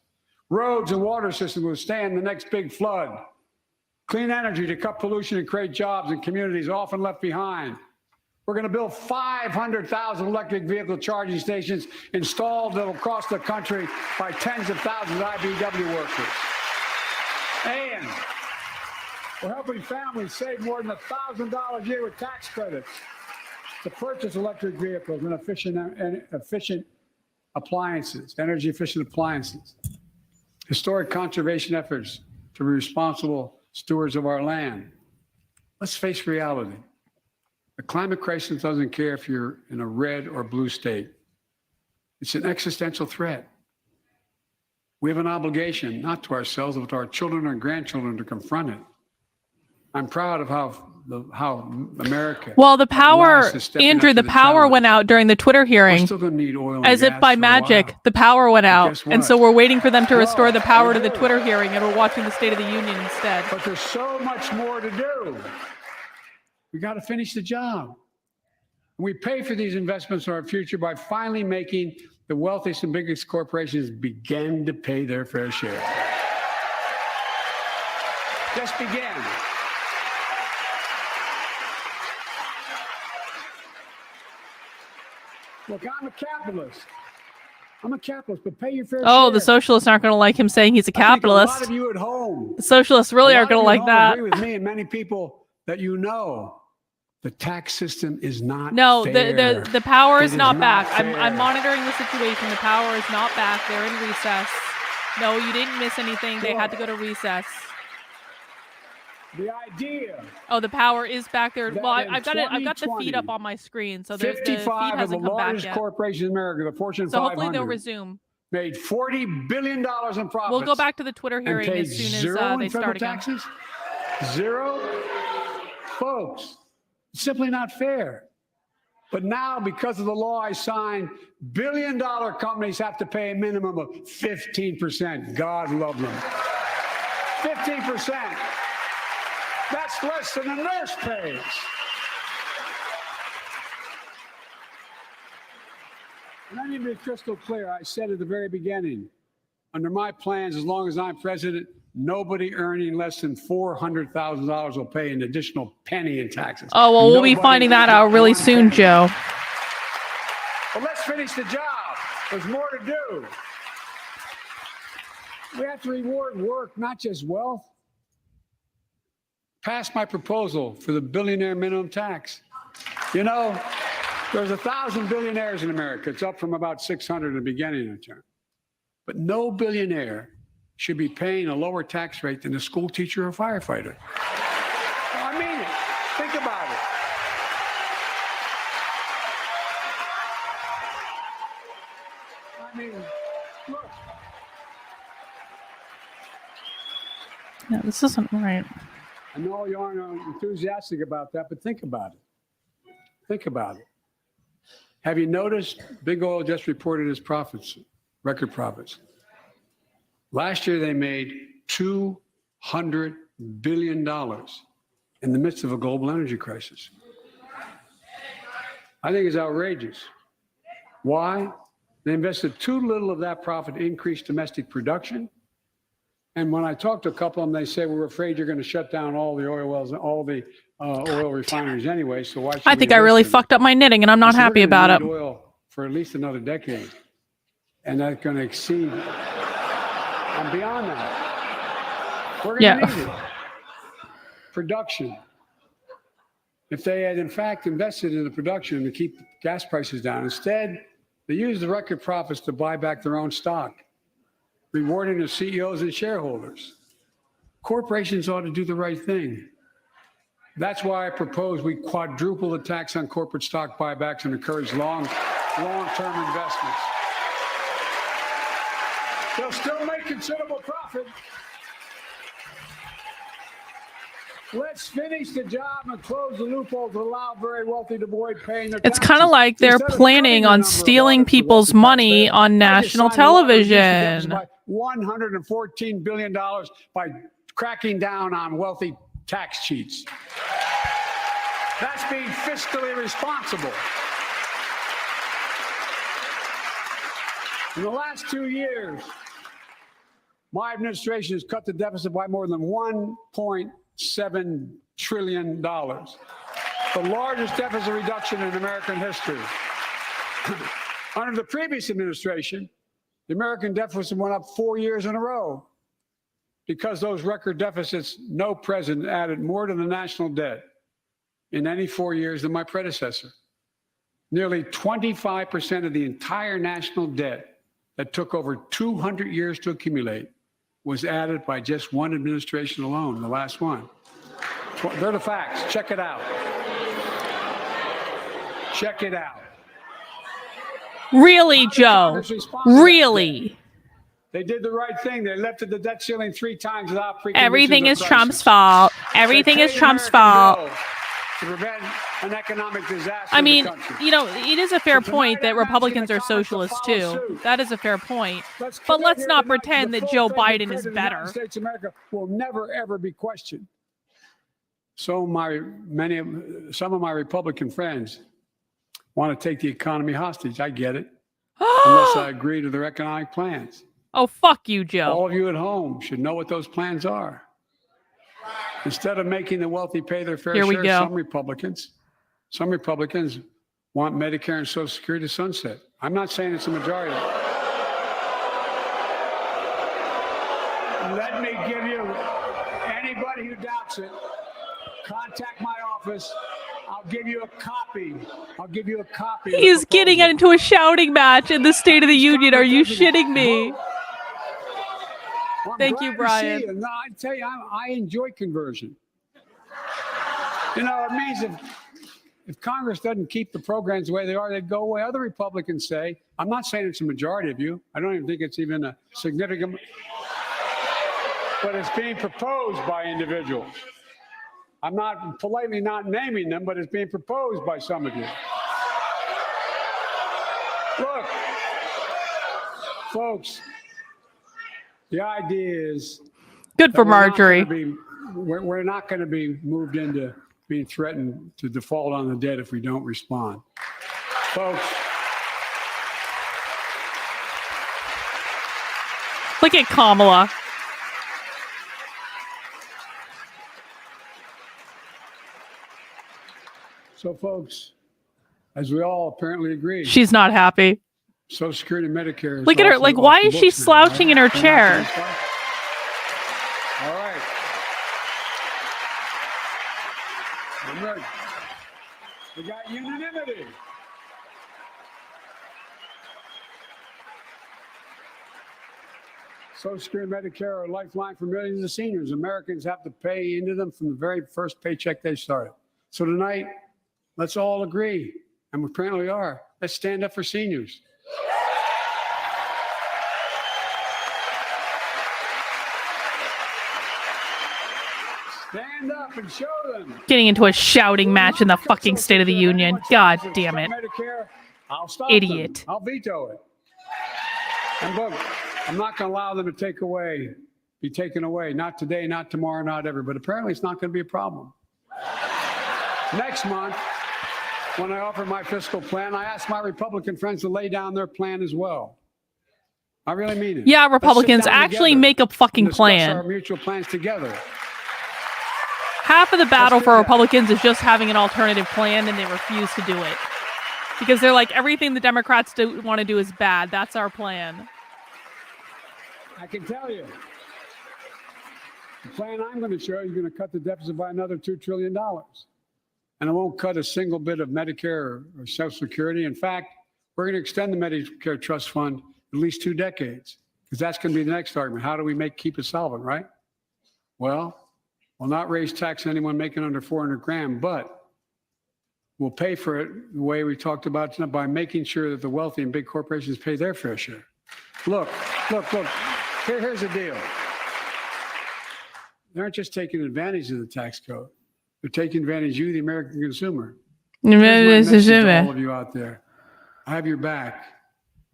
Speaker 15: Roads and water systems withstand the next big flood. Clean energy to cut pollution and create jobs in communities often left behind. We're going to build 500,000 electric vehicle charging stations installed across the country by tens of thousands of IBEW workers. And we're helping families save more than $1,000 a year with tax credits to purchase electric vehicles and efficient appliances, energy efficient appliances. Historic conservation efforts to be responsible stewards of our land. Let's face reality. The climate crisis doesn't care if you're in a red or blue state. It's an existential threat. We have an obligation, not to ourselves, but to our children and grandchildren to confront it. I'm proud of how America.
Speaker 1: Well, the power,
Speaker 15: at last is stepping
Speaker 1: Andrew,
Speaker 15: up to
Speaker 1: the power
Speaker 15: challenge.
Speaker 1: went out during the Twitter
Speaker 15: We're
Speaker 1: hearing.
Speaker 15: still going to need oil and
Speaker 1: As if
Speaker 15: gas
Speaker 1: by
Speaker 15: for a
Speaker 1: magic,
Speaker 15: while.
Speaker 1: the power went out.
Speaker 15: guess
Speaker 1: And
Speaker 15: what?
Speaker 1: so we're waiting for them to restore the power to the
Speaker 15: do.
Speaker 1: Twitter hearing, and we're watching the State of the Union instead.
Speaker 15: But there's so much more to do. We got to finish the job. We pay for these investments in our future by finally making the wealthiest and biggest corporations begin to pay their fair share. Just begin. Look, I'm a capitalist. But pay your fair share.
Speaker 1: Oh, the socialists aren't going to like him saying he's a
Speaker 15: I think
Speaker 1: capitalist.
Speaker 15: a lot of you at home.
Speaker 1: The socialists really
Speaker 15: a lot
Speaker 1: aren't going
Speaker 15: of
Speaker 1: to
Speaker 15: you
Speaker 1: like
Speaker 15: at home
Speaker 1: that.
Speaker 15: agree with me and many people that you know. The tax system is not
Speaker 1: No,
Speaker 15: fair.
Speaker 1: the power
Speaker 15: It
Speaker 1: is not back.
Speaker 15: fair.
Speaker 1: I'm monitoring the situation. The power is not back. They're in recess. No, you didn't miss anything. They had to go to recess.
Speaker 15: The idea.
Speaker 1: Oh, the power is back there.
Speaker 15: That
Speaker 1: Well,
Speaker 15: in
Speaker 1: I've got it. I've got the feed
Speaker 15: 2020,
Speaker 1: up on my screen, so the feed
Speaker 15: 55 of the
Speaker 1: hasn't come back
Speaker 15: largest
Speaker 1: yet.
Speaker 15: corporations in America, the Fortune
Speaker 1: So hopefully
Speaker 15: 500,
Speaker 1: they'll resume.
Speaker 15: made $40 billion in profits.
Speaker 1: We'll go back to the Twitter
Speaker 15: and
Speaker 1: hearing
Speaker 15: paid
Speaker 1: as soon as
Speaker 15: zero in
Speaker 1: they
Speaker 15: federal
Speaker 1: start again.
Speaker 15: taxes? Zero? Folks, it's simply not fair. But now, because of the law I signed, billion-dollar companies have to pay a minimum of 15%. God love them. 15%. That's less than a nurse pays. And let me be crystal clear. I said at the very beginning, under my plans, as long as I'm president, nobody earning less than $400,000 will pay an additional penny in taxes.
Speaker 1: Oh, well, we'll be
Speaker 15: Nobody
Speaker 1: finding that out really
Speaker 15: one
Speaker 1: soon,
Speaker 15: penny.
Speaker 1: Joe.
Speaker 15: But let's finish the job. There's more to do. We have to reward work, not just wealth. Pass my proposal for the billionaire minimum tax. You know, there's 1,000 billionaires in America. It's up from about 600 in the beginning of the term. But no billionaire should be paying a lower tax rate than a school teacher or firefighter. I mean it. Think about it. I mean, look.
Speaker 1: Yeah, this isn't right.
Speaker 15: I know you aren't enthusiastic about that, but think about it. Think about it. Have you noticed Big Oil just reported its profits, record profits? Last year, they made $200 billion in the midst of a global energy crisis. I think it's outrageous. Why? They invested too little of that profit to increase domestic production. And when I talked to a couple of them, they say, we're afraid you're going to shut down all the oil wells and all the oil refineries anyway, so why should
Speaker 1: I
Speaker 15: we
Speaker 1: think I really
Speaker 15: invest in it?
Speaker 1: fucked up my knitting, and I'm not
Speaker 15: I said,
Speaker 1: happy
Speaker 15: we're gonna
Speaker 1: about it.
Speaker 15: need oil for at least another decade. And that's going to exceed. And beyond that, we're going to need it. Production. If they had, in fact, invested in the production to keep gas prices down, instead, they used the record profits to buy back their own stock, rewarding the CEOs and shareholders. Corporations ought to do the right thing. That's why I propose we quadruple the tax on corporate stock buybacks and encourage long-term investments. They'll still make considerable profit. Let's finish the job and close the loophole to allow very wealthy to avoid paying their
Speaker 1: It's
Speaker 15: taxes.
Speaker 1: kind of like they're
Speaker 15: Instead of
Speaker 1: planning
Speaker 15: cutting the
Speaker 1: on
Speaker 15: number of
Speaker 1: stealing
Speaker 15: audits for
Speaker 1: people's
Speaker 15: wealthy
Speaker 1: money
Speaker 15: taxpayers,
Speaker 1: on
Speaker 15: I just
Speaker 1: national
Speaker 15: signed a law to reduce the
Speaker 1: television.
Speaker 15: deficit by $114 billion by cracking down on wealthy tax cheats. That's being fiscally responsible. In the last 2 years, my administration has cut the deficit by more than $1.7 trillion, the largest deficit reduction in American history. Under the previous administration, the American deficit went up 4 years in a row. Because those record deficits, no president added more to the national debt in any 4 years than my predecessor. Nearly 25% of the entire national debt that took over 200 years to accumulate was added by just one administration alone, the last one. They're the facts. Check it out. Check it out.
Speaker 1: Really, Joe? Really?
Speaker 15: They did the right thing. They lifted the debt ceiling 3 times without preconditions
Speaker 1: Everything
Speaker 15: or
Speaker 1: is
Speaker 15: crisis.
Speaker 1: Trump's fault. Everything
Speaker 15: They
Speaker 1: is
Speaker 15: paid
Speaker 1: Trump's
Speaker 15: American
Speaker 1: fault.
Speaker 15: bills to prevent an economic disaster
Speaker 1: I
Speaker 15: in the
Speaker 1: mean,
Speaker 15: country.
Speaker 1: you know, it is a fair
Speaker 15: So
Speaker 1: point
Speaker 15: tonight,
Speaker 1: that
Speaker 15: I'm asking
Speaker 1: Republicans
Speaker 15: the
Speaker 1: are
Speaker 15: Congress to
Speaker 1: socialists
Speaker 15: follow
Speaker 1: too.
Speaker 15: suit.
Speaker 1: That is a fair point.
Speaker 15: Let's
Speaker 1: But
Speaker 15: commit
Speaker 1: let's
Speaker 15: here
Speaker 1: not
Speaker 15: tonight to
Speaker 1: pretend
Speaker 15: the
Speaker 1: that
Speaker 15: full
Speaker 1: Joe
Speaker 15: faith and
Speaker 1: Biden
Speaker 15: credit
Speaker 1: is
Speaker 15: of the United
Speaker 1: better.
Speaker 15: States of America will never, ever be questioned. So some of my Republican friends want to take the economy hostage. I get it. Unless I agree to their economic plans.
Speaker 1: Oh, fuck you, Joe.
Speaker 15: All of you at home should know what those plans are. Instead of making the wealthy pay their fair
Speaker 1: Here we
Speaker 15: share,
Speaker 1: go.
Speaker 15: some Republicans want Medicare and Social Security to sunset. I'm not saying it's a majority. Let me give you, anybody who doubts it, contact my office. I'll give you a copy. I'll give you a copy. of the
Speaker 1: He's getting
Speaker 15: proposal.
Speaker 1: into a shouting match in the State of the Union. Are you shitting me?
Speaker 15: Well, I'm
Speaker 1: Thank
Speaker 15: glad
Speaker 1: you,
Speaker 15: to
Speaker 1: Brian.
Speaker 15: see you. No, I tell you, I enjoy conversion. You know, it means if Congress doesn't keep the programs the way they are, they'd go away. Other Republicans say, I'm not saying it's a majority of you. I don't even think it's even a significant, but it's being proposed by individuals. I'm not politely not naming them, but it's being proposed by some of you. Look, folks, the idea is
Speaker 1: good for Marjorie.
Speaker 15: We're not going to be moved into being threatened to default on the debt if we don't respond. Folks,
Speaker 1: look at Kamala.
Speaker 15: so folks, as we all apparently agree,
Speaker 1: She's not happy.
Speaker 15: Social Security and Medicare is
Speaker 1: Look at her.
Speaker 15: also
Speaker 1: Like,
Speaker 15: off
Speaker 1: why
Speaker 15: the
Speaker 1: is she
Speaker 15: books now,
Speaker 1: slouching in her
Speaker 15: right? We're not
Speaker 1: chair?
Speaker 15: gonna fight. All right. I'm ready. We got unanimity. Social Security and Medicare are a lifeline for millions of seniors. Americans have to pay into them from the very first paycheck they started. So tonight, let's all agree, and we apparently are, let's stand up for seniors. Stand up and show them.
Speaker 1: Getting into a shouting match in the fucking State of the Union. God damn it.
Speaker 15: Medicare, I'll stop
Speaker 1: Idiot.
Speaker 15: them. I'll veto it. And look, I'm not going to allow them to be taken away. Not today, not tomorrow, not ever. But apparently it's not going to be a problem. Next month, when I offer my fiscal plan, I ask my Republican friends to lay down their plan as well. I really mean it.
Speaker 1: Yeah,
Speaker 15: Let's sit
Speaker 1: Republicans,
Speaker 15: down
Speaker 1: actually
Speaker 15: together
Speaker 1: make a fucking
Speaker 15: and discuss
Speaker 1: plan.
Speaker 15: our mutual plans together.
Speaker 1: Half of the battle
Speaker 15: do
Speaker 1: for
Speaker 15: that.
Speaker 1: Republicans is just having an alternative plan, and they refuse to do it. Because they're like, everything the Democrats want to do is bad. That's our plan.
Speaker 15: I can tell you, the plan I'm going to show you is going to cut the deficit by another $2 trillion. And it won't cut a single bit of Medicare or Social Security. In fact, we're going to extend the Medicare Trust Fund at least 2 decades, because that's going to be the next argument. How do we keep it solvent, right? Well, we'll not raise tax on anyone making under 400 grand, but we'll pay for it the way we talked about tonight, by making sure that the wealthy and big corporations pay their fair share. Look. Here's the deal. They aren't just taking advantage of the tax code. They're taking advantage of you, the American consumer. Here's my message to all of you out there. I have your back.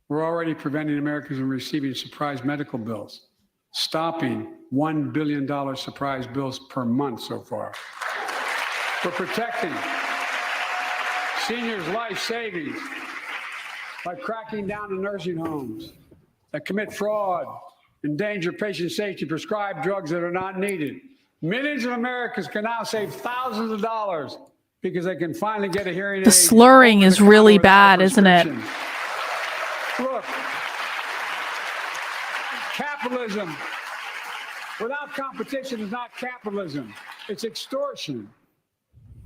Speaker 15: We're already preventing Americans from receiving surprise medical bills, stopping $1 billion surprise bills per month so far. We're protecting seniors' life savings by cracking down on nursing homes that commit fraud, endanger patient safety, prescribe drugs that are not needed. Millions of Americans can now save thousands of dollars because they can finally get a hearing aid.
Speaker 1: The slurring is really bad, isn't it?
Speaker 15: Look, capitalism without competition is not capitalism. It's extortion.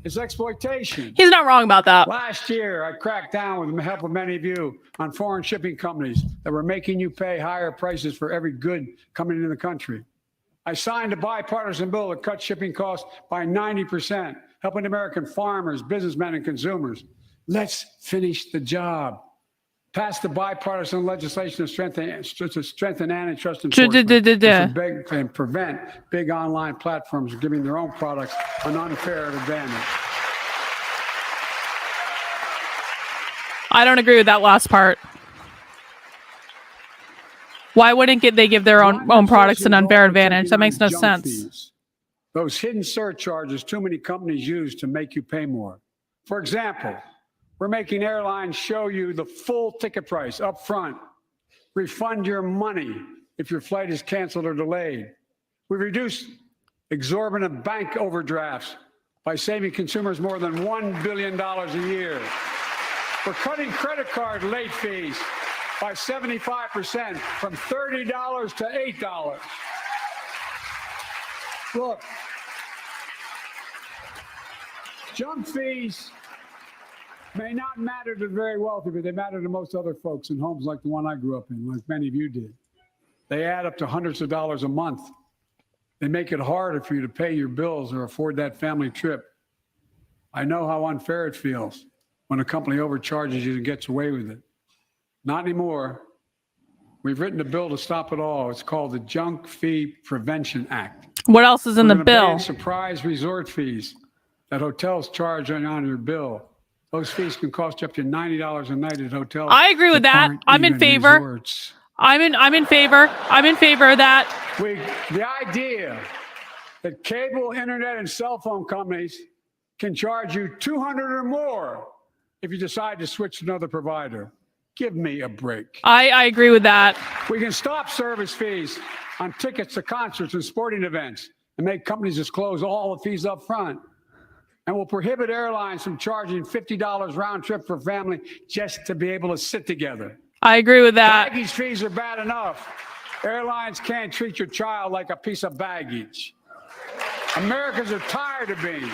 Speaker 15: It's exploitation.
Speaker 1: He's not wrong about that.
Speaker 15: Last year, I cracked down with the help of many of you on foreign shipping companies that were making you pay higher prices for every good coming into the country. I signed a bipartisan bill that cut shipping costs by 90%, helping American farmers, businessmen, and consumers. Let's finish the job. Pass the bipartisan legislation to strengthen antitrust enforcement and prevent big online platforms from giving their own products an unfair advantage.
Speaker 1: I don't agree with that last part. Why wouldn't they give their own products an unfair advantage? That makes no sense.
Speaker 15: Fees. Those hidden surcharges too many companies use to make you pay more. For example, we're making airlines show you the full ticket price up front, refund your money if your flight is canceled or delayed. We reduced exorbitant bank overdrafts by saving consumers more than $1 billion a year. We're cutting credit card late fees by 75%, from $30 to $8. Look, junk fees may not matter to the very wealthy, but they matter to most other folks in homes like the one I grew up in, like many of you did. They add up to hundreds of dollars a month. They make it harder for you to pay your bills or afford that family trip. I know how unfair it feels when a company overcharges you and gets away with it. Not anymore. We've written a bill to stop it all. It's called the Junk Fee Prevention Act.
Speaker 1: What else is in
Speaker 15: We're
Speaker 1: the
Speaker 15: gonna ban
Speaker 1: bill?
Speaker 15: surprise resort fees that hotels charge on your bill. Those fees can cost you up to $90 a night at hotels.
Speaker 1: I agree with that.
Speaker 15: aren't
Speaker 1: I'm in
Speaker 15: even
Speaker 1: favor.
Speaker 15: resorts.
Speaker 1: I'm in favor. I'm in favor of that.
Speaker 15: The idea that cable, internet, and cell phone companies can charge you $200 or more if you decide to switch to another provider. Give me a break.
Speaker 1: I agree with that.
Speaker 15: We can stop service fees on tickets to concerts and sporting events and make companies disclose all the fees up front. And we'll prohibit airlines from charging $50 round trip for family just to be able to sit together.
Speaker 1: I agree with that.
Speaker 15: Baggage fees are bad enough. Airlines can't treat your child like a piece of baggage. Americans are tired of being.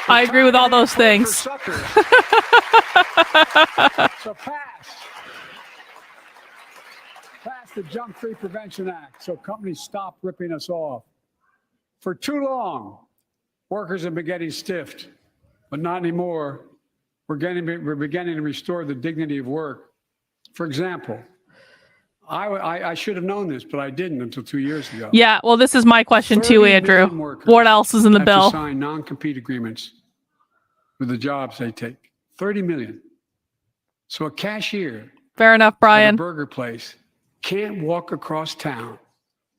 Speaker 1: I agree with all those things.
Speaker 15: So pass the Junk Free Prevention Act so companies stop ripping us off. For too long, workers have been getting stiffed, but not anymore. We're beginning to restore the dignity of work. For example, I should have known this, but I didn't until 2 years ago.
Speaker 1: Yeah, well, this is my question too,
Speaker 15: 30
Speaker 1: Andrew.
Speaker 15: million workers
Speaker 1: What else is in the
Speaker 15: have
Speaker 1: bill?
Speaker 15: to sign non-compete agreements with the jobs they take. 30 million. So a cashier
Speaker 1: Fair enough,
Speaker 15: at a
Speaker 1: Brian.
Speaker 15: burger place can't walk across town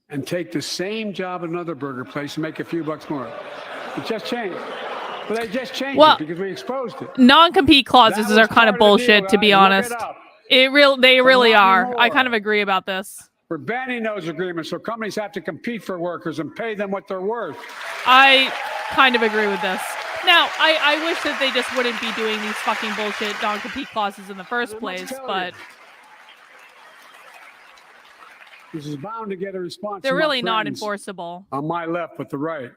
Speaker 15: and take the same job at another burger place and make a few bucks more. It just changed. But they just changed
Speaker 1: Well,
Speaker 15: it because we exposed it.
Speaker 1: Non-compete clauses
Speaker 15: That
Speaker 1: are
Speaker 15: was
Speaker 1: kind of
Speaker 15: part of the deal,
Speaker 1: bullshit, to be
Speaker 15: guys. Look
Speaker 1: honest.
Speaker 15: it up.
Speaker 1: They really
Speaker 15: not
Speaker 1: are.
Speaker 15: anymore.
Speaker 1: I kind of agree about this.
Speaker 15: We're banning those agreements so companies have to compete for workers and pay them what they're worth.
Speaker 1: I kind of agree with this. Now, I wish that they just wouldn't be doing these fucking bullshit non-compete clauses in the first place, but
Speaker 15: This is bound to get a response.
Speaker 1: they're
Speaker 15: from our
Speaker 1: really not
Speaker 15: friends
Speaker 1: enforceable.
Speaker 15: on my left, but the right.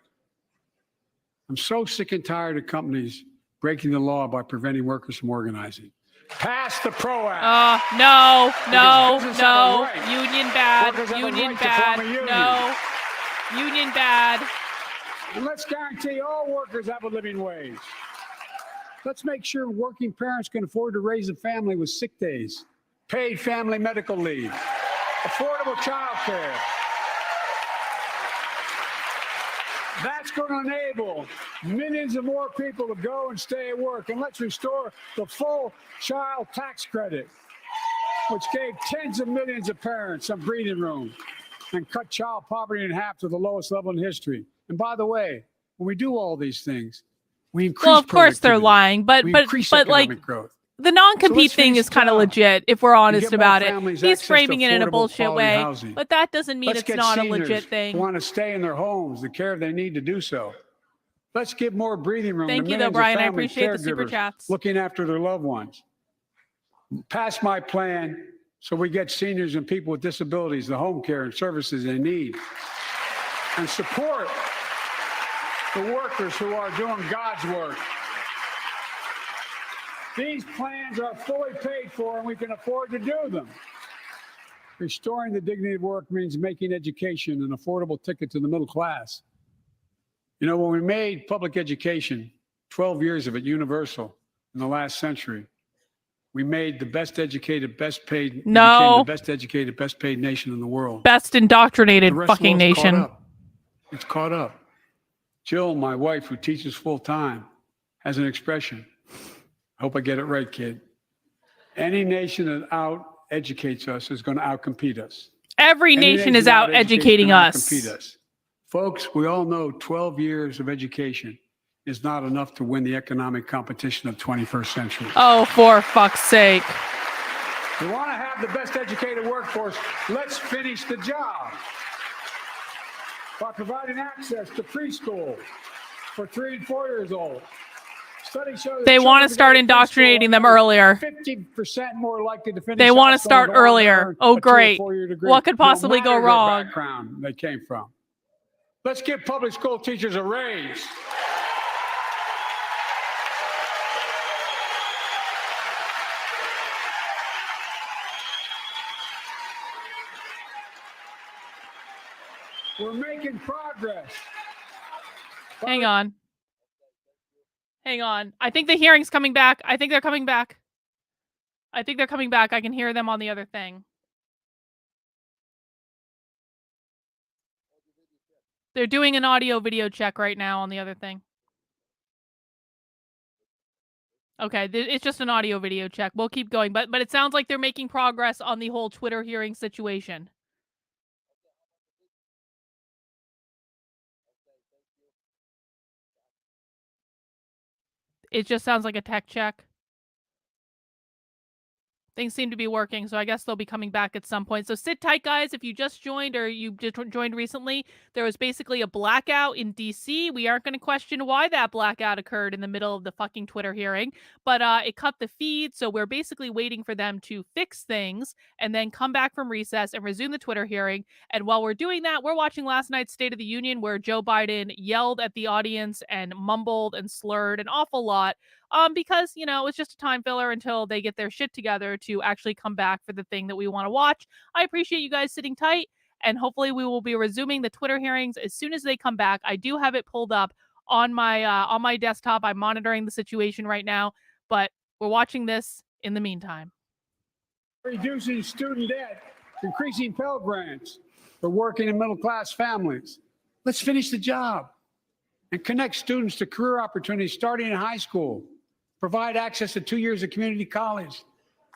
Speaker 15: I'm so sick and tired of companies breaking the law by preventing workers from organizing. Pass the PRO Act.
Speaker 1: No.
Speaker 15: business have a right.
Speaker 1: Union bad.
Speaker 15: Workers have a
Speaker 1: Union
Speaker 15: right to
Speaker 1: bad.
Speaker 15: form a union.
Speaker 1: No. Union bad.
Speaker 15: And let's guarantee all workers have a living wage. Let's make sure working parents can afford to raise a family with sick days, paid family medical leave, affordable child care. That's going to enable millions of more people to go and stay at work. And let's restore the full child tax credit, which gave tens of millions of parents some breathing room and cut child poverty in half to the lowest level in history. And by the way, when we do all these things, we increase
Speaker 1: Well, of course they're
Speaker 15: productivity.
Speaker 1: lying, but
Speaker 15: We
Speaker 1: but
Speaker 15: increase
Speaker 1: but like
Speaker 15: economic growth.
Speaker 1: the non-compete
Speaker 15: So let's
Speaker 1: thing
Speaker 15: face
Speaker 1: is
Speaker 15: the
Speaker 1: kind of
Speaker 15: job.
Speaker 1: legit if we're honest
Speaker 15: get more
Speaker 1: about it.
Speaker 15: families
Speaker 1: He's
Speaker 15: access to
Speaker 1: framing it in a
Speaker 15: affordable,
Speaker 1: bullshit
Speaker 15: quality
Speaker 1: way,
Speaker 15: housing.
Speaker 1: but that doesn't mean
Speaker 15: Let's
Speaker 1: it's
Speaker 15: get
Speaker 1: not a
Speaker 15: seniors
Speaker 1: legit
Speaker 15: who
Speaker 1: thing.
Speaker 15: want to stay in their homes, the care they need to do so. Let's give more breathing room
Speaker 1: Thank
Speaker 15: to
Speaker 1: you, though,
Speaker 15: millions
Speaker 1: Brian.
Speaker 15: of
Speaker 1: I
Speaker 15: family
Speaker 1: appreciate the super
Speaker 15: caregivers
Speaker 1: chats.
Speaker 15: looking after their loved ones. Pass my plan so we get seniors and people with disabilities the home care and services they need. And support the workers who are doing God's work. These plans are fully paid for and we can afford to do them. Restoring the dignity of work means making education an affordable ticket to the middle class. You know, when we made public education, 12 years of it universal in the last century, we made the best educated, best paid, we became
Speaker 1: No.
Speaker 15: the best educated, best paid nation in the world.
Speaker 1: Best indoctrinated
Speaker 15: The rest of
Speaker 1: fucking
Speaker 15: us caught
Speaker 1: nation.
Speaker 15: up. It's caught up. Jill, my wife, who teaches full time, has an expression. I hope I get it right, kid. Any nation that out-educates us is going to out-compete us.
Speaker 1: Every
Speaker 15: Any
Speaker 1: nation is
Speaker 15: that
Speaker 1: out
Speaker 15: out-educates
Speaker 1: educating
Speaker 15: gonna
Speaker 1: us.
Speaker 15: out-compete us. Folks, we all know 12 years of education is not enough to win the economic competition of 21st century.
Speaker 1: Oh, for fuck's sake.
Speaker 15: We want to have the best educated workforce. Let's finish the job by providing access to preschool for 3 and 4 years old. Studies show that
Speaker 1: They want to
Speaker 15: children
Speaker 1: start
Speaker 15: who go to preschool
Speaker 1: indoctrinating them
Speaker 15: are
Speaker 1: earlier.
Speaker 15: 50% more likely to finish.
Speaker 1: They
Speaker 15: high
Speaker 1: want to
Speaker 15: school
Speaker 1: start
Speaker 15: and go on to
Speaker 1: earlier.
Speaker 15: earn
Speaker 1: Oh,
Speaker 15: a 2 or
Speaker 1: great.
Speaker 15: 4 year degree,
Speaker 1: What could
Speaker 15: no
Speaker 1: possibly go
Speaker 15: matter their
Speaker 1: wrong?
Speaker 15: background they came from. Let's give public school teachers a raise. We're making progress.
Speaker 1: Hang on. Hang on. I think the hearing's coming back. I think they're coming back. I think they're coming back. I can hear them on the other thing. They're doing an audio video check right now on the other thing. Okay, it's just an audio video check. We'll keep going, but it sounds like they're making progress on the whole Twitter hearing situation. It just sounds like a tech check. Things seem to be working, so I guess they'll be coming back at some point. So sit tight, guys. If you just joined or you just joined recently, there was basically a blackout in D.C. We aren't going to question why that blackout occurred in the middle of the fucking Twitter hearing, but it cut the feed, so we're basically waiting for them to fix things and then come back from recess and resume the Twitter hearing. And while we're doing that, we're watching last night's State of the Union where Joe Biden yelled at the audience and mumbled and slurred an awful lot. Because, you know, it's just a time filler until they get their shit together to actually come back for the thing that we want to watch. I appreciate you guys sitting tight, and hopefully we will be resuming the Twitter hearings as soon as they come back. I do have it pulled up on my desktop. I'm monitoring the situation right now, but we're watching this in the meantime.
Speaker 15: Reducing student debt, increasing Pell Grants for working and middle-class families. Let's finish the job and connect students to career opportunities starting in high school. Provide access to 2 years of community college,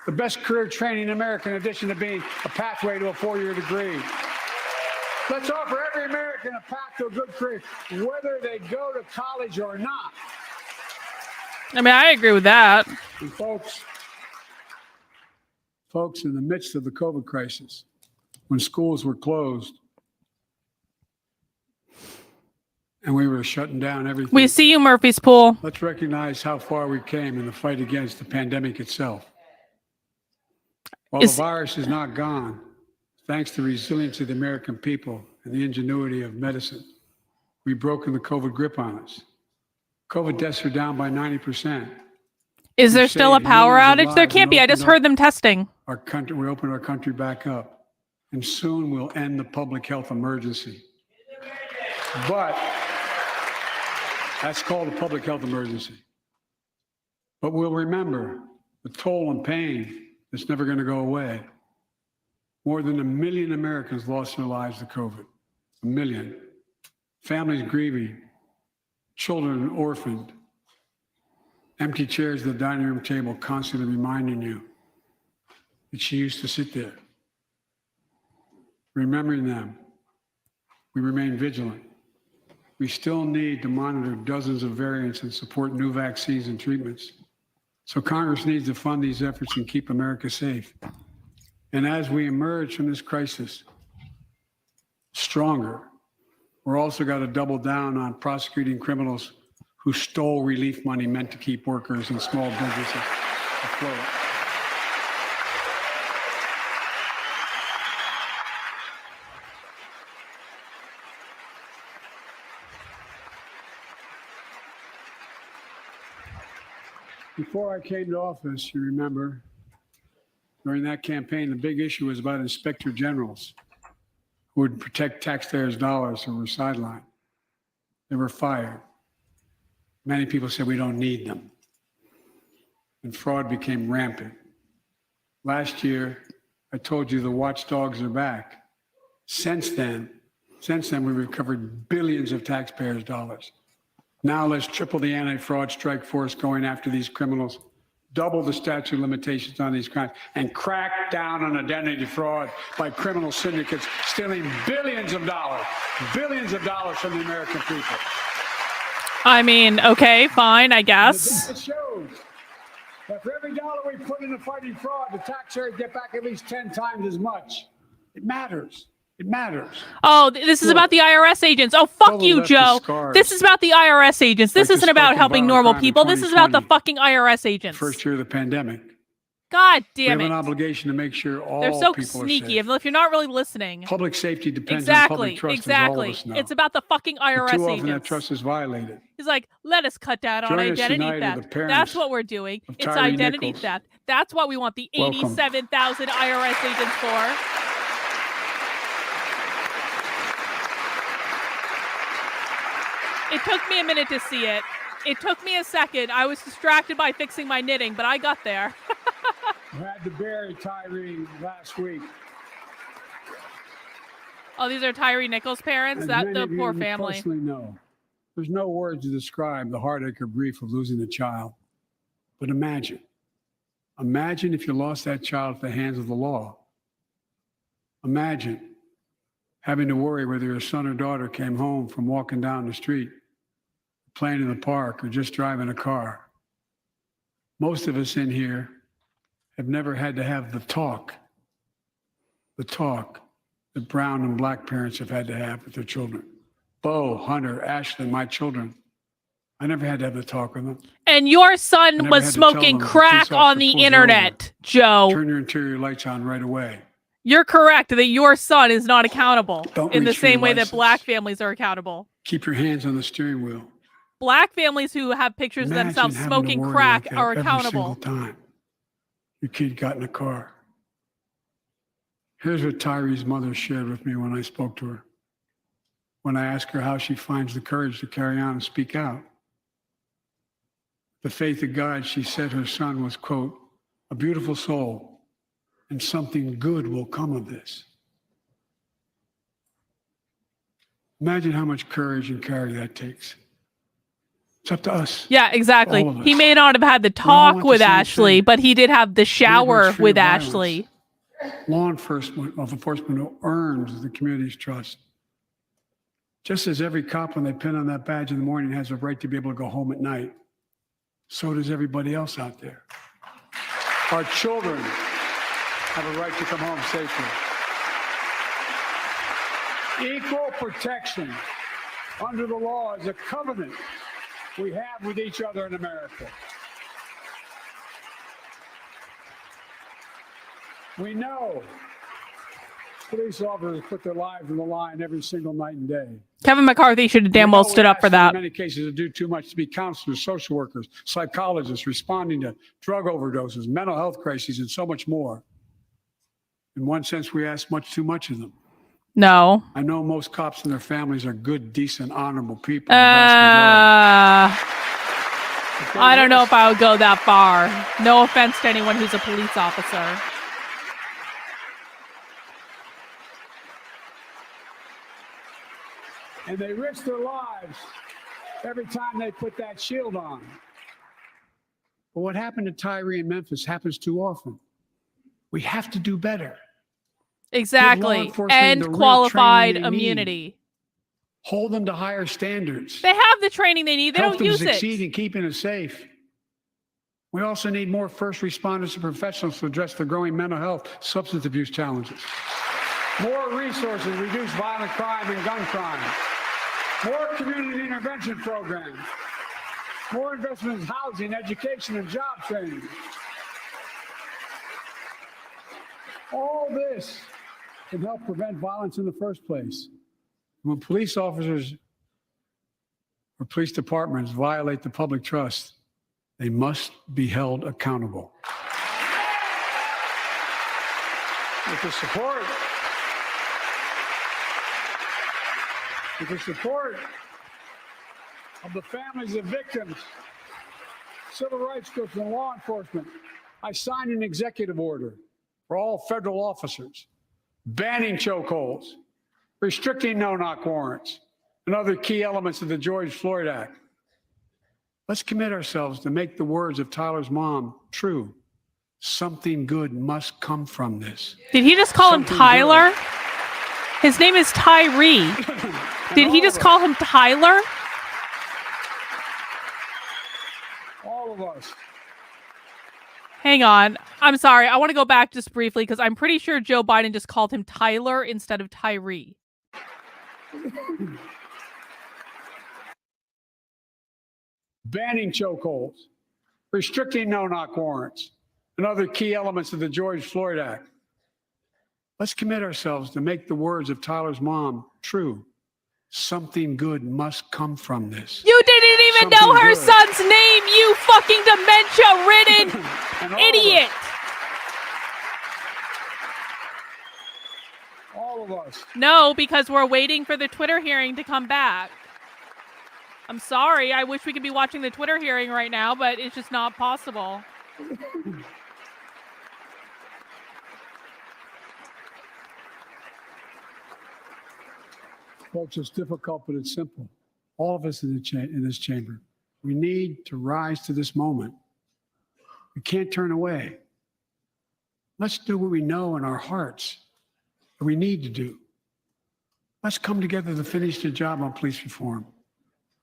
Speaker 15: the best career training in America, in addition to being a pathway to a 4-year degree. Let's offer every American a path to a good career, whether they go to college or not.
Speaker 1: I mean, I agree with that.
Speaker 15: And folks, in the midst of the COVID crisis, when schools were closed and we were shutting down everything.
Speaker 1: We see you, Murphy's Pool.
Speaker 15: Let's recognize how far we came in the fight against the pandemic itself. While the virus is not gone, thanks to the resilience of the American people and the ingenuity of medicine, we've broken the COVID grip on us. COVID deaths are down by 90%.
Speaker 1: Is there still a power outage? There can't be. I just heard them testing.
Speaker 15: Our country, we opened our country back up, and soon we'll end the public health emergency. But that's called a public health emergency. But we'll remember the toll and pain that's never going to go away. More than 1 million Americans lost their lives to COVID. 1 million. Families grieving, children orphaned, empty chairs at the dining room table constantly reminding you that she used to sit there. Remembering them, we remain vigilant. We still need to monitor dozens of variants and support new vaccines and treatments. So Congress needs to fund these efforts and keep America safe. And as we emerge from this crisis stronger, we're also got to double down on prosecuting criminals who stole relief money meant to keep workers and small businesses afloat. Before I came to office, you remember, during that campaign, the big issue was about inspector generals who would protect taxpayers' dollars who were sidelined. They were fired. Many people said we don't need them. And fraud became rampant. Last year, I told you the watchdogs are back. Since then, we recovered billions of taxpayers' dollars. Now let's triple the anti-fraud strike force going after these criminals, double the statute of limitations on these crimes, and crack down on identity fraud by criminal syndicates stealing billions of dollars from the American people.
Speaker 1: I mean, okay, fine, I guess.
Speaker 15: It shows that for every dollar we put into fighting fraud, the taxpayers get back at least 10 times as much. It matters. It matters.
Speaker 1: Oh, this is about the IRS agents. Oh, fuck you, Joe. This is about the IRS agents. This isn't about helping normal people. This is about the fucking IRS agents.
Speaker 15: First year of the pandemic.
Speaker 1: God
Speaker 15: We
Speaker 1: damn
Speaker 15: have an
Speaker 1: it.
Speaker 15: obligation to make sure all
Speaker 1: They're so
Speaker 15: people are
Speaker 1: sneaky.
Speaker 15: safe.
Speaker 1: If you're not really listening.
Speaker 15: Public safety depends on public trust, as all of us know.
Speaker 1: It's about the fucking
Speaker 15: But
Speaker 1: IRS
Speaker 15: too often that
Speaker 1: agents.
Speaker 15: trust is violated.
Speaker 1: He's like, let us cut down on
Speaker 15: Join us
Speaker 1: identity
Speaker 15: tonight are the
Speaker 1: theft.
Speaker 15: parents
Speaker 1: That's what we're doing.
Speaker 15: of
Speaker 1: It's
Speaker 15: Tyree
Speaker 1: identity
Speaker 15: Nichols.
Speaker 1: theft. That's what we want the
Speaker 15: Welcome.
Speaker 1: 87,000 IRS agents for. It took me a minute to see it. It took me a second. I was distracted by fixing my knitting, but I got there.
Speaker 15: I had to bury Tyree last week.
Speaker 1: Oh, these are Tyree Nichols' parents?
Speaker 15: As
Speaker 1: That
Speaker 15: many
Speaker 1: the
Speaker 15: of you
Speaker 1: poor family.
Speaker 15: personally know, there's no words to describe the heartache or grief of losing a child. But imagine if you lost that child at the hands of the law. Imagine having to worry whether your son or daughter came home from walking down the street, playing in the park, or just driving a car. Most of us in here have never had to have the talk that brown and black parents have had to have with their children. Bo, Hunter, Ashley, my children. I never had to have the talk with them.
Speaker 1: And your son was smoking crack on the internet, Joe.
Speaker 15: Turn your interior lights on right away.
Speaker 1: You're correct that your son is not accountable
Speaker 15: Don't
Speaker 1: in the
Speaker 15: reach for your
Speaker 1: same way that
Speaker 15: license.
Speaker 1: black families are accountable.
Speaker 15: Keep your hands on the steering wheel.
Speaker 1: Black families who have pictures of
Speaker 15: Imagine
Speaker 1: themselves
Speaker 15: having to
Speaker 1: smoking
Speaker 15: worry
Speaker 1: crack
Speaker 15: like that
Speaker 1: are
Speaker 15: every
Speaker 1: accountable.
Speaker 15: single time your kid got in a car. Here's what Tyree's mother shared with me when I spoke to her. When I asked her how she finds the courage to carry on and speak out. The faith of God, she said her son was, quote, a beautiful soul, and something good will come of this. Imagine how much courage and carry that takes. It's up to us.
Speaker 1: Yeah, exactly.
Speaker 15: All of us.
Speaker 1: He may not have had the
Speaker 15: all
Speaker 1: talk
Speaker 15: want the
Speaker 1: with
Speaker 15: same
Speaker 1: Ashley,
Speaker 15: thing.
Speaker 1: but he did have the shower
Speaker 15: Neighborhoods free
Speaker 1: with
Speaker 15: of violence.
Speaker 1: Ashley.
Speaker 15: Law enforcement who earns the community's trust. Just as every cop, when they pin on that badge in the morning, has a right to be able to go home at night, so does everybody else out there. Our children have a right to come home safely. Equal protection under the law is a covenant we have with each other in America. We know police officers put their lives on the line every single night and day.
Speaker 1: Kevin McCarthy should have damn well stood up for that.
Speaker 15: In many cases, to do too much to be counselors, social workers, psychologists, responding to drug overdoses, mental health crises, and so much more. In one sense, we ask much too much of them.
Speaker 1: No.
Speaker 15: I know most cops and their families are good, decent, honorable people.
Speaker 1: I don't know if I would go that far. No offense to anyone who's a police officer.
Speaker 15: And they risk their lives every time they put that shield on. But what happened to Tyree in Memphis happens too often. We have to do better.
Speaker 1: Exactly.
Speaker 15: enforcement
Speaker 1: And
Speaker 15: the real
Speaker 1: qualified
Speaker 15: training they need.
Speaker 1: immunity.
Speaker 15: Hold them to higher standards.
Speaker 1: They have the training they need. They
Speaker 15: Help
Speaker 1: don't
Speaker 15: them
Speaker 1: use
Speaker 15: succeed
Speaker 1: it.
Speaker 15: in keeping us safe. We also need more first responders and professionals to address the growing mental health, substance abuse challenges. More resources to reduce violent crime and gun crime. More community intervention programs. More investment in housing, education, and job training. All this can help prevent violence in the first place. When police officers or police departments violate the public trust, they must be held accountable. With the support of the families of victims, civil rights groups, and law enforcement, I signed an executive order for all federal officers, banning chokeholds, restricting no-knock warrants, and other key elements of the George Floyd Act. Let's commit ourselves to make the words of Tyler's mom true. Something good must come from this.
Speaker 1: Did he just call him Tyler? His name is Tyree. Did he just call him Tyler?
Speaker 15: All of us.
Speaker 1: Hang on. I'm sorry. I want to go back just briefly because I'm pretty sure Joe Biden just called him Tyler instead of Tyree.
Speaker 15: Banning chokeholds, restricting no-knock warrants, and other key elements of the George Floyd Act. Let's commit ourselves to make the words of Tyler's mom true. Something good must come from this.
Speaker 1: You didn't even know
Speaker 15: Something
Speaker 1: her
Speaker 15: good.
Speaker 1: son's name, you fucking dementia-ridden idiot.
Speaker 15: All of us.
Speaker 1: No, because we're waiting for the Twitter hearing to come back. I'm sorry. I wish we could be watching the Twitter hearing right now, but it's just not possible.
Speaker 15: Folks, it's difficult, but it's simple. All of us in this chamber, we need to rise to this moment. We can't turn away. Let's do what we know in our hearts that we need to do. Let's come together to finish the job on police reform.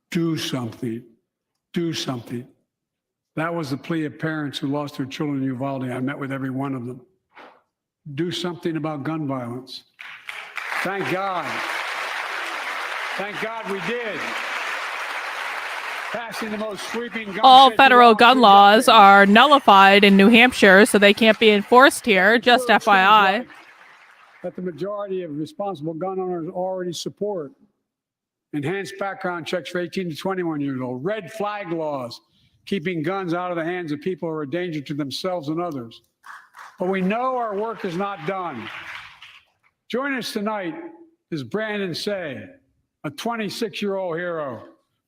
Speaker 15: Do something. Do something. That was the plea of parents who lost their children in Uvalde. I met with every one of them. Do something about gun violence. Thank God. Thank God we did. Passing the most sweeping gun
Speaker 1: All
Speaker 15: safety
Speaker 1: federal
Speaker 15: law
Speaker 1: gun
Speaker 15: in
Speaker 1: laws
Speaker 15: decades.
Speaker 1: are nullified in New Hampshire, so they can't be enforced here, just
Speaker 15: Things
Speaker 1: FYI.
Speaker 15: like that the majority of responsible gun owners already support. Enhanced background checks for 18 to 21 years old. Red flag laws, keeping guns out of the hands of people who are a danger to themselves and others. But we know our work is not done. Joining us tonight is Brandon Say, a 26-year-old hero.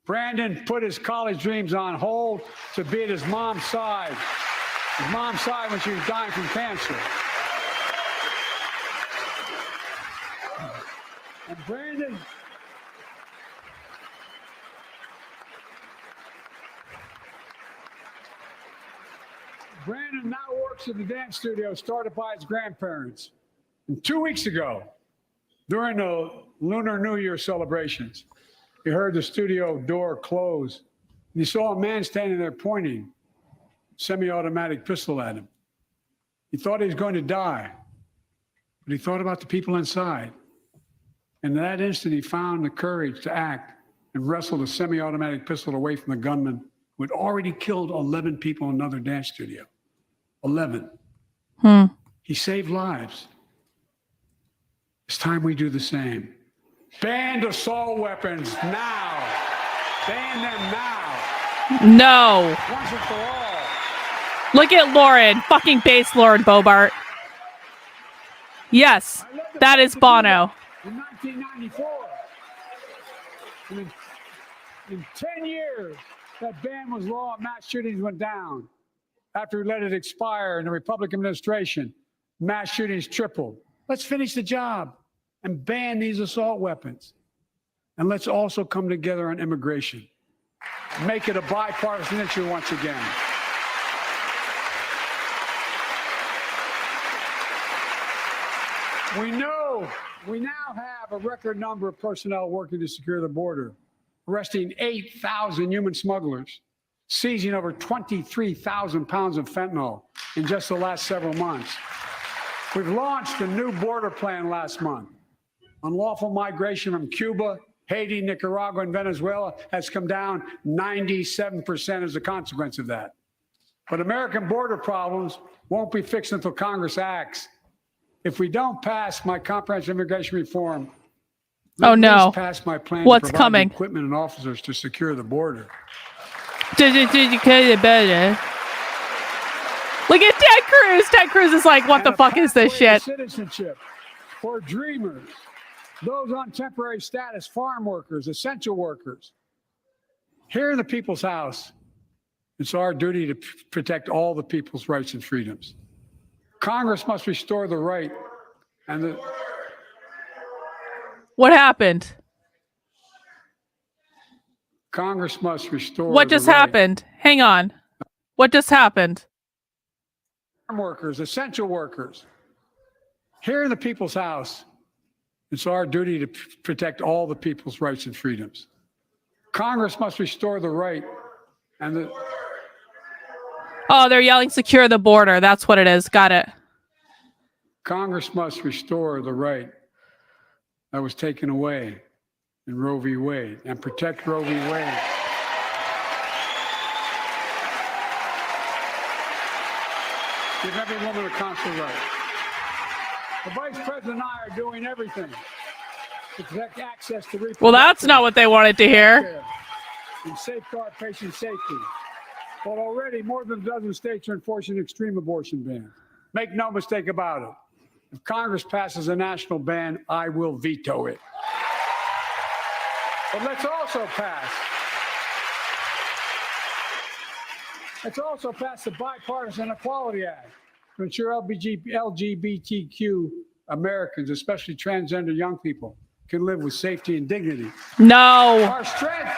Speaker 15: Brandon put his college dreams on hold to be at his mom's side. His mom's side when she was dying from cancer. And Brandon now works at the dance studio started by his grandparents. And 2 weeks ago, during the Lunar New Year celebrations, he heard the studio door close. And he saw a man standing there pointing a semi-automatic pistol at him. He thought he was going to die, but he thought about the people inside. And in that instant, he found the courage to act and wrestled a semi-automatic pistol away from the gunman who had already killed 11 people in another dance studio. 11. He saved lives. It's time we do the same. Ban assault weapons now. Ban them now.
Speaker 1: No.
Speaker 15: Once and for all.
Speaker 1: Look at Lauren. Fucking base Lauren Bobart. Yes, that is Bono.
Speaker 15: In 1994. And in 10 years, that ban was law and mass shootings went down. After we let it expire in the Republican administration, mass shootings tripled. Let's finish the job and ban these assault weapons. And let's also come together on immigration. Make it a bipartisan issue once again. We now have a record number of personnel working to secure the border, arresting 8,000 human smugglers, seizing over 23,000 pounds of fentanyl in just the last several months. We've launched a new border plan last month. Unlawful migration from Cuba, Haiti, Nicaragua, and Venezuela has come down 97% as a consequence of that. But American border problems won't be fixed until Congress acts. If we don't pass my comprehensive immigration reform,
Speaker 1: Oh no.
Speaker 15: pass my plan
Speaker 1: What's
Speaker 15: to provide
Speaker 1: coming?
Speaker 15: the equipment and officers to secure the border.
Speaker 1: Look at Ted Cruz. Ted Cruz is like, what the
Speaker 15: And a
Speaker 1: fuck is this
Speaker 15: pathway to
Speaker 1: shit?
Speaker 15: Citizenship for dreamers, those on temporary status, farm workers, essential workers. Here in the People's House, it's our duty to protect all the people's rights and freedoms. Congress must restore the right and the
Speaker 1: What happened?
Speaker 15: Congress must restore
Speaker 1: What
Speaker 15: the
Speaker 1: just
Speaker 15: right.
Speaker 1: happened? Hang on. What just happened?
Speaker 15: Farm workers, essential workers. Here in the People's House, it's our duty to protect all the people's rights and freedoms. Congress must restore the right and the
Speaker 1: Oh, they're yelling secure the border. That's what it is. Got it.
Speaker 15: Congress must restore the right that was taken away in Roe v. Wade and protect Roe v. Wade. Give every woman a consular right. The Vice President and I are doing everything to protect access to reproductive
Speaker 1: Well, that's not what they wanted to hear.
Speaker 15: care and safeguard patient safety. But already more than a dozen states are enforcing extreme abortion bans. Make no mistake about it. If Congress passes a national ban, I will veto it. But let's also pass It's also passed the Bipartisan Equality Act to ensure LGBTQ Americans, especially transgender young people, can live with safety and dignity.
Speaker 1: No.
Speaker 15: Our strength.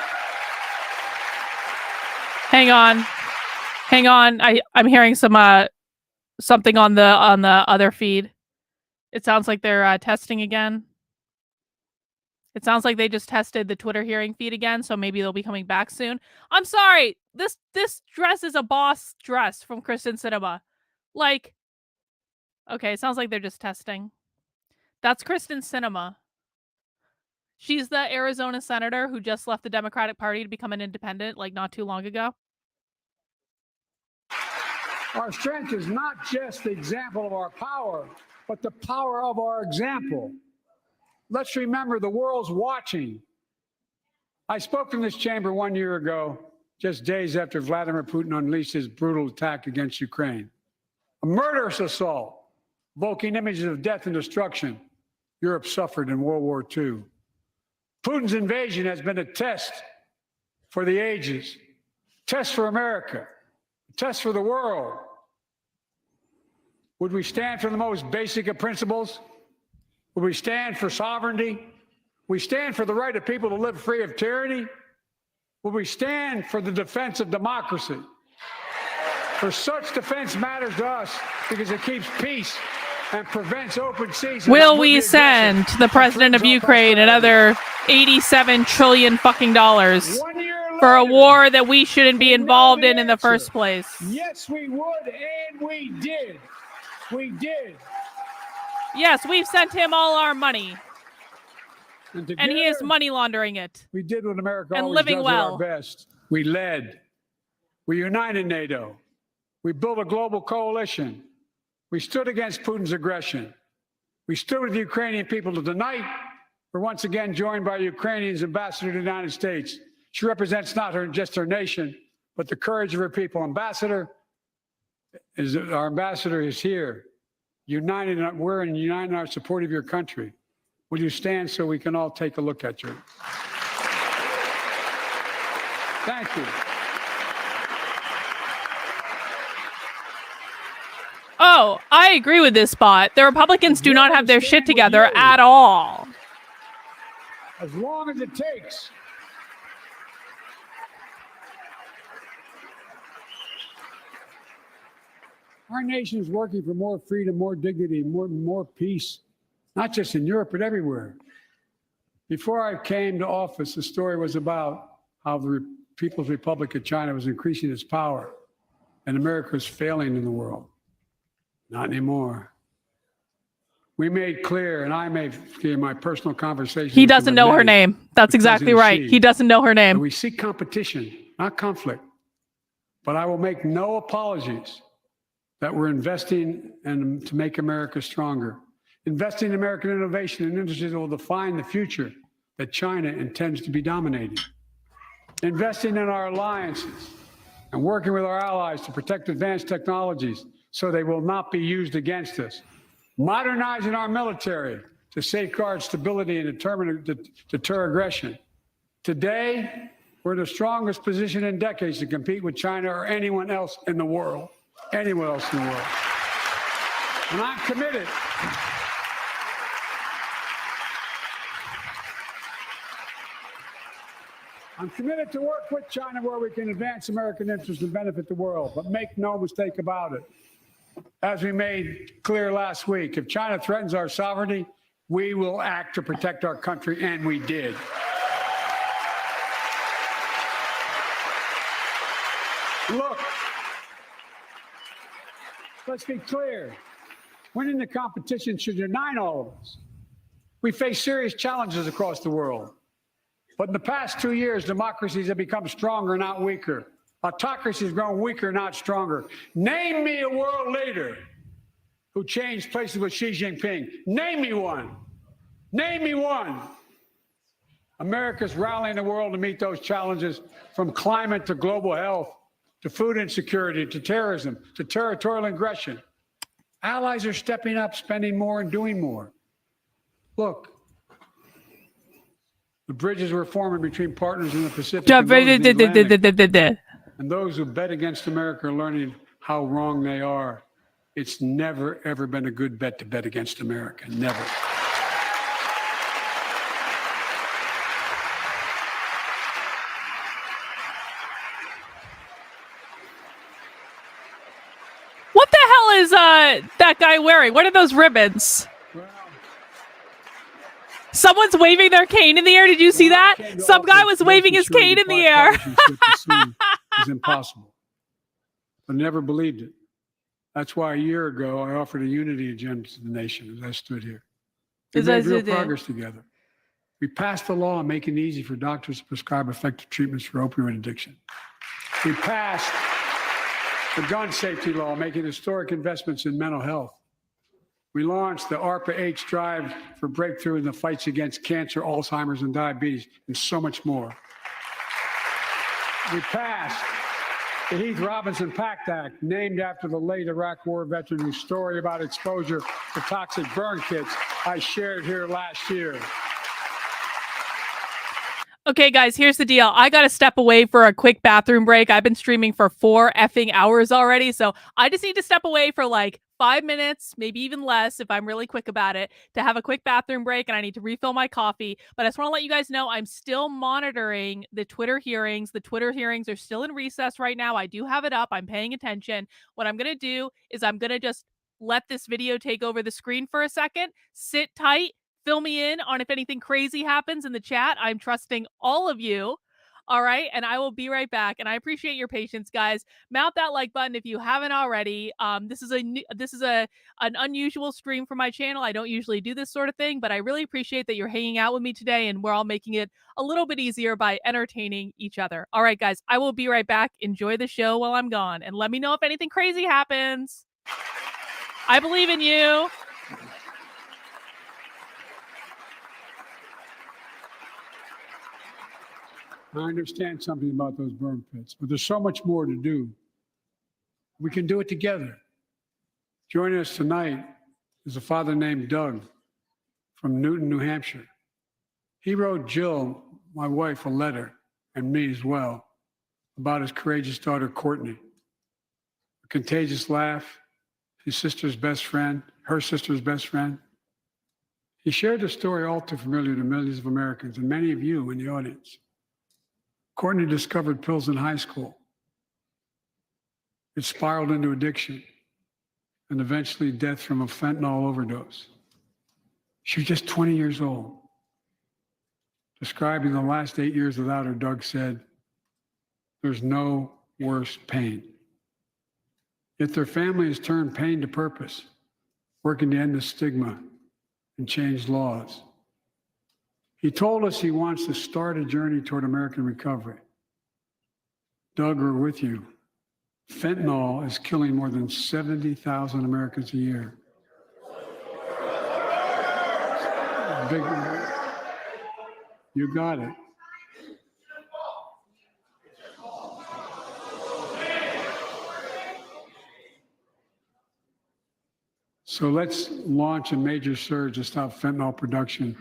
Speaker 1: Hang on. I'm hearing some something on the other feed. It sounds like they're testing again. It sounds like they just tested the Twitter hearing feed again, so maybe they'll be coming back soon. I'm sorry. This dress is a boss dress from Kristen Sinema. Like, okay, it sounds like they're just testing. That's Kristen Sinema. She's the Arizona senator who just left the Democratic Party to become an independent, like, not too long ago.
Speaker 15: Our strength is not just the example of our power, but the power of our example. Let's remember the world's watching. I spoke in this chamber 1 year ago, just days after Vladimir Putin unleashed his brutal attack against Ukraine. A murderous assault, evoking images of death and destruction Europe suffered in World War II. Putin's invasion has been a test for the ages, a test for America, a test for the world. Would we stand for the most basic of principles? Would we stand for sovereignty? We stand for the right of people to live free of tyranny? Will we stand for the defense of democracy? For such defense matters to us because it keeps peace and prevents open seas.
Speaker 1: Will we send the president of Ukraine another $87 trillion fucking dollars for a war that we shouldn't be involved in the first place?
Speaker 15: Yes, we would, and we did. We did.
Speaker 1: Yes, we've sent him all our money.
Speaker 15: And
Speaker 1: he is money laundering it.
Speaker 15: We did what America
Speaker 1: and
Speaker 15: always
Speaker 1: living
Speaker 15: does
Speaker 1: well.
Speaker 15: at our best. We led. We united NATO. We built a global coalition. We stood against Putin's aggression. We stood with the Ukrainian people. Tonight, we're once again joined by Ukrainian's ambassador to the United States. She represents not just her nation, but the courage of her people. Our ambassador is here. United, we're united in our support of your country. Will you stand so we can all take a look at you? Thank you.
Speaker 1: Oh, I agree with this spot. The Republicans do not have their shit together at all.
Speaker 15: As long as it takes. Our nation is working for more freedom, more dignity, more peace, not just in Europe, but everywhere. Before I came to office, the story was about how the People's Republic of China was increasing its power and America was failing in the world. Not anymore. We made clear, and I made in my personal conversation.
Speaker 1: He doesn't know her name. That's exactly right. He doesn't know her name.
Speaker 15: We seek competition, not conflict. But I will make no apologies that we're investing to make America stronger. Investing in American innovation and industries that will define the future that China intends to be dominating. Investing in our alliances and working with our allies to protect advanced technologies so they will not be used against us. Modernizing our military to safeguard stability and deter aggression. Today, we're in the strongest position in decades to compete with China or anyone else in the world. Anyone else in the world. And I'm committed. I'm committed to work with China where we can advance American interests and benefit the world. But make no mistake about it. As we made clear last week, if China threatens our sovereignty, we will act to protect our country, and we did. Look, let's be clear. Winning the competition should unite all of us. We face serious challenges across the world. But in the past 2 years, democracies have become stronger, not weaker. Autocracy has grown weaker, not stronger. Name me a world leader who changed places with Xi Jinping. Name me one. Name me one. America's rallying the world to meet those challenges, from climate to global health, to food insecurity, to terrorism, to territorial aggression. Allies are stepping up, spending more and doing more. Look, the bridges we're forming between partners in the Pacific. And those who bet against America are learning how wrong they are. It's never, ever been a good bet to bet against America. Never.
Speaker 1: What the hell is that guy wearing? What are those ribbons? Someone's waving their cane in the air. Did you see that? Some guy was waving his cane in the air.
Speaker 15: It's impossible. I never believed it. That's why a year ago I offered a unity agenda to the nation as I stood here. We made real progress together. We passed a law making it easy for doctors to prescribe effective treatments for opioid addiction. We passed the gun safety law, making historic investments in mental health. We launched the ARPA-H drive for breakthrough in the fights against cancer, Alzheimer's, and diabetes, and so much more. We passed the Heath Robinson PACT Act, named after the late Iraq War veteran whose story about exposure to toxic burn kits I shared here last year.
Speaker 1: Okay, guys, here's the deal. I got to step away for a quick bathroom break. I've been streaming for 4 effing hours already, so I just need to step away for like 5 minutes, maybe even less if I'm really quick about it, to have a quick bathroom break, and I need to refill my coffee. But I just want to let you guys know I'm still monitoring the Twitter hearings. The Twitter hearings are still in recess right now. I do have it up. I'm paying attention. What I'm going to do is I'm going to just let this video take over the screen for a second. Sit tight. Fill me in on if anything crazy happens in the chat. I'm trusting all of you. All right. And I will be right back. And I appreciate your patience, guys. Mount that like button if you haven't already. This is an unusual stream for my channel. I don't usually do this sort of thing, but I really appreciate that you're hanging out with me today, and we're all making it a little bit easier by entertaining each other. All right, guys, I will be right back. Enjoy the show while I'm gone, and let me know if anything crazy happens. I believe in you.
Speaker 15: I understand something about those burn pits, but there's so much more to do. We can do it together. Joining us tonight is a father named Doug from Newton, New Hampshire. He wrote Jill, my wife, a letter, and me as well, about his courageous daughter, Courtney. A contagious laugh, his sister's best friend, her sister's best friend. He shared a story all too familiar to millions of Americans and many of you in the audience. Courtney discovered pills in high school. It spiraled into addiction and eventually death from a fentanyl overdose. She was just 20 years old. Describing the last 8 years without her, Doug said, "There's no worse pain." Yet their family has turned pain to purpose, working to end the stigma and change laws. He told us he wants to start a journey toward American recovery. Doug, we're with you. Fentanyl is killing more than 70,000 Americans a year. You got it. So let's launch a major surge to stop fentanyl production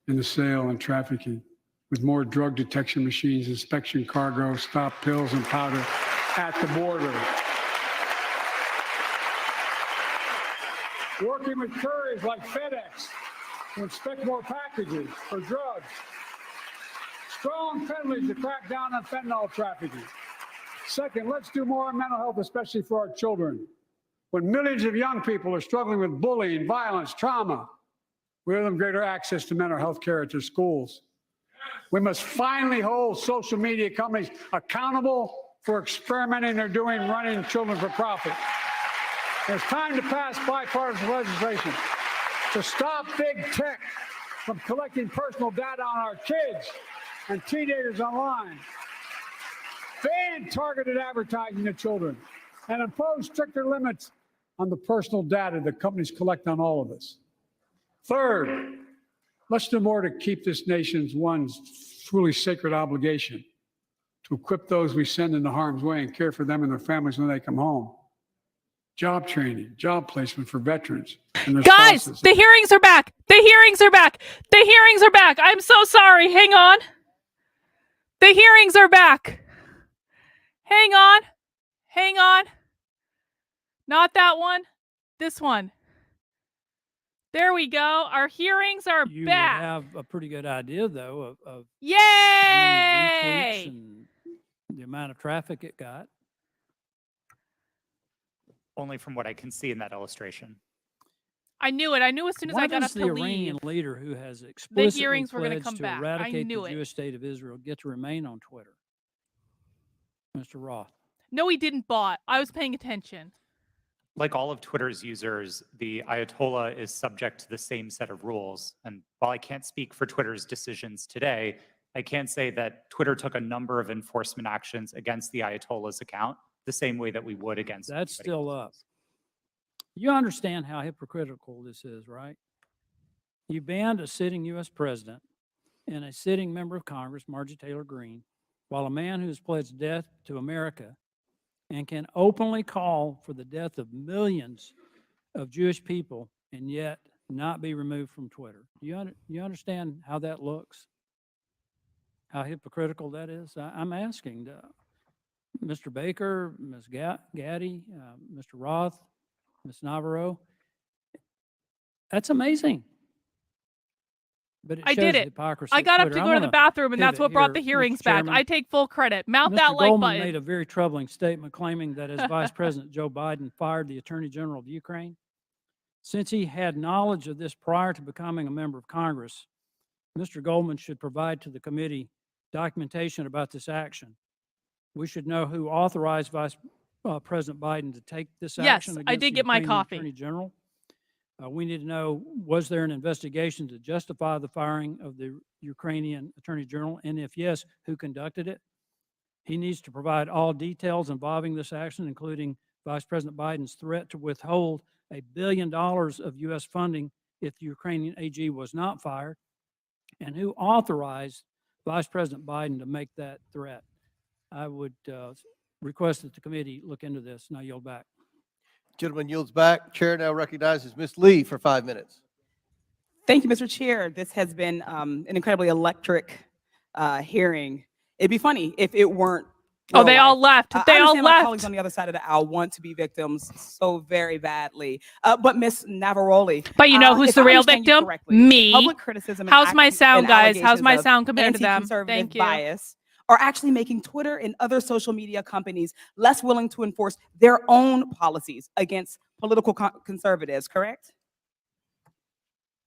Speaker 15: in the sale and trafficking, with more drug detection machines, inspection cargo, stop pills and powder at the border. Working with couriers like FedEx to inspect more packages for drugs. Strong penalties to crack down on fentanyl trafficking. Second, let's do more on mental health, especially for our children. When millions of young people are struggling with bullying, violence, trauma, we give them greater access to mental health care at their schools. We must finally hold social media companies accountable for experimenting they're doing running children for profit. It's time to pass bipartisan legislation to stop big tech from collecting personal data on our kids and teenagers online. Ban targeted advertising to children and impose stricter limits on the personal data that companies collect on all of us. Third, let's do more to keep this nation's one truly sacred obligation, to equip those we send into harm's way and care for them and their families when they come home. Job training, job placement for veterans and their
Speaker 1: Guys,
Speaker 15: spouses.
Speaker 1: the hearings are back. The hearings are back. The hearings are back. I'm so sorry. Hang on. The hearings are back. Hang on. Hang on. Not that one. This one. There we go. Our hearings are
Speaker 16: You
Speaker 1: back.
Speaker 16: would have a pretty good idea, though, of
Speaker 1: Yay!
Speaker 16: how many retweets and the amount of traffic it got.
Speaker 8: Only from what I can see in that illustration.
Speaker 1: I knew it. I knew as soon as I
Speaker 16: Why
Speaker 1: got up
Speaker 16: does the
Speaker 1: to
Speaker 16: Iranian
Speaker 1: leave.
Speaker 16: leader who has explicitly
Speaker 1: hearings were gonna
Speaker 16: pledged
Speaker 1: come
Speaker 16: to
Speaker 1: back. I
Speaker 16: eradicate
Speaker 1: knew
Speaker 16: the
Speaker 1: it.
Speaker 16: Jewish state of Israel get to remain on Twitter? Mr. Roth.
Speaker 1: No, he didn't bot. I was paying attention.
Speaker 8: Like all of Twitter's users, the Ayatollah is subject to the same set of rules. And while I can't speak for Twitter's decisions today, I can say that Twitter took a number of enforcement actions against the Ayatollah's account, the same way that we would against.
Speaker 16: That's
Speaker 8: anybody
Speaker 16: still
Speaker 8: else's.
Speaker 16: up. You understand how hypocritical this is, right? You banned a sitting U.S. president and a sitting member of Congress, Marjorie Taylor Greene, while a man who has pledged death to America and can openly call for the death of millions of Jewish people and yet not be removed from Twitter. You understand how that looks? How hypocritical that is? I'm asking Mr. Baker, Ms. Gaddy, Mr. Roth, Ms. Navarro. That's amazing. But it
Speaker 1: I
Speaker 16: shows
Speaker 1: did
Speaker 16: the
Speaker 1: it.
Speaker 16: hypocrisy
Speaker 1: I
Speaker 16: of
Speaker 1: got up
Speaker 16: Twitter.
Speaker 1: to
Speaker 16: I
Speaker 1: go to the
Speaker 16: wanna
Speaker 1: bathroom, and that's
Speaker 16: pivot
Speaker 1: what brought the
Speaker 16: here, Mr.
Speaker 1: hearings back.
Speaker 16: Chairman.
Speaker 1: I take full credit. Mouth
Speaker 16: Mr.
Speaker 1: that like
Speaker 16: Goldman
Speaker 1: button.
Speaker 16: made a very troubling statement claiming that as Vice President Joe Biden fired the Attorney General of Ukraine, since he had knowledge of this prior to becoming a member of Congress, Mr. Goldman should provide to the committee documentation about this action. We should know who authorized Vice President Biden to take this action
Speaker 1: Yes,
Speaker 16: against
Speaker 1: I did
Speaker 16: the
Speaker 1: get my
Speaker 16: Ukrainian
Speaker 1: coffee.
Speaker 16: Attorney General. We need to know, was there an investigation to justify the firing of the Ukrainian Attorney General? And if yes, who conducted it? He needs to provide all details involving this action, including Vice President Biden's threat to withhold $1 billion of U.S. funding if the Ukrainian AG was not fired, and who authorized Vice President Biden to make that threat. I would request that the committee look into this, and I yield back.
Speaker 4: Gentleman yields back. Chair now recognizes Ms. Lee for 5 minutes.
Speaker 2: Thank you, Mr. Chair. This has been an incredibly electric hearing. It'd be funny if it weren't.
Speaker 1: Oh, they all left. They
Speaker 2: I
Speaker 1: all
Speaker 2: understand my
Speaker 1: left.
Speaker 2: colleagues on the other side of the aisle want to be victims so very badly. But Ms. Navaroli.
Speaker 1: But you know who's
Speaker 2: if
Speaker 1: the
Speaker 2: I
Speaker 1: real
Speaker 2: understand you
Speaker 1: victim?
Speaker 2: correctly,
Speaker 1: Me.
Speaker 2: Public criticism.
Speaker 1: How's my sound,
Speaker 2: and
Speaker 1: guys? How's my
Speaker 2: allegations of
Speaker 1: sound compared to them?
Speaker 2: anti-conservative
Speaker 1: Thank you.
Speaker 2: bias are actually making Twitter and other social media companies less willing to enforce their own policies against political conservatives, correct?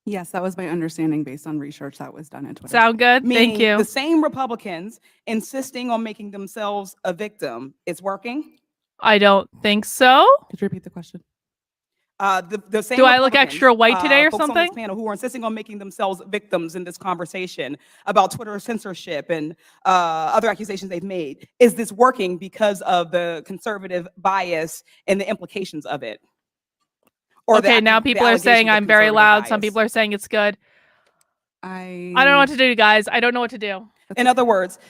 Speaker 9: Yes, that was my understanding based on research that was done at Twitter.
Speaker 1: Sound good? Thank
Speaker 2: Meaning
Speaker 1: you.
Speaker 2: the same Republicans insisting on making themselves a victim is working.
Speaker 1: I don't think so.
Speaker 9: Could you repeat the question?
Speaker 2: The same
Speaker 1: Do I look
Speaker 2: Republicans,
Speaker 1: extra white today or
Speaker 2: folks on
Speaker 1: something?
Speaker 2: this panel who are insisting on making themselves victims in this conversation about Twitter censorship and other accusations they've made. Is this working because of the conservative bias and the implications of it? Or
Speaker 1: Okay, now
Speaker 2: the
Speaker 1: people are saying
Speaker 2: allegations of
Speaker 1: I'm very
Speaker 2: conservative
Speaker 1: loud. Some
Speaker 2: bias?
Speaker 1: people are saying it's good.
Speaker 9: I
Speaker 1: I don't know what to do, guys. I don't know what to do.
Speaker 2: In other words,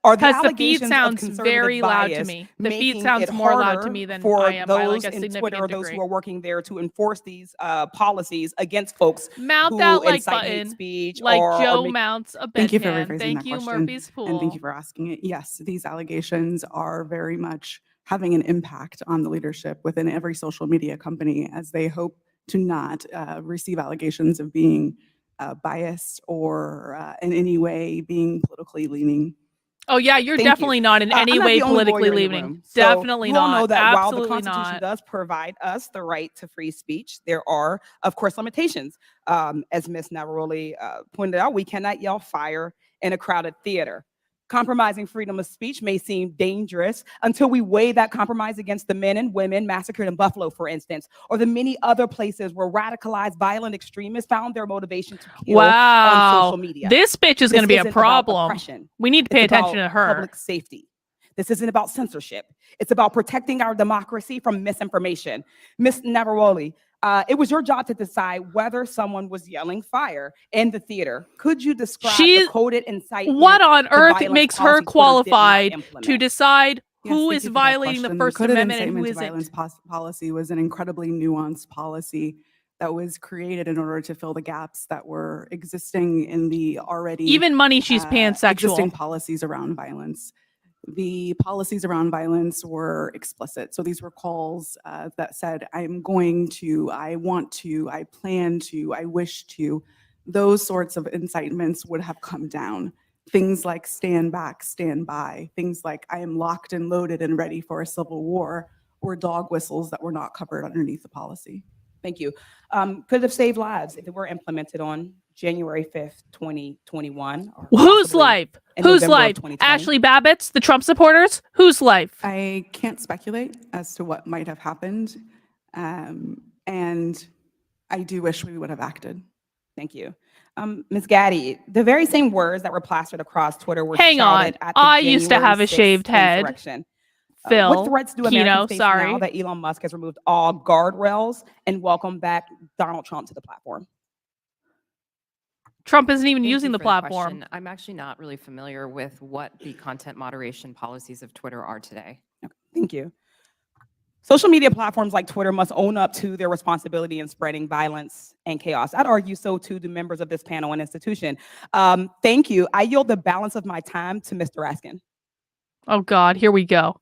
Speaker 2: are the
Speaker 1: Because the feed
Speaker 2: allegations of
Speaker 1: sounds
Speaker 2: conservative
Speaker 1: very loud to
Speaker 2: bias
Speaker 1: me. The feed
Speaker 2: making
Speaker 1: sounds
Speaker 2: it
Speaker 1: more loud to
Speaker 2: harder
Speaker 1: me than
Speaker 2: for
Speaker 1: I am by like
Speaker 2: those
Speaker 1: a
Speaker 2: in Twitter,
Speaker 1: significant
Speaker 2: those
Speaker 1: degree.
Speaker 2: who are working there to enforce these policies against folks
Speaker 1: Mount
Speaker 2: who
Speaker 1: that like
Speaker 2: incite hate
Speaker 1: button,
Speaker 2: speech
Speaker 1: like
Speaker 2: or
Speaker 1: Joe
Speaker 2: make-
Speaker 1: mounts a
Speaker 9: Thank you for
Speaker 1: bedpan.
Speaker 9: rephrasing
Speaker 1: Thank
Speaker 9: that
Speaker 1: you,
Speaker 9: question.
Speaker 1: Murphy's Pool.
Speaker 9: And thank you for asking it. Yes, these allegations are very much having an impact on the leadership within every social media company as they hope to not receive allegations of being biased or in any way being politically leaning.
Speaker 1: Oh yeah, you're
Speaker 2: Thank you.
Speaker 1: definitely not in any
Speaker 2: I'm not
Speaker 1: way
Speaker 2: the only
Speaker 1: politically
Speaker 2: lawyer in the
Speaker 1: leaning.
Speaker 2: room. So
Speaker 1: Definitely
Speaker 2: you all
Speaker 1: not.
Speaker 2: know that while the
Speaker 1: Absolutely
Speaker 2: Constitution
Speaker 1: not.
Speaker 2: does provide us the right to free speech, there are, of course, limitations. As Ms. Navaroli pointed out, we cannot yell fire in a crowded theater. Compromising freedom of speech may seem dangerous until we weigh that compromise against the men and women massacred in Buffalo, for instance, or the many other places where radicalized violent extremists found their motivation to kill on
Speaker 1: Wow.
Speaker 2: social media.
Speaker 1: This bitch is going to be a
Speaker 2: isn't about
Speaker 1: problem.
Speaker 2: oppression.
Speaker 1: We need to pay
Speaker 2: It's
Speaker 1: attention
Speaker 2: about
Speaker 1: to her.
Speaker 2: Public safety. This isn't about censorship. It's about protecting our democracy from misinformation. Ms. Navaroli, it was your job to decide whether someone was yelling fire in the theater. Could you describe the coded incitement?
Speaker 1: What on
Speaker 2: to
Speaker 1: earth
Speaker 2: violence
Speaker 1: makes her
Speaker 2: policy Twitter did not
Speaker 1: qualified to
Speaker 2: implement?
Speaker 1: decide
Speaker 9: Yes,
Speaker 1: who
Speaker 9: thank
Speaker 1: is
Speaker 9: you for that
Speaker 1: violating the
Speaker 9: question.
Speaker 1: First
Speaker 9: Coded
Speaker 1: Amendment and who
Speaker 9: incitement to
Speaker 1: isn't?
Speaker 9: violence policy was an incredibly nuanced policy that was created in order to fill the gaps that were existing in the already
Speaker 1: Even money, she's
Speaker 9: existing
Speaker 1: pansexual.
Speaker 9: policies around violence. The policies around violence were explicit. So these were calls that said, I'm going to, I want to, I plan to, I wish to. Those sorts of incitements would have come down. Things like stand back, stand by, things like I am locked and loaded and ready for a civil war, were dog whistles that were not covered underneath the policy.
Speaker 2: Thank you. Could have saved lives if it were implemented on January 5th, 2021. or
Speaker 1: Whose
Speaker 2: possibly
Speaker 1: life?
Speaker 2: in
Speaker 1: Whose
Speaker 2: November of
Speaker 1: life?
Speaker 2: 2020.
Speaker 1: Ashley Babbitt's, the Trump supporters? Whose life?
Speaker 9: I can't speculate as to what might have happened. And I do wish we would have acted.
Speaker 2: Thank you. Ms. Gaddy, the very same words that were plastered across Twitter were
Speaker 1: Hang on.
Speaker 2: shouted at the
Speaker 1: I used to
Speaker 2: January
Speaker 1: have a
Speaker 2: 6th
Speaker 1: shaved head.
Speaker 2: insurrection.
Speaker 1: Phil,
Speaker 2: What threats do Americans
Speaker 1: Keno,
Speaker 2: face
Speaker 1: sorry.
Speaker 2: now that Elon Musk has removed all guardrails and welcomed back Donald Trump to the platform?
Speaker 1: Trump isn't even
Speaker 7: Thank
Speaker 1: using
Speaker 7: you
Speaker 1: the
Speaker 7: for
Speaker 1: platform.
Speaker 7: question. I'm actually not really familiar with what the content moderation policies of Twitter are today.
Speaker 2: Thank you. Social media platforms like Twitter must own up to their responsibility in spreading violence and chaos. I'd argue so too do members of this panel and institution. Thank you. I yield the balance of my time to Mr. Raskin.
Speaker 1: Oh God, here we go.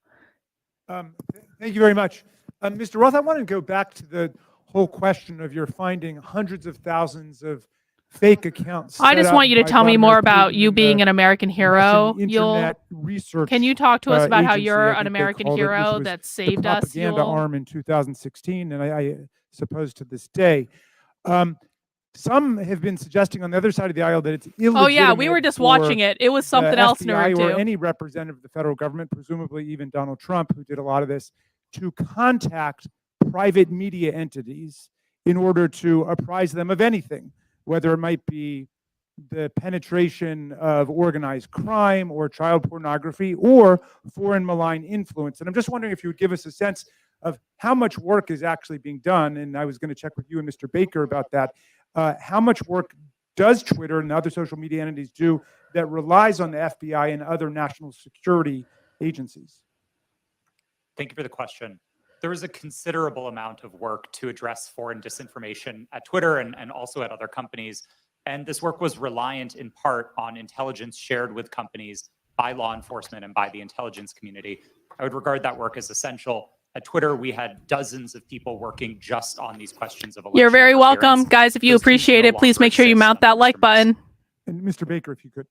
Speaker 5: Thank you very much. Mr. Roth, I want to go back to the whole question of your finding hundreds of thousands of fake accounts.
Speaker 1: I just want you to tell me more about you being an American hero.
Speaker 5: Internet research.
Speaker 1: Can you talk to us about how you're
Speaker 5: agency, I
Speaker 1: an
Speaker 5: think they
Speaker 1: American
Speaker 5: called it, which
Speaker 1: hero
Speaker 5: was
Speaker 1: that
Speaker 5: the
Speaker 1: saved us?
Speaker 5: propaganda
Speaker 1: Yul?
Speaker 5: arm in 2016, and I suppose to this day. Some have been suggesting on the other side of the aisle that it's illegitimate.
Speaker 1: Oh yeah, we were just watching it. It was something
Speaker 5: the
Speaker 1: else,
Speaker 5: FBI
Speaker 1: Nerd,
Speaker 5: or
Speaker 1: too.
Speaker 5: any representative of the federal government, presumably even Donald Trump, who did a lot of this, to contact private media entities in order to apprise them of anything, whether it might be the penetration of organized crime or child pornography or foreign malign influence. And I'm just wondering if you would give us a sense of how much work is actually being done. And I was going to check with you and Mr. Baker about that. How much work does Twitter and other social media entities do that relies on the FBI and other national security agencies?
Speaker 8: Thank you for the question. There is a considerable amount of work to address foreign disinformation at Twitter and also at other companies. And this work was reliant in part on intelligence shared with companies by law enforcement and by the intelligence community. I would regard that work as essential. At Twitter, we had dozens of people working just on these questions of election
Speaker 1: You're very welcome.
Speaker 8: interference.
Speaker 1: Guys, if you
Speaker 8: Those teams
Speaker 1: appreciate
Speaker 8: no
Speaker 1: it, please
Speaker 8: longer
Speaker 1: make sure you
Speaker 8: exist
Speaker 1: mount that like button.
Speaker 5: And Mr. Baker, if you could.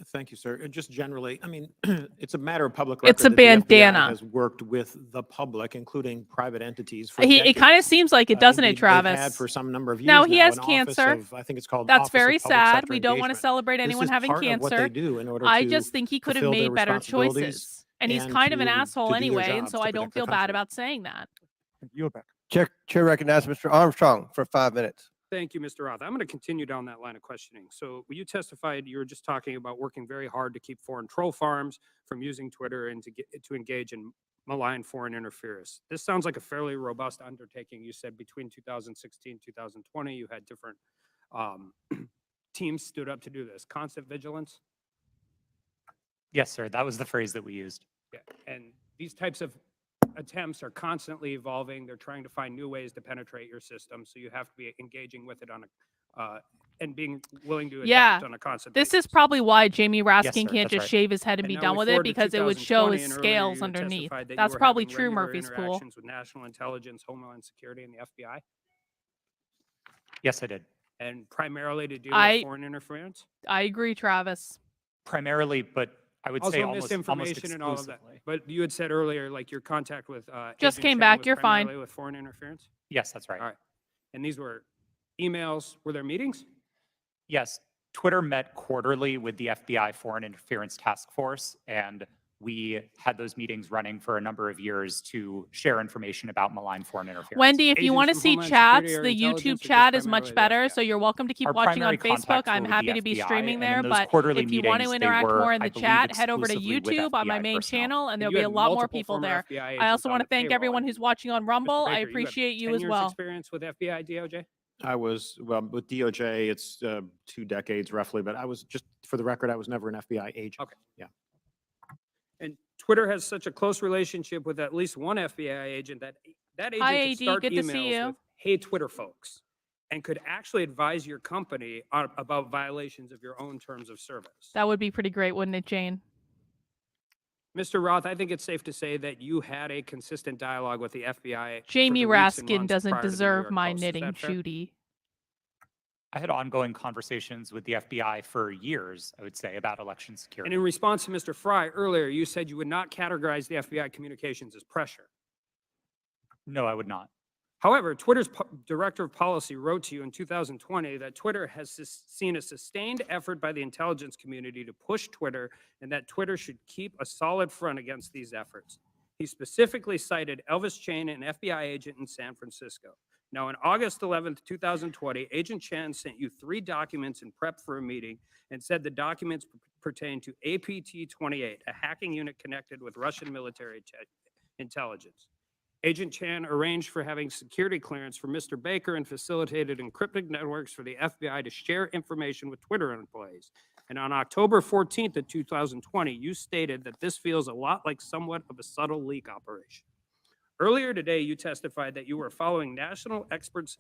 Speaker 6: Thank you, sir. Just generally, I mean, it's a matter of public
Speaker 1: It's
Speaker 6: record
Speaker 1: a
Speaker 6: that the FBI
Speaker 1: bandana.
Speaker 6: has worked with the public, including private entities, for
Speaker 1: It
Speaker 6: decades.
Speaker 1: kind of seems like it, doesn't it,
Speaker 6: Indeed, they've
Speaker 1: Travis?
Speaker 6: had for some number of years
Speaker 1: No, he
Speaker 6: now
Speaker 1: has
Speaker 6: an office
Speaker 1: cancer.
Speaker 6: of, I think it's called
Speaker 1: That's
Speaker 6: Office of
Speaker 1: very
Speaker 6: Public
Speaker 1: sad.
Speaker 6: Sector
Speaker 1: We don't want to
Speaker 6: Engagement.
Speaker 1: celebrate
Speaker 6: This
Speaker 1: anyone
Speaker 6: is
Speaker 1: having
Speaker 6: part of what
Speaker 1: cancer.
Speaker 6: they do in order
Speaker 1: I
Speaker 6: to
Speaker 1: just think he could have
Speaker 6: fulfill their
Speaker 1: made better
Speaker 6: responsibilities
Speaker 1: choices. And he's
Speaker 6: and
Speaker 1: kind of an
Speaker 6: to
Speaker 1: asshole
Speaker 6: do their
Speaker 1: anyway, and
Speaker 6: jobs
Speaker 1: so
Speaker 6: to
Speaker 1: I don't
Speaker 6: protect the
Speaker 1: feel bad
Speaker 6: country.
Speaker 1: about saying that.
Speaker 5: Yield back.
Speaker 17: Chair recognizes Mr. Armstrong for 5 minutes.
Speaker 21: Thank you, Mr. Roth. I'm going to continue down that line of questioning. So when you testified, you were just talking about working very hard to keep foreign troll farms from using Twitter and to engage in malign foreign interference. This sounds like a fairly robust undertaking. You said between 2016 2020, you had different teams stood up to do this. Constant vigilance?
Speaker 8: Yes, sir. That was the phrase that we used.
Speaker 21: Yeah. And these types of attempts are constantly evolving. They're trying to find new ways to penetrate your system. So you have to be engaging with it on a, and being willing to adapt on a constant
Speaker 1: This is probably why Jamie Raskin
Speaker 21: Yes, sir,
Speaker 1: can't
Speaker 21: that's
Speaker 1: just
Speaker 21: right.
Speaker 1: shave his head and be
Speaker 21: now
Speaker 1: done
Speaker 21: we
Speaker 1: with it
Speaker 21: forward to
Speaker 1: because it would show
Speaker 21: 2020,
Speaker 1: his
Speaker 21: and earlier
Speaker 1: scales
Speaker 21: you
Speaker 1: underneath.
Speaker 21: testified that you
Speaker 1: That's
Speaker 21: were
Speaker 1: probably
Speaker 21: having
Speaker 1: true,
Speaker 21: regular
Speaker 1: Murphy's Pool.
Speaker 21: interactions with national intelligence, Homeland Security, and the FBI?
Speaker 8: Yes, I did.
Speaker 21: And primarily to deal
Speaker 1: I-
Speaker 21: with foreign interference?
Speaker 1: I agree, Travis.
Speaker 8: Primarily, but I would say
Speaker 21: Also
Speaker 8: almost
Speaker 21: misinformation and all of that.
Speaker 8: exclusively.
Speaker 21: But you had said earlier, like your contact with
Speaker 1: Just
Speaker 21: Agent
Speaker 1: came
Speaker 21: Chen
Speaker 1: back,
Speaker 21: was
Speaker 1: you're fine.
Speaker 21: primarily with foreign interference?
Speaker 8: Yes, that's right.
Speaker 21: All right. And these were emails, were there meetings?
Speaker 8: Yes, Twitter met quarterly with the FBI Foreign Interference Task Force, and we had those meetings running for a number of years to share information about malign foreign interference.
Speaker 1: Wendy, if you
Speaker 21: Agents
Speaker 1: want to
Speaker 21: from
Speaker 1: see
Speaker 21: Homeland
Speaker 1: chats,
Speaker 21: Security or
Speaker 1: the
Speaker 21: intelligence
Speaker 1: YouTube
Speaker 21: or just
Speaker 1: chat is
Speaker 21: primarily
Speaker 1: much
Speaker 21: the
Speaker 1: better.
Speaker 21: FBI?
Speaker 1: So you're welcome to keep
Speaker 8: Our
Speaker 1: watching on
Speaker 8: primary
Speaker 1: Facebook.
Speaker 8: contacts
Speaker 1: I'm
Speaker 8: were with
Speaker 1: happy
Speaker 8: the
Speaker 1: to be
Speaker 8: FBI,
Speaker 1: streaming
Speaker 8: and
Speaker 1: there.
Speaker 8: in those
Speaker 1: But
Speaker 8: quarterly
Speaker 1: if you want to
Speaker 8: meetings, they
Speaker 1: interact
Speaker 8: were,
Speaker 1: more in
Speaker 8: I
Speaker 1: the
Speaker 8: believe,
Speaker 1: chat, head over to
Speaker 8: exclusively with
Speaker 1: YouTube on my
Speaker 8: FBI
Speaker 1: main
Speaker 8: personnel.
Speaker 1: channel, and
Speaker 21: And
Speaker 1: there'll
Speaker 21: you
Speaker 1: be
Speaker 21: had
Speaker 1: a lot more
Speaker 21: multiple
Speaker 1: people
Speaker 21: former
Speaker 1: there.
Speaker 21: FBI
Speaker 1: I
Speaker 21: agents
Speaker 1: also
Speaker 21: on
Speaker 1: want to
Speaker 21: the
Speaker 1: thank
Speaker 21: payroll.
Speaker 1: everyone who's watching on Rumble.
Speaker 21: Mr.
Speaker 1: I
Speaker 21: Baker, you have
Speaker 1: appreciate you
Speaker 21: 10
Speaker 1: as
Speaker 21: years
Speaker 1: well.
Speaker 21: experience with FBI, DOJ?
Speaker 6: I was, well, with DOJ, it's 2 decades roughly, but I was just, for the record, I was never an FBI agent.
Speaker 21: Okay.
Speaker 6: Yeah.
Speaker 21: And Twitter has such a close relationship with at least one FBI agent that agent
Speaker 1: Hi,
Speaker 21: could
Speaker 1: AD,
Speaker 21: start
Speaker 1: good to see
Speaker 21: emails
Speaker 1: you.
Speaker 21: with, hey, Twitter folks, and could actually advise your company about violations of your own terms of service.
Speaker 1: That would be pretty great, wouldn't it, Jane?
Speaker 21: Mr. Roth, I think it's safe to say that you had a consistent dialogue with the FBI. for
Speaker 1: Jamie
Speaker 21: the weeks and
Speaker 1: Raskin
Speaker 21: months
Speaker 1: doesn't
Speaker 21: prior to the New
Speaker 1: deserve
Speaker 21: York
Speaker 1: my
Speaker 21: Post. Is
Speaker 1: knitting,
Speaker 21: that fair?
Speaker 1: Judy.
Speaker 8: I had ongoing conversations with the FBI for years, I would say, about election security.
Speaker 21: And in response to Mr. Fry earlier, you said you would not categorize the FBI communications as pressure.
Speaker 8: No, I would not.
Speaker 21: However, Twitter's director of policy wrote to you in 2020 that Twitter has seen a sustained effort by the intelligence community to push Twitter and that Twitter should keep a solid front against these efforts. He specifically cited Elvis Chain, an FBI agent in San Francisco. Now, on August 11th, 2020, Agent Chan sent you 3 documents in prep for a meeting and said the documents pertain to APT-28, a hacking unit connected with Russian military intelligence. Agent Chan arranged for having security clearance for Mr. Baker and facilitated encrypted networks for the FBI to share information with Twitter employees. And on October 14th of 2020, you stated that this feels a lot like somewhat of a subtle leak operation. Earlier today, you testified that you were following national experts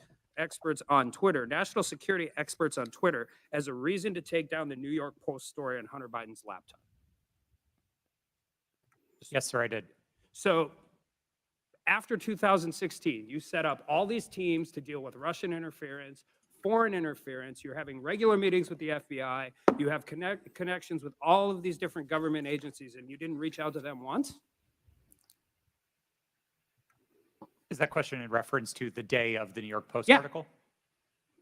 Speaker 21: on Twitter, national security experts on Twitter, as a reason to take down the New York Post story on Hunter Biden's laptop.
Speaker 8: Yes, sir, I did.
Speaker 21: So after 2016, you set up all these teams to deal with Russian interference, foreign interference. You're having regular meetings with the FBI. You have connections with all of these different government agencies, and you didn't reach out to them once?
Speaker 8: Is that question in reference to the day of the New York Post
Speaker 21: Yeah.
Speaker 8: article?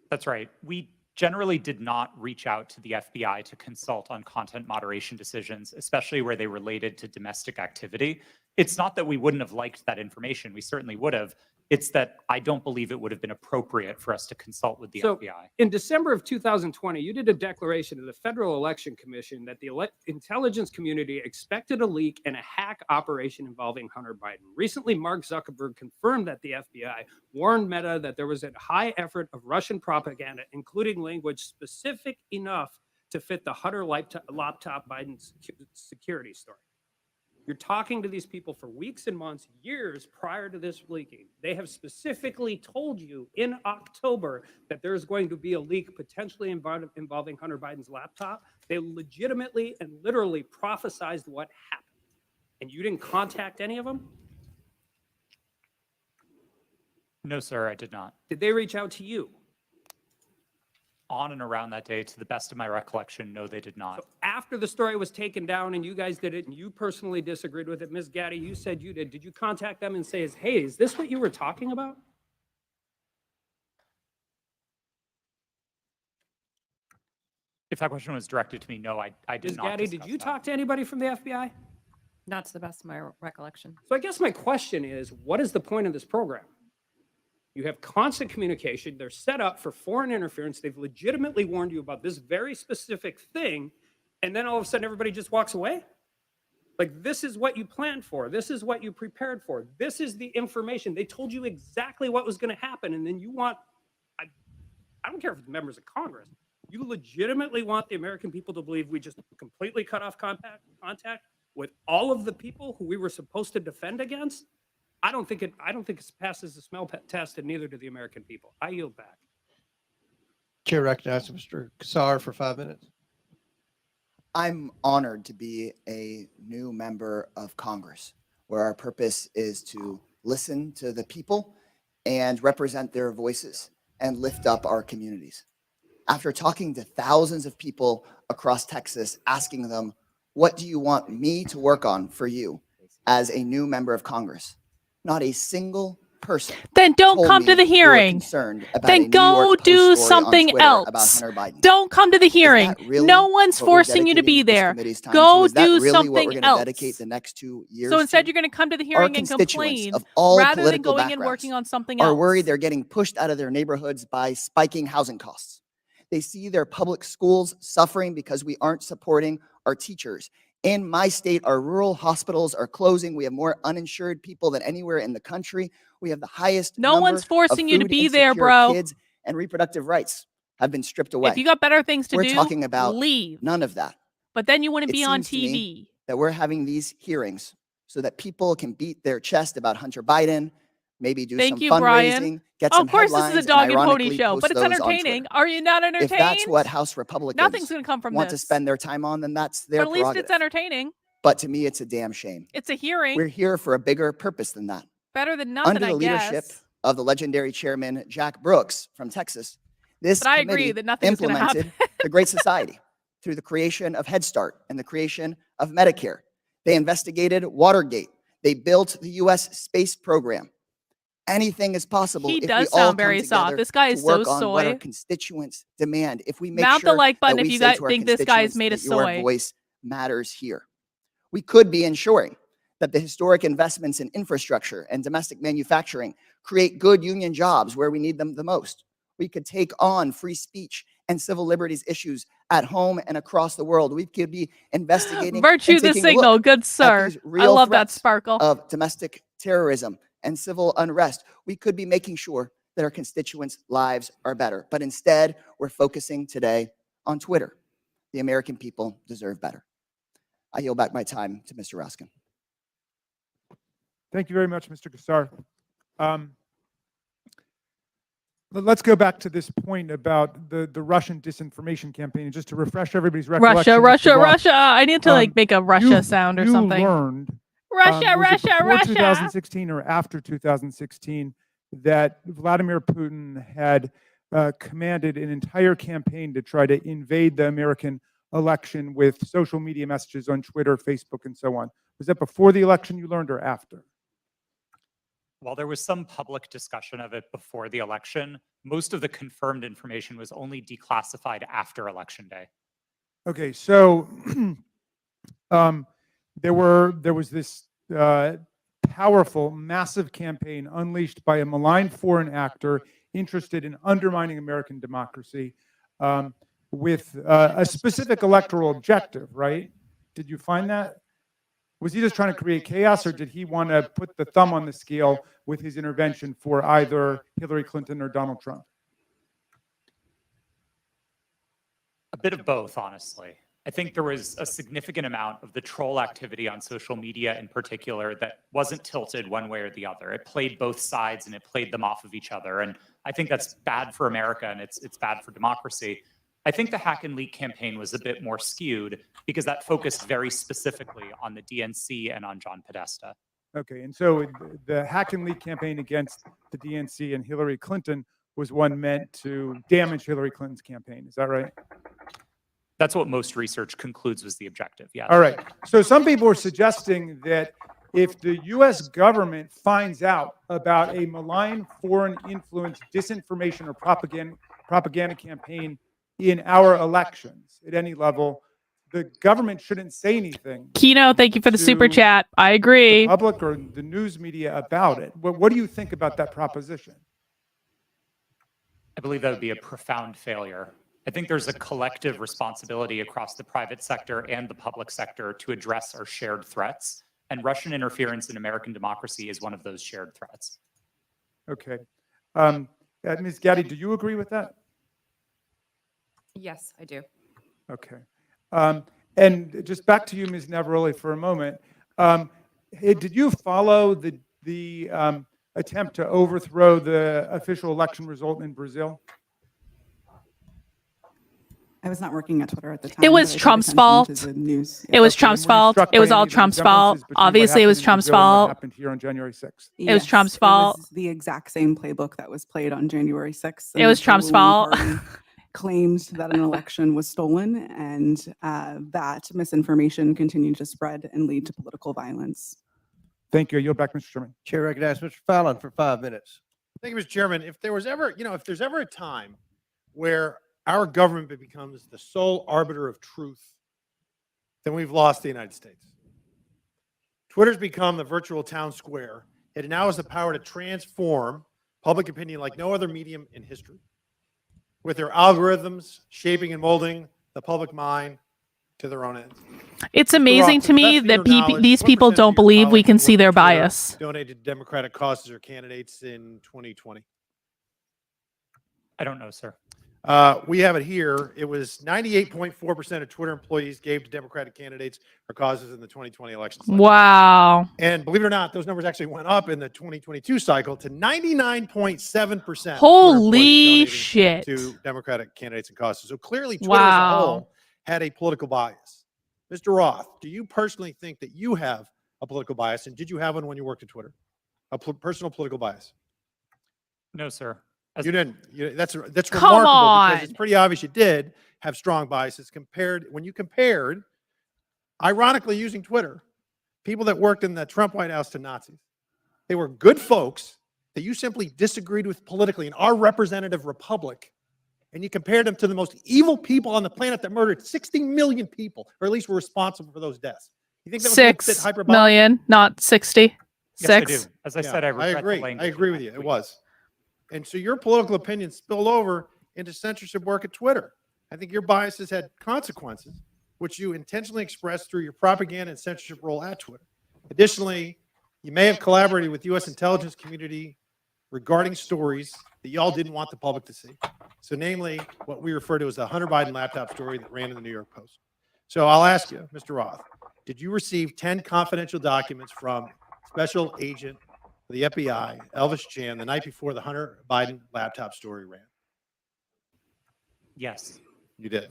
Speaker 8: That's right. We generally did not reach out to the FBI to consult on content moderation decisions, especially where they related to domestic activity. It's not that we wouldn't have liked that information. We certainly would have. It's that I don't believe it would have been appropriate for us to consult with the FBI.
Speaker 21: In December of 2020, you did a declaration to the Federal Election Commission that the intelligence community expected a leak and a hack operation involving Hunter Biden. Recently, Mark Zuckerberg confirmed that the FBI warned Meta that there was a high effort of Russian propaganda, including language specific enough to fit the Hunter laptop Biden security story. You're talking to these people for weeks and months, years prior to this leaking. They have specifically told you in October that there's going to be a leak potentially involving Hunter Biden's laptop. They legitimately and literally prophesized what happened. And you didn't contact any of them?
Speaker 8: No, sir, I did not.
Speaker 21: Did they reach out to you?
Speaker 8: On and around that day, to the best of my recollection, no, they did not.
Speaker 21: So after the story was taken down and you guys did it and you personally disagreed with it, Ms. Gaddy, you said you did. Did you contact them and say, hey, is this what you were talking about?
Speaker 8: If that question was directed to me, no, I did
Speaker 21: Ms.
Speaker 8: not.
Speaker 21: Gaddy, did you talk to anybody from the FBI?
Speaker 7: Not to the best of my recollection.
Speaker 21: So I guess my question is, what is the point of this program? You have constant communication. They're set up for foreign interference. They've legitimately warned you about this very specific thing. And then all of a sudden, everybody just walks away? Like, this is what you planned for. This is what you prepared for. This is the information. They told you exactly what was going to happen. And then you want, I don't care if it's members of Congress. You legitimately want the American people to believe we just completely cut off contact with all of the people who we were supposed to defend against? I don't think it passes the smell test, and neither do the American people. I yield back.
Speaker 17: Chair recognizes Mr. Kassar for 5 minutes.
Speaker 10: I'm honored to be a new member of Congress, where our purpose is to listen to the people and represent their voices and lift up our communities. After talking to thousands of people across Texas, asking them, what do you want me to work on for you as a new member of Congress? Not a single person.
Speaker 1: Then don't come to the hearing. Then go do something else. Don't come to the hearing. No one's forcing you to be there. Go do something else.
Speaker 10: The next 2 years
Speaker 1: so instead, you're going to come to the hearing and complain
Speaker 10: of all
Speaker 1: rather than
Speaker 10: political
Speaker 1: going and working on something
Speaker 10: are
Speaker 1: else.
Speaker 10: worried they're getting pushed out of their neighborhoods by spiking housing costs. They see their public schools suffering because we aren't supporting our teachers. In my state, our rural hospitals are closing. We have more uninsured people than anywhere in the country. We have the highest
Speaker 1: No one's forcing you to be there, bro.
Speaker 10: Kids and reproductive rights have been stripped away.
Speaker 1: If you got better things to
Speaker 10: We're
Speaker 1: do,
Speaker 10: talking about
Speaker 1: leave.
Speaker 10: none of that.
Speaker 1: But then you wouldn't
Speaker 10: It
Speaker 1: be on
Speaker 10: seems to me
Speaker 1: TV.
Speaker 10: that we're having these hearings so that people can beat their chest about Hunter Biden, maybe do
Speaker 1: Thank
Speaker 10: some
Speaker 1: you,
Speaker 10: fundraising,
Speaker 1: Brian.
Speaker 10: get
Speaker 1: Oh,
Speaker 10: some
Speaker 1: of course, this
Speaker 10: headlines,
Speaker 1: is a dog and pony
Speaker 10: ironically
Speaker 1: show,
Speaker 10: post
Speaker 1: but it's
Speaker 10: those on
Speaker 1: entertaining.
Speaker 10: Twitter.
Speaker 1: Are you not entertained?
Speaker 10: If that's what House Republicans
Speaker 1: Nothing's going to come from
Speaker 10: want to
Speaker 1: this.
Speaker 10: spend their time on, then that's their
Speaker 1: But at least
Speaker 10: prerogative.
Speaker 1: it's entertaining.
Speaker 10: but to me, it's a damn shame.
Speaker 1: It's a hearing.
Speaker 10: We're here for a bigger purpose than that.
Speaker 1: Better than nothing,
Speaker 10: Under the
Speaker 1: I
Speaker 10: leadership
Speaker 1: guess.
Speaker 10: of the legendary chairman, Jack Brooks from Texas, this
Speaker 1: But I agree
Speaker 10: committee
Speaker 1: that nothing's gonna
Speaker 10: implemented
Speaker 1: happen.
Speaker 10: the Great Society through the creation of Head Start and the creation of Medicare. They investigated Watergate. They built the U.S. space program. Anything is possible
Speaker 1: He
Speaker 10: if
Speaker 1: does
Speaker 10: we all
Speaker 1: sound
Speaker 10: come
Speaker 1: very soft.
Speaker 10: together
Speaker 1: This guy
Speaker 10: to
Speaker 1: is so
Speaker 10: work on what our
Speaker 1: soy.
Speaker 10: constituents demand. If we make
Speaker 1: Mount
Speaker 10: sure
Speaker 1: the like button
Speaker 10: that
Speaker 1: if
Speaker 10: we
Speaker 1: you
Speaker 10: say
Speaker 1: guys
Speaker 10: to our
Speaker 1: think this guy's
Speaker 10: constituents
Speaker 1: made of
Speaker 10: that your
Speaker 1: soy.
Speaker 10: voice matters here. We could be ensuring that the historic investments in infrastructure and domestic manufacturing create good union jobs where we need them the most. We could take on free speech and civil liberties issues at home and across the world. We could be investigating
Speaker 1: Virtue
Speaker 10: and
Speaker 1: the
Speaker 10: taking a
Speaker 1: signal,
Speaker 10: look
Speaker 1: good
Speaker 10: at
Speaker 1: sir.
Speaker 10: these
Speaker 1: I
Speaker 10: real
Speaker 1: love that
Speaker 10: threats
Speaker 1: sparkle.
Speaker 10: of domestic terrorism and civil unrest. We could be making sure that our constituents' lives are better. But instead, we're focusing today on Twitter. The American people deserve better. I yield back my time to Mr. Raskin.
Speaker 5: Thank you very much, Mr. Kassar. Let's go back to this point about the Russian disinformation campaign. And just to refresh everybody's recollection.
Speaker 1: Russia. I need to like make a Russia sound or
Speaker 5: you
Speaker 1: something.
Speaker 5: Learned,
Speaker 1: Russia,
Speaker 5: was it before
Speaker 1: Russia.
Speaker 5: 2016 or after 2016 that Vladimir Putin had commanded an entire campaign to try to invade the American election with social media messages on Twitter, Facebook, and so on. Was that before the election you learned or after?
Speaker 8: While there was some public discussion of it before the election, most of the confirmed information was only declassified after Election Day.
Speaker 5: Okay, so there was this powerful, massive campaign unleashed by a malign foreign actor interested in undermining American democracy with a specific electoral objective, right? Did you find that? Was he just trying to create chaos, or did he want to put the thumb on the scale with his intervention for either Hillary Clinton or Donald Trump?
Speaker 8: A bit of both, honestly. I think there was a significant amount of the troll activity on social media in particular that wasn't tilted one way or the other. It played both sides and it played them off of each other. And I think that's bad for America and it's bad for democracy. I think the hack and leak campaign was a bit more skewed because that focused very specifically on the DNC and on John Podesta.
Speaker 5: Okay, and so the hack and leak campaign against the DNC and Hillary Clinton was one meant to damage Hillary Clinton's campaign. Is that right?
Speaker 8: That's what most research concludes was the objective, yes.
Speaker 5: All right. So some people are suggesting that if the U.S. government finds out about a malign foreign influence disinformation or propaganda campaign in our elections at any level, the government shouldn't say anything.
Speaker 1: Kino, thank you for the super chat. I agree.
Speaker 5: The public or the news media about it. What do you think about that proposition?
Speaker 8: I believe that would be a profound failure. I think there's a collective responsibility across the private sector and the public sector to address our shared threats. And Russian interference in American democracy is one of those shared threats.
Speaker 5: Okay. Ms. Gaddy, do you agree with that?
Speaker 7: Yes, I do.
Speaker 5: Okay. And just back to you, Ms. Navaroli, for a moment. Did you follow the attempt to overthrow the official election result in Brazil?
Speaker 9: I was not working at Twitter at the time.
Speaker 1: It was
Speaker 9: but I paid
Speaker 1: Trump's
Speaker 9: attention
Speaker 1: fault.
Speaker 9: to the news.
Speaker 1: It was
Speaker 5: Okay,
Speaker 1: Trump's
Speaker 5: and were you
Speaker 1: fault.
Speaker 5: struck
Speaker 1: It was
Speaker 5: by
Speaker 1: all
Speaker 5: any of the
Speaker 1: Trump's fault.
Speaker 5: resemblances between what
Speaker 1: Obviously, it was
Speaker 5: happened in
Speaker 1: Trump's
Speaker 5: Brazil and what
Speaker 1: fault.
Speaker 5: happened here on January 6th?
Speaker 1: It was Trump's fault.
Speaker 9: It was the exact same playbook that was played on January 6th.
Speaker 1: It was Trump's fault.
Speaker 9: Claimed that an election was stolen and that misinformation continued to spread and lead to political violence.
Speaker 5: Thank you. I yield back, Mr. Chairman.
Speaker 12: Chair recognizes Mr. Fallon for 5 minutes.
Speaker 3: Thank you, Mr. Chairman. If there was ever, if there's ever a time where our government becomes the sole arbiter of truth, then we've lost the United States. Twitter's become the virtual town square. It now has the power to transform public opinion like no other medium in history, with their algorithms shaping and molding the public mind to their own ends.
Speaker 1: It's amazing to me that these people don't believe we can see their bias.
Speaker 3: Donated to Democratic causes or candidates in 2020.
Speaker 8: I don't know, sir.
Speaker 3: We have it here. It was 98.4% of Twitter employees gave to Democratic candidates or causes in the 2020 election cycle.
Speaker 1: Wow.
Speaker 3: And believe it or not, those numbers actually went up in the 2022 cycle to 99.7%.
Speaker 1: Holy shit.
Speaker 3: To Democratic candidates and causes. So clearly Twitter as a whole had a political bias. Mr. Roth, do you personally think that you have a political bias, and did you have one when you worked at Twitter? A personal political bias?
Speaker 8: No, sir.
Speaker 3: You didn't. That's
Speaker 1: Come
Speaker 3: remarkable because it's
Speaker 1: on.
Speaker 3: pretty obvious you did have strong biases when you compared, ironically using Twitter, people that worked in the Trump White House to Nazis. They were good folks that you simply disagreed with politically in our representative republic, and you compared them to the most evil people on the planet that murdered 60 million people, or at least were responsible for those deaths. You think that was a bit
Speaker 1: 6
Speaker 3: hyperbolic?
Speaker 1: million, not 60.
Speaker 8: Yes, I
Speaker 1: 6.
Speaker 8: do. As I said, I regret
Speaker 3: agree.
Speaker 8: the language.
Speaker 3: I agree with you. It was. And so your political opinion spilled over into censorship work at Twitter. I think your biases had consequences, which you intentionally expressed through your propaganda and censorship role at Twitter. Additionally, you may have collaborated with U.S. intelligence community regarding stories that y'all didn't want the public to see. So namely, what we refer to as the Hunter Biden laptop story that ran in the New York Post. So I'll ask you, Mr. Roth, did you receive 10 confidential documents from Special Agent of the FBI, Elvis Chan, the night before the Hunter Biden laptop story ran?
Speaker 8: Yes.
Speaker 3: You did.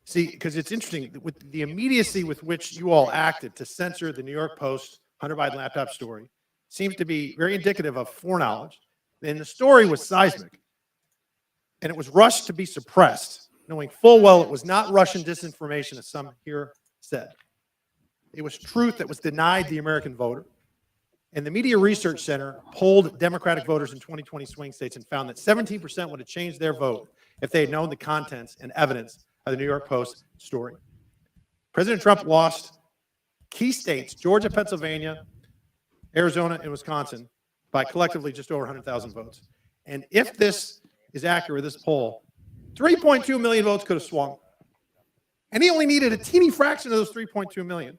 Speaker 3: See, because it's interesting, with the immediacy with which you all acted to censor the New York Post Hunter Biden laptop story seems to be very indicative of foreknowledge. And the story was seismic, and it was rushed to be suppressed, knowing full well it was not Russian disinformation, as some here said. It was truth that was denied the American voter. And the Media Research Center polled Democratic voters in 2020 swing states and found that 17% would have changed their vote if they had known the contents and evidence of the New York Post story. President Trump lost key states, Georgia, Pennsylvania, Arizona, and Wisconsin, by collectively just over 100,000 votes. And if this is accurate, this poll, 3.2 million votes could have swung. And he only needed a teeny fraction of those 3.2 million.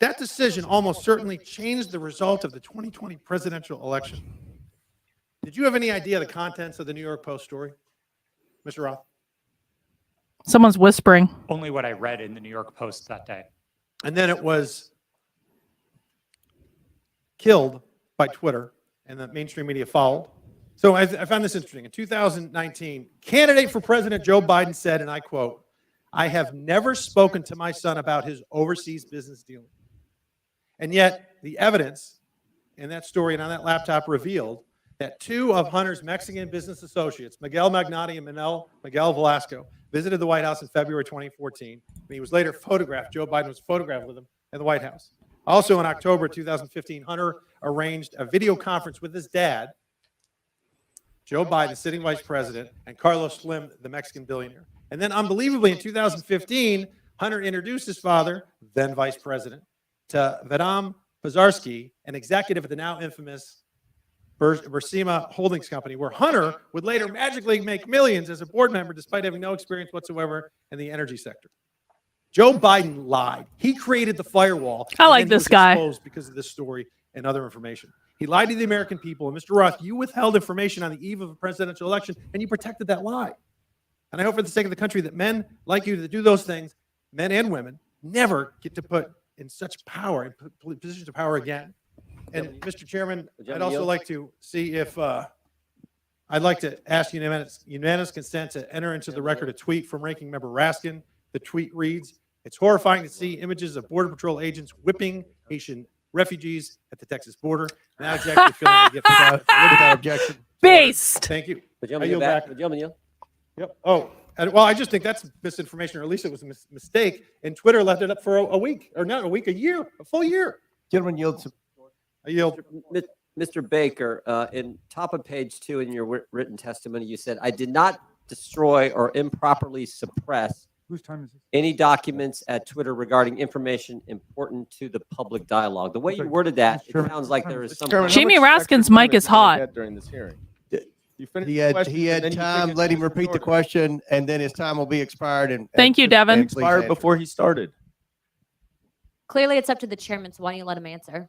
Speaker 3: That decision almost certainly changed the result of the 2020 presidential election. Did you have any idea the contents of the New York Post story, Mr. Roth?
Speaker 1: Someone's whispering.
Speaker 8: Only what I read in the New York Post that day.
Speaker 3: And then it was killed by Twitter, and the mainstream media followed. So I found this interesting. In 2019, candidate for President Joe Biden said, and I quote, "I have never spoken to my son about his overseas business dealings." And yet the evidence in that story and on that laptop revealed that 2 of Hunter's Mexican business associates, Miguel Magnotti and Miguel Velasco, visited the White House in February 2014. And he was later photographed. Joe Biden was photographed with him in the White House. Also in October 2015, Hunter arranged a video conference with his dad, Joe Biden, sitting vice president, and Carlos Slim, the Mexican billionaire. And then unbelievably in 2015, Hunter introduced his father, then vice president, to Vadim Pazarski, an executive at the now infamous Bursima Holdings Company, where Hunter would later magically make millions as a board member despite having no experience whatsoever in the energy sector. Joe Biden lied. He created the firewall.
Speaker 1: I like this guy.
Speaker 3: Because of this story and other information. He lied to the American people. And Mr. Roth, you withheld information on the eve of a presidential election, and you protected that lie. And I hope for the sake of the country that men like you that do those things, men and women, never get to put in such power, in positions of power again. And Mr. Chairman, I'd also like to see if I'd like to ask unanimous consent to enter into the record a tweet from Ranking Member Raskin. The tweet reads, "It's horrifying to see images of Border Patrol agents whipping Haitian refugees at the Texas border." Now, executive feeling I get without objection.
Speaker 1: Based.
Speaker 3: Thank you.
Speaker 11: The
Speaker 3: I
Speaker 11: gentleman
Speaker 3: yield
Speaker 11: back.
Speaker 3: back.
Speaker 11: The gentleman yield.
Speaker 3: Yep. Oh, well, I just think that's misinformation, or at least it was a mistake. And Twitter left it up for a week, or not a week, a year, a full year.
Speaker 12: Gentleman yields.
Speaker 3: I yield.
Speaker 11: Mr. Baker, in top of page 2 in your written testimony, you said, "I did not destroy or improperly suppress
Speaker 5: Whose time is this?
Speaker 11: any documents at Twitter regarding information important to the public dialogue." The way you worded that, it sounds like there is some.
Speaker 1: Jamie Raskin's mic is hot.
Speaker 12: During this hearing.
Speaker 17: You finish
Speaker 12: He
Speaker 17: the
Speaker 12: had,
Speaker 17: question,
Speaker 12: he
Speaker 17: and
Speaker 12: had
Speaker 17: then you
Speaker 12: time,
Speaker 17: think
Speaker 12: let
Speaker 17: it's
Speaker 12: him repeat the
Speaker 17: rhetorical.
Speaker 12: question, and then his time will be expired. And
Speaker 1: Thank you, Devin.
Speaker 12: and please
Speaker 17: Expired
Speaker 12: answer.
Speaker 17: before he started.
Speaker 13: Clearly, it's up to the chairman, so why don't you let him answer?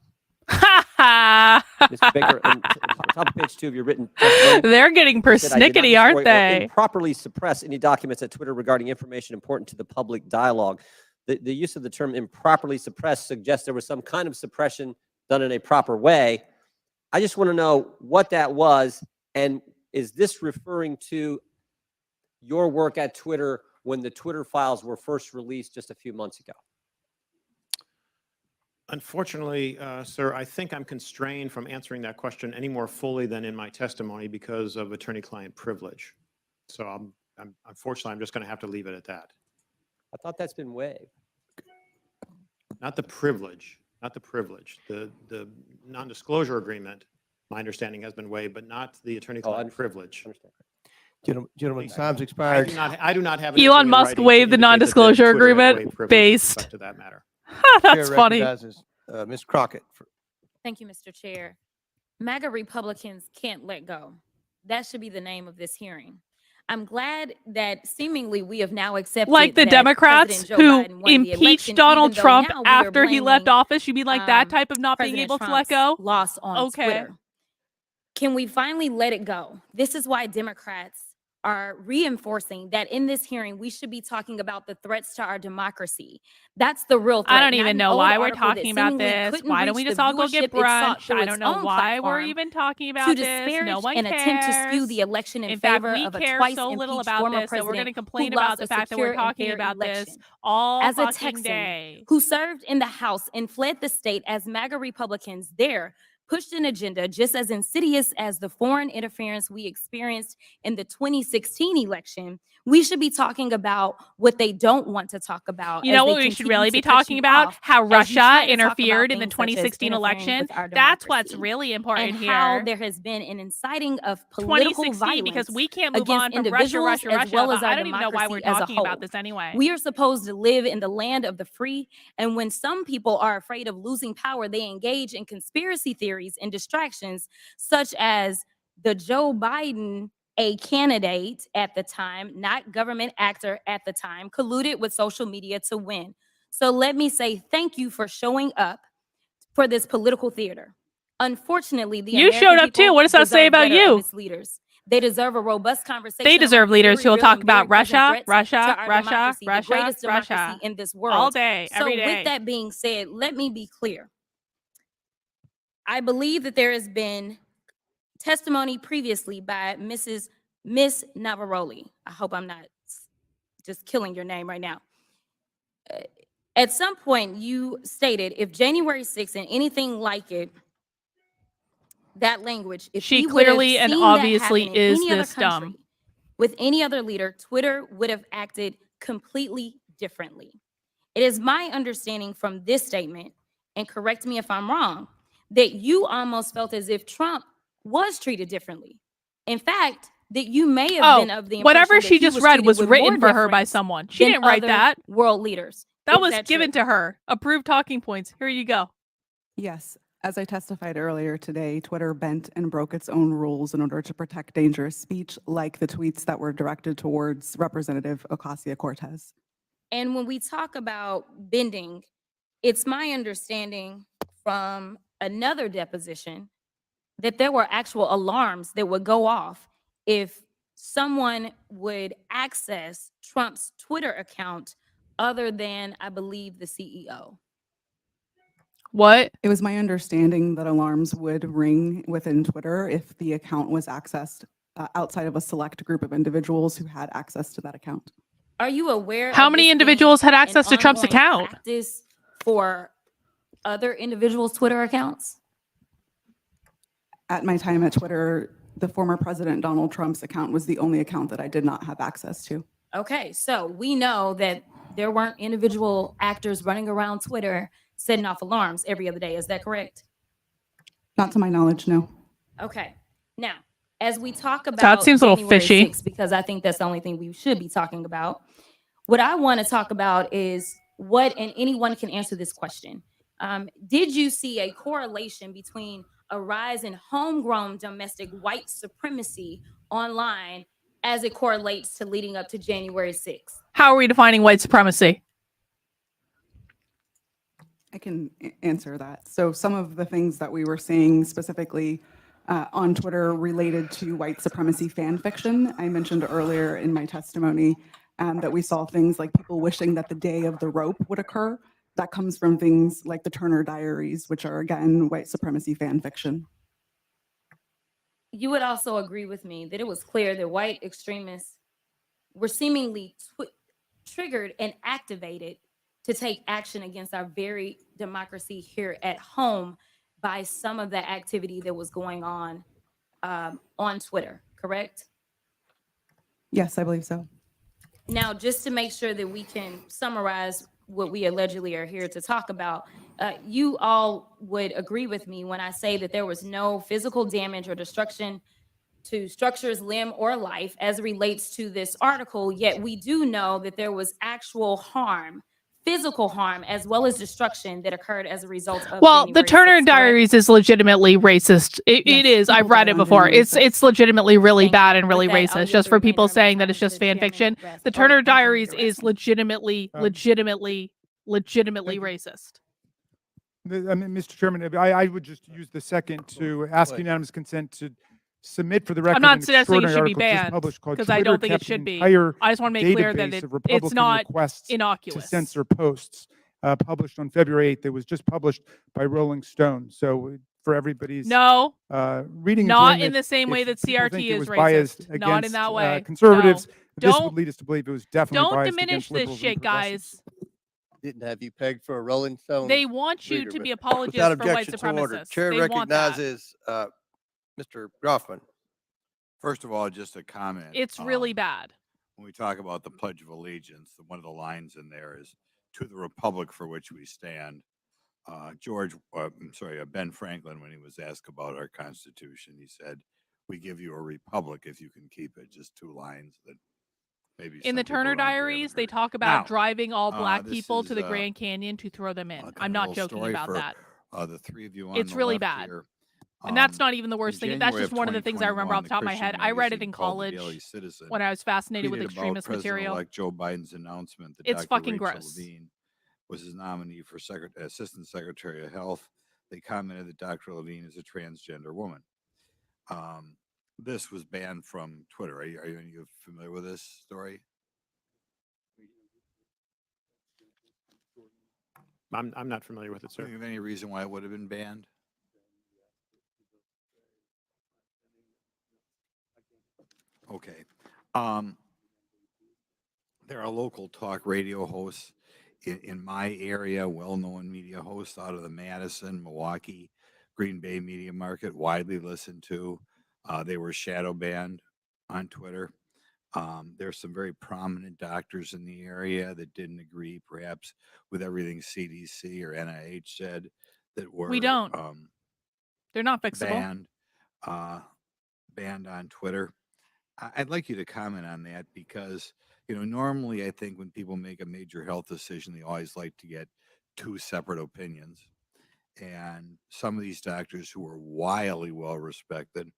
Speaker 11: Mr. Baker, on top of page 2 of your written testimony,
Speaker 1: They're getting
Speaker 11: you said, "I did not
Speaker 1: persnickety, aren't
Speaker 11: destroy or
Speaker 1: they?
Speaker 11: improperly suppress any documents at Twitter regarding information important to the public dialogue." The use of the term improperly suppressed suggests there was some kind of suppression done in a proper way. I just want to know what that was, and is this referring to your work at Twitter when the Twitter files were first released just a few months ago?
Speaker 6: Unfortunately, sir, I think I'm constrained from answering that question any more fully than in my testimony because of attorney-client privilege. So unfortunately, I'm just going to have to leave it at that.
Speaker 11: I thought that's been waived.
Speaker 6: Not the privilege, not the privilege. The non-disclosure agreement, my understanding, has been waived, but not the attorney-client privilege.
Speaker 12: Gentlemen, time's expired.
Speaker 6: I do not have
Speaker 1: Elon
Speaker 6: anything in
Speaker 1: Musk
Speaker 6: writing to
Speaker 1: waived the
Speaker 6: indicate that
Speaker 1: non-disclosure
Speaker 6: Twitter had
Speaker 1: agreement
Speaker 6: waived privilege with
Speaker 1: based.
Speaker 6: respect to that matter.
Speaker 1: That's
Speaker 12: Chair
Speaker 1: funny.
Speaker 12: recognizes, Ms. Crockett.
Speaker 13: Thank you, Mr. Chair. MAGA Republicans can't let go. That should be the name of this hearing. I'm glad that seemingly we have now accepted
Speaker 1: Like the
Speaker 13: that
Speaker 1: Democrats
Speaker 13: President Joe
Speaker 1: who
Speaker 13: Biden won the
Speaker 1: impeached
Speaker 13: election,
Speaker 1: Donald
Speaker 13: even though
Speaker 1: Trump
Speaker 13: now we are
Speaker 1: after he left
Speaker 13: blaming,
Speaker 1: office. You mean like that type of not being
Speaker 13: President
Speaker 1: able to let
Speaker 13: Trump's
Speaker 1: go?
Speaker 13: loss on
Speaker 1: Okay.
Speaker 13: Twitter. Can we finally let it go? This is why Democrats are reinforcing that in this hearing, we should be talking about the threats to our democracy. That's the real threat.
Speaker 1: I don't
Speaker 13: not
Speaker 1: even
Speaker 13: an
Speaker 1: know
Speaker 13: old
Speaker 1: why we're
Speaker 13: article that
Speaker 1: talking about
Speaker 13: seemingly
Speaker 1: this.
Speaker 13: couldn't
Speaker 1: Why don't
Speaker 13: reach
Speaker 1: we just
Speaker 13: the
Speaker 1: all go get
Speaker 13: viewership it sought
Speaker 1: brunch?
Speaker 13: through
Speaker 1: I
Speaker 13: its
Speaker 1: don't know
Speaker 13: own
Speaker 1: why we're
Speaker 13: platform
Speaker 1: even talking about
Speaker 13: to
Speaker 1: this.
Speaker 13: disparage
Speaker 1: No one
Speaker 13: and attempt to skew
Speaker 1: cares.
Speaker 13: the election in
Speaker 1: In fact,
Speaker 13: favor
Speaker 1: we
Speaker 13: of a
Speaker 1: care
Speaker 13: twice
Speaker 1: so little
Speaker 13: impeached
Speaker 1: about
Speaker 13: former
Speaker 1: this that we're going to
Speaker 13: president who
Speaker 1: complain about
Speaker 13: lost
Speaker 1: the
Speaker 13: a
Speaker 1: fact that we're
Speaker 13: secure and
Speaker 1: talking
Speaker 13: fair
Speaker 1: about this
Speaker 13: election.
Speaker 1: all
Speaker 13: As a
Speaker 1: fucking
Speaker 13: Texan
Speaker 1: day.
Speaker 13: who served in the House and fled the state as MAGA Republicans there pushed an agenda just as insidious as the foreign interference we experienced in the 2016 election, we should be talking about what they don't want to talk about.
Speaker 1: You
Speaker 13: as
Speaker 1: know
Speaker 13: they
Speaker 1: what we should
Speaker 13: continue
Speaker 1: really
Speaker 13: to
Speaker 1: be
Speaker 13: cut
Speaker 1: talking
Speaker 13: you
Speaker 1: about?
Speaker 13: off
Speaker 1: How
Speaker 13: as you try
Speaker 1: Russia
Speaker 13: to talk about
Speaker 1: interfered in the
Speaker 13: things such as
Speaker 1: 2016
Speaker 13: interfering
Speaker 1: election.
Speaker 13: with our
Speaker 1: That's what's
Speaker 13: democracy,
Speaker 1: really important
Speaker 13: and how
Speaker 1: here.
Speaker 13: there has been an inciting of political
Speaker 1: 2016, because
Speaker 13: violence
Speaker 1: we can't move
Speaker 13: against
Speaker 1: on from Russia,
Speaker 13: individuals
Speaker 1: Russia,
Speaker 13: as
Speaker 1: Russia.
Speaker 13: well
Speaker 1: But
Speaker 13: as our
Speaker 1: I don't even know why we're
Speaker 13: democracy as a
Speaker 1: talking
Speaker 13: whole.
Speaker 1: about this anyway.
Speaker 13: We are supposed to live in the land of the free, and when some people are afraid of losing power, they engage in conspiracy theories and distractions, such as the Joe Biden, a candidate at the time, not government actor at the time, colluded with social media to win. So let me say thank you for showing up for this political theater. Unfortunately, the
Speaker 1: You showed
Speaker 13: American
Speaker 1: up too.
Speaker 13: people
Speaker 1: What does that say
Speaker 13: deserve
Speaker 1: about
Speaker 13: better of
Speaker 1: you?
Speaker 13: its leaders. They deserve a robust conversation.
Speaker 1: They deserve
Speaker 13: around
Speaker 1: leaders
Speaker 13: very
Speaker 1: who will
Speaker 13: real
Speaker 1: talk
Speaker 13: and very
Speaker 1: about
Speaker 13: present
Speaker 1: Russia,
Speaker 13: threats
Speaker 1: Russia,
Speaker 13: to our
Speaker 1: Russia,
Speaker 13: democracy, the
Speaker 1: Russia,
Speaker 13: greatest democracy
Speaker 1: Russia.
Speaker 13: in this world.
Speaker 1: All day, every
Speaker 13: So
Speaker 1: day.
Speaker 13: with that being said, let me be clear. I believe that there has been testimony previously by Miss Navaroli. I hope I'm not just killing your name right now. At some point, you stated if January 6th and anything like it, that language, if
Speaker 1: She
Speaker 13: we would have
Speaker 1: clearly and
Speaker 13: seen that
Speaker 1: obviously
Speaker 13: happen in
Speaker 1: is
Speaker 13: any other
Speaker 1: this dumb.
Speaker 13: country, with any other leader, Twitter would have acted completely differently. It is my understanding from this statement, and correct me if I'm wrong, that you almost felt as if Trump was treated differently. In fact, that you may have been of the impression
Speaker 1: whatever
Speaker 13: that
Speaker 1: she
Speaker 13: he
Speaker 1: just
Speaker 13: was
Speaker 1: read
Speaker 13: treated
Speaker 1: was
Speaker 13: with
Speaker 1: written
Speaker 13: more
Speaker 1: for her by
Speaker 13: deference
Speaker 1: someone. She
Speaker 13: than
Speaker 1: didn't write
Speaker 13: other
Speaker 1: that.
Speaker 13: world leaders.
Speaker 1: That
Speaker 13: Is
Speaker 1: was
Speaker 13: that
Speaker 1: given
Speaker 13: true?
Speaker 1: to her. Approved talking points. Here you go.
Speaker 9: Yes, as I testified earlier today, Twitter bent and broke its own rules in order to protect dangerous speech, like the tweets that were directed towards Representative Ocasio-Cortez.
Speaker 13: And when we talk about bending, it's my understanding from another deposition that there were actual alarms that would go off if someone would access Trump's Twitter account other than, I believe, the CEO.
Speaker 1: What?
Speaker 9: It was my understanding that alarms would ring within Twitter if the account was accessed outside of a select group of individuals who had access to that account.
Speaker 13: Are you aware
Speaker 1: How
Speaker 13: of
Speaker 1: many
Speaker 13: this being
Speaker 1: individuals had
Speaker 13: an
Speaker 1: access to Trump's
Speaker 13: ongoing
Speaker 1: account?
Speaker 13: practice for other individuals' Twitter accounts?
Speaker 9: At my time at Twitter, the former President Donald Trump's account was the only account that I did not have access to.
Speaker 13: Okay, so we know that there weren't individual actors running around Twitter setting off alarms every other day. Is that correct?
Speaker 9: Not to my knowledge, no.
Speaker 13: Okay. Now, as we talk about
Speaker 1: That seems a little
Speaker 13: January
Speaker 1: fishy.
Speaker 13: 6th, because I think that's the only thing we should be talking about, what I want to talk about is what, and anyone can answer this question. Did you see a correlation between a rise in homegrown domestic white supremacy online as it correlates to leading up to January 6th?
Speaker 1: How are we defining white supremacy?
Speaker 9: I can answer that. So some of the things that we were seeing specifically on Twitter related to white supremacy fan fiction. I mentioned earlier in my testimony that we saw things like people wishing that the day of the rope would occur. That comes from things like the Turner Diaries, which are, again, white supremacy fan fiction.
Speaker 13: You would also agree with me that it was clear that white extremists were seemingly triggered and activated to take action against our very democracy here at home by some of the activity that was going on Twitter, correct?
Speaker 2: Yes, I believe so.
Speaker 13: Now, just to make sure that we can summarize what we allegedly are here to talk about, you all would agree with me when I say that there was no physical damage or destruction to structures, limb, or life as it relates to this article, yet we do know that there was actual harm, physical harm, as well as destruction that occurred as a result of
Speaker 1: Well, the
Speaker 13: January
Speaker 1: Turner
Speaker 13: 6th, correct?
Speaker 1: Diaries is legitimately racist. It
Speaker 2: Yes,
Speaker 1: is. I've
Speaker 2: people
Speaker 1: read
Speaker 2: died
Speaker 1: it
Speaker 2: on
Speaker 1: before.
Speaker 2: January
Speaker 1: It's legitimately really
Speaker 13: Thank you.
Speaker 1: bad and really
Speaker 13: With that, I'll
Speaker 1: racist.
Speaker 13: yield
Speaker 1: Just
Speaker 13: the
Speaker 1: for people
Speaker 13: remainder of my
Speaker 1: saying that
Speaker 13: time
Speaker 1: it's just
Speaker 13: to
Speaker 1: fan
Speaker 13: Chairman
Speaker 1: fiction.
Speaker 13: Rask-
Speaker 1: The
Speaker 13: or
Speaker 1: Turner
Speaker 13: Councilman
Speaker 1: Diaries
Speaker 13: Rask.
Speaker 1: is legitimately racist.
Speaker 5: I mean, Mr. Chairman, I would just use the second to ask unanimous consent to submit for the record
Speaker 1: I'm not
Speaker 5: an
Speaker 1: suggesting it
Speaker 5: extraordinary
Speaker 1: should be
Speaker 5: article just
Speaker 1: banned
Speaker 5: published called
Speaker 1: because I
Speaker 5: Twitter
Speaker 1: don't think it
Speaker 5: kept
Speaker 1: should
Speaker 5: an
Speaker 1: be.
Speaker 5: entire
Speaker 1: I just want to make clear that
Speaker 5: database
Speaker 1: it's
Speaker 5: of Republican
Speaker 1: not
Speaker 5: requests to
Speaker 1: innocuous.
Speaker 5: censor posts published on February 8th. It was just published by Rolling Stone. So for everybody's
Speaker 1: No,
Speaker 5: reading
Speaker 1: not
Speaker 5: enjoyment,
Speaker 1: in the same way
Speaker 5: if
Speaker 1: that
Speaker 5: people
Speaker 1: CRT
Speaker 5: think it
Speaker 1: is
Speaker 5: was biased
Speaker 1: racist.
Speaker 5: against
Speaker 1: Not in that way.
Speaker 5: conservatives,
Speaker 1: No.
Speaker 5: this
Speaker 1: Don't
Speaker 5: would lead us to believe it was definitely
Speaker 1: don't
Speaker 5: biased
Speaker 1: diminish
Speaker 5: against
Speaker 1: this
Speaker 5: liberals and
Speaker 1: shit,
Speaker 5: progressives.
Speaker 1: guys.
Speaker 12: Didn't have you pegged for a Rolling Stone.
Speaker 1: They want you
Speaker 12: reader,
Speaker 1: to
Speaker 12: but
Speaker 1: be
Speaker 12: without
Speaker 1: apologists for white
Speaker 12: objection to order.
Speaker 1: supremacists.
Speaker 12: Chair
Speaker 1: They want that.
Speaker 12: recognizes Mr. Groffman.
Speaker 14: First of all, just a comment.
Speaker 1: It's really bad.
Speaker 14: When we talk about the Pledge of Allegiance, one of the lines in there is "To the Republic for which we stand." Ben Franklin, when he was asked about our Constitution, he said, "We give you a republic if you can keep it." Just two lines that maybe
Speaker 1: In the
Speaker 14: some people
Speaker 1: Turner
Speaker 14: around here haven't
Speaker 1: Diaries, they
Speaker 14: heard.
Speaker 1: talk about
Speaker 14: Now,
Speaker 1: driving all black
Speaker 14: this
Speaker 1: people to
Speaker 14: is,
Speaker 1: the Grand Canyon to throw them in.
Speaker 14: kind
Speaker 1: I'm
Speaker 14: of a
Speaker 1: not
Speaker 14: little
Speaker 1: joking
Speaker 14: story
Speaker 1: about
Speaker 14: for,
Speaker 1: that.
Speaker 14: the three of you on
Speaker 1: It's
Speaker 14: the
Speaker 1: really
Speaker 14: left
Speaker 1: bad.
Speaker 14: here.
Speaker 1: And that's not even the worst
Speaker 14: In
Speaker 1: thing. That's
Speaker 14: January
Speaker 1: just
Speaker 14: of
Speaker 1: one of the things I remember
Speaker 14: 2021,
Speaker 1: off the top of my
Speaker 14: Christian
Speaker 1: head. I read it
Speaker 14: magazine
Speaker 1: in
Speaker 14: called The
Speaker 1: college
Speaker 14: Daily Citizen
Speaker 1: when I was fascinated with
Speaker 14: tweeted about
Speaker 1: extremist material.
Speaker 14: President-elect Joe Biden's announcement that
Speaker 1: It's
Speaker 14: Dr.
Speaker 1: fucking
Speaker 14: Rachel
Speaker 1: gross.
Speaker 14: Levine was his nominee for Assistant Secretary of Health. They commented that Dr. Levine is a transgender woman. This was banned from Twitter. Are you familiar with this story?
Speaker 6: I'm not familiar with it,
Speaker 14: Do
Speaker 6: sir.
Speaker 14: you have any reason why it would have been banned? Okay. There are local talk radio hosts in my area, well-known media hosts out of the Madison, Milwaukee, Green Bay media market, widely listened to. They were shadow banned on Twitter. There's some very prominent doctors in the area that didn't agree, perhaps, with everything CDC or NIH said that were
Speaker 1: We don't. They're not fixable.
Speaker 14: banned on Twitter. I'd like you to comment on that because, normally I think when people make a major health decision, they always like to get two separate opinions. And some of these doctors who are wildly well respected,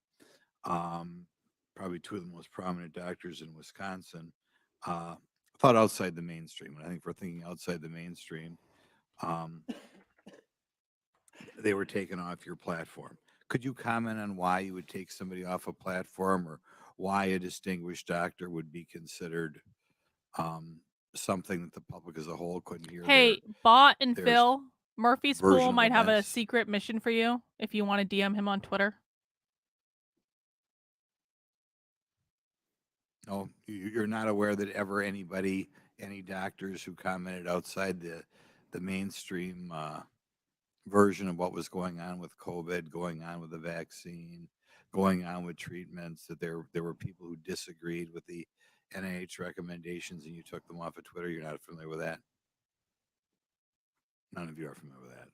Speaker 14: probably two of the most prominent doctors in Wisconsin, thought outside the mainstream. And I think if we're thinking outside the mainstream, they were taken off your platform. Could you comment on why you would take somebody off a platform or why a distinguished doctor would be considered something that the public as a whole couldn't hear?
Speaker 1: Hey, Bot and
Speaker 14: there's
Speaker 1: Phil, Murphy's
Speaker 14: version
Speaker 1: Pool
Speaker 14: of
Speaker 1: might have a
Speaker 14: events.
Speaker 1: secret mission for you if you want to DM him on Twitter.
Speaker 14: No, you're not aware that ever any doctors who commented outside the mainstream version of what was going on with COVID, going on with the vaccine, going on with treatments, that there were people who disagreed with the NIH recommendations and you took them off of Twitter? You're not familiar with that? None of you are familiar with that.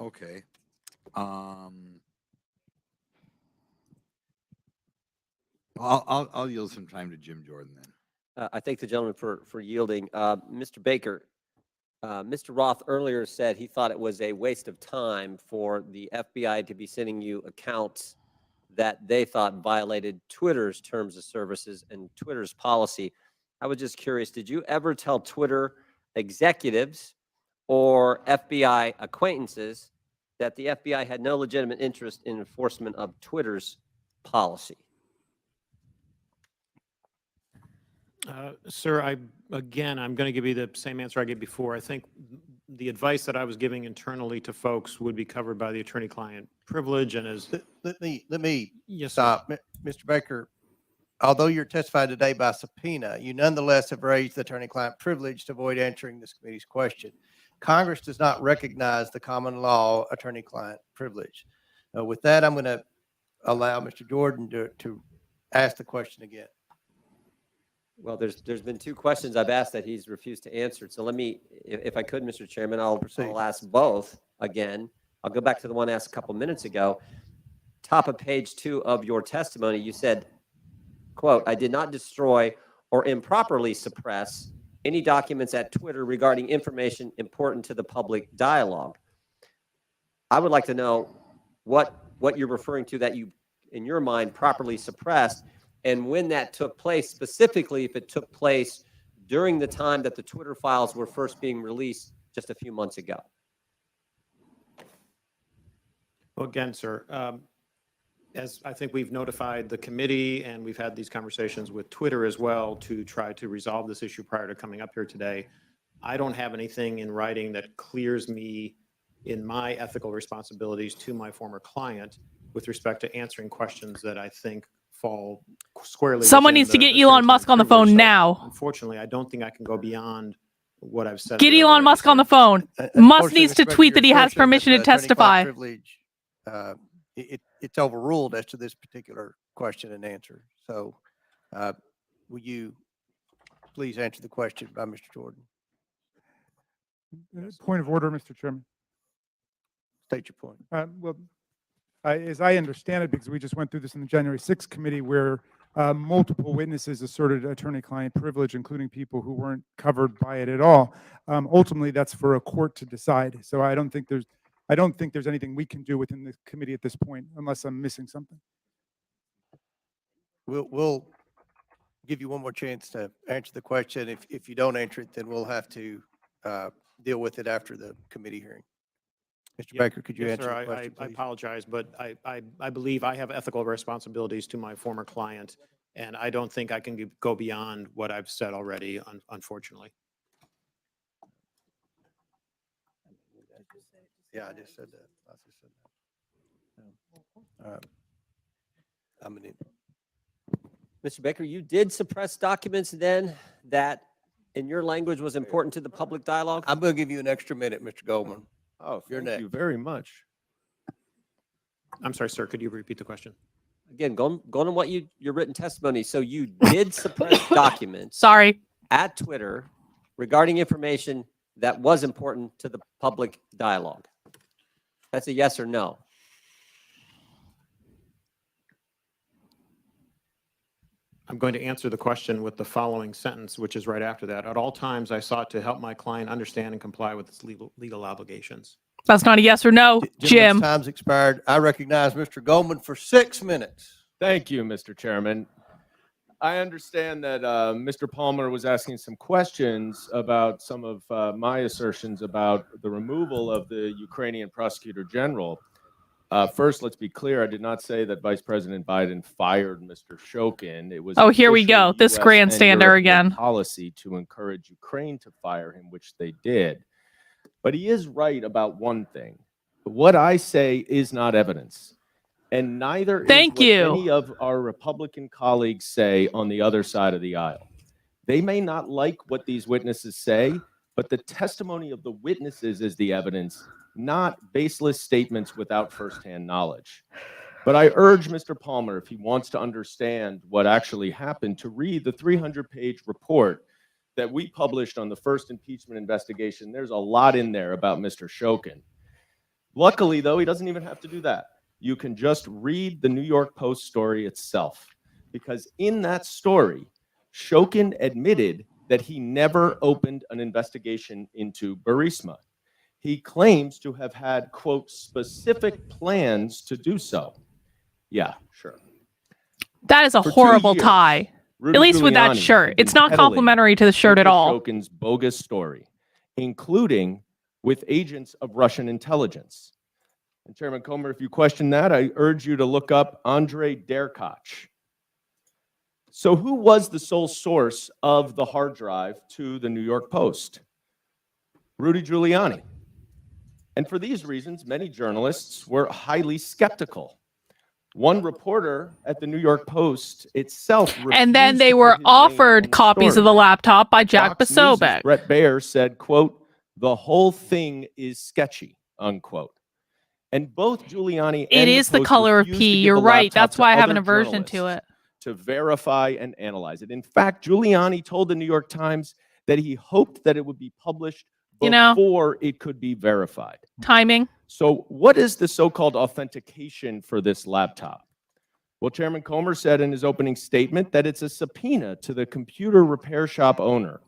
Speaker 14: Okay. I'll yield some time to Jim Jordan then.
Speaker 11: I thank the gentleman for yielding. Mr. Baker, Mr. Roth earlier said he thought it was a waste of time for the FBI to be sending you accounts that they thought violated Twitter's terms of services and Twitter's policy. I was just curious, did you ever tell Twitter executives or FBI acquaintances that the FBI had no legitimate interest in enforcement of Twitter's policy?
Speaker 6: Sir, I'm going to give you the same answer I gave before. I think the advice that I was giving internally to folks would be covered by the attorney-client privilege, and as
Speaker 12: Let me
Speaker 6: Yes,
Speaker 12: stop. Mr. Baker, although you're testifying today by subpoena, you nonetheless have raised the attorney-client privilege to avoid answering this committee's question. Congress does not recognize the common law attorney-client privilege. With that, I'm going to allow Mr. Jordan to ask the question again.
Speaker 11: Well, there's been two questions I've asked that he's refused to answer. So let me, if I could, Mr. Chairman, I'll ask both again. I'll go back to the one asked a couple minutes ago. Top of page 2 of your testimony, you said, quote, "I did not destroy or improperly suppress any documents at Twitter regarding information important to the public dialogue." I would like to know what you're referring to that you, in your mind, properly suppressed, and when that took place, specifically if it took place during the time that the Twitter files were first being released just a few months ago.
Speaker 6: Well, again, sir, as I think we've notified the committee and we've had these conversations with Twitter as well to try to resolve this issue prior to coming up here today, I don't have anything in writing that clears me in my ethical responsibilities to my former client with respect to answering questions that I think fall squarely.
Speaker 1: Someone
Speaker 6: within
Speaker 1: needs to
Speaker 6: the
Speaker 1: get Elon Musk on the phone
Speaker 6: privilege. So,
Speaker 1: now.
Speaker 6: Unfortunately, I don't think I can go beyond what I've said.
Speaker 1: Get
Speaker 6: there
Speaker 1: Elon
Speaker 6: already,
Speaker 1: Musk
Speaker 6: sir.
Speaker 1: on the phone. Musk
Speaker 12: Unfortunately,
Speaker 1: needs to
Speaker 12: Mr. Baker,
Speaker 1: tweet that he
Speaker 12: your
Speaker 1: has
Speaker 12: assertion that
Speaker 1: permission to
Speaker 12: the attorney-client
Speaker 1: testify.
Speaker 12: privilege, it's overruled as to this particular question and answer. So will you please answer the question by Mr. Jordan?
Speaker 5: Point of order, Mr. Chairman.
Speaker 12: State your point.
Speaker 5: Well, as I understand it, because we just went through this in the January 6th committee where multiple witnesses asserted attorney-client privilege, including people who weren't covered by it at all. Ultimately, that's for a court to decide. So I don't think there's anything we can do within the committee at this point, unless I'm missing something.
Speaker 12: We'll give you one more chance to answer the question. If you don't answer it, then we'll have to deal with it after the committee hearing. Mr.
Speaker 6: Yeah.
Speaker 12: Baker, could you
Speaker 6: Yes,
Speaker 12: answer
Speaker 6: sir.
Speaker 12: the question,
Speaker 6: I
Speaker 12: please?
Speaker 6: apologize, but I believe I have ethical responsibilities to my former client, and I don't think I can go beyond what I've said already, unfortunately.
Speaker 12: Yeah, I just said that. I just said that. I'm gonna.
Speaker 11: Mr. Baker, you did suppress documents then that, in your language, was important to the public dialogue?
Speaker 12: I'm going to give you an extra minute, Mr. Goldman.
Speaker 18: Oh,
Speaker 12: You're
Speaker 18: thank
Speaker 12: next.
Speaker 18: you very much.
Speaker 6: I'm sorry, sir. Could you repeat the question?
Speaker 11: Again, going on what your written testimony. So you did suppress documents
Speaker 1: Sorry.
Speaker 11: at Twitter regarding information that was important to the public dialogue. That's a yes or no.
Speaker 6: I'm going to answer the question with the following sentence, which is right after that. At all times, I sought to help my client understand and comply with its legal obligations.
Speaker 1: That's not a yes or no,
Speaker 12: Gentleman's
Speaker 1: Jim.
Speaker 12: time's expired. I recognize Mr. Goldman for 6 minutes.
Speaker 18: Thank you, Mr. Chairman. I understand that Mr. Palmer was asking some questions about some of my assertions about the removal of the Ukrainian prosecutor general. First, let's be clear. I did not say that Vice President Biden fired Mr. Shokin. It was
Speaker 1: Oh, here we
Speaker 18: official
Speaker 1: go. This
Speaker 18: US and
Speaker 1: grandstander
Speaker 18: European
Speaker 1: again.
Speaker 18: policy to encourage Ukraine to fire him, which they did. But he is right about one thing. What I say is not evidence. And neither is
Speaker 1: Thank
Speaker 18: what
Speaker 1: you.
Speaker 18: any of our Republican colleagues say on the other side of the aisle. They may not like what these witnesses say, but the testimony of the witnesses is the evidence, not baseless statements without firsthand knowledge. But I urge Mr. Palmer, if he wants to understand what actually happened, to read the 300-page report that we published on the first impeachment investigation. There's a lot in there about Mr. Shokin. Luckily, though, he doesn't even have to do that. You can just read the New York Post story itself, because in that story, Shokin admitted that he never opened an investigation into Burisma. He claims to have had, quote, specific plans to do so. Yeah, sure.
Speaker 1: That is a
Speaker 18: For 2
Speaker 1: horrible
Speaker 18: years,
Speaker 1: tie.
Speaker 18: Rudy
Speaker 1: At least with that
Speaker 18: Giuliani
Speaker 1: shirt.
Speaker 18: had been
Speaker 1: It's not
Speaker 18: peddling
Speaker 1: complimentary to the shirt at
Speaker 18: Mr.
Speaker 1: all.
Speaker 18: Shokin's bogus story, including with agents of Russian intelligence. And Chairman Comer, if you question that, I urge you to look up Andrei Derkach. So who was the sole source of the hard drive to the New York Post? Rudy Giuliani. And for these reasons, many journalists were highly skeptical. One reporter at the New York Post itself
Speaker 1: And then
Speaker 18: refused
Speaker 1: they
Speaker 18: to
Speaker 1: were
Speaker 18: put his name
Speaker 1: offered
Speaker 18: on the
Speaker 1: copies of the
Speaker 18: story.
Speaker 1: laptop by Jack
Speaker 18: Fox News'
Speaker 1: Posobiec.
Speaker 18: Brett Baer said, quote, "The whole thing is sketchy," unquote. And both Giuliani
Speaker 1: It
Speaker 18: and
Speaker 1: is the
Speaker 18: Post
Speaker 1: color of
Speaker 18: refused
Speaker 1: pee.
Speaker 18: to give
Speaker 1: You're
Speaker 18: the
Speaker 1: right.
Speaker 18: laptop
Speaker 1: That's
Speaker 18: to
Speaker 1: why I have an
Speaker 18: other
Speaker 1: aversion to
Speaker 18: journalists
Speaker 1: it.
Speaker 18: to verify and analyze it. In fact, Giuliani told the New York Times that he hoped that it would be published
Speaker 1: You know,
Speaker 18: before it could be verified.
Speaker 1: timing.
Speaker 18: So what is the so-called authentication for this laptop? Well, Chairman Comer said in his opening statement that it's a subpoena to the computer repair shop owner,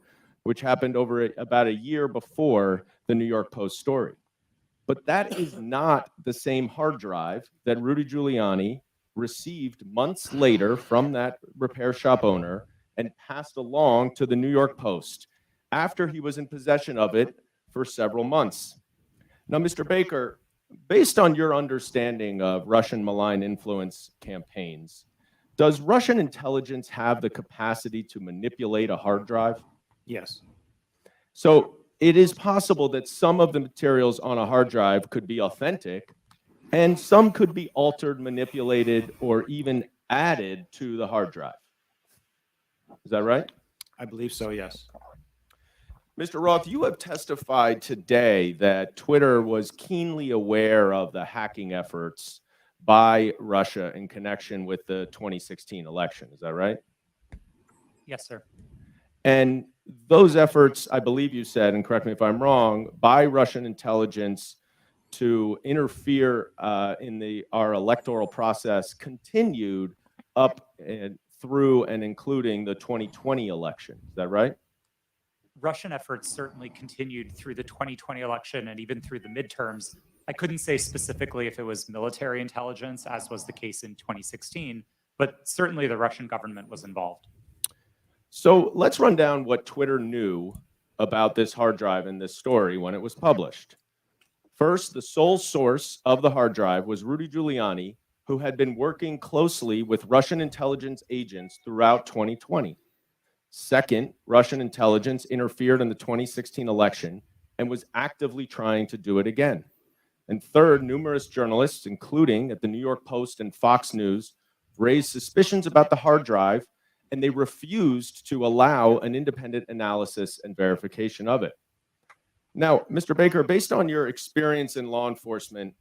Speaker 18: which happened over about a year before the New York Post story. But that is not the same hard drive that Rudy Giuliani received months later from that repair shop owner and passed along to the New York Post after he was in possession of it for several months. Now, Mr. Baker, based on your understanding of Russian malign influence campaigns, does Russian intelligence have the capacity to manipulate a hard drive?
Speaker 6: Yes.
Speaker 18: So it is possible that some of the materials on a hard drive could be authentic and some could be altered, manipulated, or even added to the hard drive. Is that right?
Speaker 6: I believe so, yes.
Speaker 18: Mr. Roth, you have testified today that Twitter was keenly aware of the hacking efforts by Russia in connection with the 2016 election. Is that right?
Speaker 8: Yes, sir.
Speaker 18: And those efforts, I believe you said, and correct me if I'm wrong, by Russian intelligence to interfere in our electoral process continued up and through and including the 2020 election. Is that right?
Speaker 8: Russian efforts certainly continued through the 2020 election and even through the midterms. I couldn't say specifically if it was military intelligence, as was the case in 2016, but certainly the Russian government was involved.
Speaker 18: So let's run down what Twitter knew about this hard drive in this story when it was published. First, the sole source of the hard drive was Rudy Giuliani, who had been working closely with Russian intelligence agents throughout 2020. Second, Russian intelligence interfered in the 2016 election and was actively trying to do it again. And third, numerous journalists, including at the New York Post and Fox News, raised suspicions about the hard drive, and they refused to allow an independent analysis and verification of it. Now, Mr. Baker, based on your experience in law enforcement,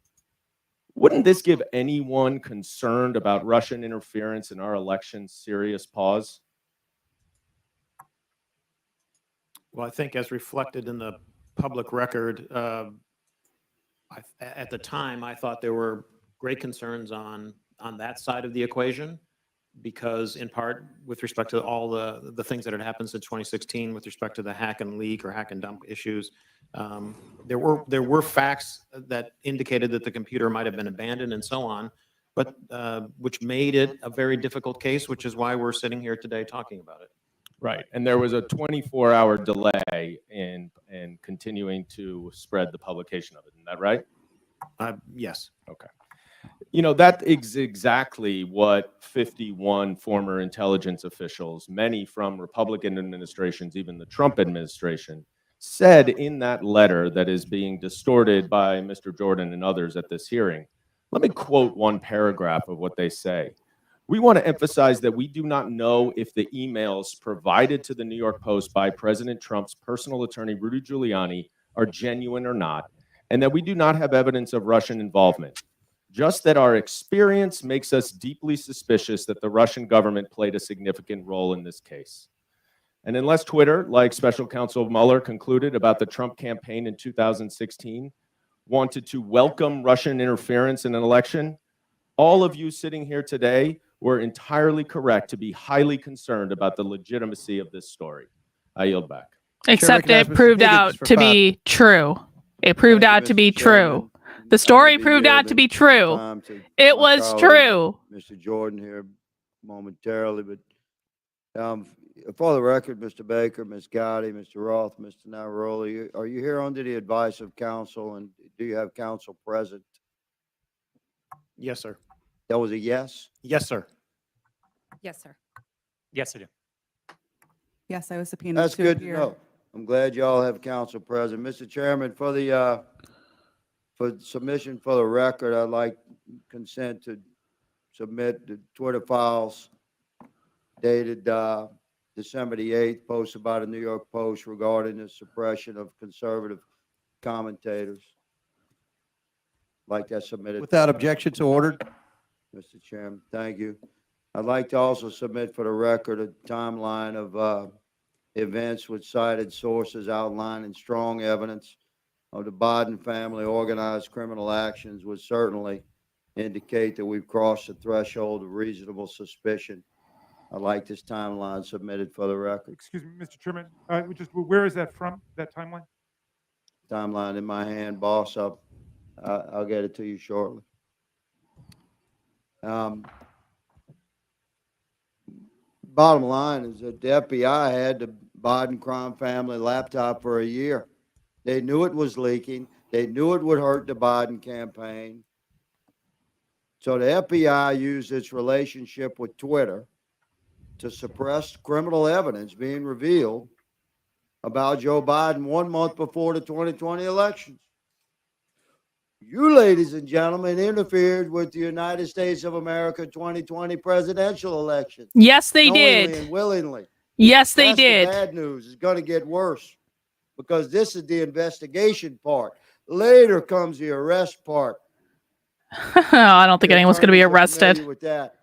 Speaker 18: wouldn't this give anyone concerned about Russian interference in our elections serious pause?
Speaker 6: Well, I think as reflected in the public record, at the time, I thought there were great concerns on that side of the equation, because in part with respect to all the things that had happened since 2016 with respect to the hack and leak or hack and dump issues, there were facts that indicated that the computer might have been abandoned and so on, but which made it a very difficult case, which is why we're sitting here today talking about it.
Speaker 18: Right, and there was a 24-hour delay in continuing to spread the publication of it. Isn't that right?
Speaker 6: Yes.
Speaker 18: Okay. You know, that is exactly what 51 former intelligence officials, many from Republican administrations, even the Trump administration, said in that letter that is being distorted by Mr. Jordan and others at this hearing. Let me quote one paragraph of what they say. "We want to emphasize that we do not know if the emails provided to the New York Post by President Trump's personal attorney, Rudy Giuliani, are genuine or not, and that we do not have evidence of Russian involvement. Just that our experience makes us deeply suspicious that the Russian government played a significant role in this case." And unless Twitter, like Special Counsel Mueller concluded about the Trump campaign in 2016, wanted to welcome Russian interference in an election, all of you sitting here today were entirely correct to be highly concerned about the legitimacy of this story. I yield back.
Speaker 1: Except it proved out to be true. It proved out to be true. The story proved out to be true. It was true.
Speaker 19: Mr. Jordan here momentarily, but for the record, Mr. Baker, Ms. Gotti, Mr. Roth, Mr. Navaroli, are you here under the advice of counsel, and do you have counsel present?
Speaker 6: Yes, sir.
Speaker 19: That was a yes?
Speaker 6: Yes, sir.
Speaker 7: Yes, sir.
Speaker 8: Yes, I do.
Speaker 9: Yes, I was subpoenaed
Speaker 19: That's
Speaker 9: to
Speaker 19: good to
Speaker 9: appear.
Speaker 19: know. I'm glad y'all have counsel present. Mr. Chairman, for submission for the record, I'd like consent to submit the Twitter files dated December the 8th, posted by the New York Post regarding the suppression of conservative commentators. Like that submitted.
Speaker 12: Without objection, so ordered.
Speaker 19: Mr. Chairman, thank you. I'd like to also submit for the record a timeline of events with cited sources outlining strong evidence of the Biden family organized criminal actions would certainly indicate that we've crossed the threshold of reasonable suspicion. I'd like this timeline submitted for the record.
Speaker 5: Excuse me, Mr. Chairman, where is that from, that timeline?
Speaker 19: Timeline in my hand, boss. I'll get it to you shortly. Bottom line is that the FBI had the Biden crime family laptop for a year. They knew it was leaking. They knew it would hurt the Biden campaign. So the FBI used its relationship with Twitter to suppress criminal evidence being revealed about Joe Biden 1 month before the 2020 elections. You, ladies and gentlemen, interfered with the United States of America 2020 presidential election.
Speaker 1: Yes, they
Speaker 19: knowingly
Speaker 1: did.
Speaker 19: and willingly.
Speaker 1: Yes, they
Speaker 19: That's
Speaker 1: did.
Speaker 19: The bad news is going to get worse because this is the investigation part. Later comes the arrest part.
Speaker 1: I don't think anyone's going to be
Speaker 19: Attorneys are familiar
Speaker 1: arrested.
Speaker 19: with that.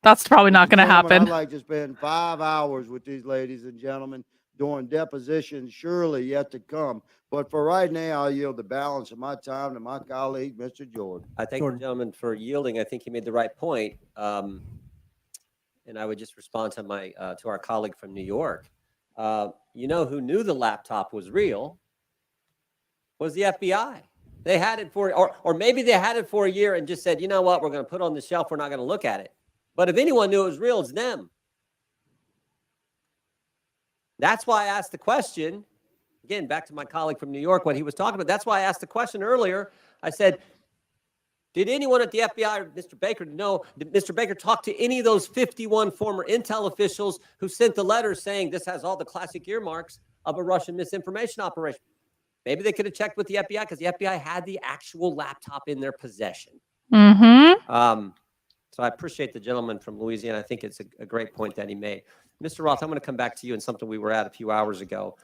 Speaker 1: That's probably not
Speaker 19: Mr.
Speaker 1: going to
Speaker 19: Chairman,
Speaker 1: happen.
Speaker 19: I'd like to spend 5 hours with these ladies and gentlemen doing depositions, surely yet to come. But for right now, I'll yield the balance of my time to my colleague, Mr. Jordan.
Speaker 11: I thank the gentleman for yielding. I think he made the right point. And I would just respond to to our colleague from New York. You know who knew the laptop was real was the FBI. They had it or maybe they had it for a year and just said, you know what, we're going to put it on the shelf. We're not going to look at it. But if anyone knew it was real, it's them. That's why I asked the question. Again, back to my colleague from New York, what he was talking about. That's why I asked the question earlier. I said, did anyone at the FBI, Mr. Baker, know, did Mr. Baker talk to any of those 51 former intel officials who sent the letters saying this has all the classic earmarks of a Russian misinformation operation? Maybe they could have checked with the FBI because the FBI had the actual laptop in their possession.
Speaker 1: Mm-hmm.
Speaker 11: So I appreciate the gentleman from Louisiana. I think it's a great point that he made. Mr. Roth, I'm going to come back to you on something we were at a few hours ago.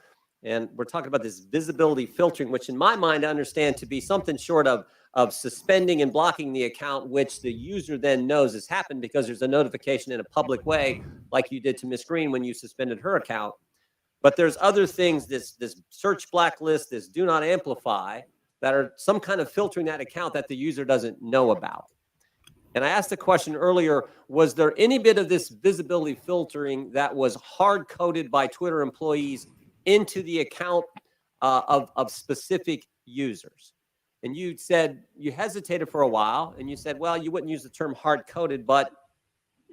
Speaker 11: And we're talking about this visibility filtering, which in my mind I understand to be something short of suspending and blocking the account, which the user then knows has happened because there's a notification in a public way, like you did to Ms. Green when you suspended her account. But there's other things, this search blacklist, this do not amplify, that are some kind of filtering that account that the user doesn't know about. And I asked the question earlier, was there any bit of this visibility filtering that was hard-coded by Twitter employees into the account of specific users? And you said you hesitated for a while, and you said, well, you wouldn't use the term hard-coded, but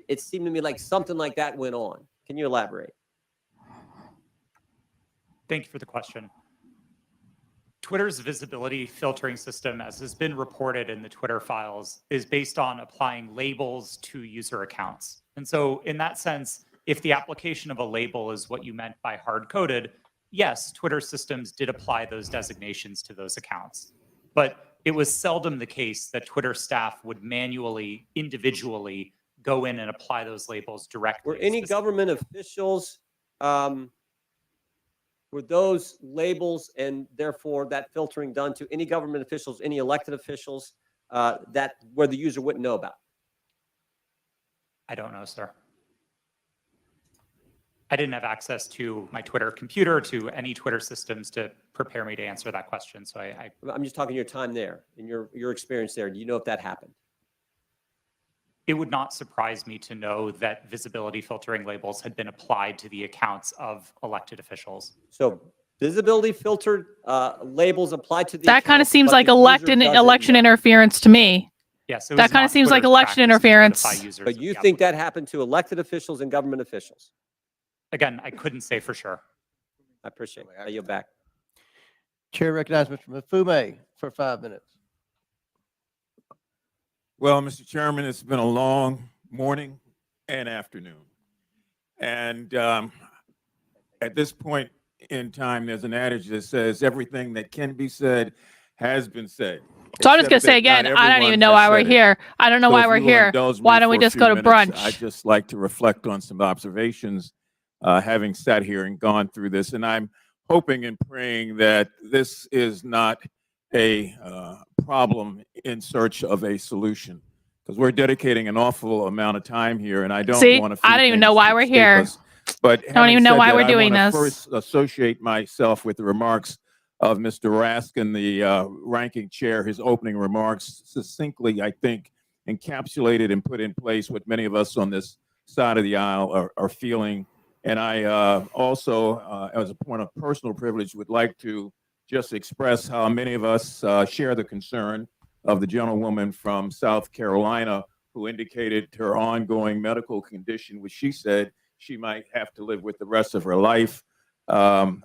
Speaker 11: it seemed to me like something like that went on. Can you elaborate?
Speaker 8: Thank you for the question. Twitter's visibility filtering system, as has been reported in the Twitter files, is based on applying labels to user accounts. And so in that sense, if the application of a label is what you meant by hard-coded, yes, Twitter systems did apply those designations to those accounts. But it was seldom the case that Twitter staff would manually, individually go in and apply those labels directly.
Speaker 11: Were any government officials, were those labels and therefore that filtering done to any government officials, any elected officials where the user wouldn't know about?
Speaker 8: I don't know, sir. I didn't have access to my Twitter computer, to any Twitter systems to prepare me to answer that question. So
Speaker 11: I'm just talking your time there and your experience there. Do you know if that happened?
Speaker 8: It would not surprise me to know that visibility filtering labels had been applied to the accounts of elected officials.
Speaker 11: So visibility filtered labels applied to the
Speaker 1: That kind of
Speaker 11: accounts,
Speaker 1: seems
Speaker 11: but
Speaker 1: like
Speaker 11: the user
Speaker 1: election
Speaker 11: doesn't know.
Speaker 1: interference to me.
Speaker 8: Yes, it
Speaker 1: That
Speaker 8: was
Speaker 1: kind
Speaker 8: not
Speaker 1: of seems like
Speaker 8: Twitter's
Speaker 1: election
Speaker 8: practice to
Speaker 1: interference.
Speaker 8: notify users
Speaker 11: But
Speaker 8: of
Speaker 11: you
Speaker 8: the
Speaker 11: think that happened to elected officials and government officials?
Speaker 8: Again, I couldn't say for sure.
Speaker 11: I appreciate it. I yield back.
Speaker 12: Chair recognizes Mr. Mafume for 5 minutes.
Speaker 20: Well, Mr. Chairman, it's been a long morning and afternoon. And at this point in time, there's an adage that says everything that can be said has been said.
Speaker 1: So I'm just going to
Speaker 20: except
Speaker 1: say
Speaker 20: that not
Speaker 1: again, I don't even
Speaker 20: everyone
Speaker 1: know
Speaker 20: has
Speaker 1: why we're
Speaker 20: said it.
Speaker 1: here. I don't know
Speaker 20: So
Speaker 1: why
Speaker 20: if
Speaker 1: we're
Speaker 20: you will
Speaker 1: here.
Speaker 20: indulge me
Speaker 1: Why don't we
Speaker 20: for a
Speaker 1: just go
Speaker 20: few
Speaker 1: to
Speaker 20: minutes,
Speaker 1: brunch?
Speaker 20: I'd just like to reflect on some observations, having sat here and gone through this. And I'm hoping and praying that this is not a problem in search of a solution, because we're dedicating an awful amount of time here, and I don't
Speaker 1: See,
Speaker 20: want to
Speaker 1: I don't even know why we're
Speaker 20: escape
Speaker 1: here.
Speaker 20: us. But
Speaker 1: Don't
Speaker 20: having
Speaker 1: even know
Speaker 20: said
Speaker 1: why
Speaker 20: that,
Speaker 1: we're
Speaker 20: I
Speaker 1: doing
Speaker 20: want to
Speaker 1: this.
Speaker 20: first associate myself with the remarks of Mr. Raskin, the ranking chair. His opening remarks succinctly, I think, encapsulated and put in place what many of us on this side of the aisle are feeling. And I also, as a point of personal privilege, would like to just express how many of us share the concern of the gentlewoman from South Carolina who indicated her ongoing medical condition, which she said she might have to live with the rest of her life. That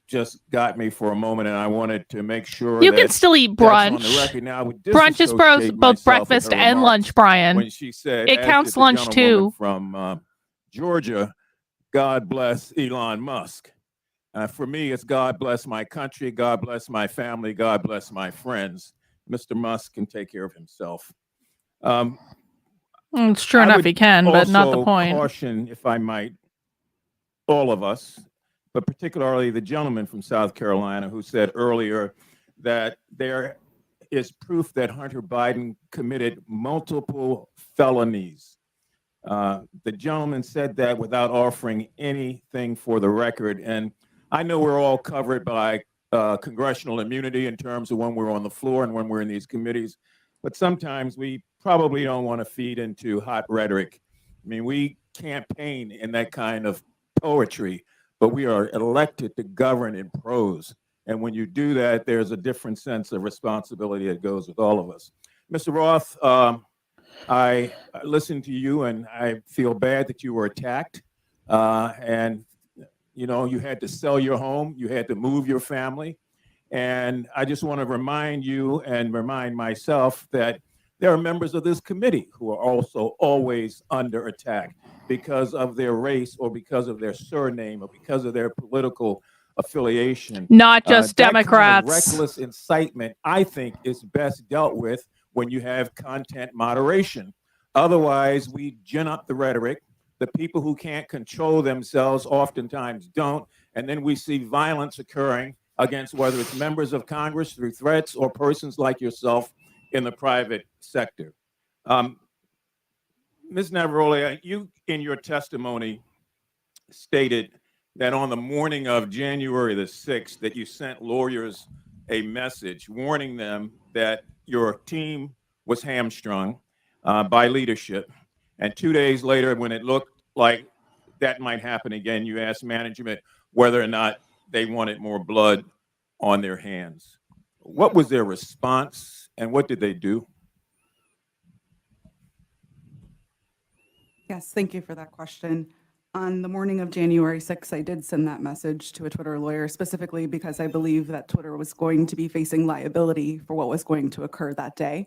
Speaker 20: just got me for a moment, and I wanted to make sure
Speaker 1: You
Speaker 20: that
Speaker 1: can still eat
Speaker 20: that's on the
Speaker 1: brunch.
Speaker 20: record. Now, I would
Speaker 1: Brunch is
Speaker 20: disassociate
Speaker 1: both
Speaker 20: myself with
Speaker 1: breakfast
Speaker 20: her
Speaker 1: and
Speaker 20: remarks
Speaker 1: lunch, Brian.
Speaker 20: when she said,
Speaker 1: It
Speaker 20: as
Speaker 1: counts
Speaker 20: did the
Speaker 1: lunch
Speaker 20: gentlewoman
Speaker 1: too.
Speaker 20: from Georgia, God bless Elon Musk. For me, it's God bless my country, God bless my family, God bless my friends. Mr. Musk can take care of himself.
Speaker 1: It's true
Speaker 20: I
Speaker 1: enough,
Speaker 20: would
Speaker 1: he can, but not the
Speaker 20: also
Speaker 1: point.
Speaker 20: caution, if I might, all of us, but particularly the gentleman from South Carolina who said earlier that there is proof that Hunter Biden committed multiple felonies. The gentleman said that without offering anything for the record. And I know we're all covered by congressional immunity in terms of when we're on the floor and when we're in these committees, but sometimes we probably don't want to feed into hot rhetoric. I mean, we campaign in that kind of poetry, but we are elected to govern in prose. And when you do that, there's a different sense of responsibility that goes with all of us. Mr. Roth, I listened to you, and I feel bad that you were attacked. And, you know, you had to sell your home, you had to move your family. And I just want to remind you and remind myself that there are members of this committee who are also always under attack because of their race or because of their surname or because of their political affiliation.
Speaker 1: Not just Democrats.
Speaker 20: That kind of reckless incitement, I think, is best dealt with when you have content moderation. Otherwise, we gin up the rhetoric. The people who can't control themselves oftentimes don't. And then we see violence occurring against whether it's members of Congress through threats or persons like yourself in the private sector. Ms. Navaroli, you in your testimony stated that on the morning of January the 6th that you sent lawyers a message warning them that your team was hamstrung by leadership. And 2 days later, when it looked like that might happen again, you asked management whether or not they wanted more blood on their hands. What was their response and what did they do?
Speaker 9: Yes, thank you for that question. On the morning of January 6th, I did send that message to a Twitter lawyer specifically because I believe that Twitter was going to be facing liability for what was going to occur that day.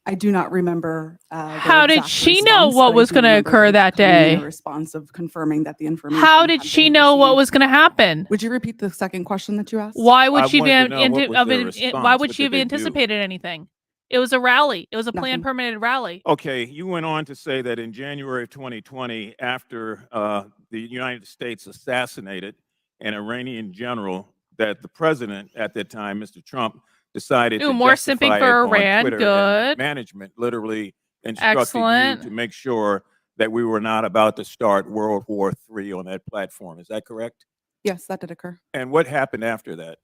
Speaker 9: I do not remember
Speaker 1: How did she know what was going to occur that day?
Speaker 9: A response of confirming that the information.
Speaker 1: How did she know what was going to happen?
Speaker 9: Would you repeat the second question that you asked?
Speaker 1: Why would she
Speaker 20: wanted to
Speaker 1: have
Speaker 20: know what was their response.
Speaker 1: why would
Speaker 20: What
Speaker 1: she
Speaker 20: did
Speaker 1: have
Speaker 20: they do?
Speaker 1: anticipated anything? It was a rally. It was a
Speaker 9: Nothing.
Speaker 1: planned permanent rally.
Speaker 20: Okay, you went on to say that in January of 2020, after the United States assassinated an Iranian general, that the president at that time, Mr. Trump, decided
Speaker 1: Ooh,
Speaker 20: to
Speaker 1: more
Speaker 20: justify
Speaker 1: simping
Speaker 20: it
Speaker 1: for
Speaker 20: on
Speaker 1: Iran.
Speaker 20: Twitter.
Speaker 1: Good.
Speaker 20: And management literally instructed
Speaker 1: Excellent.
Speaker 20: you to make sure that we were not about to start World War III on that platform. Is that correct?
Speaker 9: Yes, that did occur.
Speaker 20: And what happened after that?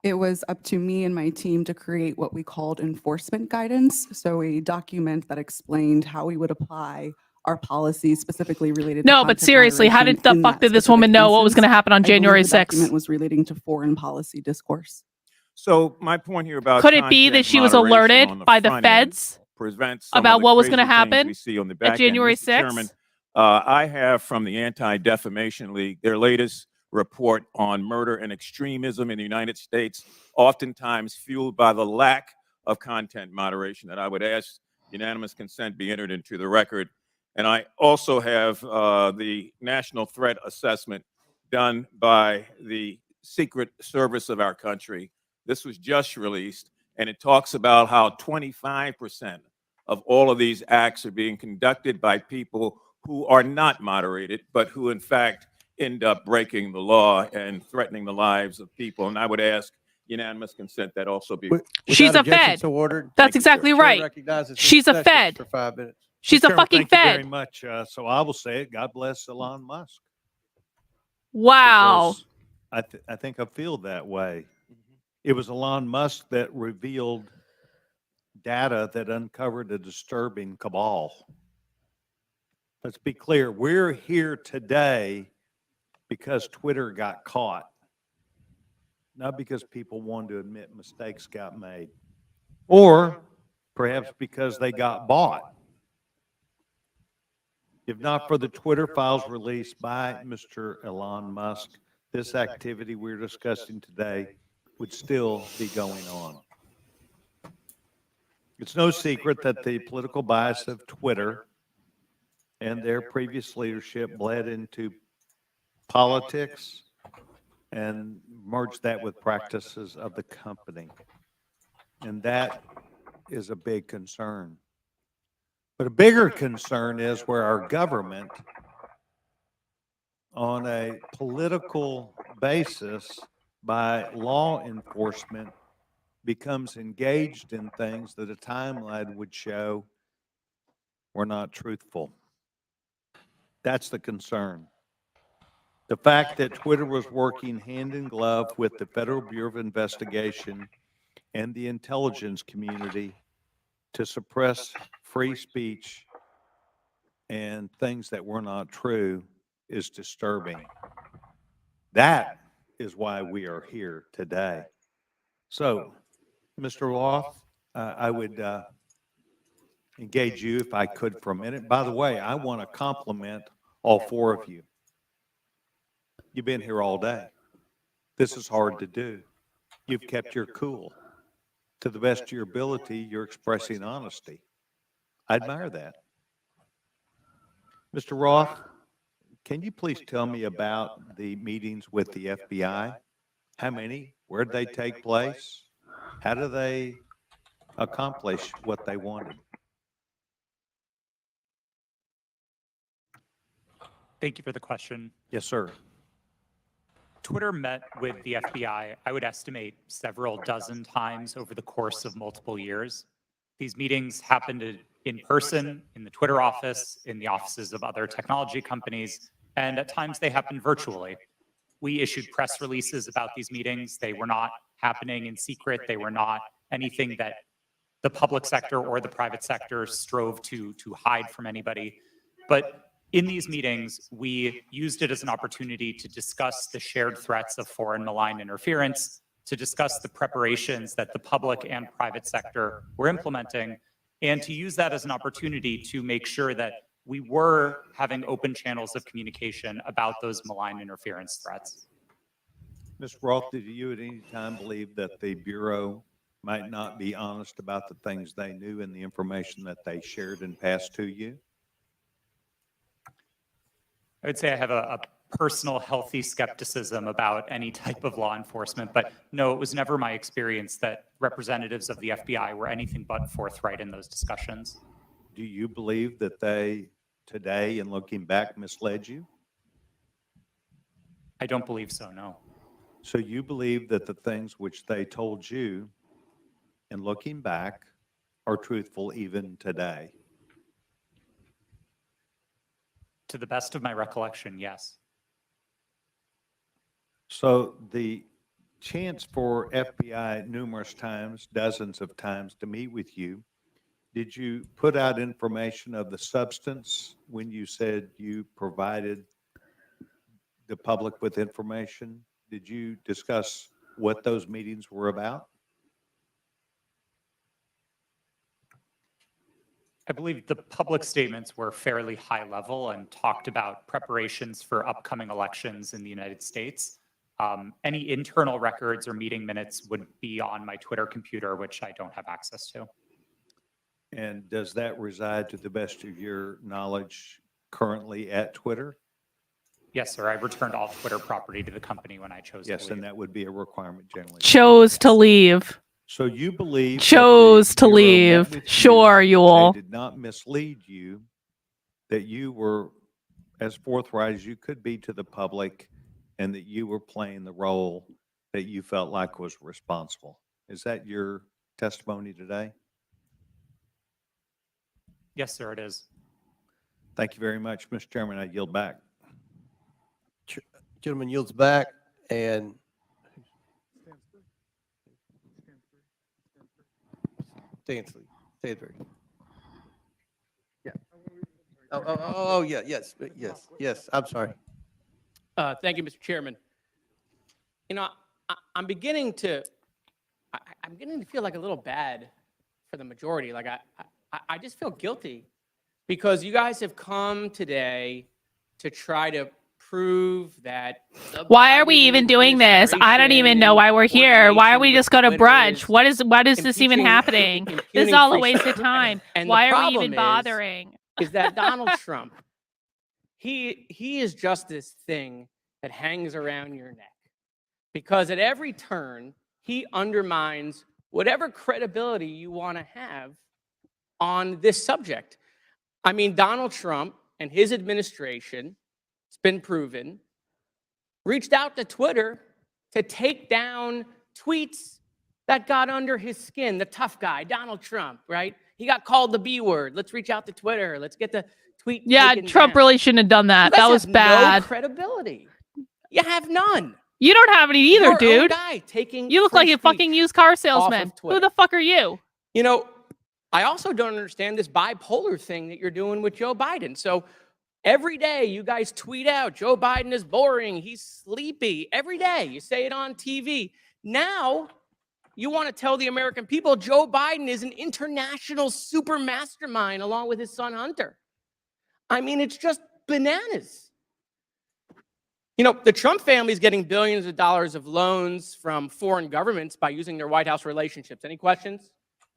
Speaker 9: It was up to me and my team to create what we called enforcement guidance. So a document that explained how we would apply our policies specifically related to
Speaker 1: No, but
Speaker 9: content
Speaker 1: seriously, how
Speaker 9: moderation
Speaker 1: did the
Speaker 9: in
Speaker 1: fuck
Speaker 9: that
Speaker 1: did this
Speaker 9: specific
Speaker 1: woman know what was going to
Speaker 9: instance.
Speaker 1: happen on
Speaker 9: I believe
Speaker 1: January
Speaker 9: the
Speaker 1: 6th?
Speaker 9: document was relating to foreign policy discourse.
Speaker 20: So my point here about
Speaker 1: Could it be that
Speaker 20: content
Speaker 1: she was
Speaker 20: moderation
Speaker 1: alerted
Speaker 20: on
Speaker 1: by the
Speaker 20: front end
Speaker 1: feds
Speaker 20: prevents some of
Speaker 1: about
Speaker 20: the
Speaker 1: what was going to
Speaker 20: crazy things
Speaker 1: happen
Speaker 20: we see on the
Speaker 1: at
Speaker 20: back end.
Speaker 1: January
Speaker 20: Mr. Chairman,
Speaker 1: 6th?
Speaker 20: I have from the Anti-Defamation League their latest report on murder and extremism in the United States, oftentimes fueled by the lack of content moderation, that I would ask unanimous consent be entered into the record. And I also have the national threat assessment done by the Secret Service of our country. This was just released, And it talks about how 25% of all of these acts are being conducted by people who are not moderated, but who in fact end up breaking the law and threatening the lives of people. And I would ask unanimous consent that also be.
Speaker 1: She's
Speaker 12: Without
Speaker 1: a
Speaker 12: objection,
Speaker 1: Fed.
Speaker 12: so ordered.
Speaker 1: That's
Speaker 12: Thank you, sir.
Speaker 1: exactly
Speaker 12: Chair
Speaker 1: right.
Speaker 12: recognizes Ms.
Speaker 1: She's a
Speaker 12: Sessions
Speaker 1: Fed.
Speaker 12: For 5 minutes.
Speaker 1: She's a
Speaker 3: Chairman,
Speaker 1: fucking
Speaker 3: thank you very
Speaker 1: Fed.
Speaker 3: much. So I will say it. God bless Elon Musk.
Speaker 1: Wow.
Speaker 3: Because I think I feel that way. It was Elon Musk that revealed data that uncovered a disturbing cabal. Let's be clear. We're here today because Twitter got caught, not because people wanted to admit mistakes got made, or perhaps because they got bought. If not for the Twitter files released by Mr. Elon Musk, this activity we're discussing today would still be going on. It's no secret that the political bias of Twitter and their previous leadership bled into politics and merged that with practices of the company. And that is a big concern. But a bigger concern is where our government, on a political basis by law enforcement, becomes engaged in things that a timeline would show were not truthful. That's the concern. The fact that Twitter was working hand in glove with the Federal Bureau of Investigation and the intelligence community to suppress free speech and things that were not true is disturbing. That is why we are here today. So, Mr. Roth, I would engage you if I could for a minute. By the way, I want to compliment all four of you. You've been here all day. This is hard to do. You've kept your cool. To the best of your ability, you're expressing honesty. I admire that. Mr. Roth, can you please tell me about the meetings with the FBI? How many? Where did they take place? How do they accomplish what they wanted?
Speaker 8: Thank you for the question.
Speaker 3: Yes, sir.
Speaker 8: Twitter met with the FBI, I would estimate, several dozen times over the course of multiple years. These meetings happened in person, in the Twitter office, in the offices of other technology companies, and at times they happened virtually. We issued press releases about these meetings. They were not happening in secret. They were not anything that the public sector or the private sector strove to hide from anybody. But in these meetings, we used it as an opportunity to discuss the shared threats of foreign malign interference, to discuss the preparations that the public and private sector were implementing, and to use that as an opportunity to make sure that we were having open channels of communication about those malign interference threats.
Speaker 3: Mr. Roth, did you at any time believe that the Bureau might not be honest about the things they knew and the information that they shared and passed to you?
Speaker 8: I would say I have a personal healthy skepticism about any type of law enforcement, but no, it was never my experience that representatives of the FBI were anything but forthright in those discussions.
Speaker 3: Do you believe that they, today, in looking back, misled you?
Speaker 8: I don't believe so, no.
Speaker 3: So you believe that the things which they told you, in looking back, are truthful even today?
Speaker 8: To the best of my recollection, yes.
Speaker 3: So the chance for FBI numerous times, dozens of times, to meet with you, did you put out information of the substance when you said you provided the public with information? Did you discuss what those meetings were about?
Speaker 8: I believe the public statements were fairly high level and talked about preparations for upcoming elections in the United States. Any internal records or meeting minutes would be on my Twitter computer, which I don't have access to.
Speaker 3: And does that reside, to the best of your knowledge, currently at Twitter?
Speaker 8: Yes, sir. I returned all Twitter property to the company when I chose to
Speaker 3: Yes,
Speaker 8: leave.
Speaker 3: and that would be a requirement generally.
Speaker 1: Chose to leave.
Speaker 15: So you believe that the
Speaker 1: chose to
Speaker 15: Bureau met
Speaker 1: leave.
Speaker 15: with you,
Speaker 1: Sure,
Speaker 15: they
Speaker 1: Yule.
Speaker 15: did not mislead you,
Speaker 1: Sure.
Speaker 15: they did not mislead you, that you were as forthright as you could be to the public, and that you were playing the role that you felt like was responsible. Is that your testimony today?
Speaker 8: Yes, sir, it is.
Speaker 15: Thank you very much, Mr. Chairman. I yield back.
Speaker 12: Gentleman yields back, and Stansbury. Yeah. Oh, yeah, yes, I'm sorry.
Speaker 22: Thank you, Mr. Chairman. You know, I'm beginning to feel like a little bad for the majority. Like I just feel guilty because you guys have come today to try to prove that.
Speaker 1: Why are we even doing this? I don't even know why we're here. Why are we just going to brunch? What is this even happening? This is all a waste of time.
Speaker 22: And
Speaker 1: Why
Speaker 22: the
Speaker 1: are we even
Speaker 22: problem
Speaker 1: bothering?
Speaker 22: is that Donald Trump, he is just this thing that hangs around your neck because at every turn, he undermines whatever credibility you want to have on this subject. I mean, Donald Trump and his administration, it's been proven, reached out to Twitter to take down tweets that got under his skin. The tough guy, Donald Trump, right? He got called the B word. Let's reach out to Twitter. Let's get the tweet
Speaker 1: Yeah,
Speaker 22: taken
Speaker 1: Trump
Speaker 22: down.
Speaker 1: really shouldn't have done that.
Speaker 22: You guys
Speaker 1: That was
Speaker 22: have
Speaker 1: bad.
Speaker 22: No credibility. You have none.
Speaker 1: You don't have any either,
Speaker 22: Your own
Speaker 1: dude.
Speaker 22: guy taking
Speaker 1: You look
Speaker 22: free
Speaker 1: like a
Speaker 22: speech
Speaker 1: fucking used car
Speaker 22: off
Speaker 1: salesman.
Speaker 22: of
Speaker 1: Who
Speaker 22: Twitter.
Speaker 1: the fuck are you?
Speaker 22: You know, I also don't understand this bipolar thing that you're doing with Joe Biden. So every day you guys tweet out, Joe Biden is boring, he's sleepy. Every day you say it on TV. Now you want to tell the American people Joe Biden is an international super mastermind along with his son Hunter. I mean, it's just bananas. You know, the Trump family is getting billions of dollars of loans from foreign governments by using their White House relationships. Any questions?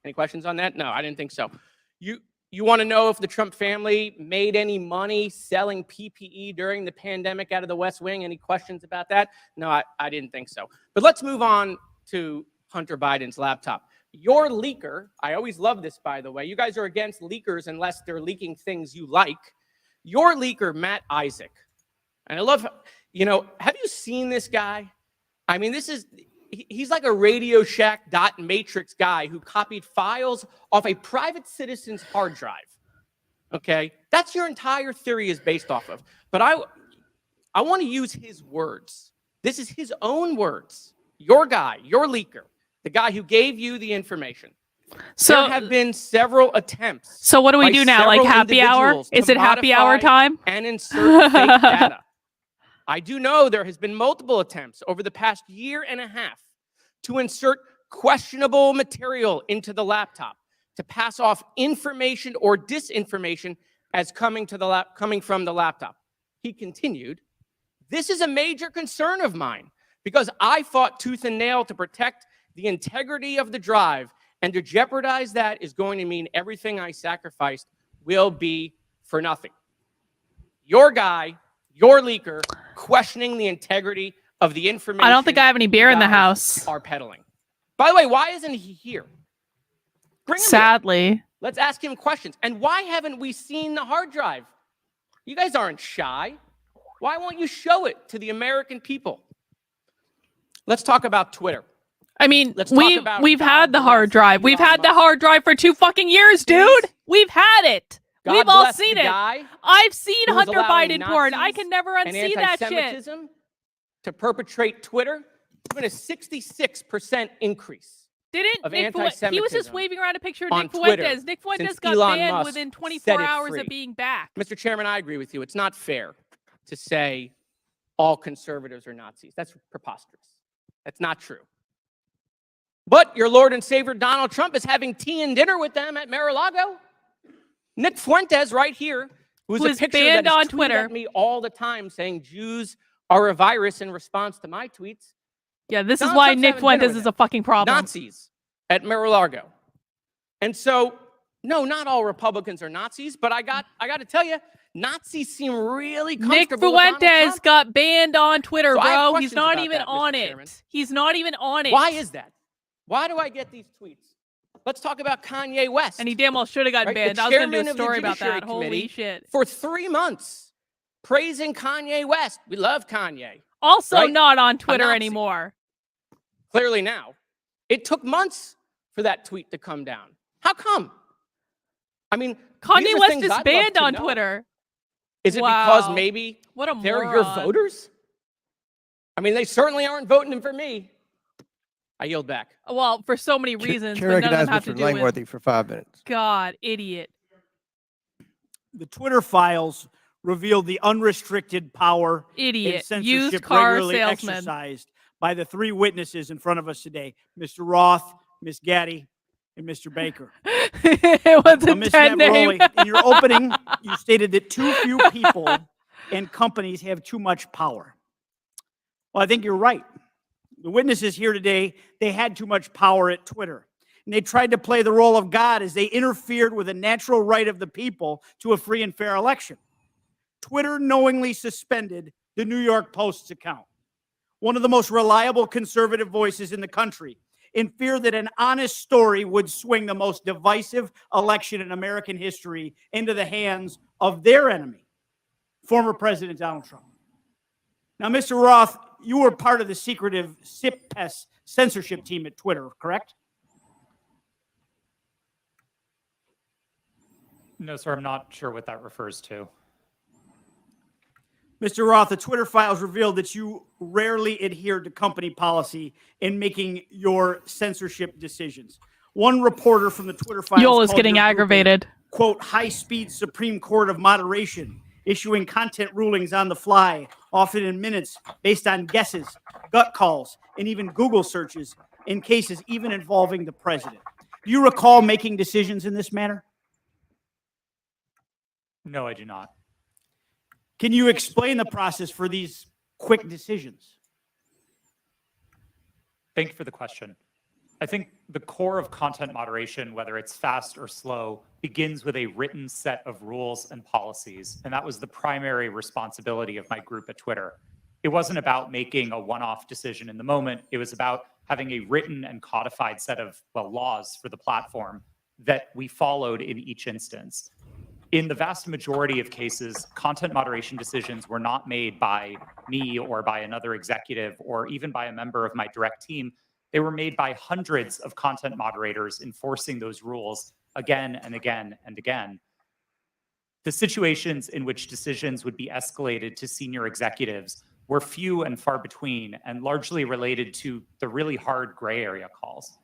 Speaker 22: Any questions on that? No, I didn't think so. You want to know if the Trump family made any money selling PPE during the pandemic out of the West Wing? Any questions about that? No, I didn't think so. But let's move on to Hunter Biden's laptop. Your leaker, I always love this, by the way. You guys are against leakers unless they're leaking things you like. Your leaker, Matt Isaac, and I love, you know, have you seen this guy? I mean, he's like a Radio Shack dot matrix guy who copied files off a private citizen's hard drive. Okay, that's your entire theory is based off of. But I want to use his words. This is his own words. Your guy, your leaker, the guy who gave you the information.
Speaker 1: So
Speaker 22: there have been several attempts.
Speaker 1: So what do we
Speaker 22: by
Speaker 1: do now? Like
Speaker 22: several
Speaker 1: happy hour?
Speaker 22: individuals
Speaker 1: Is
Speaker 22: to
Speaker 1: it happy hour
Speaker 22: modify
Speaker 1: time?
Speaker 22: and insert fake data. I do know there has been multiple attempts over the past year and a half to insert questionable material into the laptop, to pass off information or disinformation as coming from the laptop. He continued, "This is a major concern of mine because I fought tooth and nail to protect the integrity of the drive, and to jeopardize that is going to mean everything I sacrificed will be for nothing." Your guy, your leaker, questioning the integrity of the information.
Speaker 1: I don't think I have any beer in the
Speaker 22: guys
Speaker 1: house.
Speaker 22: Are peddling. By the way, why isn't he here? Bring him here.
Speaker 1: Sadly.
Speaker 22: Let's ask him questions. And why haven't we seen the hard drive? You guys aren't shy. Why won't you show it to the American people? Let's talk about Twitter.
Speaker 1: I mean,
Speaker 22: Let's talk about
Speaker 1: we've had the
Speaker 22: God
Speaker 1: hard
Speaker 22: bless
Speaker 1: drive. We've
Speaker 22: Elon
Speaker 1: had the
Speaker 22: Musk.
Speaker 1: hard drive for 2 fucking years, dude. We've had it.
Speaker 22: God
Speaker 1: We've all
Speaker 22: bless the
Speaker 1: seen it.
Speaker 22: guy
Speaker 1: I've seen
Speaker 22: who was
Speaker 1: Hunter
Speaker 22: allowing
Speaker 1: Biden porn. I
Speaker 22: Nazis
Speaker 1: can never
Speaker 22: and
Speaker 1: unsee that shit.
Speaker 22: anti-Semitism to perpetrate Twitter. It's been a 66% increase.
Speaker 1: Didn't
Speaker 22: of
Speaker 1: Nick Fuentes, he was just
Speaker 22: anti-Semitism
Speaker 1: waving around a picture of
Speaker 22: on
Speaker 1: Nick
Speaker 22: Twitter
Speaker 1: Fuentes. Nick Fuentes
Speaker 22: since
Speaker 1: got
Speaker 22: Elon
Speaker 1: banned
Speaker 22: Musk
Speaker 1: within
Speaker 22: set
Speaker 1: 24
Speaker 22: it
Speaker 1: hours
Speaker 22: free.
Speaker 1: of being back.
Speaker 22: Mr. Chairman, I agree with you. It's not fair to say all conservatives are Nazis. That's preposterous. That's not true. But your Lord and Savior Donald Trump is having tea and dinner with them at Mar-a-Lago. Nick Fuentes right here,
Speaker 1: Who
Speaker 22: who's a
Speaker 1: is
Speaker 22: picture
Speaker 1: banned
Speaker 22: that is
Speaker 1: on
Speaker 22: tweeted
Speaker 1: Twitter.
Speaker 22: at me all the time saying Jews are a virus in response to my tweets.
Speaker 1: Yeah, this is
Speaker 22: Donald
Speaker 1: why
Speaker 22: Trump's
Speaker 1: Nick
Speaker 22: having dinner
Speaker 1: Fuentes
Speaker 22: with
Speaker 1: is a fucking problem.
Speaker 22: Nazis at Mar-a-Lago. And so, no, not all Republicans are Nazis, but I got to tell you, Nazis seem really
Speaker 1: Nick
Speaker 22: comfortable with Donald
Speaker 1: Fuentes
Speaker 22: Trump.
Speaker 1: got banned on Twitter,
Speaker 22: So I have
Speaker 1: bro. He's
Speaker 22: questions
Speaker 1: not
Speaker 22: about
Speaker 1: even
Speaker 22: that, Mr.
Speaker 1: on
Speaker 22: Chairman.
Speaker 1: it. He's not even on it.
Speaker 22: Why is that? Why do I get these tweets? Let's talk about Kanye West.
Speaker 1: And he damn well should have gotten
Speaker 22: right?
Speaker 1: banned.
Speaker 22: The
Speaker 1: I was going to
Speaker 22: chairman
Speaker 1: do a
Speaker 22: of the
Speaker 1: story about
Speaker 22: Judiciary
Speaker 1: that. Holy
Speaker 22: Committee
Speaker 1: shit.
Speaker 22: for 3 months praising Kanye West. We love Kanye.
Speaker 1: Also
Speaker 22: right?
Speaker 1: not on
Speaker 22: A
Speaker 1: Twitter
Speaker 22: Nazi.
Speaker 1: anymore.
Speaker 22: Clearly now. It took months for that tweet to come down. How come? I mean,
Speaker 1: Kanye
Speaker 22: these are
Speaker 1: West
Speaker 22: things
Speaker 1: is
Speaker 22: I'd love
Speaker 1: banned
Speaker 22: to
Speaker 1: on
Speaker 22: know.
Speaker 1: Twitter.
Speaker 22: Is it because
Speaker 1: Wow.
Speaker 22: maybe
Speaker 1: What a
Speaker 22: they're your
Speaker 1: moron.
Speaker 22: voters? I mean, they certainly aren't voting them for me. I yield back.
Speaker 1: Well, for so many reasons,
Speaker 17: Chair
Speaker 1: but none of them
Speaker 17: recognizes
Speaker 1: have to
Speaker 17: Mr.
Speaker 1: do with
Speaker 17: Langworthy for 5 minutes.
Speaker 1: God, idiot.
Speaker 4: The Twitter files revealed the unrestricted power
Speaker 1: Idiot.
Speaker 4: and
Speaker 1: Used
Speaker 4: censorship
Speaker 1: car
Speaker 4: regularly
Speaker 1: salesman.
Speaker 4: exercised by the 3 witnesses in front of us today, Mr. Roth, Ms. Gaddy, and Mr. Baker.
Speaker 1: It was a
Speaker 4: Ms.
Speaker 1: dead name.
Speaker 4: Navaroli, in your opening, you stated that too few people and companies have too much power. Well, I think you're right. The witnesses here today, they had too much power at Twitter. And they tried to play the role of God as they interfered with a natural right of the people to a free and fair election. Twitter knowingly suspended the New York Post's account, one of the most reliable conservative voices in the country, in fear that an honest story would swing the most divisive election in American history into the hands of their enemy, former President Donald Trump. Now, Mr. Roth, you were part of the secretive SIP-PES censorship team at Twitter, correct?
Speaker 16: No, sir, I'm not sure what that refers to.
Speaker 4: Mr. Roth, the Twitter files revealed that you rarely adhered to company policy in making your censorship decisions. One reporter from the Twitter files
Speaker 1: Yoel is
Speaker 4: called
Speaker 1: getting
Speaker 4: your group a,
Speaker 1: aggravated.
Speaker 4: quote, high-speed Supreme Court of moderation, issuing content rulings on the fly, often in minutes, based on guesses, gut calls, and even Google searches in cases even involving the president. Do you recall making decisions in this manner?
Speaker 16: No, I do not.
Speaker 4: Can you explain the process for these quick decisions?
Speaker 16: Thank you for the question. I think the core of content moderation, whether it's fast or slow, begins with a written set of rules and policies. And that was the primary responsibility of my group at Twitter. It wasn't about making a one-off decision in the moment. It was about having a written and codified set of, well, laws for the platform that we followed in each instance. In the vast majority of cases, content moderation decisions were not made by me or by another executive or even by a member of my direct team. They were made by hundreds of content moderators enforcing those rules again and again and again. The situations in which decisions would be escalated to senior executives were few and far between and largely related to the really hard gray area calls.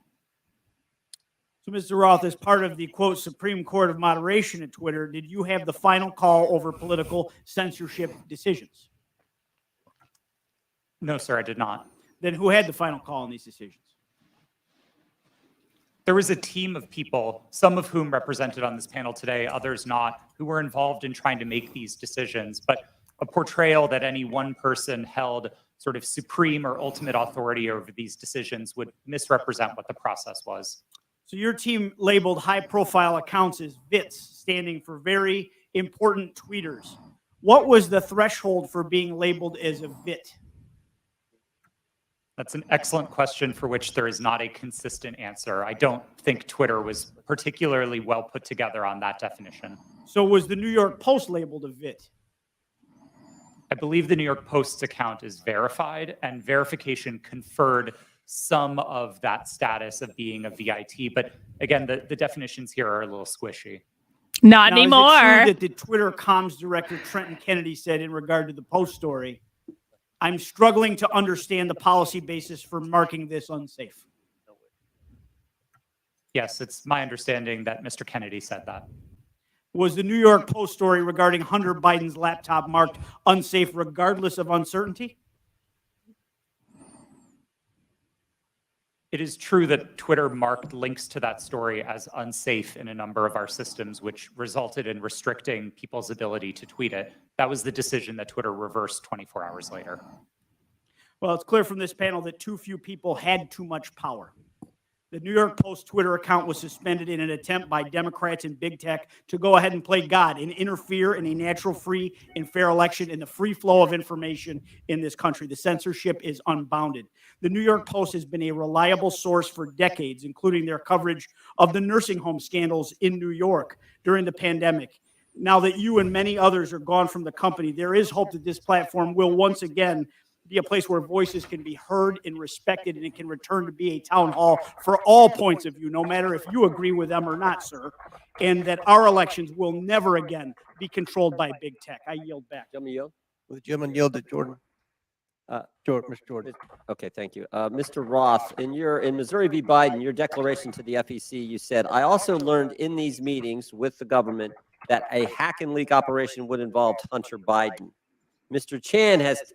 Speaker 4: So, Mr. Roth, as part of the, quote, Supreme Court of Moderation at Twitter, did you have the final call over political censorship decisions?
Speaker 16: No, sir, I did not.
Speaker 4: Then who had the final call on these decisions?
Speaker 16: There was a team of people, some of whom represented on this panel today, others not, who were involved in trying to make these decisions. But a portrayal that any one person held sort of supreme or ultimate authority over these decisions would misrepresent what the process was.
Speaker 4: So your team labeled high-profile accounts as VITs, standing for very important tweeters. What was the threshold for being labeled as a VIT?
Speaker 16: That's an excellent question for which there is not a consistent answer. I don't think Twitter was particularly well put together on that definition.
Speaker 4: So was the New York Post labeled a VIT?
Speaker 16: I believe the New York Post's account is verified, and verification conferred some of that status of being a VIT. But again, the definitions here are a little squishy.
Speaker 1: Not
Speaker 4: now,
Speaker 1: anymore.
Speaker 4: Is it true that the Twitter comms director, Trenton Kennedy, said in regard to the Post story, I'm struggling to understand the policy basis for marking this unsafe?
Speaker 16: Yes, it's my understanding that Mr. Kennedy said that.
Speaker 4: Was the New York Post story regarding Hunter Biden's laptop marked unsafe regardless of uncertainty?
Speaker 16: It is true that Twitter marked links to that story as unsafe in a number of our systems, which resulted in restricting people's ability to tweet it. That was the decision that Twitter reversed 24 hours later.
Speaker 4: Well, it's clear from this panel that too few people had too much power. The New York Post Twitter account was suspended in an attempt by Democrats and big tech to go ahead and play God and interfere in a natural, free, and fair election and the free flow of information in this country. The censorship is unbounded. The New York Post has been a reliable source for decades, including their coverage of the nursing home scandals in New York during the pandemic. Now that you and many others are gone from the company, there is hope that this platform will once again be a place where voices can be heard and respected, and it can return to be a town hall for all points of view, no matter if you agree with them or not, sir, and that our elections will never again be controlled by big tech. I yield back.
Speaker 11: Gentleman yield?
Speaker 12: Will the gentleman yield to Jordan? Jordan, Mr. Jordan.
Speaker 11: Okay, thank you. Mr. Roth, in Missouri v. Biden, your declaration to the FEC, you said, I also learned in these meetings with the government that a hack and leak operation would involve Hunter Biden. Mr. Chan has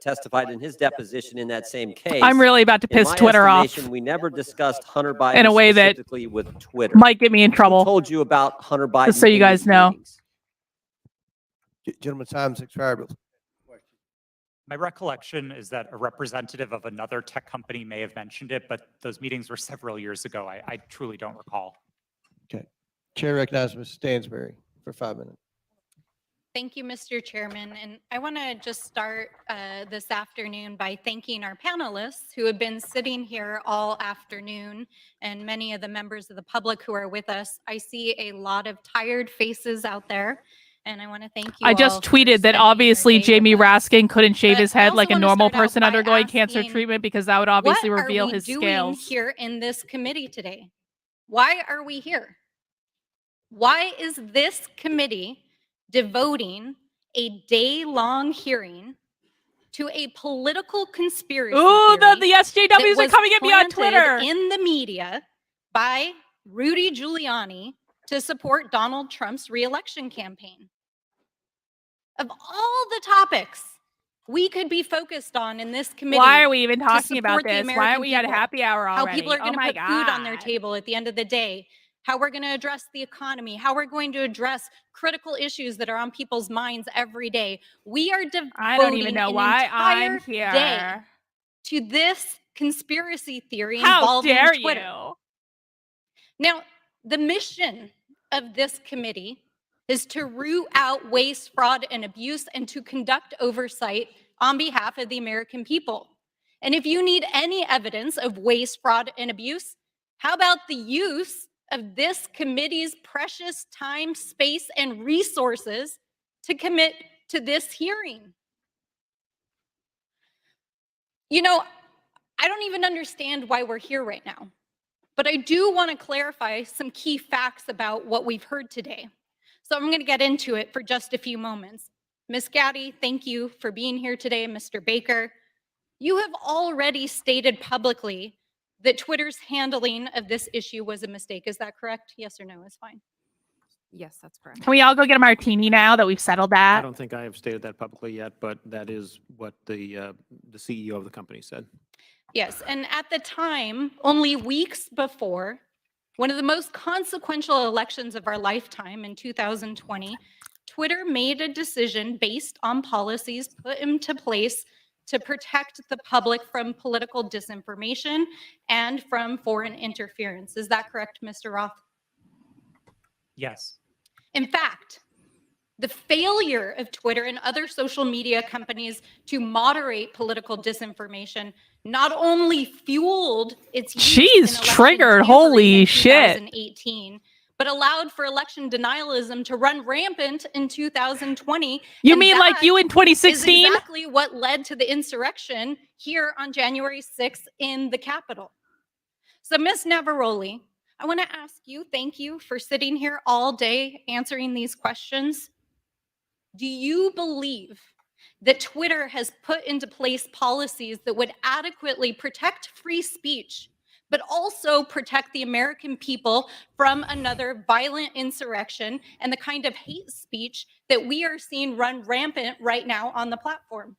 Speaker 11: testified in his deposition in that same case.
Speaker 1: I'm really about to piss Twitter off.
Speaker 11: We never discussed Hunter Biden
Speaker 1: in a way that
Speaker 11: specifically with Twitter.
Speaker 1: might get me in trouble.
Speaker 11: Who told you about Hunter Biden?
Speaker 1: Just so you guys know.
Speaker 12: Gentleman, time's expired.
Speaker 16: My recollection is that a representative of another tech company may have mentioned it, but those meetings were several years ago. I truly don't recall.
Speaker 12: Okay. Chair recognizes Ms. Stansberry for 5 minutes.
Speaker 10: Thank you, Mr. Chairman. And I want to just start this afternoon by thanking our panelists who have been sitting here all afternoon, and many of the members of the public who are with us. I see a lot of tired faces out there, and I want to thank you.
Speaker 1: I just tweeted that obviously Jamie Raskin couldn't shave his head like a normal person undergoing cancer treatment, because that would obviously reveal his scales.
Speaker 10: What are we doing here in this committee today? Why are we here? Why is this committee devoting a day-long hearing to a political conspiracy
Speaker 1: Ooh,
Speaker 10: theory
Speaker 1: the SJWs are coming at me on
Speaker 10: planted
Speaker 1: Twitter.
Speaker 10: in the media by Rudy Giuliani to support Donald Trump's re-election campaign? Of all the topics we could be focused on in this committee,
Speaker 1: Why are we even
Speaker 10: to
Speaker 1: talking about
Speaker 10: support the
Speaker 1: this? Why
Speaker 10: American
Speaker 1: aren't we at
Speaker 10: people,
Speaker 1: happy hour already?
Speaker 10: how people are going to
Speaker 1: my
Speaker 10: put food on their
Speaker 1: God.
Speaker 10: table at the end of the day, how we're going to address the economy, how we're going to address critical issues that are on people's minds every day. We are devoting
Speaker 1: I don't even know
Speaker 10: an
Speaker 1: why
Speaker 10: entire
Speaker 1: I'm here.
Speaker 10: day to this conspiracy theory
Speaker 1: How
Speaker 10: involving
Speaker 1: dare
Speaker 10: Twitter.
Speaker 1: you?
Speaker 10: Now, the mission of this committee is to root out waste, fraud, and abuse, and to conduct oversight on behalf of the American people. And if you need any evidence of waste, fraud, and abuse, how about the use of this committee's precious time, space, and resources to commit to this hearing? You know, I don't even understand why we're here right now, but I do want to clarify some key facts about what we've heard today. So I'm going to get into it for just a few moments. Ms. Gaddy, thank you for being here today. Mr. Baker, you have already stated publicly that Twitter's handling of this issue was a mistake. Is that correct? Yes or no? It's fine.
Speaker 7: Yes, that's correct.
Speaker 1: Can we all go get a martini now that we've settled
Speaker 21: I
Speaker 1: that?
Speaker 21: don't think I have stated that publicly yet, but that is what the CEO of the company said.
Speaker 10: Yes, and at the time, only weeks before, one of the most consequential elections of our lifetime in 2020, Twitter made a decision based on policies put into place to protect the public from political disinformation and from foreign interference. Is that correct, Mr. Roth?
Speaker 16: Yes.
Speaker 10: In fact, the failure of Twitter and other social media companies to moderate political disinformation not only fueled its use in
Speaker 1: She's
Speaker 10: election
Speaker 1: triggered.
Speaker 10: tampering
Speaker 1: Holy
Speaker 10: in
Speaker 1: shit.
Speaker 10: 2018, but allowed for election denialism to run rampant in 2020.
Speaker 1: You
Speaker 10: And
Speaker 1: mean like
Speaker 10: that
Speaker 1: you in
Speaker 10: is
Speaker 1: 2016?
Speaker 10: exactly what led to the insurrection here on January 6th in the Capitol. So, Ms. Navaroli, I want to ask you, thank you for sitting here all day answering these questions. Do you believe that Twitter has put into place policies that would adequately protect free speech, but also protect the American people from another violent insurrection and the kind of hate speech that we are seeing run rampant right now on the platform?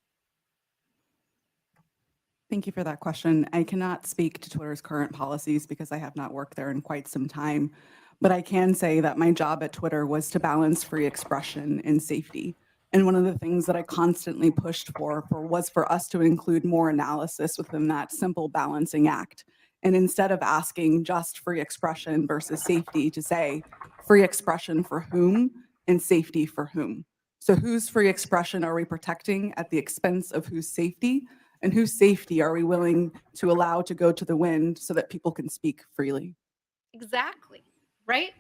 Speaker 9: Thank you for that question. I cannot speak to Twitter's current policies because I have not worked there in quite some time, but I can say that my job at Twitter was to balance free expression and safety. And one of the things that I constantly pushed for was for us to include more analysis within that simple balancing act. And instead of asking just free expression versus safety, to say free expression for whom and safety for whom. So whose free expression are we protecting at the expense of whose safety? And whose safety are we willing to allow to go to the wind so that people can speak freely?
Speaker 10: Exactly, right?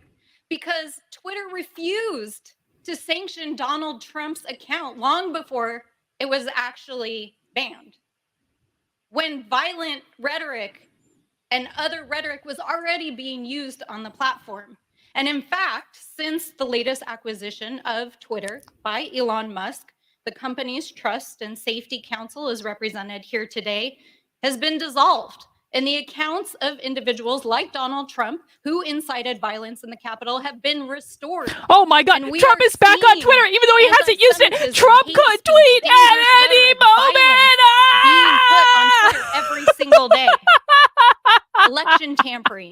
Speaker 10: Because Twitter refused to sanction Donald Trump's account long before it was actually banned. When violent rhetoric and other rhetoric was already being used on the platform. And in fact, since the latest acquisition of Twitter by Elon Musk, the company's Trust and Safety Council, is represented here today, has been dissolved. And the accounts of individuals like Donald Trump who incited violence in the Capitol have been restored.
Speaker 1: Oh my God,
Speaker 10: And we
Speaker 1: Trump
Speaker 10: are
Speaker 1: is back on
Speaker 10: seeing
Speaker 1: Twitter, even though he hasn't used it.
Speaker 10: anti-Semitism,
Speaker 1: Trump
Speaker 10: hate
Speaker 1: could
Speaker 10: speech,
Speaker 1: tweet at
Speaker 10: dangerous
Speaker 1: any
Speaker 10: rhetoric,
Speaker 1: moment.
Speaker 10: violence being put on Twitter every single day. Election tampering,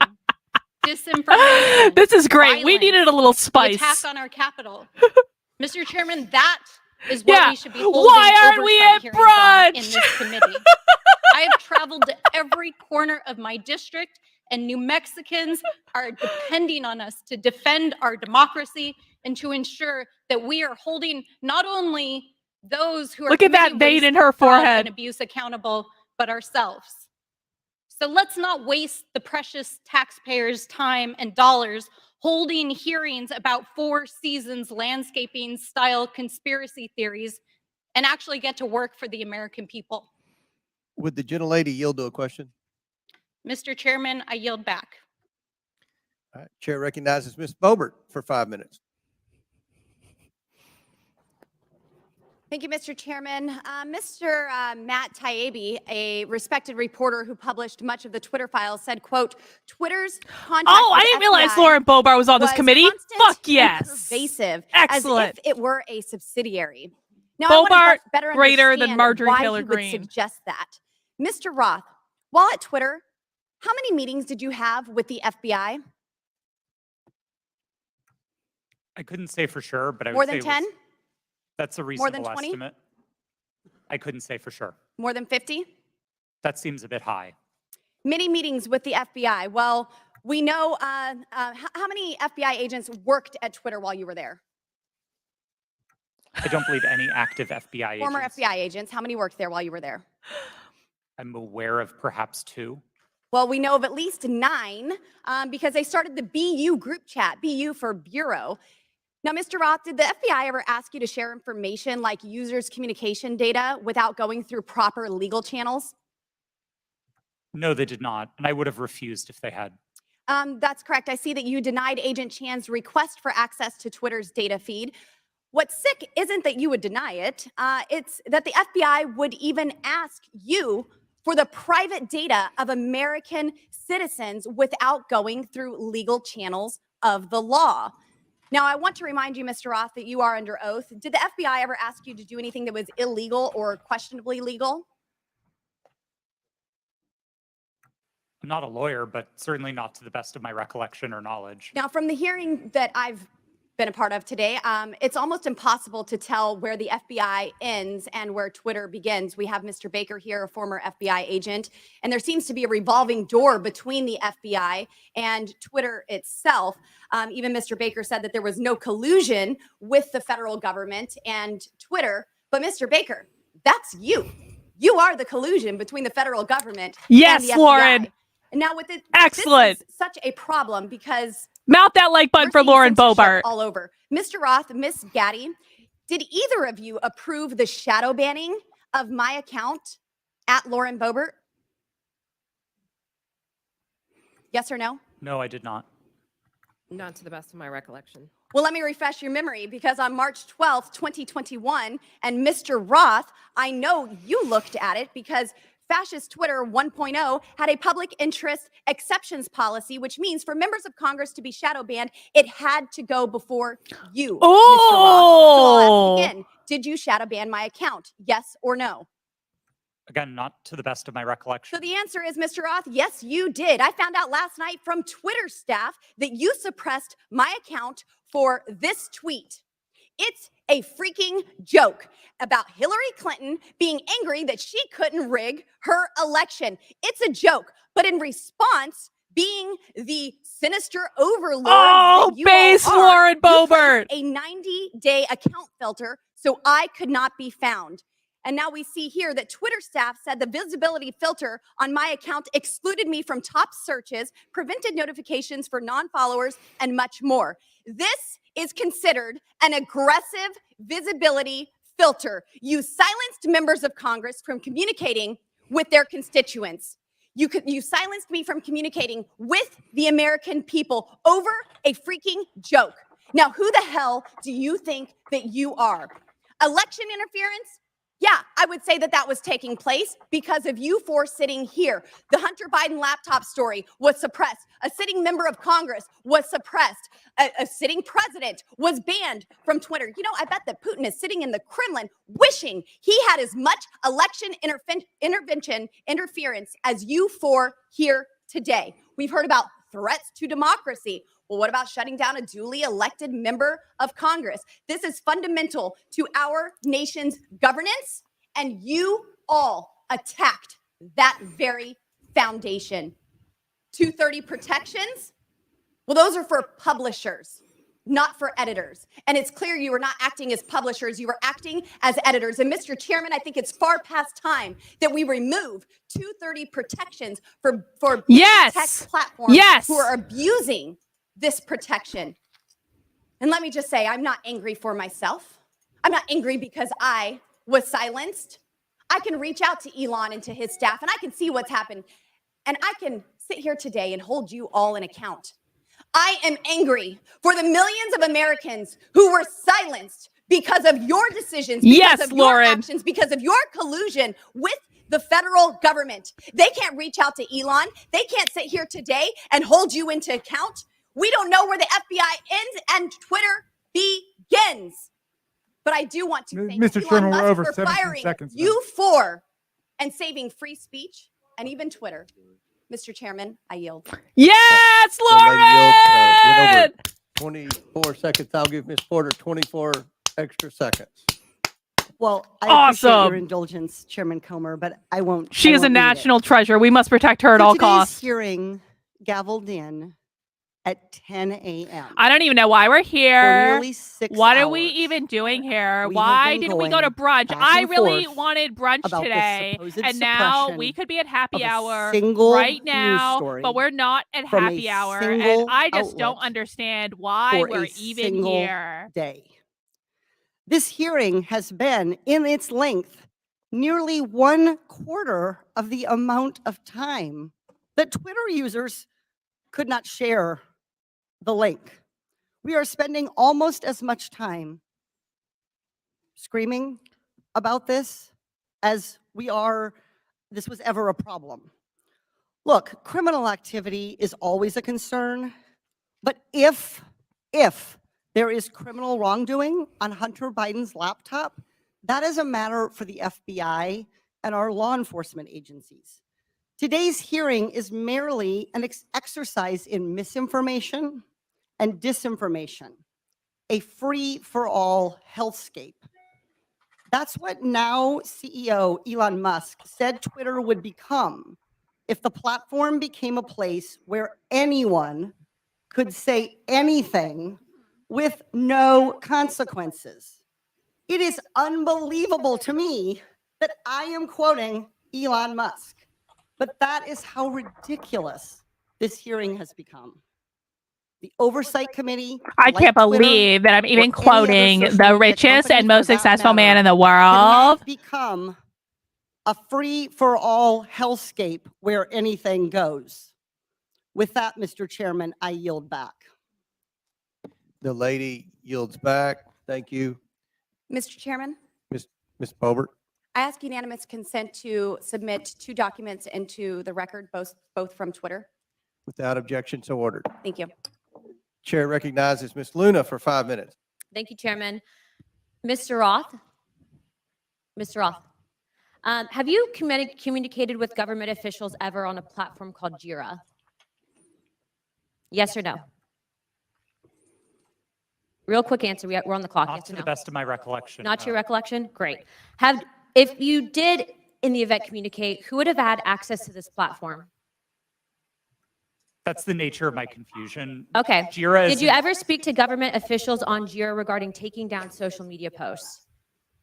Speaker 10: disinformation.
Speaker 1: This is great. We
Speaker 10: violence,
Speaker 1: needed a little
Speaker 10: the
Speaker 1: spice.
Speaker 10: attack on our Capitol. Mr. Chairman, that is what
Speaker 1: Yeah.
Speaker 10: we should be holding
Speaker 1: Why aren't we
Speaker 10: oversight
Speaker 1: at
Speaker 10: hearings on in
Speaker 1: brunch?
Speaker 10: this committee. I have traveled to every corner of my district, and New Mexicans are depending on us to defend our democracy and to ensure that we are holding not only those who are
Speaker 1: Look at that
Speaker 10: committing
Speaker 1: vein
Speaker 10: waste,
Speaker 1: in her
Speaker 10: fraud,
Speaker 1: forehead.
Speaker 10: and abuse accountable, but ourselves. So let's not waste the precious taxpayers' time and dollars holding hearings about Four Seasons landscaping style conspiracy theories and actually get to work for the American people.
Speaker 12: Would the gentlelady yield to a question?
Speaker 10: Mr. Chairman, I yield back.
Speaker 12: All right. Chair recognizes Ms. Boebert for 5 minutes.
Speaker 2: Thank you, Mr. Chairman. Mr. Matt Taibbi, a respected reporter who published much of the Twitter files, said, quote, Twitter's contact
Speaker 1: Oh, I
Speaker 2: with
Speaker 1: didn't realize
Speaker 2: FBI
Speaker 1: Lauren Boebert was on this
Speaker 2: was
Speaker 1: committee.
Speaker 2: constant
Speaker 1: Fuck
Speaker 2: and
Speaker 1: yes.
Speaker 2: pervasive,
Speaker 1: Excellent.
Speaker 2: as if it were a subsidiary. Now, I want
Speaker 1: Boebert
Speaker 2: to better
Speaker 1: greater than
Speaker 2: understand
Speaker 1: Marjorie
Speaker 2: why
Speaker 1: Taylor
Speaker 2: he would
Speaker 1: Greene.
Speaker 2: suggest that. Mr. Roth, while at Twitter, how many meetings did you have with the FBI?
Speaker 16: I couldn't say for sure, but I would
Speaker 2: More
Speaker 16: say
Speaker 2: than 10?
Speaker 16: That's a
Speaker 2: More
Speaker 16: reasonable
Speaker 2: than 20?
Speaker 16: estimate. I couldn't say for sure.
Speaker 2: More than 50?
Speaker 16: That seems a bit high.
Speaker 2: Many meetings with the FBI. Well, we know how many FBI agents worked at Twitter while you were there?
Speaker 16: I don't believe any active FBI
Speaker 2: Former
Speaker 16: agents.
Speaker 2: FBI agents. How many worked there while you were there?
Speaker 16: I'm aware of perhaps 2.
Speaker 2: Well, we know of at least 9 because they started the BU group chat, BU for Bureau. Now, Mr. Roth, did the FBI ever ask you to share information like users' communication data without going through proper legal channels?
Speaker 16: No, they did not, and I would have refused if they had.
Speaker 2: That's correct. I see that you denied Agent Chan's request for access to Twitter's data feed. What's sick isn't that you would deny it. It's that the FBI would even ask you for the private data of American citizens without going through legal channels of the law. Now, I want to remind you, Mr. Roth, that you are under oath. Did the FBI ever ask you to do anything that was illegal or questionably legal?
Speaker 16: I'm not a lawyer, but certainly not to the best of my recollection or knowledge.
Speaker 2: Now, from the hearing that I've been a part of today, it's almost impossible to tell where the FBI ends and where Twitter begins. We have Mr. Baker here, a former FBI agent, and there seems to be a revolving door between the FBI and Twitter itself. Even Mr. Baker said that there was no collusion with the federal government and Twitter. But Mr. Baker, that's you. You are the collusion between the federal government
Speaker 1: Yes,
Speaker 2: and the FBI.
Speaker 1: Lauren.
Speaker 2: And now with it,
Speaker 1: Excellent.
Speaker 2: this is such a problem because
Speaker 1: Mount that like button for Lauren Boebert.
Speaker 2: all over. Mr. Roth, Miss Gaddy, did either of you approve the shadow banning of my account at Lauren Boebert? Yes or no?
Speaker 16: No, I did not.
Speaker 7: Not to the best of my recollection.
Speaker 2: Well, let me refresh your memory because on March 12th, 2021, and Mr. Roth, I know you looked at it because Fascist Twitter 1.0 had a public interest exceptions policy, which means for members of Congress to be shadow banned, it had to go before you, Mr. Roth. So I'll ask again, did you shadow ban my account? Yes or no?
Speaker 16: Again, not to the best of my recollection.
Speaker 2: So the answer is, Mr. Roth, yes, you did. I found out last night from Twitter staff that you suppressed my account for this tweet. It's a freaking joke about Hillary Clinton being angry that she couldn't rig her election. It's a joke. But in response, being the sinister overlords
Speaker 1: Oh,
Speaker 2: that you
Speaker 1: base
Speaker 2: all are,
Speaker 1: Lauren
Speaker 2: you
Speaker 1: Boebert.
Speaker 2: placed a 90-day account filter so I could not be found. And now we see here that Twitter staff said the visibility filter on my account excluded me from top searches, prevented notifications for non-followers, and much more. This is considered an aggressive visibility filter. You silenced members of Congress from communicating with their constituents. You silenced me from communicating with the American people over a freaking joke. Now, who the hell do you think that you are? Election interference? Yeah, I would say that that was taking place because of you four sitting here. The Hunter Biden laptop story was suppressed. A sitting member of Congress was suppressed. A sitting president was banned from Twitter. You know, I bet that Putin is sitting in the Kremlin wishing he had as much election interference as you four here today. We've heard about threats to democracy. Well, what about shutting down a duly elected member of Congress? This is fundamental to our nation's governance, and you all attacked that very foundation. 230 protections? Well, those are for publishers, not for editors. And it's clear you were not acting as publishers, you were acting as editors. And Mr. Chairman, I think it's far past time that we remove 230 protections for
Speaker 1: Yes.
Speaker 2: tech platforms
Speaker 1: Yes.
Speaker 2: who are abusing this protection. And let me just say, I'm not angry for myself. I'm not angry because I was silenced. I can reach out to Elon and to his staff, and I can see what's happened. And I can sit here today and hold you all in account. I am angry for the millions of Americans who were silenced because of your decisions, because
Speaker 1: Yes,
Speaker 2: of your
Speaker 1: Lauren.
Speaker 2: actions, because of your collusion with the federal government. They can't reach out to Elon. They can't sit here today and hold you into account. We don't know where the FBI ends and Twitter begins. But I do want to thank
Speaker 5: Mr.
Speaker 2: Elon
Speaker 5: Chairman, we're
Speaker 2: Musk
Speaker 5: over
Speaker 2: for
Speaker 5: 17
Speaker 2: firing
Speaker 5: seconds now.
Speaker 2: you four and saving free speech and even Twitter. Mr. Chairman, I yield.
Speaker 1: Yes,
Speaker 12: The lady
Speaker 1: Lauren!
Speaker 12: went over 24 seconds. I'll give Ms. Porter 24 extra seconds.
Speaker 13: Well, I appreciate
Speaker 1: Awesome.
Speaker 13: your indulgence, Chairman Comer, but I won't.
Speaker 1: She
Speaker 13: I
Speaker 1: is a
Speaker 13: won't read it.
Speaker 1: national treasure. We must protect her at
Speaker 13: So
Speaker 1: all
Speaker 13: today's
Speaker 1: costs.
Speaker 13: hearing gavelled in at 10 a.m.
Speaker 1: I don't even know why we're
Speaker 13: For
Speaker 1: here.
Speaker 13: nearly 6
Speaker 1: What
Speaker 13: hours.
Speaker 1: are we even doing here?
Speaker 13: We have
Speaker 1: Why
Speaker 13: been
Speaker 1: didn't we go to
Speaker 13: going
Speaker 1: brunch?
Speaker 13: back
Speaker 1: I
Speaker 13: and
Speaker 1: really
Speaker 13: forth
Speaker 1: wanted brunch
Speaker 13: about the
Speaker 1: today.
Speaker 13: supposed
Speaker 1: And now
Speaker 13: suppression
Speaker 1: we could be at happy
Speaker 13: of a
Speaker 1: hour
Speaker 13: single
Speaker 1: right
Speaker 13: news
Speaker 1: now,
Speaker 13: story
Speaker 1: but we're not at
Speaker 13: from a
Speaker 1: happy hour. And
Speaker 13: single
Speaker 1: I just don't
Speaker 13: outlet
Speaker 1: understand why
Speaker 13: for
Speaker 1: we're
Speaker 13: a
Speaker 1: even
Speaker 13: single
Speaker 1: here.
Speaker 13: day. This hearing has been, in its length, nearly 1/4 of the amount of time that Twitter users could not share the link. We are spending almost as much time screaming about this as this was ever a problem. Look, criminal activity is always a concern, but if there is criminal wrongdoing on Hunter Biden's laptop, that is a matter for the FBI and our law enforcement agencies. Today's hearing is merely an exercise in misinformation and disinformation, a free-for-all hellscape. That's what now CEO Elon Musk said Twitter would become if the platform became a place where anyone could say anything with no consequences. It is unbelievable to me that I am quoting Elon Musk, but that is how ridiculous this hearing has become. The Oversight Committee.
Speaker 1: I
Speaker 13: like
Speaker 1: can't
Speaker 13: Twitter
Speaker 1: believe that I'm
Speaker 13: or
Speaker 1: even
Speaker 13: any other
Speaker 1: quoting
Speaker 13: social
Speaker 1: the
Speaker 13: media
Speaker 1: richest and
Speaker 13: company
Speaker 1: most
Speaker 13: for that
Speaker 1: successful man
Speaker 13: matter,
Speaker 1: in the
Speaker 13: cannot
Speaker 1: world.
Speaker 13: become a free-for-all hellscape where anything goes. With that, Mr. Chairman, I yield back.
Speaker 12: The lady yields back. Thank you.
Speaker 2: Mr. Chairman,
Speaker 12: Ms. Boebert.
Speaker 2: I ask unanimous consent to submit 2 documents into the record, both from Twitter.
Speaker 12: Without objection, so ordered.
Speaker 2: Thank you.
Speaker 12: Chair recognizes Ms. Luna for 5 minutes.
Speaker 14: Thank you, Chairman. Mr. Roth, have you communicated with government officials ever on a platform called Jira? Yes or no? Real quick answer. We're on the clock.
Speaker 16: Not
Speaker 14: Yes
Speaker 16: to
Speaker 14: or
Speaker 16: the
Speaker 14: no?
Speaker 16: best of my recollection.
Speaker 14: Not to your
Speaker 16: no.
Speaker 14: recollection? Great. If you did in the event communicate, who would have had access to this platform?
Speaker 16: That's the nature of my confusion.
Speaker 14: Okay.
Speaker 16: Jira
Speaker 14: Did
Speaker 16: is,
Speaker 14: you ever speak to government officials on Jira regarding taking down social media posts?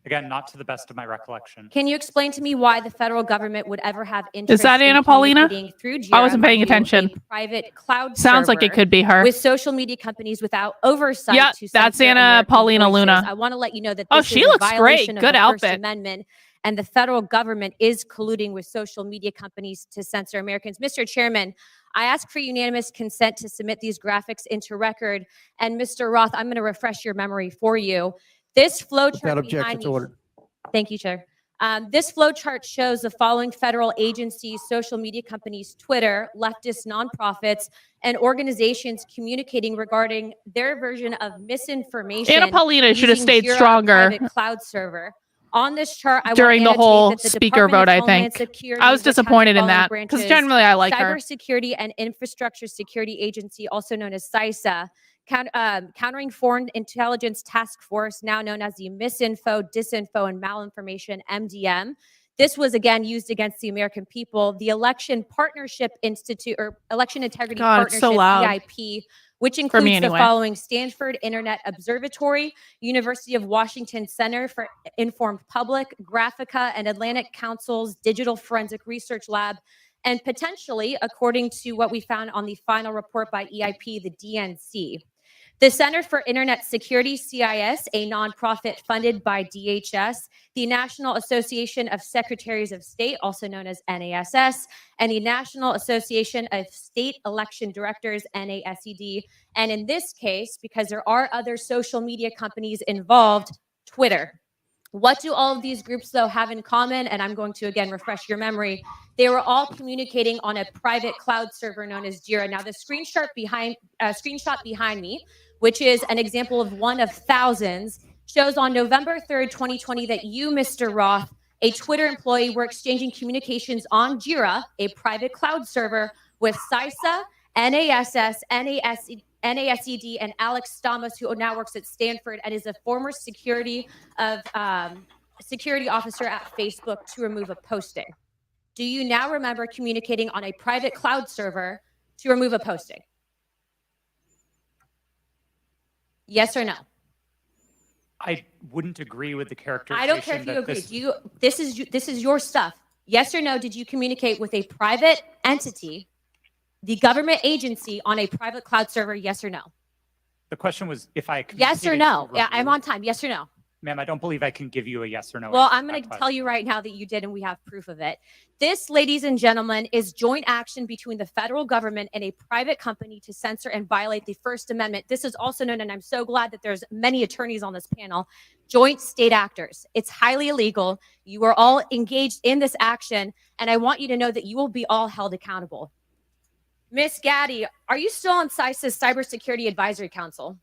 Speaker 16: again, not to the best of my recollection.
Speaker 14: Can you explain to me why the federal government would ever have interest
Speaker 1: that
Speaker 14: in
Speaker 1: Anna Paulina?
Speaker 14: communicating through Jira
Speaker 1: I wasn't paying
Speaker 14: to
Speaker 1: attention.
Speaker 14: a private cloud
Speaker 1: Sounds like it
Speaker 14: server
Speaker 1: could be her.
Speaker 14: with social media companies without oversight
Speaker 1: Yeah,
Speaker 14: to
Speaker 1: that's
Speaker 14: censor
Speaker 1: Anna
Speaker 14: American
Speaker 1: Paulina
Speaker 14: voices?
Speaker 1: Luna.
Speaker 14: I want to let you know that
Speaker 1: Oh,
Speaker 14: this
Speaker 1: she
Speaker 14: is a
Speaker 1: looks great.
Speaker 14: violation
Speaker 1: Good
Speaker 14: of the First
Speaker 1: outfit.
Speaker 14: Amendment, and the federal government is colluding with social media companies to censor Americans. Mr. Chairman, I ask for unanimous consent to submit these graphics into record. And Mr. Roth, I'm going to refresh your memory for you. This flow
Speaker 17: Without
Speaker 14: chart
Speaker 17: objection,
Speaker 14: behind
Speaker 17: it's
Speaker 14: me.
Speaker 17: ordered.
Speaker 14: Thank you, Chair. This flow chart shows the following federal agencies, social media companies, Twitter, leftist nonprofits, and organizations communicating regarding their version of misinformation.
Speaker 1: Anna Paulina should have
Speaker 14: using
Speaker 1: stayed
Speaker 14: Jira
Speaker 1: stronger
Speaker 14: private cloud server. On this chart, I
Speaker 1: during the
Speaker 14: want to
Speaker 1: whole
Speaker 14: annotate that the
Speaker 1: speaker
Speaker 14: Department
Speaker 1: vote,
Speaker 14: of
Speaker 1: I
Speaker 14: Homeland
Speaker 1: think.
Speaker 14: Security,
Speaker 1: I was
Speaker 14: which has the
Speaker 1: disappointed in
Speaker 14: following
Speaker 1: that because
Speaker 14: branches:
Speaker 1: generally I like her.
Speaker 14: Cybersecurity and Infrastructure Security Agency, also known as CISA, Countering Foreign Intelligence Task Force, now known as the Misinfo, Disinfo, and Malinformation, MDM. This was again used against the American people. The Election Partnership Institute, or Election Integrity
Speaker 1: God, it's
Speaker 14: Partnership,
Speaker 1: so loud.
Speaker 14: EIP, which
Speaker 1: For
Speaker 14: includes
Speaker 1: me
Speaker 14: the
Speaker 1: anyway.
Speaker 14: following: Stanford Internet Observatory, University of Washington Center for Informed Public, Graphica, and Atlantic Council's Digital Forensic Research Lab, and potentially, according to what we found on the final report by EIP, the DNC. The Center for Internet Security, CIS, a nonprofit funded by DHS, the National Association of Secretaries of State, also known as NASS, and the National Association of State Election Directors, NASED. And in this case, because there are other social media companies involved, Twitter. What do all of these groups, though, have in common? And I'm going to, again, refresh your memory. They were all communicating on a private cloud server known as Jira. Now, the screenshot behind me, which is an example of one of thousands, shows on November 3rd, 2020, that you, Mr. Roth, a Twitter employee, were exchanging communications on Jira, a private cloud server, with CISA, NASS, NASED, and Alex Stamos, who now works at Stanford and is a former security officer at Facebook, to remove a posting. Do you now remember communicating on a private cloud server to remove a posting? Yes or no?
Speaker 16: I wouldn't agree with the characterization.
Speaker 14: I don't care if you
Speaker 16: that
Speaker 14: agree. This is your stuff. Yes or no? Did you communicate with a private entity, the government agency, on a private cloud server? Yes or no?
Speaker 16: The question was if I
Speaker 14: Yes or
Speaker 16: communicated
Speaker 14: no?
Speaker 16: to
Speaker 14: Yeah, I'm
Speaker 16: remove-
Speaker 14: on time. Yes or no?
Speaker 16: Ma'am, I don't believe I can give you a yes or no.
Speaker 14: Well,
Speaker 16: answer
Speaker 14: I'm
Speaker 16: to
Speaker 14: going
Speaker 16: that
Speaker 14: to tell
Speaker 16: question.
Speaker 14: you right now that you did, and we have proof of it. This, ladies and gentlemen, is joint action between the federal government and a private company to censor and violate the First Amendment. This is also known, and I'm so glad that there's many attorneys on this panel, joint state actors. It's highly illegal. You are all engaged in this action, and I want you to know that you will be all held accountable. Miss Gaddy, are you still on CISA's Cybersecurity Advisory Council?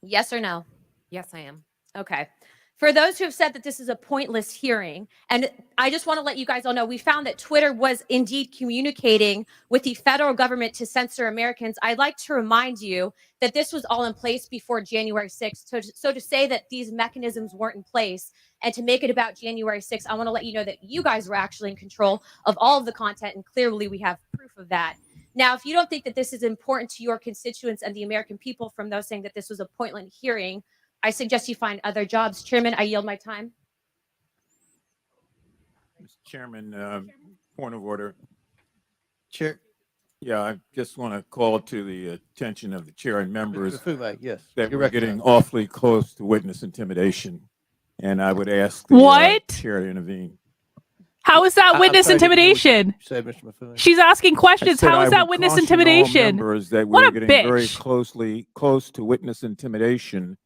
Speaker 14: Yes or no?
Speaker 7: Yes, I am.
Speaker 14: Okay. For those who have said that this is a pointless hearing, and I just want to let you guys all know, we found that Twitter was indeed communicating with the federal government to censor Americans. I'd like to remind you that this was all in place before January 6th. So to say that these mechanisms weren't in place and to make it about January 6th, I want to let you know that you guys were actually in control of all of the content, and clearly we have proof of that. Now, if you don't think that this is important to your constituents and the American people from those saying that this was a pointless hearing, I suggest you find other jobs. Chairman, I yield my time.
Speaker 20: Mr. Chairman, point of order.
Speaker 12: Chair.
Speaker 20: Yeah, I just want to call to the attention of the chair and members
Speaker 12: Mr. Fume, yes.
Speaker 20: that
Speaker 12: you're
Speaker 20: we're getting
Speaker 12: recognized.
Speaker 20: awfully close to witness intimidation. And I would ask the
Speaker 1: What?
Speaker 20: chair to intervene.
Speaker 1: How is that
Speaker 12: I'm
Speaker 1: witness
Speaker 12: sorry, I didn't hear what you
Speaker 1: intimidation?
Speaker 12: said, Mr. Mafumi.
Speaker 1: She's asking
Speaker 20: I
Speaker 1: questions.
Speaker 20: said
Speaker 1: How
Speaker 20: I
Speaker 1: is that
Speaker 20: would
Speaker 1: witness
Speaker 20: caution all
Speaker 1: intimidation?
Speaker 20: members that
Speaker 1: What
Speaker 20: we're
Speaker 1: a
Speaker 20: getting very
Speaker 1: bitch.
Speaker 20: close to witness intimidation,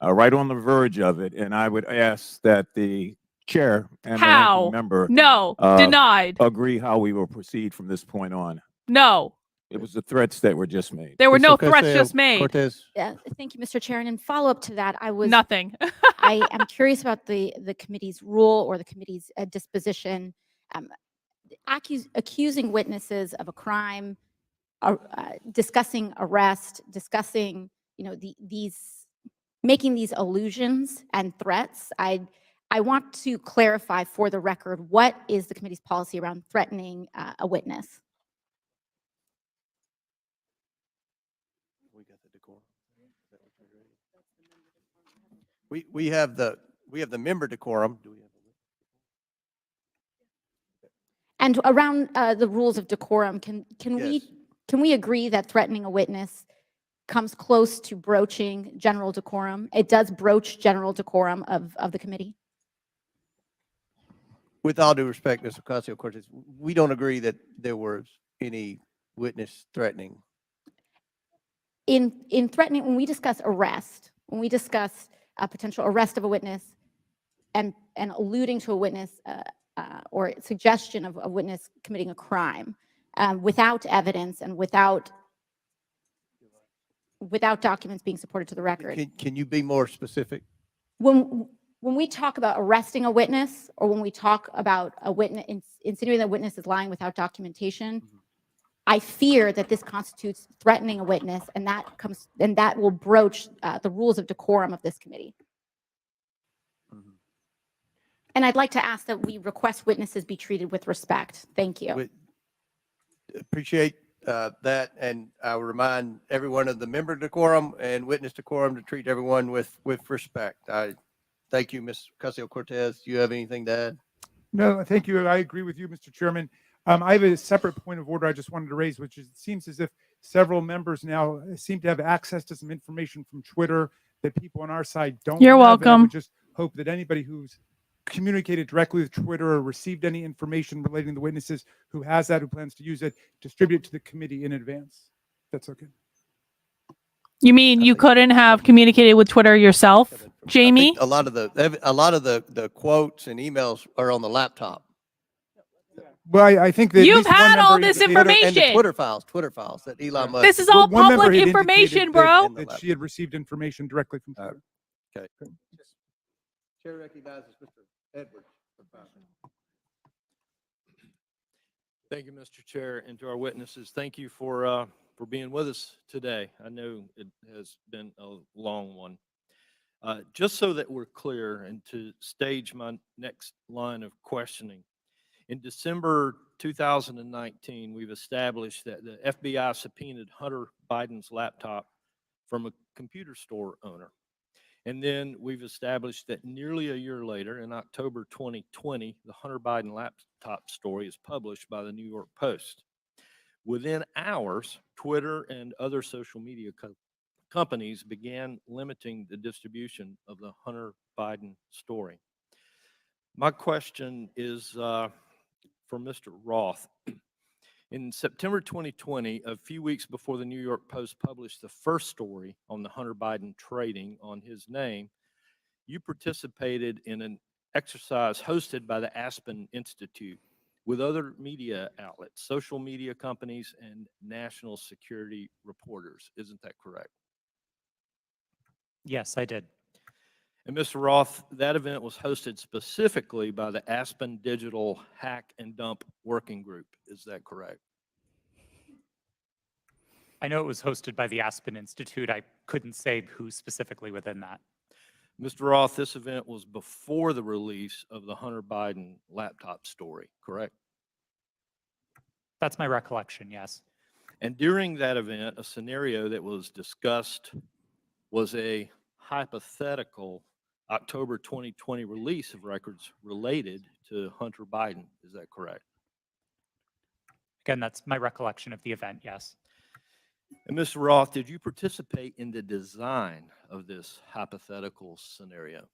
Speaker 20: right on the verge of it. And I would ask that the chair and the
Speaker 1: How?
Speaker 20: ranking member
Speaker 1: No. Denied.
Speaker 20: agree how we will proceed from this point on.
Speaker 1: No.
Speaker 20: It was the threats that were just made.
Speaker 1: There were no
Speaker 12: Mr.
Speaker 1: threats
Speaker 12: Casale
Speaker 1: just made.
Speaker 12: Cortez.
Speaker 6: Thank you, Mr. Chair. And in follow-up to that, I was
Speaker 1: Nothing.
Speaker 6: I am curious about the committee's rule or the committee's disposition, accusing witnesses of a crime, discussing arrest, discussing these making these allusions and threats. I want to clarify for the record, what is the committee's policy around threatening a witness?
Speaker 12: We have the member decorum. Do we have
Speaker 6: And around the rules of decorum, can
Speaker 12: Yes.
Speaker 6: we agree that threatening a witness comes close to broaching general decorum? It does broach general decorum of the committee.
Speaker 12: With all due respect, Mr. Ocasio-Cortez, we don't agree that there was any witness threatening.
Speaker 6: In threatening, when we discuss arrest, when we discuss a potential arrest of a witness and alluding to a witness or suggestion of a witness committing a crime without evidence and without documents being supported to the record.
Speaker 12: Can you be more specific?
Speaker 6: When we talk about arresting a witness, or when we talk about a witness, insinuating that a witness is lying without documentation, I fear that this constitutes threatening a witness, and that will broach the rules of decorum of this committee. And I'd like to ask that we request witnesses be treated with respect. Thank you.
Speaker 12: Appreciate that, and I will remind everyone of the member decorum and witness decorum to treat everyone with respect. I thank you, Ms. Ocasio-Cortez. Do you have anything to add?
Speaker 5: No, thank you. I agree with you, Mr. Chairman. I have a separate point of order I just wanted to raise, which is, it seems as if several members now seem to have access to some information from Twitter that people on our side don't.
Speaker 1: You're
Speaker 5: have, and I
Speaker 1: welcome.
Speaker 5: would just hope that anybody who's communicated directly with Twitter or received any information relating to the witnesses who has that, who plans to use it, distribute it to the committee in advance. That's okay.
Speaker 1: You mean you couldn't have communicated with Twitter yourself, Jamie?
Speaker 12: A lot of the quotes and emails are on the laptop.
Speaker 5: Well, I think that at
Speaker 1: You've
Speaker 5: least one
Speaker 1: had all
Speaker 5: member
Speaker 1: this
Speaker 5: indicated-
Speaker 12: And the
Speaker 1: information.
Speaker 12: Twitter files that Elon Musk.
Speaker 1: This is all
Speaker 5: one member
Speaker 1: public
Speaker 5: had
Speaker 1: information,
Speaker 5: indicated
Speaker 1: bro.
Speaker 5: That she had received information directly from Twitter.
Speaker 12: Okay. Chair recognizes Mr. Edwards.
Speaker 18: Thank you, Mr. Chair, and to our witnesses, thank you for being with us today. I know it has been a long one. Just so that we're clear and to stage my next line of questioning, in December 2019, we've established that the FBI subpoenaed Hunter Biden's laptop from a computer store owner. And then we've established that nearly a year later, in October 2020, the Hunter Biden laptop story is published by the New York Post. Within hours, Twitter and other social media companies began limiting the distribution of the Hunter Biden story. My question is for Mr. Roth. In September 2020, a few weeks before the New York Post published the first story on the Hunter Biden trading on his name, you participated in an exercise hosted by the Aspen Institute with other media outlets, social media companies, and national security reporters. Isn't that correct?
Speaker 16: Yes, I did.
Speaker 18: And Mr. Roth, that event was hosted specifically by the Aspen Digital Hack and Dump Working Group. Is that correct?
Speaker 16: I know it was hosted by the Aspen Institute. I couldn't say who specifically within that.
Speaker 18: Mr. Roth, this event was before the release of the Hunter Biden laptop story, correct?
Speaker 16: That's my recollection, yes.
Speaker 18: And during that event, a scenario that was discussed was a hypothetical October 2020 release of records related to Hunter Biden. Is that correct?
Speaker 16: Again, that's my recollection of the event, yes.
Speaker 18: And Mr. Roth, did you participate in the design of this hypothetical scenario?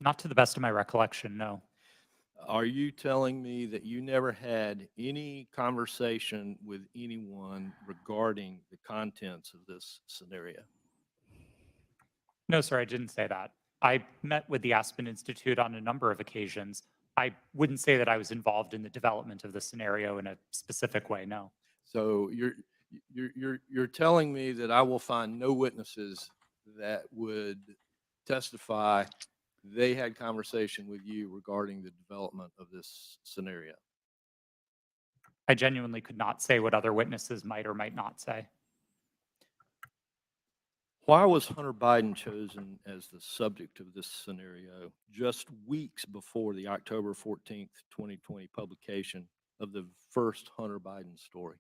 Speaker 16: Not to the best of my recollection, no.
Speaker 18: Are you telling me that you never had any conversation with anyone regarding the contents of this scenario?
Speaker 16: No, sir, I didn't say that. I met with the Aspen Institute on a number of occasions. I wouldn't say that I was involved in the development of the scenario in a specific way, no.
Speaker 18: So you're telling me that I will find no witnesses that would testify they had conversation with you regarding the development of this scenario?
Speaker 16: I genuinely could not say what other witnesses might or might not say.
Speaker 18: Why was Hunter Biden chosen as the subject of this scenario just weeks before the October 14th, 2020 publication of the first Hunter Biden story?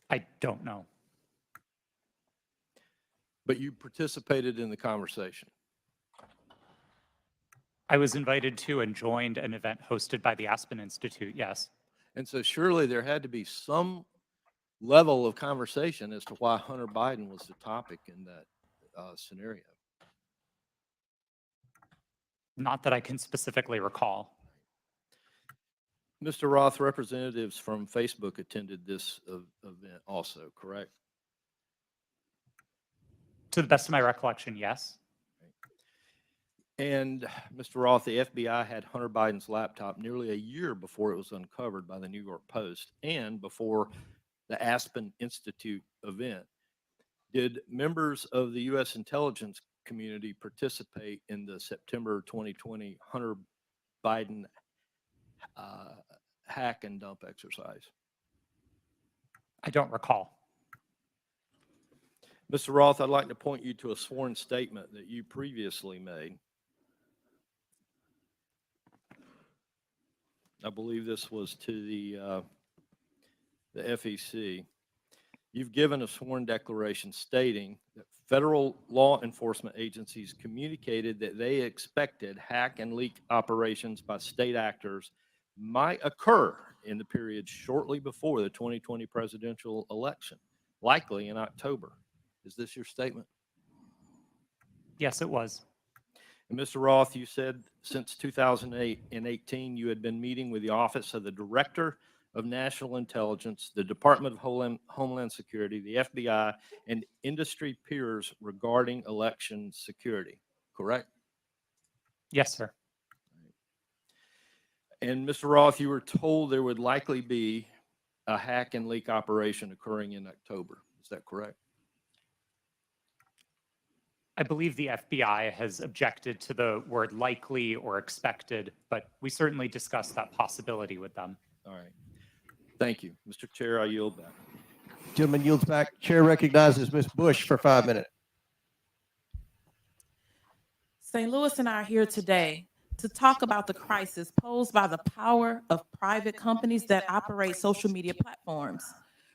Speaker 16: I don't know.
Speaker 18: But you participated in the conversation.
Speaker 16: I was invited to and joined an event hosted by the Aspen Institute, yes.
Speaker 18: And so surely there had to be some level of conversation as to why Hunter Biden was the topic in that scenario.
Speaker 16: Not that I can specifically recall.
Speaker 18: Mr. Roth, representatives from Facebook attended this event also, correct?
Speaker 16: To the best of my recollection, yes.
Speaker 18: And Mr. Roth, the FBI had Hunter Biden's laptop nearly a year before it was uncovered by the New York Post and before the Aspen Institute event. Did members of the U.S. intelligence community participate in the September 2020 Hunter Biden hack and dump exercise?
Speaker 16: I don't recall.
Speaker 18: Mr. Roth, I'd like to point you to a sworn statement that you previously made. I believe this was to the FEC. You've given a sworn declaration stating that federal law enforcement agencies communicated that they expected hack and leak operations by state actors might occur in the period shortly before the 2020 presidential election, likely in October. Is this your statement?
Speaker 16: Yes, it was.
Speaker 18: And Mr. Roth, you said since 2008 and 18, you had been meeting with the Office of the Director of National Intelligence, the Department of Homeland Security, the FBI, and industry peers regarding election security, correct?
Speaker 16: Yes, sir.
Speaker 18: And Mr. Roth, you were told there would likely be a hack and leak operation occurring in October. Is that correct?
Speaker 16: I believe the FBI has objected to the word likely or expected, but we certainly discussed that possibility with them.
Speaker 18: All right. Thank you. Mr. Chair, I yield back.
Speaker 12: Gentleman yields back. Chair recognizes Ms. Bush for 5 minutes.
Speaker 3: St. Louis and I are here today to talk about the crisis posed by the power of private companies that operate social media platforms.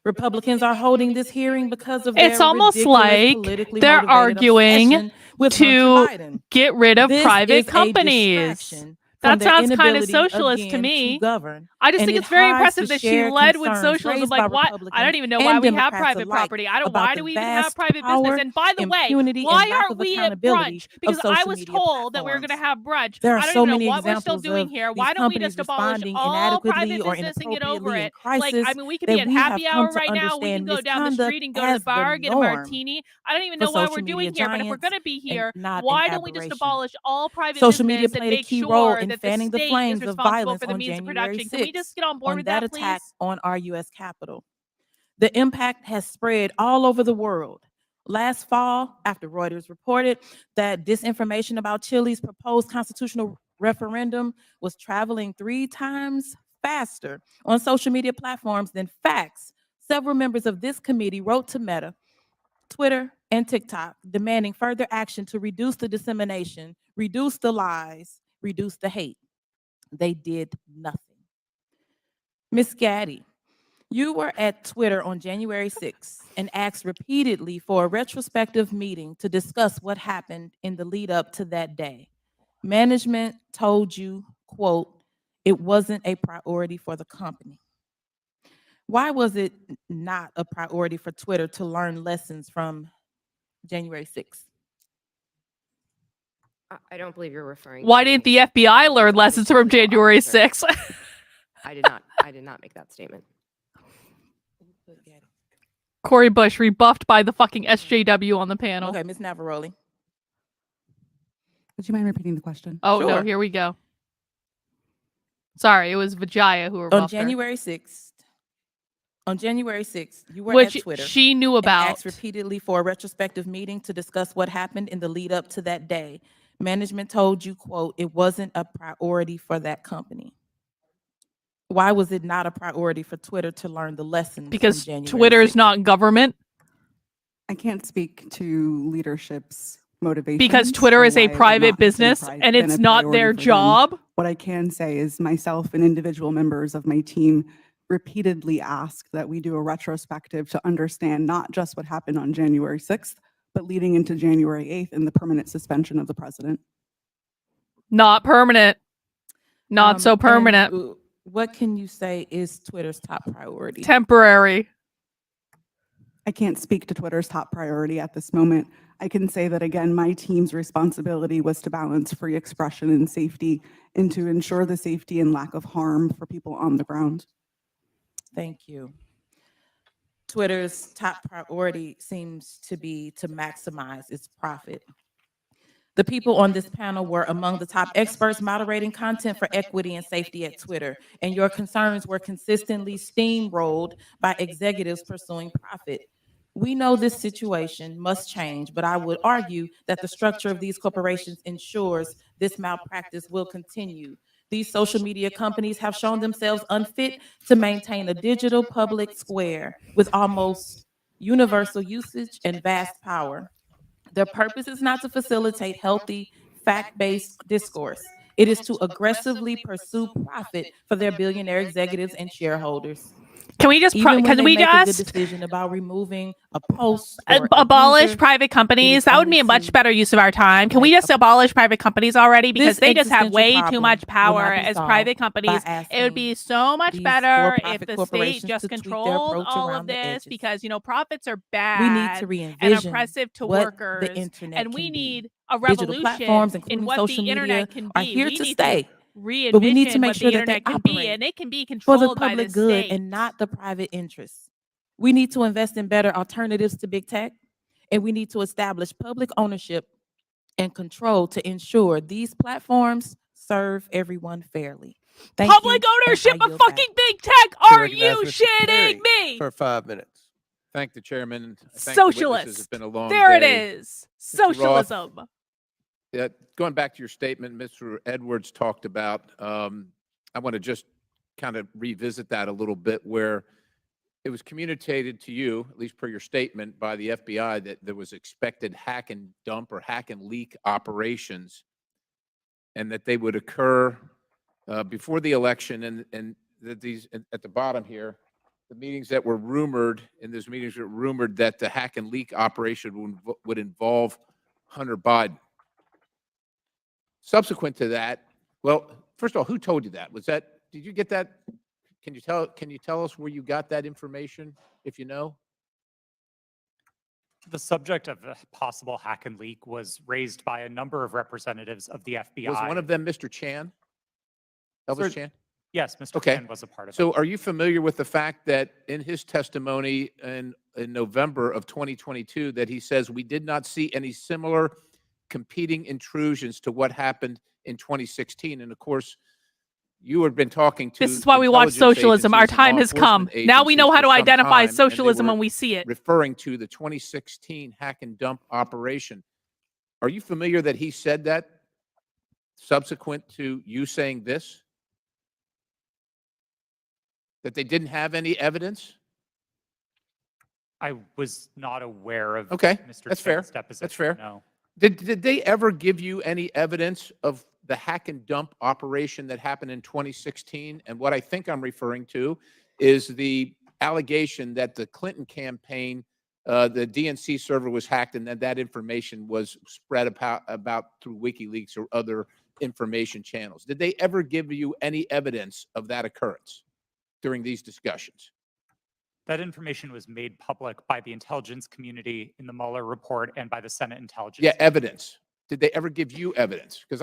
Speaker 3: Republicans are holding this hearing because of
Speaker 1: It's
Speaker 3: their
Speaker 1: almost
Speaker 3: ridiculous,
Speaker 1: like
Speaker 3: politically
Speaker 1: they're
Speaker 3: motivated
Speaker 1: arguing
Speaker 3: obsession with
Speaker 1: to
Speaker 3: Hunter Biden.
Speaker 1: get rid of
Speaker 3: This
Speaker 1: private
Speaker 3: is a
Speaker 1: companies.
Speaker 3: distraction
Speaker 1: That
Speaker 3: from their
Speaker 1: sounds kind of
Speaker 3: inability,
Speaker 1: socialist to
Speaker 3: again,
Speaker 1: me.
Speaker 3: govern.
Speaker 1: I just
Speaker 3: And
Speaker 1: think
Speaker 3: it
Speaker 1: it's very
Speaker 3: hides
Speaker 1: impressive
Speaker 3: the
Speaker 1: that she
Speaker 3: shared
Speaker 1: led with
Speaker 3: concerns
Speaker 1: socialism.
Speaker 3: raised
Speaker 1: Like,
Speaker 3: by
Speaker 1: what? I
Speaker 3: Republicans
Speaker 1: don't even know
Speaker 3: and
Speaker 1: why we have
Speaker 3: Democrats
Speaker 1: private
Speaker 3: alike
Speaker 1: property. I don't.
Speaker 3: about
Speaker 1: Why
Speaker 3: the
Speaker 1: do we even
Speaker 3: vast
Speaker 1: have private
Speaker 3: power,
Speaker 1: business? And by the way,
Speaker 3: impunity, and
Speaker 1: why
Speaker 3: lack
Speaker 1: aren't
Speaker 3: of
Speaker 1: we at
Speaker 3: accountability
Speaker 1: brunch?
Speaker 3: of
Speaker 1: Because I
Speaker 3: social
Speaker 1: was
Speaker 3: media
Speaker 1: told that we were going to
Speaker 3: platforms.
Speaker 1: have brunch.
Speaker 3: There
Speaker 1: I
Speaker 3: are
Speaker 1: don't
Speaker 3: so
Speaker 1: even know
Speaker 3: many
Speaker 1: what we're still
Speaker 3: examples
Speaker 1: doing
Speaker 3: of
Speaker 1: here.
Speaker 3: these
Speaker 1: Why don't we
Speaker 3: companies
Speaker 1: just abolish
Speaker 3: responding
Speaker 1: all private
Speaker 3: inadequately or
Speaker 1: business and get over
Speaker 3: inappropriately in
Speaker 1: it? Like, I
Speaker 3: crisis
Speaker 1: mean, we could be
Speaker 3: that
Speaker 1: at
Speaker 3: we have
Speaker 1: happy
Speaker 3: come
Speaker 1: hour
Speaker 3: to
Speaker 1: right now. We can
Speaker 3: understand
Speaker 1: go down the
Speaker 3: misconduct
Speaker 1: street and go to the
Speaker 3: as the
Speaker 1: bar, get a
Speaker 3: norm
Speaker 1: martini. I don't even
Speaker 3: for
Speaker 1: know why we're
Speaker 3: social media
Speaker 1: doing here. But if we're
Speaker 3: giants
Speaker 1: going to be
Speaker 3: and
Speaker 1: here,
Speaker 3: not an
Speaker 1: why don't we just
Speaker 3: aberration.
Speaker 1: abolish all private
Speaker 3: Social media
Speaker 1: business and
Speaker 3: played a
Speaker 1: make
Speaker 3: key role
Speaker 1: sure
Speaker 3: in
Speaker 1: that the
Speaker 3: fanning the
Speaker 1: state is
Speaker 3: flames of
Speaker 1: responsible
Speaker 3: violence
Speaker 1: for the
Speaker 3: on
Speaker 1: means of
Speaker 3: January
Speaker 1: production? Can we just
Speaker 3: 6th
Speaker 1: get on board
Speaker 3: on
Speaker 1: with
Speaker 3: that
Speaker 1: that,
Speaker 3: attack
Speaker 1: please?
Speaker 3: on our U.S. Capitol. The impact has spread all over the world. Last fall, after Reuters reported that disinformation about Chile's proposed constitutional referendum was traveling 3 times faster on social media platforms than facts, several members of this committee wrote to Meta, Twitter, and TikTok demanding further action to reduce the dissemination, reduce the lies, reduce the hate. They did nothing. Ms. Gaddy, you were at Twitter on January 6th and asked repeatedly for a retrospective meeting to discuss what happened in the lead up to that day. Management told you, quote, it wasn't a priority for the company. Why was it not a priority for Twitter to learn lessons from January 6th?
Speaker 19: I don't believe you're referring
Speaker 1: Why
Speaker 19: to
Speaker 1: didn't the FBI learn lessons from January 6th?
Speaker 19: I did not make that statement.
Speaker 1: Cori Bush rebuffed by the fucking SJW on the panel.
Speaker 3: Okay, Ms. Navaroli.
Speaker 23: Would you mind repeating the question?
Speaker 1: Oh, no,
Speaker 3: Sure.
Speaker 1: here we go. Sorry, it was Vijaya who rebuffed
Speaker 3: On
Speaker 1: her.
Speaker 3: January 6th, you were
Speaker 1: Which
Speaker 3: at Twitter.
Speaker 1: she knew
Speaker 3: and
Speaker 1: about.
Speaker 3: asked repeatedly for a retrospective meeting to discuss what happened in the lead up to that day. Management told you, quote, it wasn't a priority for that company. Why was it not a priority for Twitter to learn the lessons
Speaker 1: Because
Speaker 3: from January
Speaker 1: Twitter's
Speaker 3: 6th?
Speaker 1: not government.
Speaker 9: I can't speak to leadership's motivations.
Speaker 1: Because Twitter
Speaker 9: or
Speaker 1: is
Speaker 9: why
Speaker 1: a
Speaker 9: it would
Speaker 1: private
Speaker 9: not have been a
Speaker 1: business
Speaker 9: pri-
Speaker 1: and
Speaker 9: been
Speaker 1: it's
Speaker 9: a
Speaker 1: not
Speaker 9: priority
Speaker 1: their
Speaker 9: for them.
Speaker 1: job.
Speaker 9: What I can say is myself and individual members of my team repeatedly asked that we do a retrospective to understand not just what happened on January 6th, but leading into January 8th and the permanent suspension of the president.
Speaker 1: Not permanent. Not so
Speaker 3: And,
Speaker 1: permanent.
Speaker 3: what can you say is Twitter's top priority?
Speaker 1: Temporary.
Speaker 9: I can't speak to Twitter's top priority at this moment. I can say that, again, my team's responsibility was to balance free expression and safety and to ensure the safety and lack of harm for people on the ground.
Speaker 3: Thank you. Twitter's top priority seems to be to maximize its profit. The people on this panel were among the top experts moderating content for equity and safety at Twitter, and your concerns were consistently steamrolled by executives pursuing profit. We know this situation must change, but I would argue that the structure of these corporations ensures this malpractice will continue. These social media companies have shown themselves unfit to maintain a digital public square with almost universal usage and vast power. Their purpose is not to facilitate healthy, fact-based discourse. It is to aggressively pursue profit for their billionaire executives and shareholders.
Speaker 1: Can we just
Speaker 3: Even when
Speaker 1: can
Speaker 3: they
Speaker 1: we
Speaker 3: make a good
Speaker 1: just
Speaker 3: decision about removing a post or a
Speaker 1: abolish
Speaker 3: user,
Speaker 1: private companies?
Speaker 3: is
Speaker 1: That would
Speaker 3: only
Speaker 1: be a much
Speaker 3: to
Speaker 1: better use of our time. Can we
Speaker 3: make
Speaker 1: just abolish private companies already? Because
Speaker 3: This
Speaker 1: they just have
Speaker 3: existential
Speaker 1: way too
Speaker 3: problem
Speaker 1: much
Speaker 3: will
Speaker 1: power
Speaker 3: not be
Speaker 1: as
Speaker 3: solved
Speaker 1: private
Speaker 3: by
Speaker 1: companies. It would be
Speaker 3: asking
Speaker 1: so much
Speaker 3: these
Speaker 1: better if
Speaker 3: for-profit
Speaker 1: the state
Speaker 3: corporations
Speaker 1: just
Speaker 3: to tweak their
Speaker 1: controlled
Speaker 3: approach
Speaker 1: all
Speaker 3: around
Speaker 1: of
Speaker 3: the
Speaker 1: this
Speaker 3: edges.
Speaker 1: because, you know, profits are
Speaker 3: We need to
Speaker 1: bad and
Speaker 3: re-envision
Speaker 1: oppressive to
Speaker 3: what
Speaker 1: workers.
Speaker 3: the internet
Speaker 1: And we
Speaker 3: can be.
Speaker 1: need a
Speaker 3: Digital
Speaker 1: revolution
Speaker 3: platforms,
Speaker 1: in
Speaker 3: including
Speaker 1: what
Speaker 3: social
Speaker 1: the
Speaker 3: media,
Speaker 1: internet can
Speaker 3: are
Speaker 1: be.
Speaker 3: here
Speaker 1: We
Speaker 3: to
Speaker 1: need
Speaker 3: stay.
Speaker 1: to
Speaker 3: But we need to
Speaker 1: re-envision
Speaker 3: make
Speaker 1: what
Speaker 3: sure
Speaker 1: the
Speaker 3: that they
Speaker 1: internet can be,
Speaker 3: operate
Speaker 1: and it can be
Speaker 3: for the
Speaker 1: controlled by the
Speaker 3: public good
Speaker 1: state.
Speaker 3: and not the private interests. We need to invest in better alternatives to big tech, and we need to establish public ownership and control to ensure these platforms serve everyone fairly. Thank
Speaker 1: Public
Speaker 3: you, and
Speaker 1: ownership
Speaker 3: I
Speaker 1: of
Speaker 3: yield back.
Speaker 1: fucking big tech.
Speaker 12: Chair
Speaker 1: Are
Speaker 12: recognizes
Speaker 1: you
Speaker 12: Mr. Perry
Speaker 1: shitting me?
Speaker 12: For 5 minutes.
Speaker 18: Thank the chairman. I thank the witnesses. It's
Speaker 1: Socialist.
Speaker 18: been a long
Speaker 1: There
Speaker 18: day.
Speaker 1: it is.
Speaker 18: Mr. Roth,
Speaker 1: Socialism.
Speaker 18: Going back to your statement, Mr. Edwards talked about, I want to just kind of revisit that a little bit, where it was communicated to you, at least per your statement, by the FBI that there was expected hack and dump or hack and leak operations, and that they would occur before the election, and that these, at the bottom here, the meetings that were rumored, in those meetings were rumored that the hack and leak operation would involve Hunter Biden. Subsequent to that, well, first of all, who told you that? Did you get that? Can you tell us where you got that information, if you know?
Speaker 16: The subject of a possible hack and leak was raised by a number of representatives of the FBI.
Speaker 18: Was one of them Mr. Chan? Elvis
Speaker 16: Sir,
Speaker 18: Chan?
Speaker 16: Yes, Mr.
Speaker 18: Okay.
Speaker 16: Chan was a part of it.
Speaker 18: So are you familiar with the fact that in his testimony in November of 2022, that he says we did not see any similar competing intrusions to what happened in 2016? And of course, you have been talking to
Speaker 1: This is why we watch
Speaker 18: intelligence
Speaker 1: socialism. Our
Speaker 18: agencies and
Speaker 1: time
Speaker 18: law
Speaker 1: has come.
Speaker 18: enforcement
Speaker 1: Now we know
Speaker 18: agencies
Speaker 1: how to
Speaker 18: for some
Speaker 1: identify
Speaker 18: time, and they
Speaker 1: socialism
Speaker 18: were
Speaker 1: when we see it.
Speaker 18: referring to the 2016 hack and dump operation. Are you familiar that he said that subsequent to you saying this? That they didn't have any evidence?
Speaker 16: I was not aware of
Speaker 18: Okay,
Speaker 16: Mr.
Speaker 18: that's fair.
Speaker 16: Chan's deposition.
Speaker 18: That's fair.
Speaker 16: No.
Speaker 18: Did they ever give you any evidence of the hack and dump operation that happened in 2016? And what I think I'm referring to is the allegation that the Clinton campaign, the DNC server was hacked, and that information was spread about through WikiLeaks or other information channels. Did they ever give you any evidence of that occurrence during these discussions?
Speaker 16: That information was made public by the intelligence community in the Mueller report and by the Senate Intelligence.
Speaker 18: Yeah, evidence. Did they ever give you evidence? Because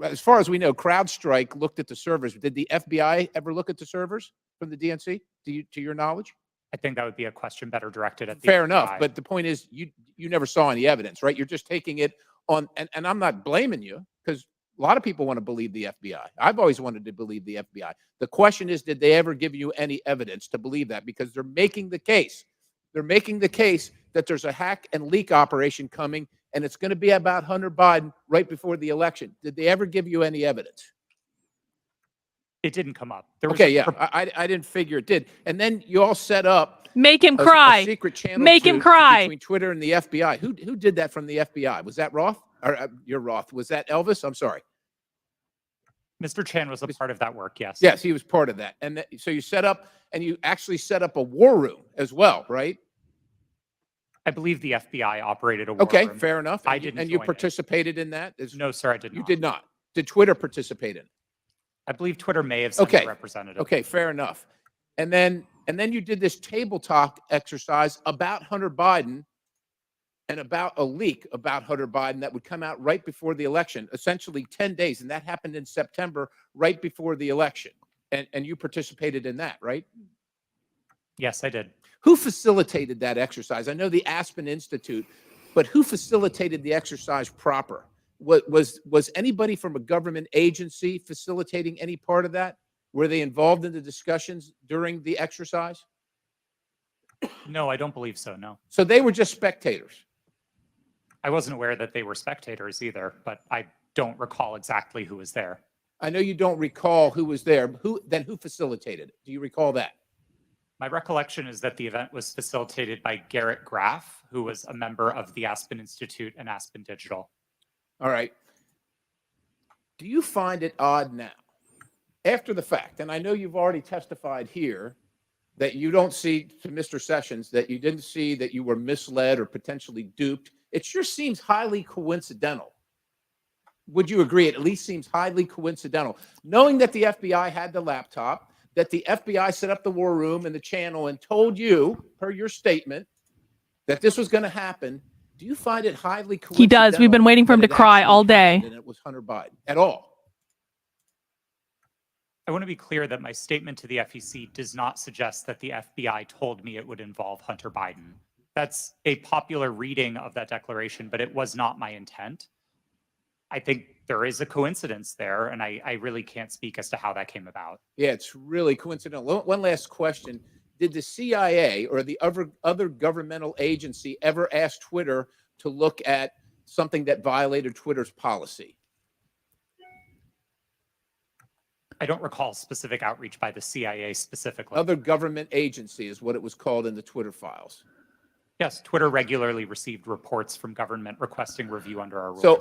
Speaker 18: as far as we know, CrowdStrike looked at the servers. Did the FBI ever look at the servers from the DNC, to your knowledge?
Speaker 16: I think that would be a question better directed at the
Speaker 18: Fair
Speaker 16: FBI.
Speaker 18: enough, but the point is, you never saw any evidence, right? You're just taking it on, and I'm not blaming you, because a lot of people want to believe the FBI. I've always wanted to believe the FBI. The question is, did they ever give you any evidence to believe that? Because they're making the case. They're making the case that there's a hack and leak operation coming, and it's going to be about Hunter Biden right before the election. Did they ever give you any evidence?
Speaker 16: It didn't come up. There was
Speaker 8: Okay,
Speaker 16: a
Speaker 8: yeah,
Speaker 16: prop-
Speaker 8: I didn't figure it did. And then you all set up
Speaker 1: Make him
Speaker 8: a
Speaker 1: cry.
Speaker 8: secret channel
Speaker 1: Make him
Speaker 8: to-
Speaker 1: cry.
Speaker 8: between Twitter and the FBI. Who did that from the FBI? Was that Roth? Or you're Roth. Was that Elvis? I'm sorry.
Speaker 16: Mr. Chan was a part of that work, yes.
Speaker 8: Yes, he was part of that. And so you set up, and you actually set up a war room as well, right?
Speaker 16: I believe the FBI operated a war
Speaker 8: Okay,
Speaker 16: room.
Speaker 8: fair enough.
Speaker 16: I
Speaker 8: And you-
Speaker 16: didn't
Speaker 8: And you
Speaker 16: join it.
Speaker 8: participated in that?
Speaker 16: No, sir, I did not.
Speaker 8: You did not. Did Twitter participate in it?
Speaker 16: I believe Twitter may have sent
Speaker 8: Okay.
Speaker 16: a representative.
Speaker 8: Okay, fair enough. And then you did this table talk exercise about Hunter Biden and about a leak about Hunter Biden that would come out right before the election, essentially 10 days. And that happened in September, right before the election. And you participated in that, right?
Speaker 16: Yes, I did.
Speaker 8: Who facilitated that exercise? I know the Aspen Institute, but who facilitated the exercise proper? Was anybody from a government agency facilitating any part of that? Were they involved in the discussions during the exercise?
Speaker 16: No, I don't believe so, no.
Speaker 8: So they were just spectators.
Speaker 16: I wasn't aware that they were spectators either, but I don't recall exactly who was there.
Speaker 8: I know you don't recall who was there. Who facilitated it? Do you recall that?
Speaker 16: My recollection is that the event was facilitated by Garrett Graff, who was a member of the Aspen Institute and Aspen Digital.
Speaker 8: All right. Do you find it odd now, after the fact, and I know you've already testified here, that you don't see, to Mr. Sessions, that you didn't see that you were misled or potentially duped? It sure seems highly coincidental. Would you agree? It at least seems highly coincidental. Knowing that the FBI had the laptop, that the FBI set up the war room and the channel and told you, per your statement, that this was going to happen, do you find it highly coincidental?
Speaker 1: He does. We've been waiting for him to
Speaker 8: that it
Speaker 1: cry
Speaker 8: actually
Speaker 1: all day.
Speaker 8: happened and it was Hunter Biden at all?
Speaker 16: I want to be clear that my statement to the FEC does not suggest that the FBI told me it would involve Hunter Biden. That's a popular reading of that declaration, but it was not my intent. I think there is a coincidence there, and I really can't speak as to how that came about.
Speaker 8: Yeah, it's really coincidental. One last question. Did the CIA or the other governmental agency ever ask Twitter to look at something that violated Twitter's policy?
Speaker 16: I don't recall specific outreach by the CIA specifically.
Speaker 8: Other government agency is what it was called in the Twitter files.
Speaker 16: Yes, Twitter regularly received reports from government requesting review under our rules.
Speaker 8: So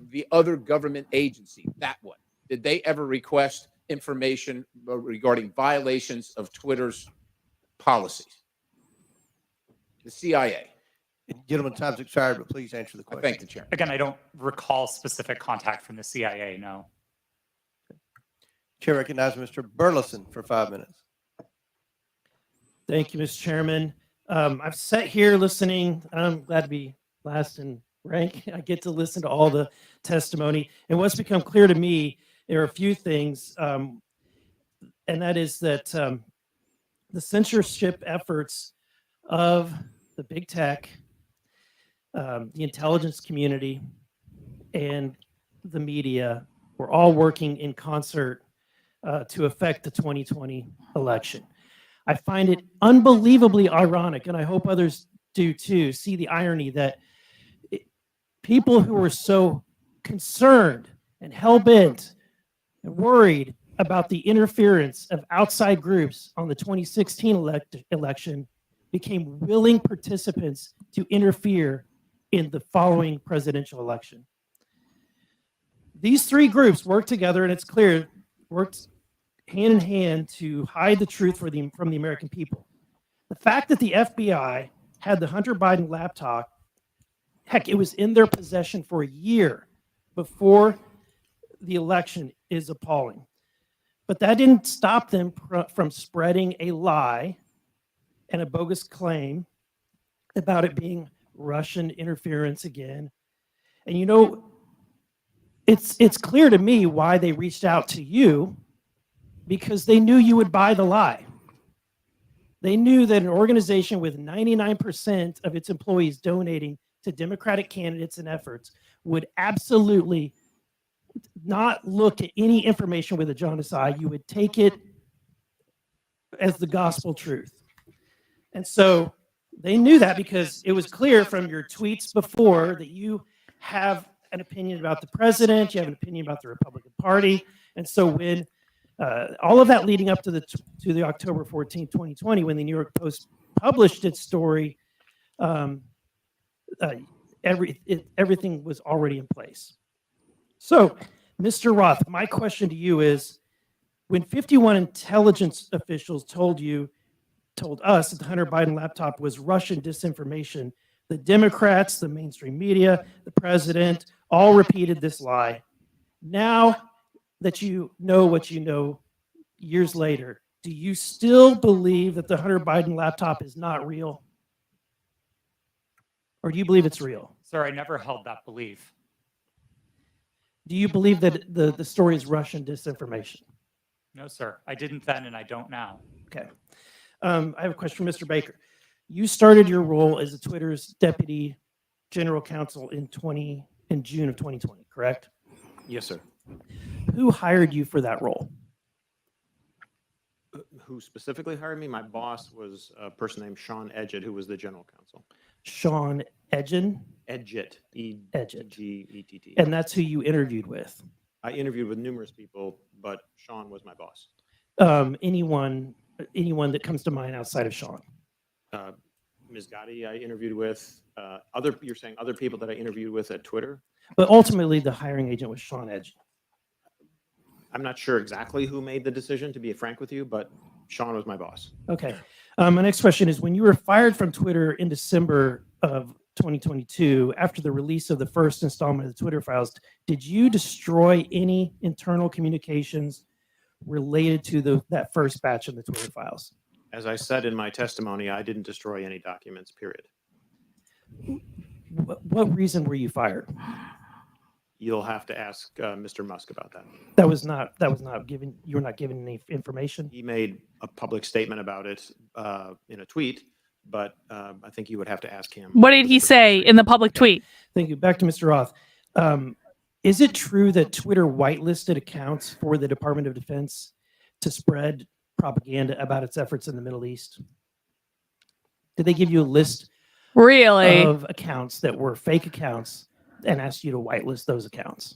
Speaker 8: the other government agency, that one, did they ever request information regarding violations of Twitter's policies? The CIA.
Speaker 12: Gentlemen, time's expired, but please answer the
Speaker 8: I
Speaker 12: question.
Speaker 8: thank the chairman.
Speaker 16: Again, I don't recall specific contact from the CIA, no.
Speaker 12: Chair recognizes Mr. Burleson for 5 minutes.
Speaker 15: Thank you, Mr. Chairman. I've sat here listening. I'm glad to be last in rank. I get to listen to all the testimony. And what's become clear to me, there are a few things, and that is that the censorship efforts of the big tech, the intelligence community, and the media were all working in concert to affect the 2020 election. I find it unbelievably ironic, and I hope others do too, see the irony that people who were so concerned and hell-bent and worried about the interference of outside groups on the 2016 election became willing participants to interfere in the following presidential election. These three groups worked together, and it's clear, worked hand in hand to hide the truth from the American people. The fact that the FBI had the Hunter Biden laptop, heck, it was in their possession for a year before the election, is appalling. But that didn't stop them from spreading a lie and a bogus claim about it being Russian interference again. And you know, it's clear to me why they reached out to you, because they knew you would buy the lie. They knew that an organization with 99% of its employees donating to Democratic candidates and efforts would absolutely not look at any information with a jaundiced eye. You would take it as the gospel truth. And so they knew that, because it was clear from your tweets before that you have an opinion about the president, you have an opinion about the Republican Party. And so when All of that leading up to the October 14, 2020, when the New York Post published its story, everything was already in place. So, Mr. Roth, my question to you is, when 51 intelligence officials told us that the Hunter Biden laptop was Russian disinformation, the Democrats, the mainstream media, the president, all repeated this lie. Now that you know what you know years later, do you still believe that the Hunter Biden laptop is not real? Or do you believe it's real?
Speaker 16: Sir, I never held that belief.
Speaker 15: Do you believe that the story is Russian disinformation?
Speaker 16: No, sir. I didn't then and I don't now.
Speaker 15: Okay. I have a question for Mr. Baker. You started your role as Twitter's deputy general counsel in June of 2020, correct?
Speaker 21: Yes, sir.
Speaker 15: Who hired you for that role?
Speaker 21: Who specifically hired me? My boss was a person named Sean Edgett, who was the general counsel.
Speaker 15: Sean Edgen?
Speaker 21: Edgett,
Speaker 15: Edgett.
Speaker 21: E-G-E-T-T.
Speaker 15: And that's who you interviewed with?
Speaker 21: I interviewed with numerous people, but Sean was my boss.
Speaker 15: Anyone that comes to mind outside of Sean?
Speaker 21: Ms. Gotti, I interviewed with. You're saying other people that I interviewed with at Twitter?
Speaker 15: But ultimately, the hiring agent was Sean Edgen.
Speaker 21: I'm not sure exactly who made the decision, to be frank with you, but Sean was my boss.
Speaker 15: Okay. My next question is, when you were fired from Twitter in December of 2022, after the release of the first installment of the Twitter files, did you destroy any internal communications related to that first batch of the Twitter files?
Speaker 21: As I said in my testimony, I didn't destroy any documents, period.
Speaker 15: What reason were you fired?
Speaker 21: You'll have to ask Mr. Musk about that.
Speaker 15: That was not given. You were not given any information.
Speaker 21: He made a public statement about it in a tweet, but I think you would have to ask him.
Speaker 1: What did he say in the public tweet?
Speaker 15: Thank you. Back to Mr. Roth. Is it true that Twitter whitelisted accounts for the Department of Defense to spread propaganda about its efforts in the Middle East? Did they give you a list of accounts that were fake accounts and asked you to whitelist those accounts?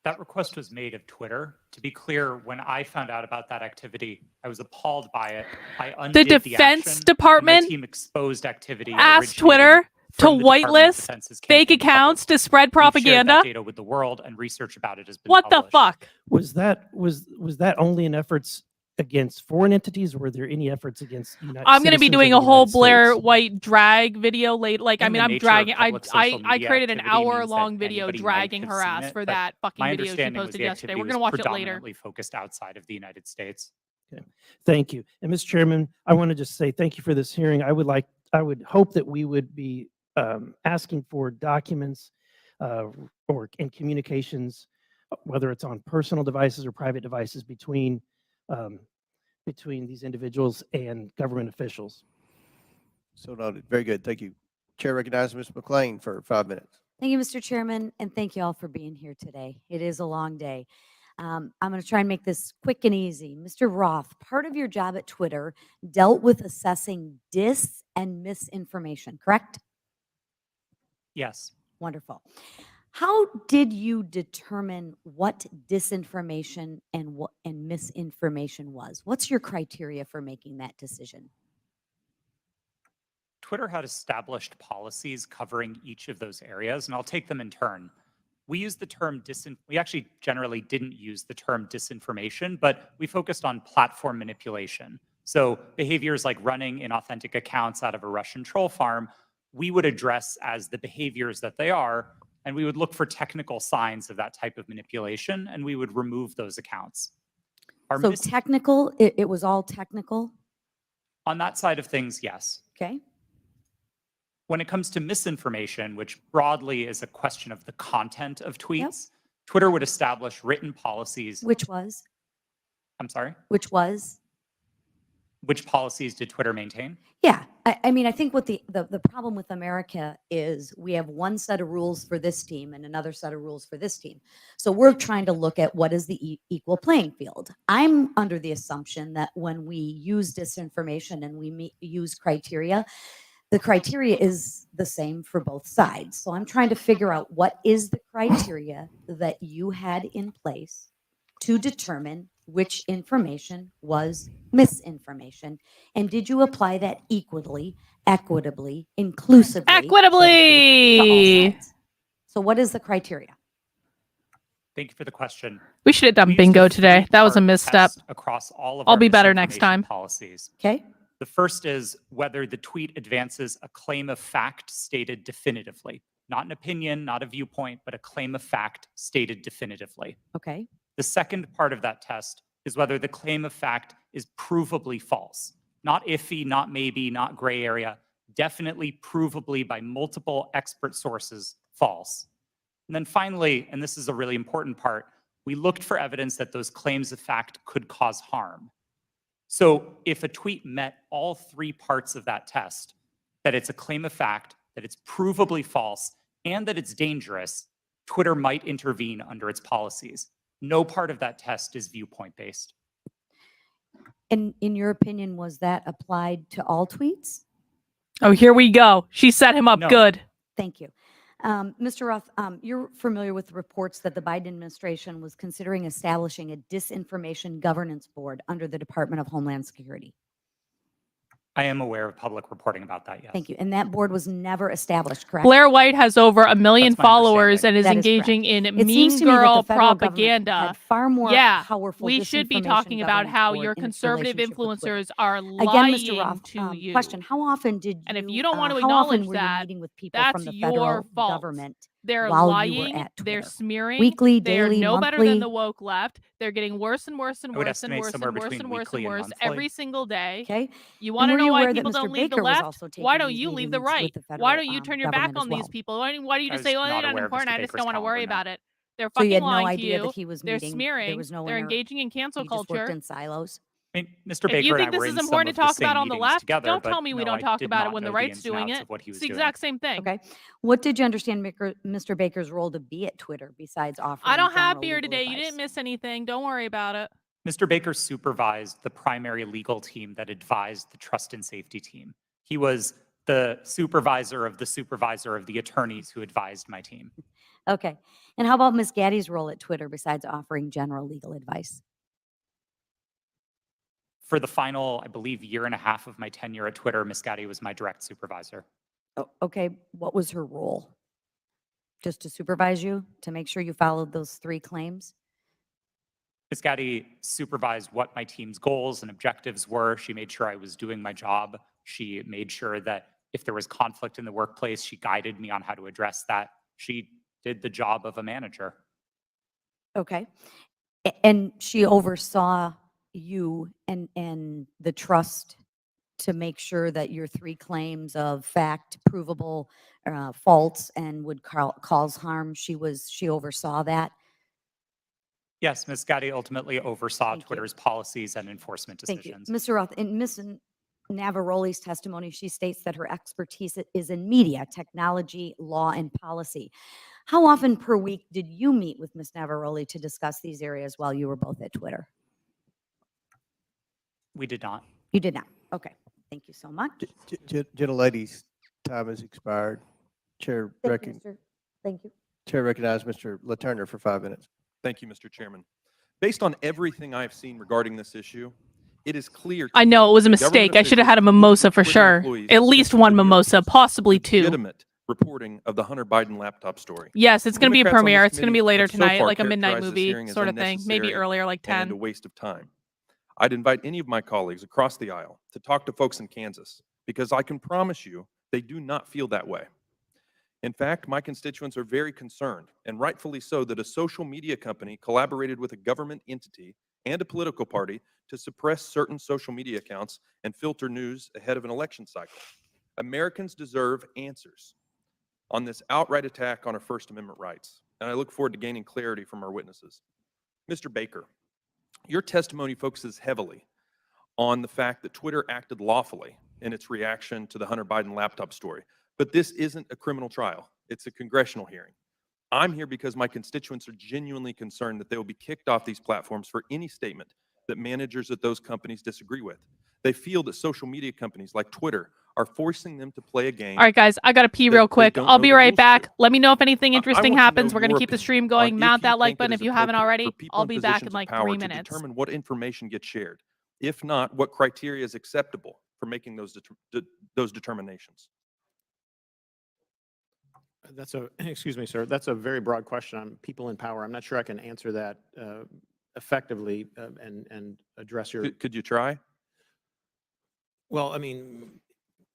Speaker 16: That request was made of Twitter. To be clear, when I found out about that activity, I was appalled by it. I undid
Speaker 1: The Defense
Speaker 16: action, and
Speaker 1: Department
Speaker 16: my team exposed activity
Speaker 1: asked
Speaker 16: originating
Speaker 1: Twitter to
Speaker 16: from the Department of
Speaker 1: whitelist
Speaker 16: Defense's
Speaker 1: fake
Speaker 16: campaign
Speaker 1: accounts to spread
Speaker 16: We've shared
Speaker 1: propaganda.
Speaker 16: that data with the world, and research about it has been
Speaker 1: What the
Speaker 16: published.
Speaker 1: fuck?
Speaker 15: Was that only in efforts against foreign entities, or were there any efforts against United
Speaker 1: I'm going to be
Speaker 15: citizens
Speaker 1: doing
Speaker 15: of
Speaker 1: a
Speaker 15: the
Speaker 1: whole
Speaker 15: United
Speaker 1: Blair
Speaker 15: States?
Speaker 1: White drag video late. Like, I
Speaker 16: Given
Speaker 1: mean,
Speaker 16: the
Speaker 1: I'm
Speaker 16: nature of
Speaker 1: dragging.
Speaker 16: public social
Speaker 1: I
Speaker 16: media
Speaker 1: created an
Speaker 16: activity means
Speaker 1: hour-long
Speaker 16: that
Speaker 1: video
Speaker 16: anybody might
Speaker 1: dragging
Speaker 16: have
Speaker 1: her
Speaker 16: seen
Speaker 1: ass
Speaker 16: it,
Speaker 1: for
Speaker 16: but
Speaker 1: that fucking
Speaker 16: my
Speaker 1: video she
Speaker 16: understanding was
Speaker 1: posted
Speaker 16: the
Speaker 1: yesterday.
Speaker 16: activity
Speaker 1: We're
Speaker 16: was
Speaker 1: going to watch it later.
Speaker 16: predominantly focused outside of the United States.
Speaker 15: Okay. Thank you. And Mr. Chairman, I want to just say thank you for this hearing. I would hope that we would be asking for documents or in communications, whether it's on personal devices or private devices between these individuals and government officials.
Speaker 12: So noted. Very good. Thank you. Chair recognizes Ms. McLean for 5 minutes.
Speaker 4: Thank you, Mr. Chairman, and thank you all for being here today. It is a long day. I'm going to try and make this quick and easy. Mr. Roth, part of your job at Twitter dealt with assessing dis and misinformation, correct?
Speaker 16: Yes.
Speaker 4: Wonderful. How did you determine what disinformation and misinformation was? What's your criteria for making that decision?
Speaker 16: Twitter had established policies covering each of those areas, and I'll take them in turn. We used the term we actually generally didn't use the term disinformation, but we focused on platform manipulation. So behaviors like running inauthentic accounts out of a Russian troll farm, we would address as the behaviors that they are, and we would look for technical signs of that type of manipulation, and we would remove those accounts.
Speaker 4: So technical, it was all technical?
Speaker 16: On that side of things, yes.
Speaker 4: Okay.
Speaker 16: When it comes to misinformation, which broadly is a question of the content of tweets, Twitter would establish written policies.
Speaker 4: Which was?
Speaker 16: I'm sorry?
Speaker 4: Which was?
Speaker 16: Which policies did Twitter maintain?
Speaker 4: Yeah, I mean, I think what the problem with America is we have one set of rules for this team and another set of rules for this team. So we're trying to look at what is the equal playing field. I'm under the assumption that when we use disinformation and we use criteria, the criteria is the same for both sides. So I'm trying to figure out what is the criteria that you had in place to determine which information was misinformation? And did you apply that equally, equitably, inclusively? to all
Speaker 1: Equitably.
Speaker 4: sides? So what is the criteria?
Speaker 16: Thank you for the question.
Speaker 1: We should have done
Speaker 16: We used
Speaker 1: bingo
Speaker 16: a
Speaker 1: today. That was a
Speaker 16: three-part
Speaker 1: misstep.
Speaker 16: test across all of
Speaker 1: I'll
Speaker 16: our
Speaker 1: be better next
Speaker 16: misinformation
Speaker 1: time.
Speaker 16: policies.
Speaker 4: Okay.
Speaker 16: The first is whether the tweet advances a claim of fact stated definitively. Not an opinion, not a viewpoint, but a claim of fact stated definitively.
Speaker 4: Okay.
Speaker 16: The second part of that test is whether the claim of fact is provably false. Not iffy, not maybe, not gray area, definitely provably by multiple expert sources false. And then finally, and this is a really important part, we looked for evidence that those claims of fact could cause harm. So if a tweet met all three parts of that test, that it's a claim of fact, that it's provably false, and that it's dangerous, Twitter might intervene under its policies. No part of that test is viewpoint-based.
Speaker 4: And in your opinion, was that applied to all tweets?
Speaker 1: Oh, here we go. She set him up
Speaker 16: No.
Speaker 1: good.
Speaker 4: Thank you. Mr. Roth, you're familiar with the reports that the Biden administration was considering establishing a disinformation governance board under the Department of Homeland Security.
Speaker 16: I am aware of public reporting about that, yes.
Speaker 4: Thank you. And that board was never established, correct?
Speaker 1: Blair White has over 1 million
Speaker 16: That's my
Speaker 1: followers and
Speaker 16: understanding.
Speaker 1: is
Speaker 4: That is
Speaker 1: engaging
Speaker 4: correct.
Speaker 1: in
Speaker 4: It seems
Speaker 1: mean
Speaker 4: to me that the
Speaker 1: girl
Speaker 4: federal government
Speaker 1: propaganda.
Speaker 4: had far more
Speaker 1: Yeah,
Speaker 4: powerful
Speaker 1: we should be
Speaker 4: disinformation
Speaker 1: talking about
Speaker 4: governance
Speaker 1: how
Speaker 4: board
Speaker 1: your
Speaker 4: in its
Speaker 1: conservative
Speaker 4: relationship with Twitter.
Speaker 1: influencers are
Speaker 4: Again,
Speaker 1: lying
Speaker 4: Mr. Roth,
Speaker 1: to you.
Speaker 4: question, how often did you,
Speaker 1: And if you don't want to
Speaker 4: how often
Speaker 1: acknowledge
Speaker 4: were you
Speaker 1: that,
Speaker 4: meeting with people
Speaker 1: that's
Speaker 4: from the
Speaker 1: your
Speaker 4: federal
Speaker 1: fault.
Speaker 4: government
Speaker 1: They're
Speaker 4: while you were
Speaker 1: lying,
Speaker 4: at
Speaker 1: they're
Speaker 4: Twitter?
Speaker 1: smearing,
Speaker 4: Weekly,
Speaker 1: they're
Speaker 4: daily,
Speaker 1: no better than
Speaker 4: monthly?
Speaker 1: the woke left. They're getting worse and worse and
Speaker 16: I would
Speaker 1: worse and
Speaker 16: estimate
Speaker 1: worse
Speaker 16: somewhere
Speaker 1: and worse
Speaker 16: between
Speaker 1: and worse
Speaker 16: weekly
Speaker 1: and
Speaker 16: and
Speaker 1: worse
Speaker 16: monthly.
Speaker 1: every single day.
Speaker 4: Okay.
Speaker 1: You
Speaker 4: And
Speaker 1: want to
Speaker 4: were
Speaker 1: know
Speaker 4: you
Speaker 1: why
Speaker 4: aware that
Speaker 1: people
Speaker 4: Mr.
Speaker 1: don't leave the
Speaker 4: Baker was
Speaker 1: left?
Speaker 4: also
Speaker 1: Why
Speaker 4: taking
Speaker 1: don't
Speaker 4: these
Speaker 1: you leave the
Speaker 4: meetings
Speaker 1: right?
Speaker 4: with the
Speaker 1: Why
Speaker 4: federal,
Speaker 1: don't you turn your back
Speaker 4: government as
Speaker 1: on these
Speaker 4: well?
Speaker 1: people? Why do you
Speaker 16: I
Speaker 1: just say,
Speaker 16: was
Speaker 1: oh,
Speaker 16: not
Speaker 1: they're not
Speaker 16: aware of
Speaker 1: important,
Speaker 16: Mr.
Speaker 1: I just
Speaker 16: Baker's
Speaker 1: don't want to worry
Speaker 16: calendar, no.
Speaker 1: about it. They're
Speaker 4: So you
Speaker 1: fucking
Speaker 4: had no
Speaker 1: lying to
Speaker 4: idea
Speaker 1: you.
Speaker 4: that he was
Speaker 1: They're
Speaker 4: meeting, there
Speaker 1: smearing.
Speaker 4: was no
Speaker 1: They're
Speaker 4: inner,
Speaker 1: engaging in cancel
Speaker 4: he just worked
Speaker 1: culture.
Speaker 4: in silos?
Speaker 16: I mean, Mr.
Speaker 1: If
Speaker 16: Baker
Speaker 1: you
Speaker 16: and I
Speaker 1: think this
Speaker 16: were
Speaker 1: is
Speaker 16: in some
Speaker 1: important
Speaker 16: of
Speaker 1: to
Speaker 16: the
Speaker 1: talk
Speaker 16: same
Speaker 1: about on the
Speaker 16: meetings
Speaker 1: left,
Speaker 16: together,
Speaker 1: don't
Speaker 16: but
Speaker 1: tell me we
Speaker 16: no,
Speaker 1: don't
Speaker 16: I
Speaker 1: talk
Speaker 16: did
Speaker 1: about it
Speaker 16: not
Speaker 1: when the
Speaker 16: know
Speaker 1: right's
Speaker 16: ins and
Speaker 1: doing
Speaker 16: outs
Speaker 1: it.
Speaker 16: of what he was
Speaker 1: It's the
Speaker 16: doing.
Speaker 1: exact same thing.
Speaker 4: Okay. What did you understand Mr. Baker's role to be at Twitter besides offering
Speaker 1: I don't have
Speaker 4: general
Speaker 1: beer
Speaker 4: legal
Speaker 1: today. You
Speaker 4: advice?
Speaker 1: didn't miss anything. Don't worry about it.
Speaker 16: Mr. Baker supervised the primary legal team that advised the trust and safety team. He was the supervisor of the attorneys who advised my team.
Speaker 4: Okay. And how about Ms. Gaddy's role at Twitter besides offering general legal advice?
Speaker 16: For the final, I believe, year and a half of my tenure at Twitter, Ms. Gaddy was my direct supervisor.
Speaker 4: Okay. What was her role? Just to supervise you, to make sure you followed those three claims?
Speaker 16: Ms. Gaddy supervised what my team's goals and objectives were. She made sure I was doing my job. She made sure that if there was conflict in the workplace, she guided me on how to address that. She did the job of a manager.
Speaker 4: Okay. And she oversaw you and the trust to make sure that your three claims of fact, provable, false, and would cause harm, she oversaw that?
Speaker 16: Yes, Ms. Gaddy ultimately oversaw
Speaker 4: Thank you.
Speaker 16: Twitter's policies and enforcement
Speaker 4: Thank you.
Speaker 16: decisions.
Speaker 4: Mr. Roth, in Ms. Navaroli's testimony, she states that her expertise is in media, technology, law, and policy. How often per week did you meet with Ms. Navaroli to discuss these areas while you were both at Twitter?
Speaker 16: We did not.
Speaker 4: You did not. Okay. Thank you so much.
Speaker 12: Gentlelady's time has expired. Chair
Speaker 4: Thank you, Mr. Thank you.
Speaker 12: Chair recognizes Mr. Laturner for 5 minutes.
Speaker 11: Thank you, Mr. Chairman. Based on everything I've seen regarding this issue, it is clear.
Speaker 1: I know it was a mistake. I should have had a mimosa for sure. At least one mimosa, possibly two.
Speaker 11: Legitimate reporting of the Hunter Biden laptop story.
Speaker 1: Yes, it's going to be a
Speaker 11: Democrats on
Speaker 1: premiere.
Speaker 11: this
Speaker 1: It's going to be
Speaker 11: committee
Speaker 1: later
Speaker 11: have so
Speaker 1: tonight,
Speaker 11: far
Speaker 1: like a midnight
Speaker 11: characterized this hearing
Speaker 1: movie
Speaker 11: as
Speaker 1: sort of thing. Maybe
Speaker 11: unnecessary
Speaker 1: earlier, like
Speaker 11: and
Speaker 1: 10.
Speaker 11: a waste of time. I'd invite any of my colleagues across the aisle to talk to folks in Kansas, because I can promise you they do not feel that way. In fact, my constituents are very concerned, and rightfully so, that a social media company collaborated with a government entity and a political party to suppress certain social media accounts and filter news ahead of an election cycle. Americans deserve answers on this outright attack on our First Amendment rights, and I look forward to gaining clarity from our witnesses. Mr. Baker, your testimony focuses heavily on the fact that Twitter acted lawfully in its reaction to the Hunter Biden laptop story. But this isn't a criminal trial. It's a congressional hearing. I'm here because my constituents are genuinely concerned that they will be kicked off these platforms for any statement that managers at those companies disagree with. They feel that social media companies like Twitter are forcing them to play a game.
Speaker 1: All right, guys, I got to pee
Speaker 11: that
Speaker 1: real
Speaker 11: they
Speaker 1: quick.
Speaker 11: don't
Speaker 1: I'll
Speaker 11: know
Speaker 1: be
Speaker 11: the
Speaker 1: right
Speaker 11: rules
Speaker 1: back.
Speaker 11: to.
Speaker 1: Let me know if anything
Speaker 11: I
Speaker 1: interesting
Speaker 11: want to
Speaker 1: happens.
Speaker 11: know
Speaker 1: We're going to
Speaker 11: your
Speaker 1: keep the
Speaker 11: opinion
Speaker 1: stream
Speaker 11: on
Speaker 1: going.
Speaker 11: if
Speaker 1: Mount
Speaker 11: you
Speaker 1: that like
Speaker 11: think it
Speaker 1: button
Speaker 11: is
Speaker 1: if you haven't
Speaker 11: appropriate
Speaker 1: already.
Speaker 11: for people
Speaker 1: I'll
Speaker 11: in
Speaker 1: be back in
Speaker 11: positions of
Speaker 1: like
Speaker 11: power
Speaker 1: 3
Speaker 11: to
Speaker 1: minutes.
Speaker 11: determine what information gets shared. If not, what criteria is acceptable for making those determinations?
Speaker 21: That's a, excuse me, sir, that's a very broad question on people in power. I'm not sure I can answer that effectively and address your.
Speaker 11: Could you try?
Speaker 21: Well, I mean,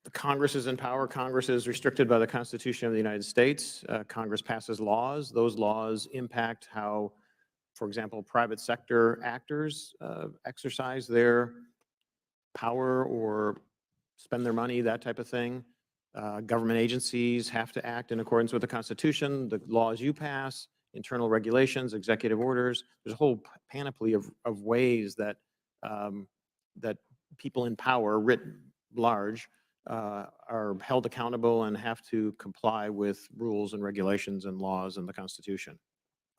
Speaker 21: the Congress is in power. Congress is restricted by the Constitution of the United States. Congress passes laws. Those laws impact how, for example, private sector actors exercise their power or spend their money, that type of thing. Government agencies have to act in accordance with the Constitution, the laws you pass, internal regulations, executive orders. There's a whole panoply of ways that that people in power, writ large, are held accountable and have to comply with rules and regulations and laws and the Constitution.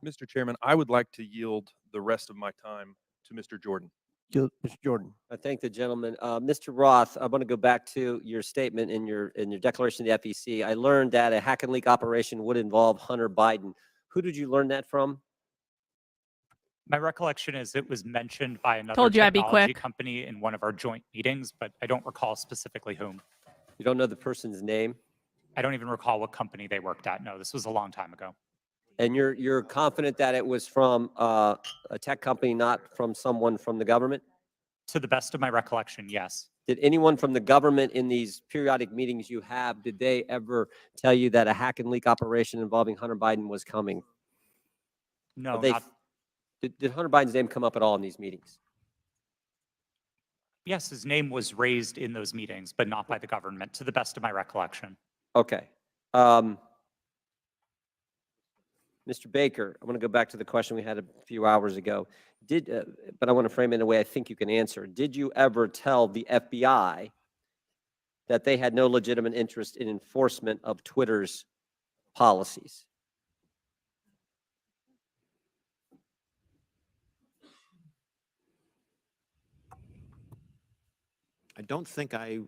Speaker 11: Mr. Chairman, I would like to yield the rest of my time to Mr. Jordan.
Speaker 12: Mr. Jordan.
Speaker 10: I thank the gentleman. Mr. Roth, I want to go back to your statement in your declaration to the FEC. I learned that a hack and leak operation would involve Hunter Biden. Who did you learn that from?
Speaker 16: My recollection is it was mentioned by another
Speaker 1: Told you I'd be
Speaker 16: technology
Speaker 1: quick.
Speaker 16: company in one of our joint meetings, but I don't recall specifically whom.
Speaker 10: You don't know the person's name?
Speaker 16: I don't even recall what company they worked at. No, this was a long time ago.
Speaker 10: And you're confident that it was from a tech company, not from someone from the government?
Speaker 16: To the best of my recollection, yes.
Speaker 10: Did anyone from the government in these periodic meetings you have, did they ever tell you that a hack and leak operation involving Hunter Biden was coming?
Speaker 16: No,
Speaker 10: They-
Speaker 16: not.
Speaker 10: Did Hunter Biden's name come up at all in these meetings?
Speaker 16: Yes, his name was raised in those meetings, but not by the government, to the best of my recollection.
Speaker 10: Okay. Mr. Baker, I want to go back to the question we had a few hours ago. But I want to frame it in a way I think you can answer. Did you ever tell the FBI that they had no legitimate interest in enforcement of Twitter's policies?
Speaker 21: I don't think I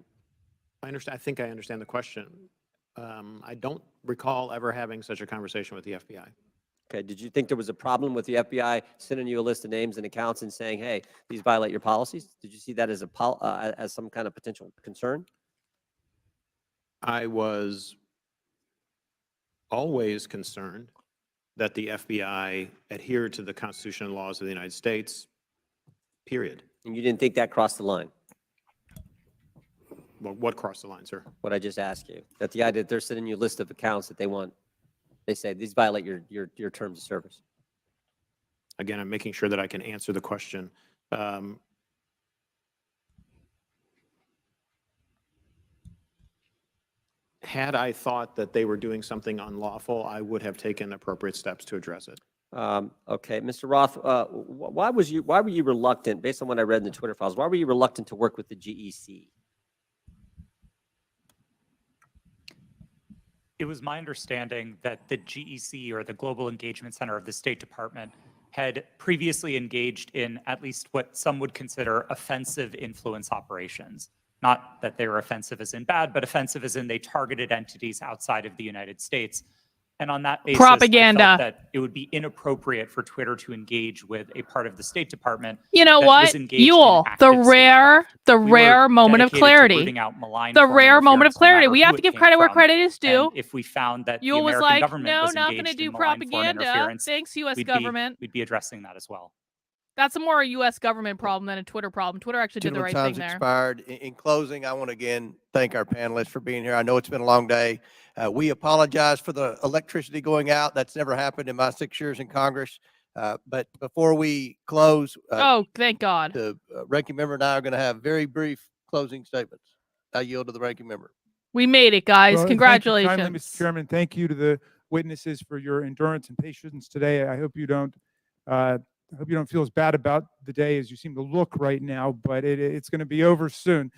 Speaker 21: understand. I think I understand the question. I don't recall ever having such a conversation with the FBI.
Speaker 10: Okay, did you think there was a problem with the FBI sending you a list of names and accounts and saying, hey, these violate your policies? Did you see that as as some kind of potential concern?
Speaker 21: I was always concerned that the FBI adhered to the Constitution and laws of the United States, period.
Speaker 10: And you didn't think that crossed the line?
Speaker 21: Well, what crossed the line, sir?
Speaker 10: What I just asked you, that the idea that they're sending you a list of accounts that they say these violate your terms of service.
Speaker 21: Again, I'm making sure that I can answer the question. Had I thought that they were doing something unlawful, I would have taken appropriate steps to address it.
Speaker 10: Okay, Mr. Roth, why were you reluctant, based on what I read in the Twitter files, why were you reluctant to work with the GEC?
Speaker 16: It was my understanding that the GEC, or the Global Engagement Center of the State Department, had previously engaged in at least what some would consider offensive influence operations. Not that they were offensive as in bad, but offensive as in they targeted entities outside of the United States. And on that basis,
Speaker 1: Propaganda.
Speaker 16: I felt that it would be inappropriate for Twitter to engage with a part of the State Department.
Speaker 1: You know
Speaker 16: that
Speaker 1: what?
Speaker 16: was engaged in
Speaker 1: Yule, the
Speaker 16: active
Speaker 1: rare moment of
Speaker 16: dedicated to
Speaker 1: clarity.
Speaker 16: rooting out malign
Speaker 1: The
Speaker 16: foreign
Speaker 1: rare moment of
Speaker 16: interference, no
Speaker 1: clarity.
Speaker 16: matter
Speaker 1: We
Speaker 16: who
Speaker 1: have
Speaker 16: it
Speaker 1: to give
Speaker 16: came
Speaker 1: credit where
Speaker 16: from.
Speaker 1: credit is due.
Speaker 16: And if we found that
Speaker 1: Yule
Speaker 16: the
Speaker 1: was
Speaker 16: American
Speaker 1: like,
Speaker 16: government
Speaker 1: no,
Speaker 16: was
Speaker 1: not going to
Speaker 16: engaged
Speaker 1: do
Speaker 16: in malign foreign
Speaker 1: propaganda.
Speaker 16: interference,
Speaker 1: Thanks, U.S. government.
Speaker 16: we'd be addressing that as well.
Speaker 1: That's a more U.S. government problem than a Twitter problem. Twitter actually did the right thing
Speaker 12: Time's
Speaker 1: there.
Speaker 12: expired. In closing, I want to again thank our panelists for being here. I know it's been a long day. We apologize for the electricity going out. That's never happened in my 6 years in Congress. But before we close,
Speaker 1: Oh, thank God.
Speaker 12: the ranking member and I are going to have very brief closing statements. I yield to the ranking member.
Speaker 1: We made it, guys.
Speaker 5: Well,
Speaker 1: Congratulations.
Speaker 5: Thank you kindly, Mr. Chairman. Thank you to the witnesses for your endurance and patience today. I hope you don't feel as bad about the day as you seem to look right now, but it's going to be over soon.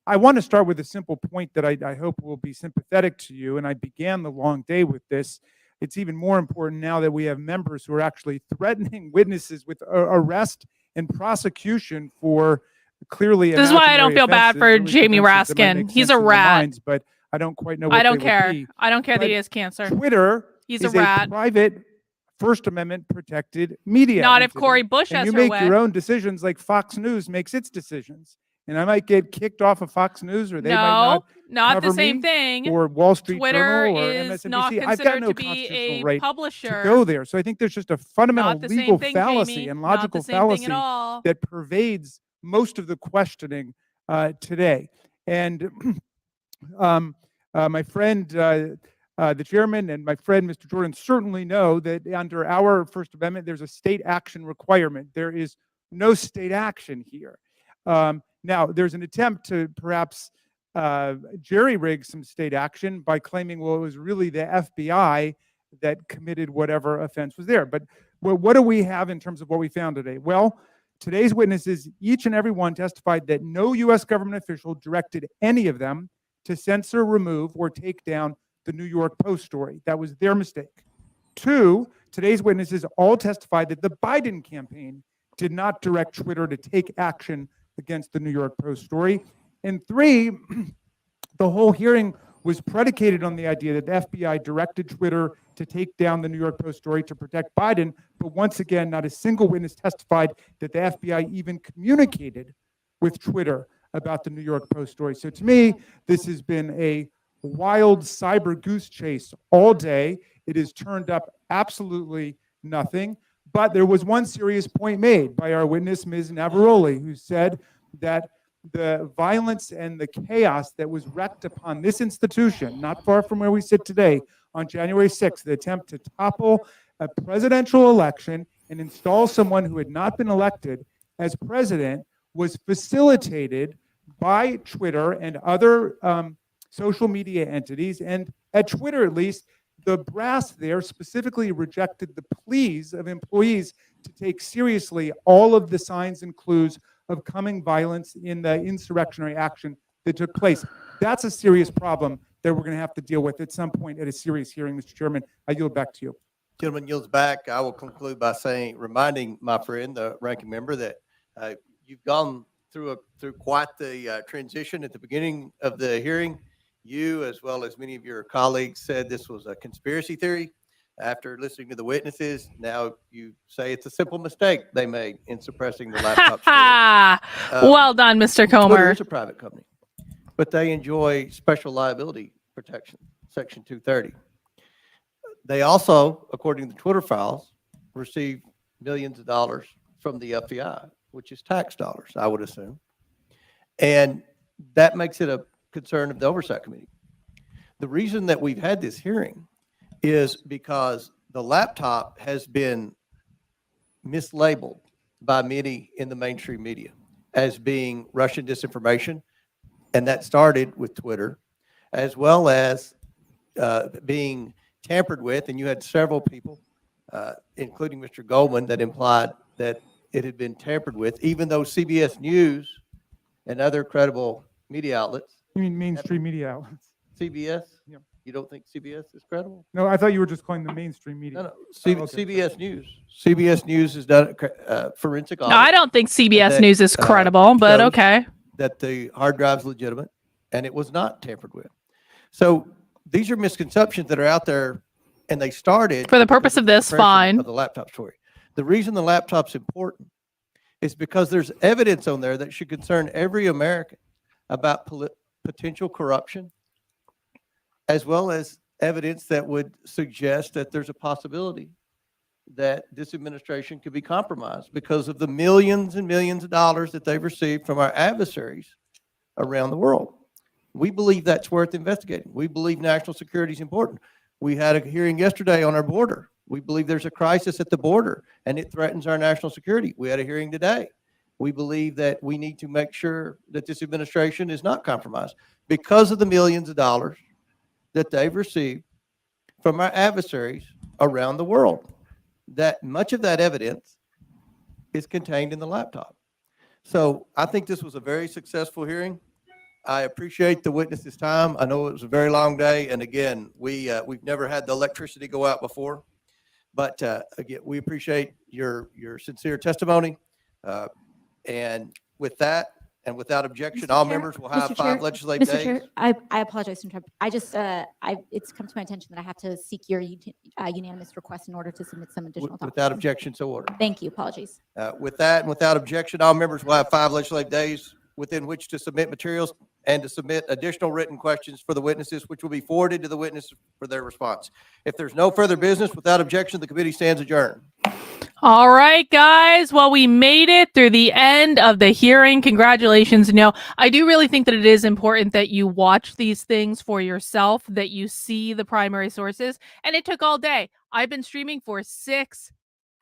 Speaker 5: I want to start with a simple point that I hope will be sympathetic to you, and I began the long day with this. It's even more important now that we have members who are actually threatening witnesses with arrest and prosecution for clearly.
Speaker 1: This is why I don't
Speaker 5: imaginary
Speaker 1: feel bad
Speaker 5: offenses,
Speaker 1: for
Speaker 5: really
Speaker 1: Jamie
Speaker 5: offenses that might
Speaker 1: Raskin.
Speaker 5: make
Speaker 1: He's
Speaker 5: sense
Speaker 1: a
Speaker 5: in their
Speaker 1: rat.
Speaker 5: minds, but I don't quite know what
Speaker 1: I don't
Speaker 5: they would
Speaker 1: care.
Speaker 5: be.
Speaker 1: I don't care that
Speaker 5: But
Speaker 1: he has cancer.
Speaker 5: Twitter
Speaker 1: He's a
Speaker 5: is
Speaker 1: rat.
Speaker 5: private First Amendment protected media.
Speaker 1: Not if
Speaker 5: entity.
Speaker 1: Cori Bush
Speaker 5: And
Speaker 1: has
Speaker 5: you
Speaker 1: her
Speaker 5: make
Speaker 1: way.
Speaker 5: your own decisions like Fox News makes its decisions. And I might get kicked off of Fox News, or they might
Speaker 1: No,
Speaker 5: not
Speaker 1: not the
Speaker 5: cover
Speaker 1: same
Speaker 5: me,
Speaker 1: thing.
Speaker 5: or Wall Street
Speaker 1: Twitter
Speaker 5: Journal or
Speaker 1: is not
Speaker 5: MSNBC. I've got
Speaker 1: considered
Speaker 5: no
Speaker 1: to be
Speaker 5: constitutional
Speaker 1: a
Speaker 5: right
Speaker 1: publisher.
Speaker 5: to go there. So I think there's just a fundamental
Speaker 1: Not the same
Speaker 5: legal
Speaker 1: thing,
Speaker 5: fallacy
Speaker 1: Jamie.
Speaker 5: and
Speaker 1: Not the
Speaker 5: logical
Speaker 1: same thing
Speaker 5: fallacy
Speaker 1: at all.
Speaker 5: that pervades most of the questioning today. And my friend, the chairman, and my friend, Mr. Jordan, certainly know that under our First Amendment, there's a state action requirement. There is no state action here. Now, there's an attempt to perhaps jerry-rig some state action by claiming, well, it was really the FBI that committed whatever offense was there. But what do we have in terms of what we found today? Well, today's witnesses, each and every one, testified that no U.S. government official directed any of them to censor, remove, or take down the New York Post story. That was their mistake. 2, today's witnesses all testified that the Biden campaign did not direct Twitter to take action against the New York Post story. And 3, the whole hearing was predicated on the idea that the FBI directed Twitter to take down the New York Post story to protect Biden. But once again, not a single witness testified that the FBI even communicated with Twitter about the New York Post story. So to me, this has been a wild cyber goose chase all day. It has turned up absolutely nothing. But there was one serious point made by our witness, Ms. Navaroli, who said that the violence and the chaos that was wreaked upon this institution, not far from where we sit today, on January 6th, the attempt to topple a presidential election and install someone who had not been elected as president, was facilitated by Twitter and other social media entities. And at Twitter, at least, the brass there specifically rejected the pleas of employees to take seriously all of the signs and clues of coming violence in the insurrectionary action that took place. That's a serious problem that we're going to have to deal with at some point at a serious hearing, Mr. Chairman. I yield back to you.
Speaker 12: Gentleman yields back. I will conclude by reminding my friend, the ranking member, that you've gone through quite the transition at the beginning of the hearing. You, as well as many of your colleagues, said this was a conspiracy theory. After listening to the witnesses, now you say it's a simple mistake they made in suppressing the laptop story.
Speaker 1: Well done, Mr.
Speaker 12: Twitter
Speaker 1: Comer.
Speaker 12: is a private company, but they enjoy special liability protection, Section 230. They also, according to the Twitter files, receive millions of dollars from the FBI, which is tax dollars, I would assume. And that makes it a concern of the Oversight Committee. The reason that we've had this hearing is because the laptop has been mislabeled by many in the mainstream media as being Russian disinformation, and that started with Twitter, as well as being tampered with, and you had several people, including Mr. Goldman, that implied that it had been tampered with, even though CBS News and other credible media outlets.
Speaker 5: You mean mainstream media outlets?
Speaker 12: CBS?
Speaker 5: Yeah.
Speaker 12: You don't think CBS is credible?
Speaker 5: No, I thought you were just calling the mainstream media.
Speaker 12: No.
Speaker 5: Okay.
Speaker 12: CBS News. CBS News has done a forensic audit.
Speaker 1: No, I don't think CBS
Speaker 12: that,
Speaker 1: News is credible, but
Speaker 12: shows
Speaker 1: okay.
Speaker 12: That the hard drive's legitimate, and it was not tampered with. So these are misconceptions that are out there, and they started
Speaker 1: For the purpose of this,
Speaker 12: suppression
Speaker 1: fine.
Speaker 12: of the laptop story. The reason the laptop's important is because there's evidence on there that should concern every American about potential corruption, as well as evidence that would suggest that there's a possibility that this administration could be compromised because of the millions and millions of dollars that they've received from our adversaries around the world. We believe that's worth investigating. We believe national security is important. We had a hearing yesterday on our border. We believe there's a crisis at the border and it threatens our national security. We had a hearing today. We believe that we need to make sure that this administration is not compromised because of the millions of dollars that they've received from our adversaries around the world. That much of that evidence is contained in the laptop. So I think this was a very successful hearing. I appreciate the witnesses' time. I know it was a very long day, and again, we've never had the electricity go out before. But again, we appreciate your sincere testimony. And with that, And without objection,
Speaker 6: Mr.
Speaker 12: all
Speaker 6: Chair,
Speaker 12: members will have
Speaker 6: Mr.
Speaker 12: 5
Speaker 6: Chair,
Speaker 12: legislative
Speaker 6: Mr.
Speaker 12: days.
Speaker 6: Chair, I apologize to interrupt. I just, it's come to my attention that I have to seek your unanimous request in order to submit some additional
Speaker 12: Without
Speaker 6: documents.
Speaker 12: objection, so ordered.
Speaker 6: Thank you. Apologies.
Speaker 12: With that and without objection, all members will have 5 legislative days within which to submit materials and to submit additional written questions for the witnesses, which will be forwarded to the witnesses for their response. If there's no further business, without objection, the committee stands adjourned.
Speaker 1: All right, guys. Well, we made it through the end of the hearing. Congratulations. I do really think that it is important that you watch these things for yourself, that you see the primary sources. And it took all day. I've been streaming for 6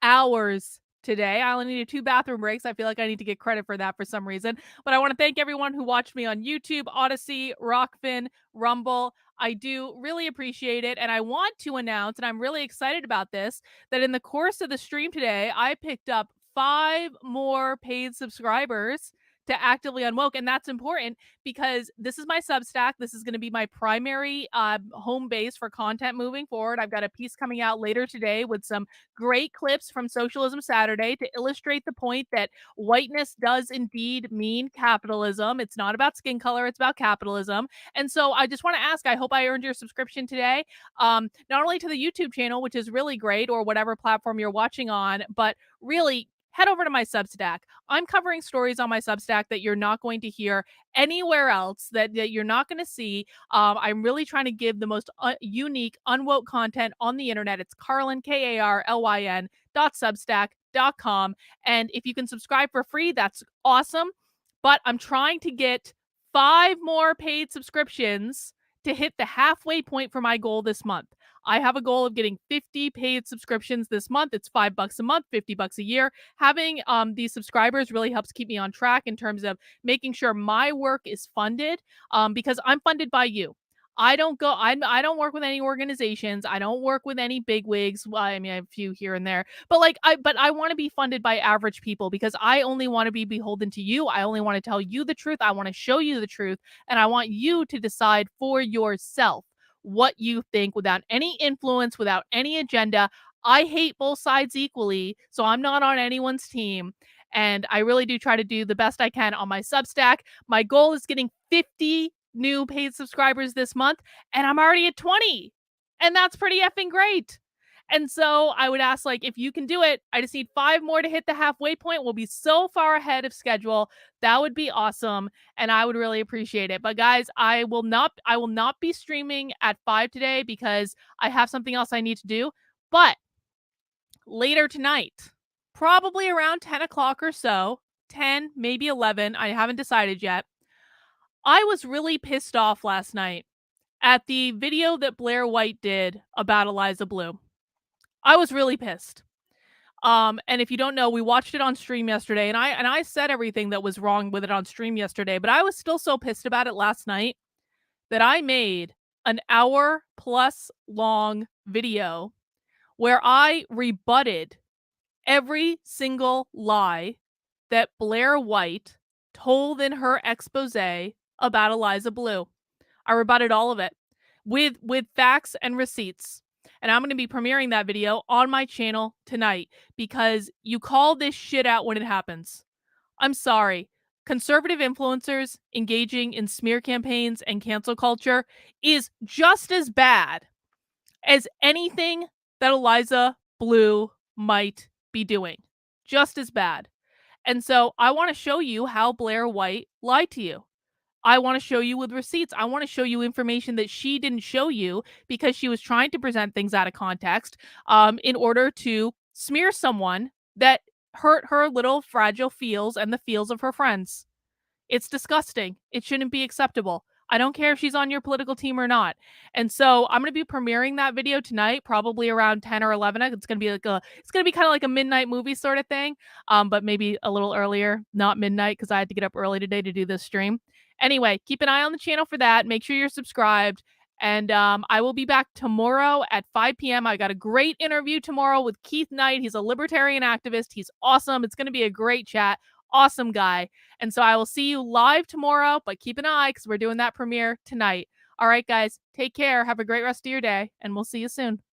Speaker 1: hours today. I only needed 2 bathroom breaks. I feel like I need to get credit for that for some reason. But I want to thank everyone who watched me on YouTube, Odyssey, Rockfin, Rumble. I do really appreciate it. And I want to announce, and I'm really excited about this, that in the course of the stream today, I picked up 5 more paid subscribers to actively Unwoke. And that's important because this is my Substack. This is going to be my primary home base for content moving forward. I've got a piece coming out later today with some great clips from Socialism Saturday to illustrate the point that whiteness does indeed mean capitalism. It's not about skin color, it's about capitalism. And so I just want to ask, I hope I earned your subscription today, not only to the YouTube channel, which is really great, or whatever platform you're watching on, but really head over to my Substack. I'm covering stories on my Substack that you're not going to hear anywhere else, that you're not going to see. I'm really trying to give the most unique, unwoke content on the internet. It's Carlyn, KARLYN.substack.com. And if you can subscribe for free, that's awesome. But I'm trying to get 5 more paid subscriptions to hit the halfway point for my goal this month. I have a goal of getting 50 paid subscriptions this month. It's $5 a month, $50 a year. Having these subscribers really helps keep me on track in terms of making sure my work is funded, because I'm funded by you. I don't work with any organizations. I don't work with any bigwigs. Well, I mean, I have a few here and there, but I want to be funded by average people because I only want to be beholden to you. I only want to tell you the truth. I want to show you the truth, and I want you to decide for yourself what you think without any influence, without any agenda. I hate both sides equally, so I'm not on anyone's team. And I really do try to do the best I can on my Substack. My goal is getting 50 new paid subscribers this month, and I'm already at 20. And that's pretty effing great. And so I would ask, if you can do it, I just need 5 more to hit the halfway point. We'll be so far ahead of schedule. That would be awesome. And I would really appreciate it. But guys, I will not be streaming at 5 today because I have something else I need to do. But later tonight, probably around 10 o'clock or so, 10, maybe 11, I haven't decided yet. I was really pissed off last night at the video that Blair White did about Eliza Blue. I was really pissed. And if you don't know, we watched it on stream yesterday, and I said everything that was wrong with it on stream yesterday, but I was still so pissed about it last night that I made an hour-plus long video where I rebutted every single lie that Blair White told in her expose about Eliza Blue. I rebutted all of it with facts and receipts. And I'm going to be premiering that video on my channel tonight because you call this shit out when it happens. I'm sorry. Conservative influencers engaging in smear campaigns and cancel culture is just as bad as anything that Eliza Blue might be doing. Just as bad. And so I want to show you how Blair White lied to you. I want to show you with receipts. I want to show you information that she didn't show you because she was trying to present things out of context in order to smear someone that hurt her little fragile feels and the feels of her friends. It's disgusting. It shouldn't be acceptable. I don't care if she's on your political team or not. And so I'm going to be premiering that video tonight, probably around 10 or 11. It's going to be kind of like a midnight movie sort of thing, but maybe a little earlier, not midnight, because I had to get up early today to do this stream. Anyway, keep an eye on the channel for that. Make sure you're subscribed. And I will be back tomorrow at 5 p.m. I got a great interview tomorrow with Keith Knight. He's a libertarian activist. He's awesome. It's going to be a great chat. Awesome guy. And so I will see you live tomorrow, but keep an eye because we're doing that premiere tonight. All right, guys, take care. Have a great rest of your day, and we'll see you soon.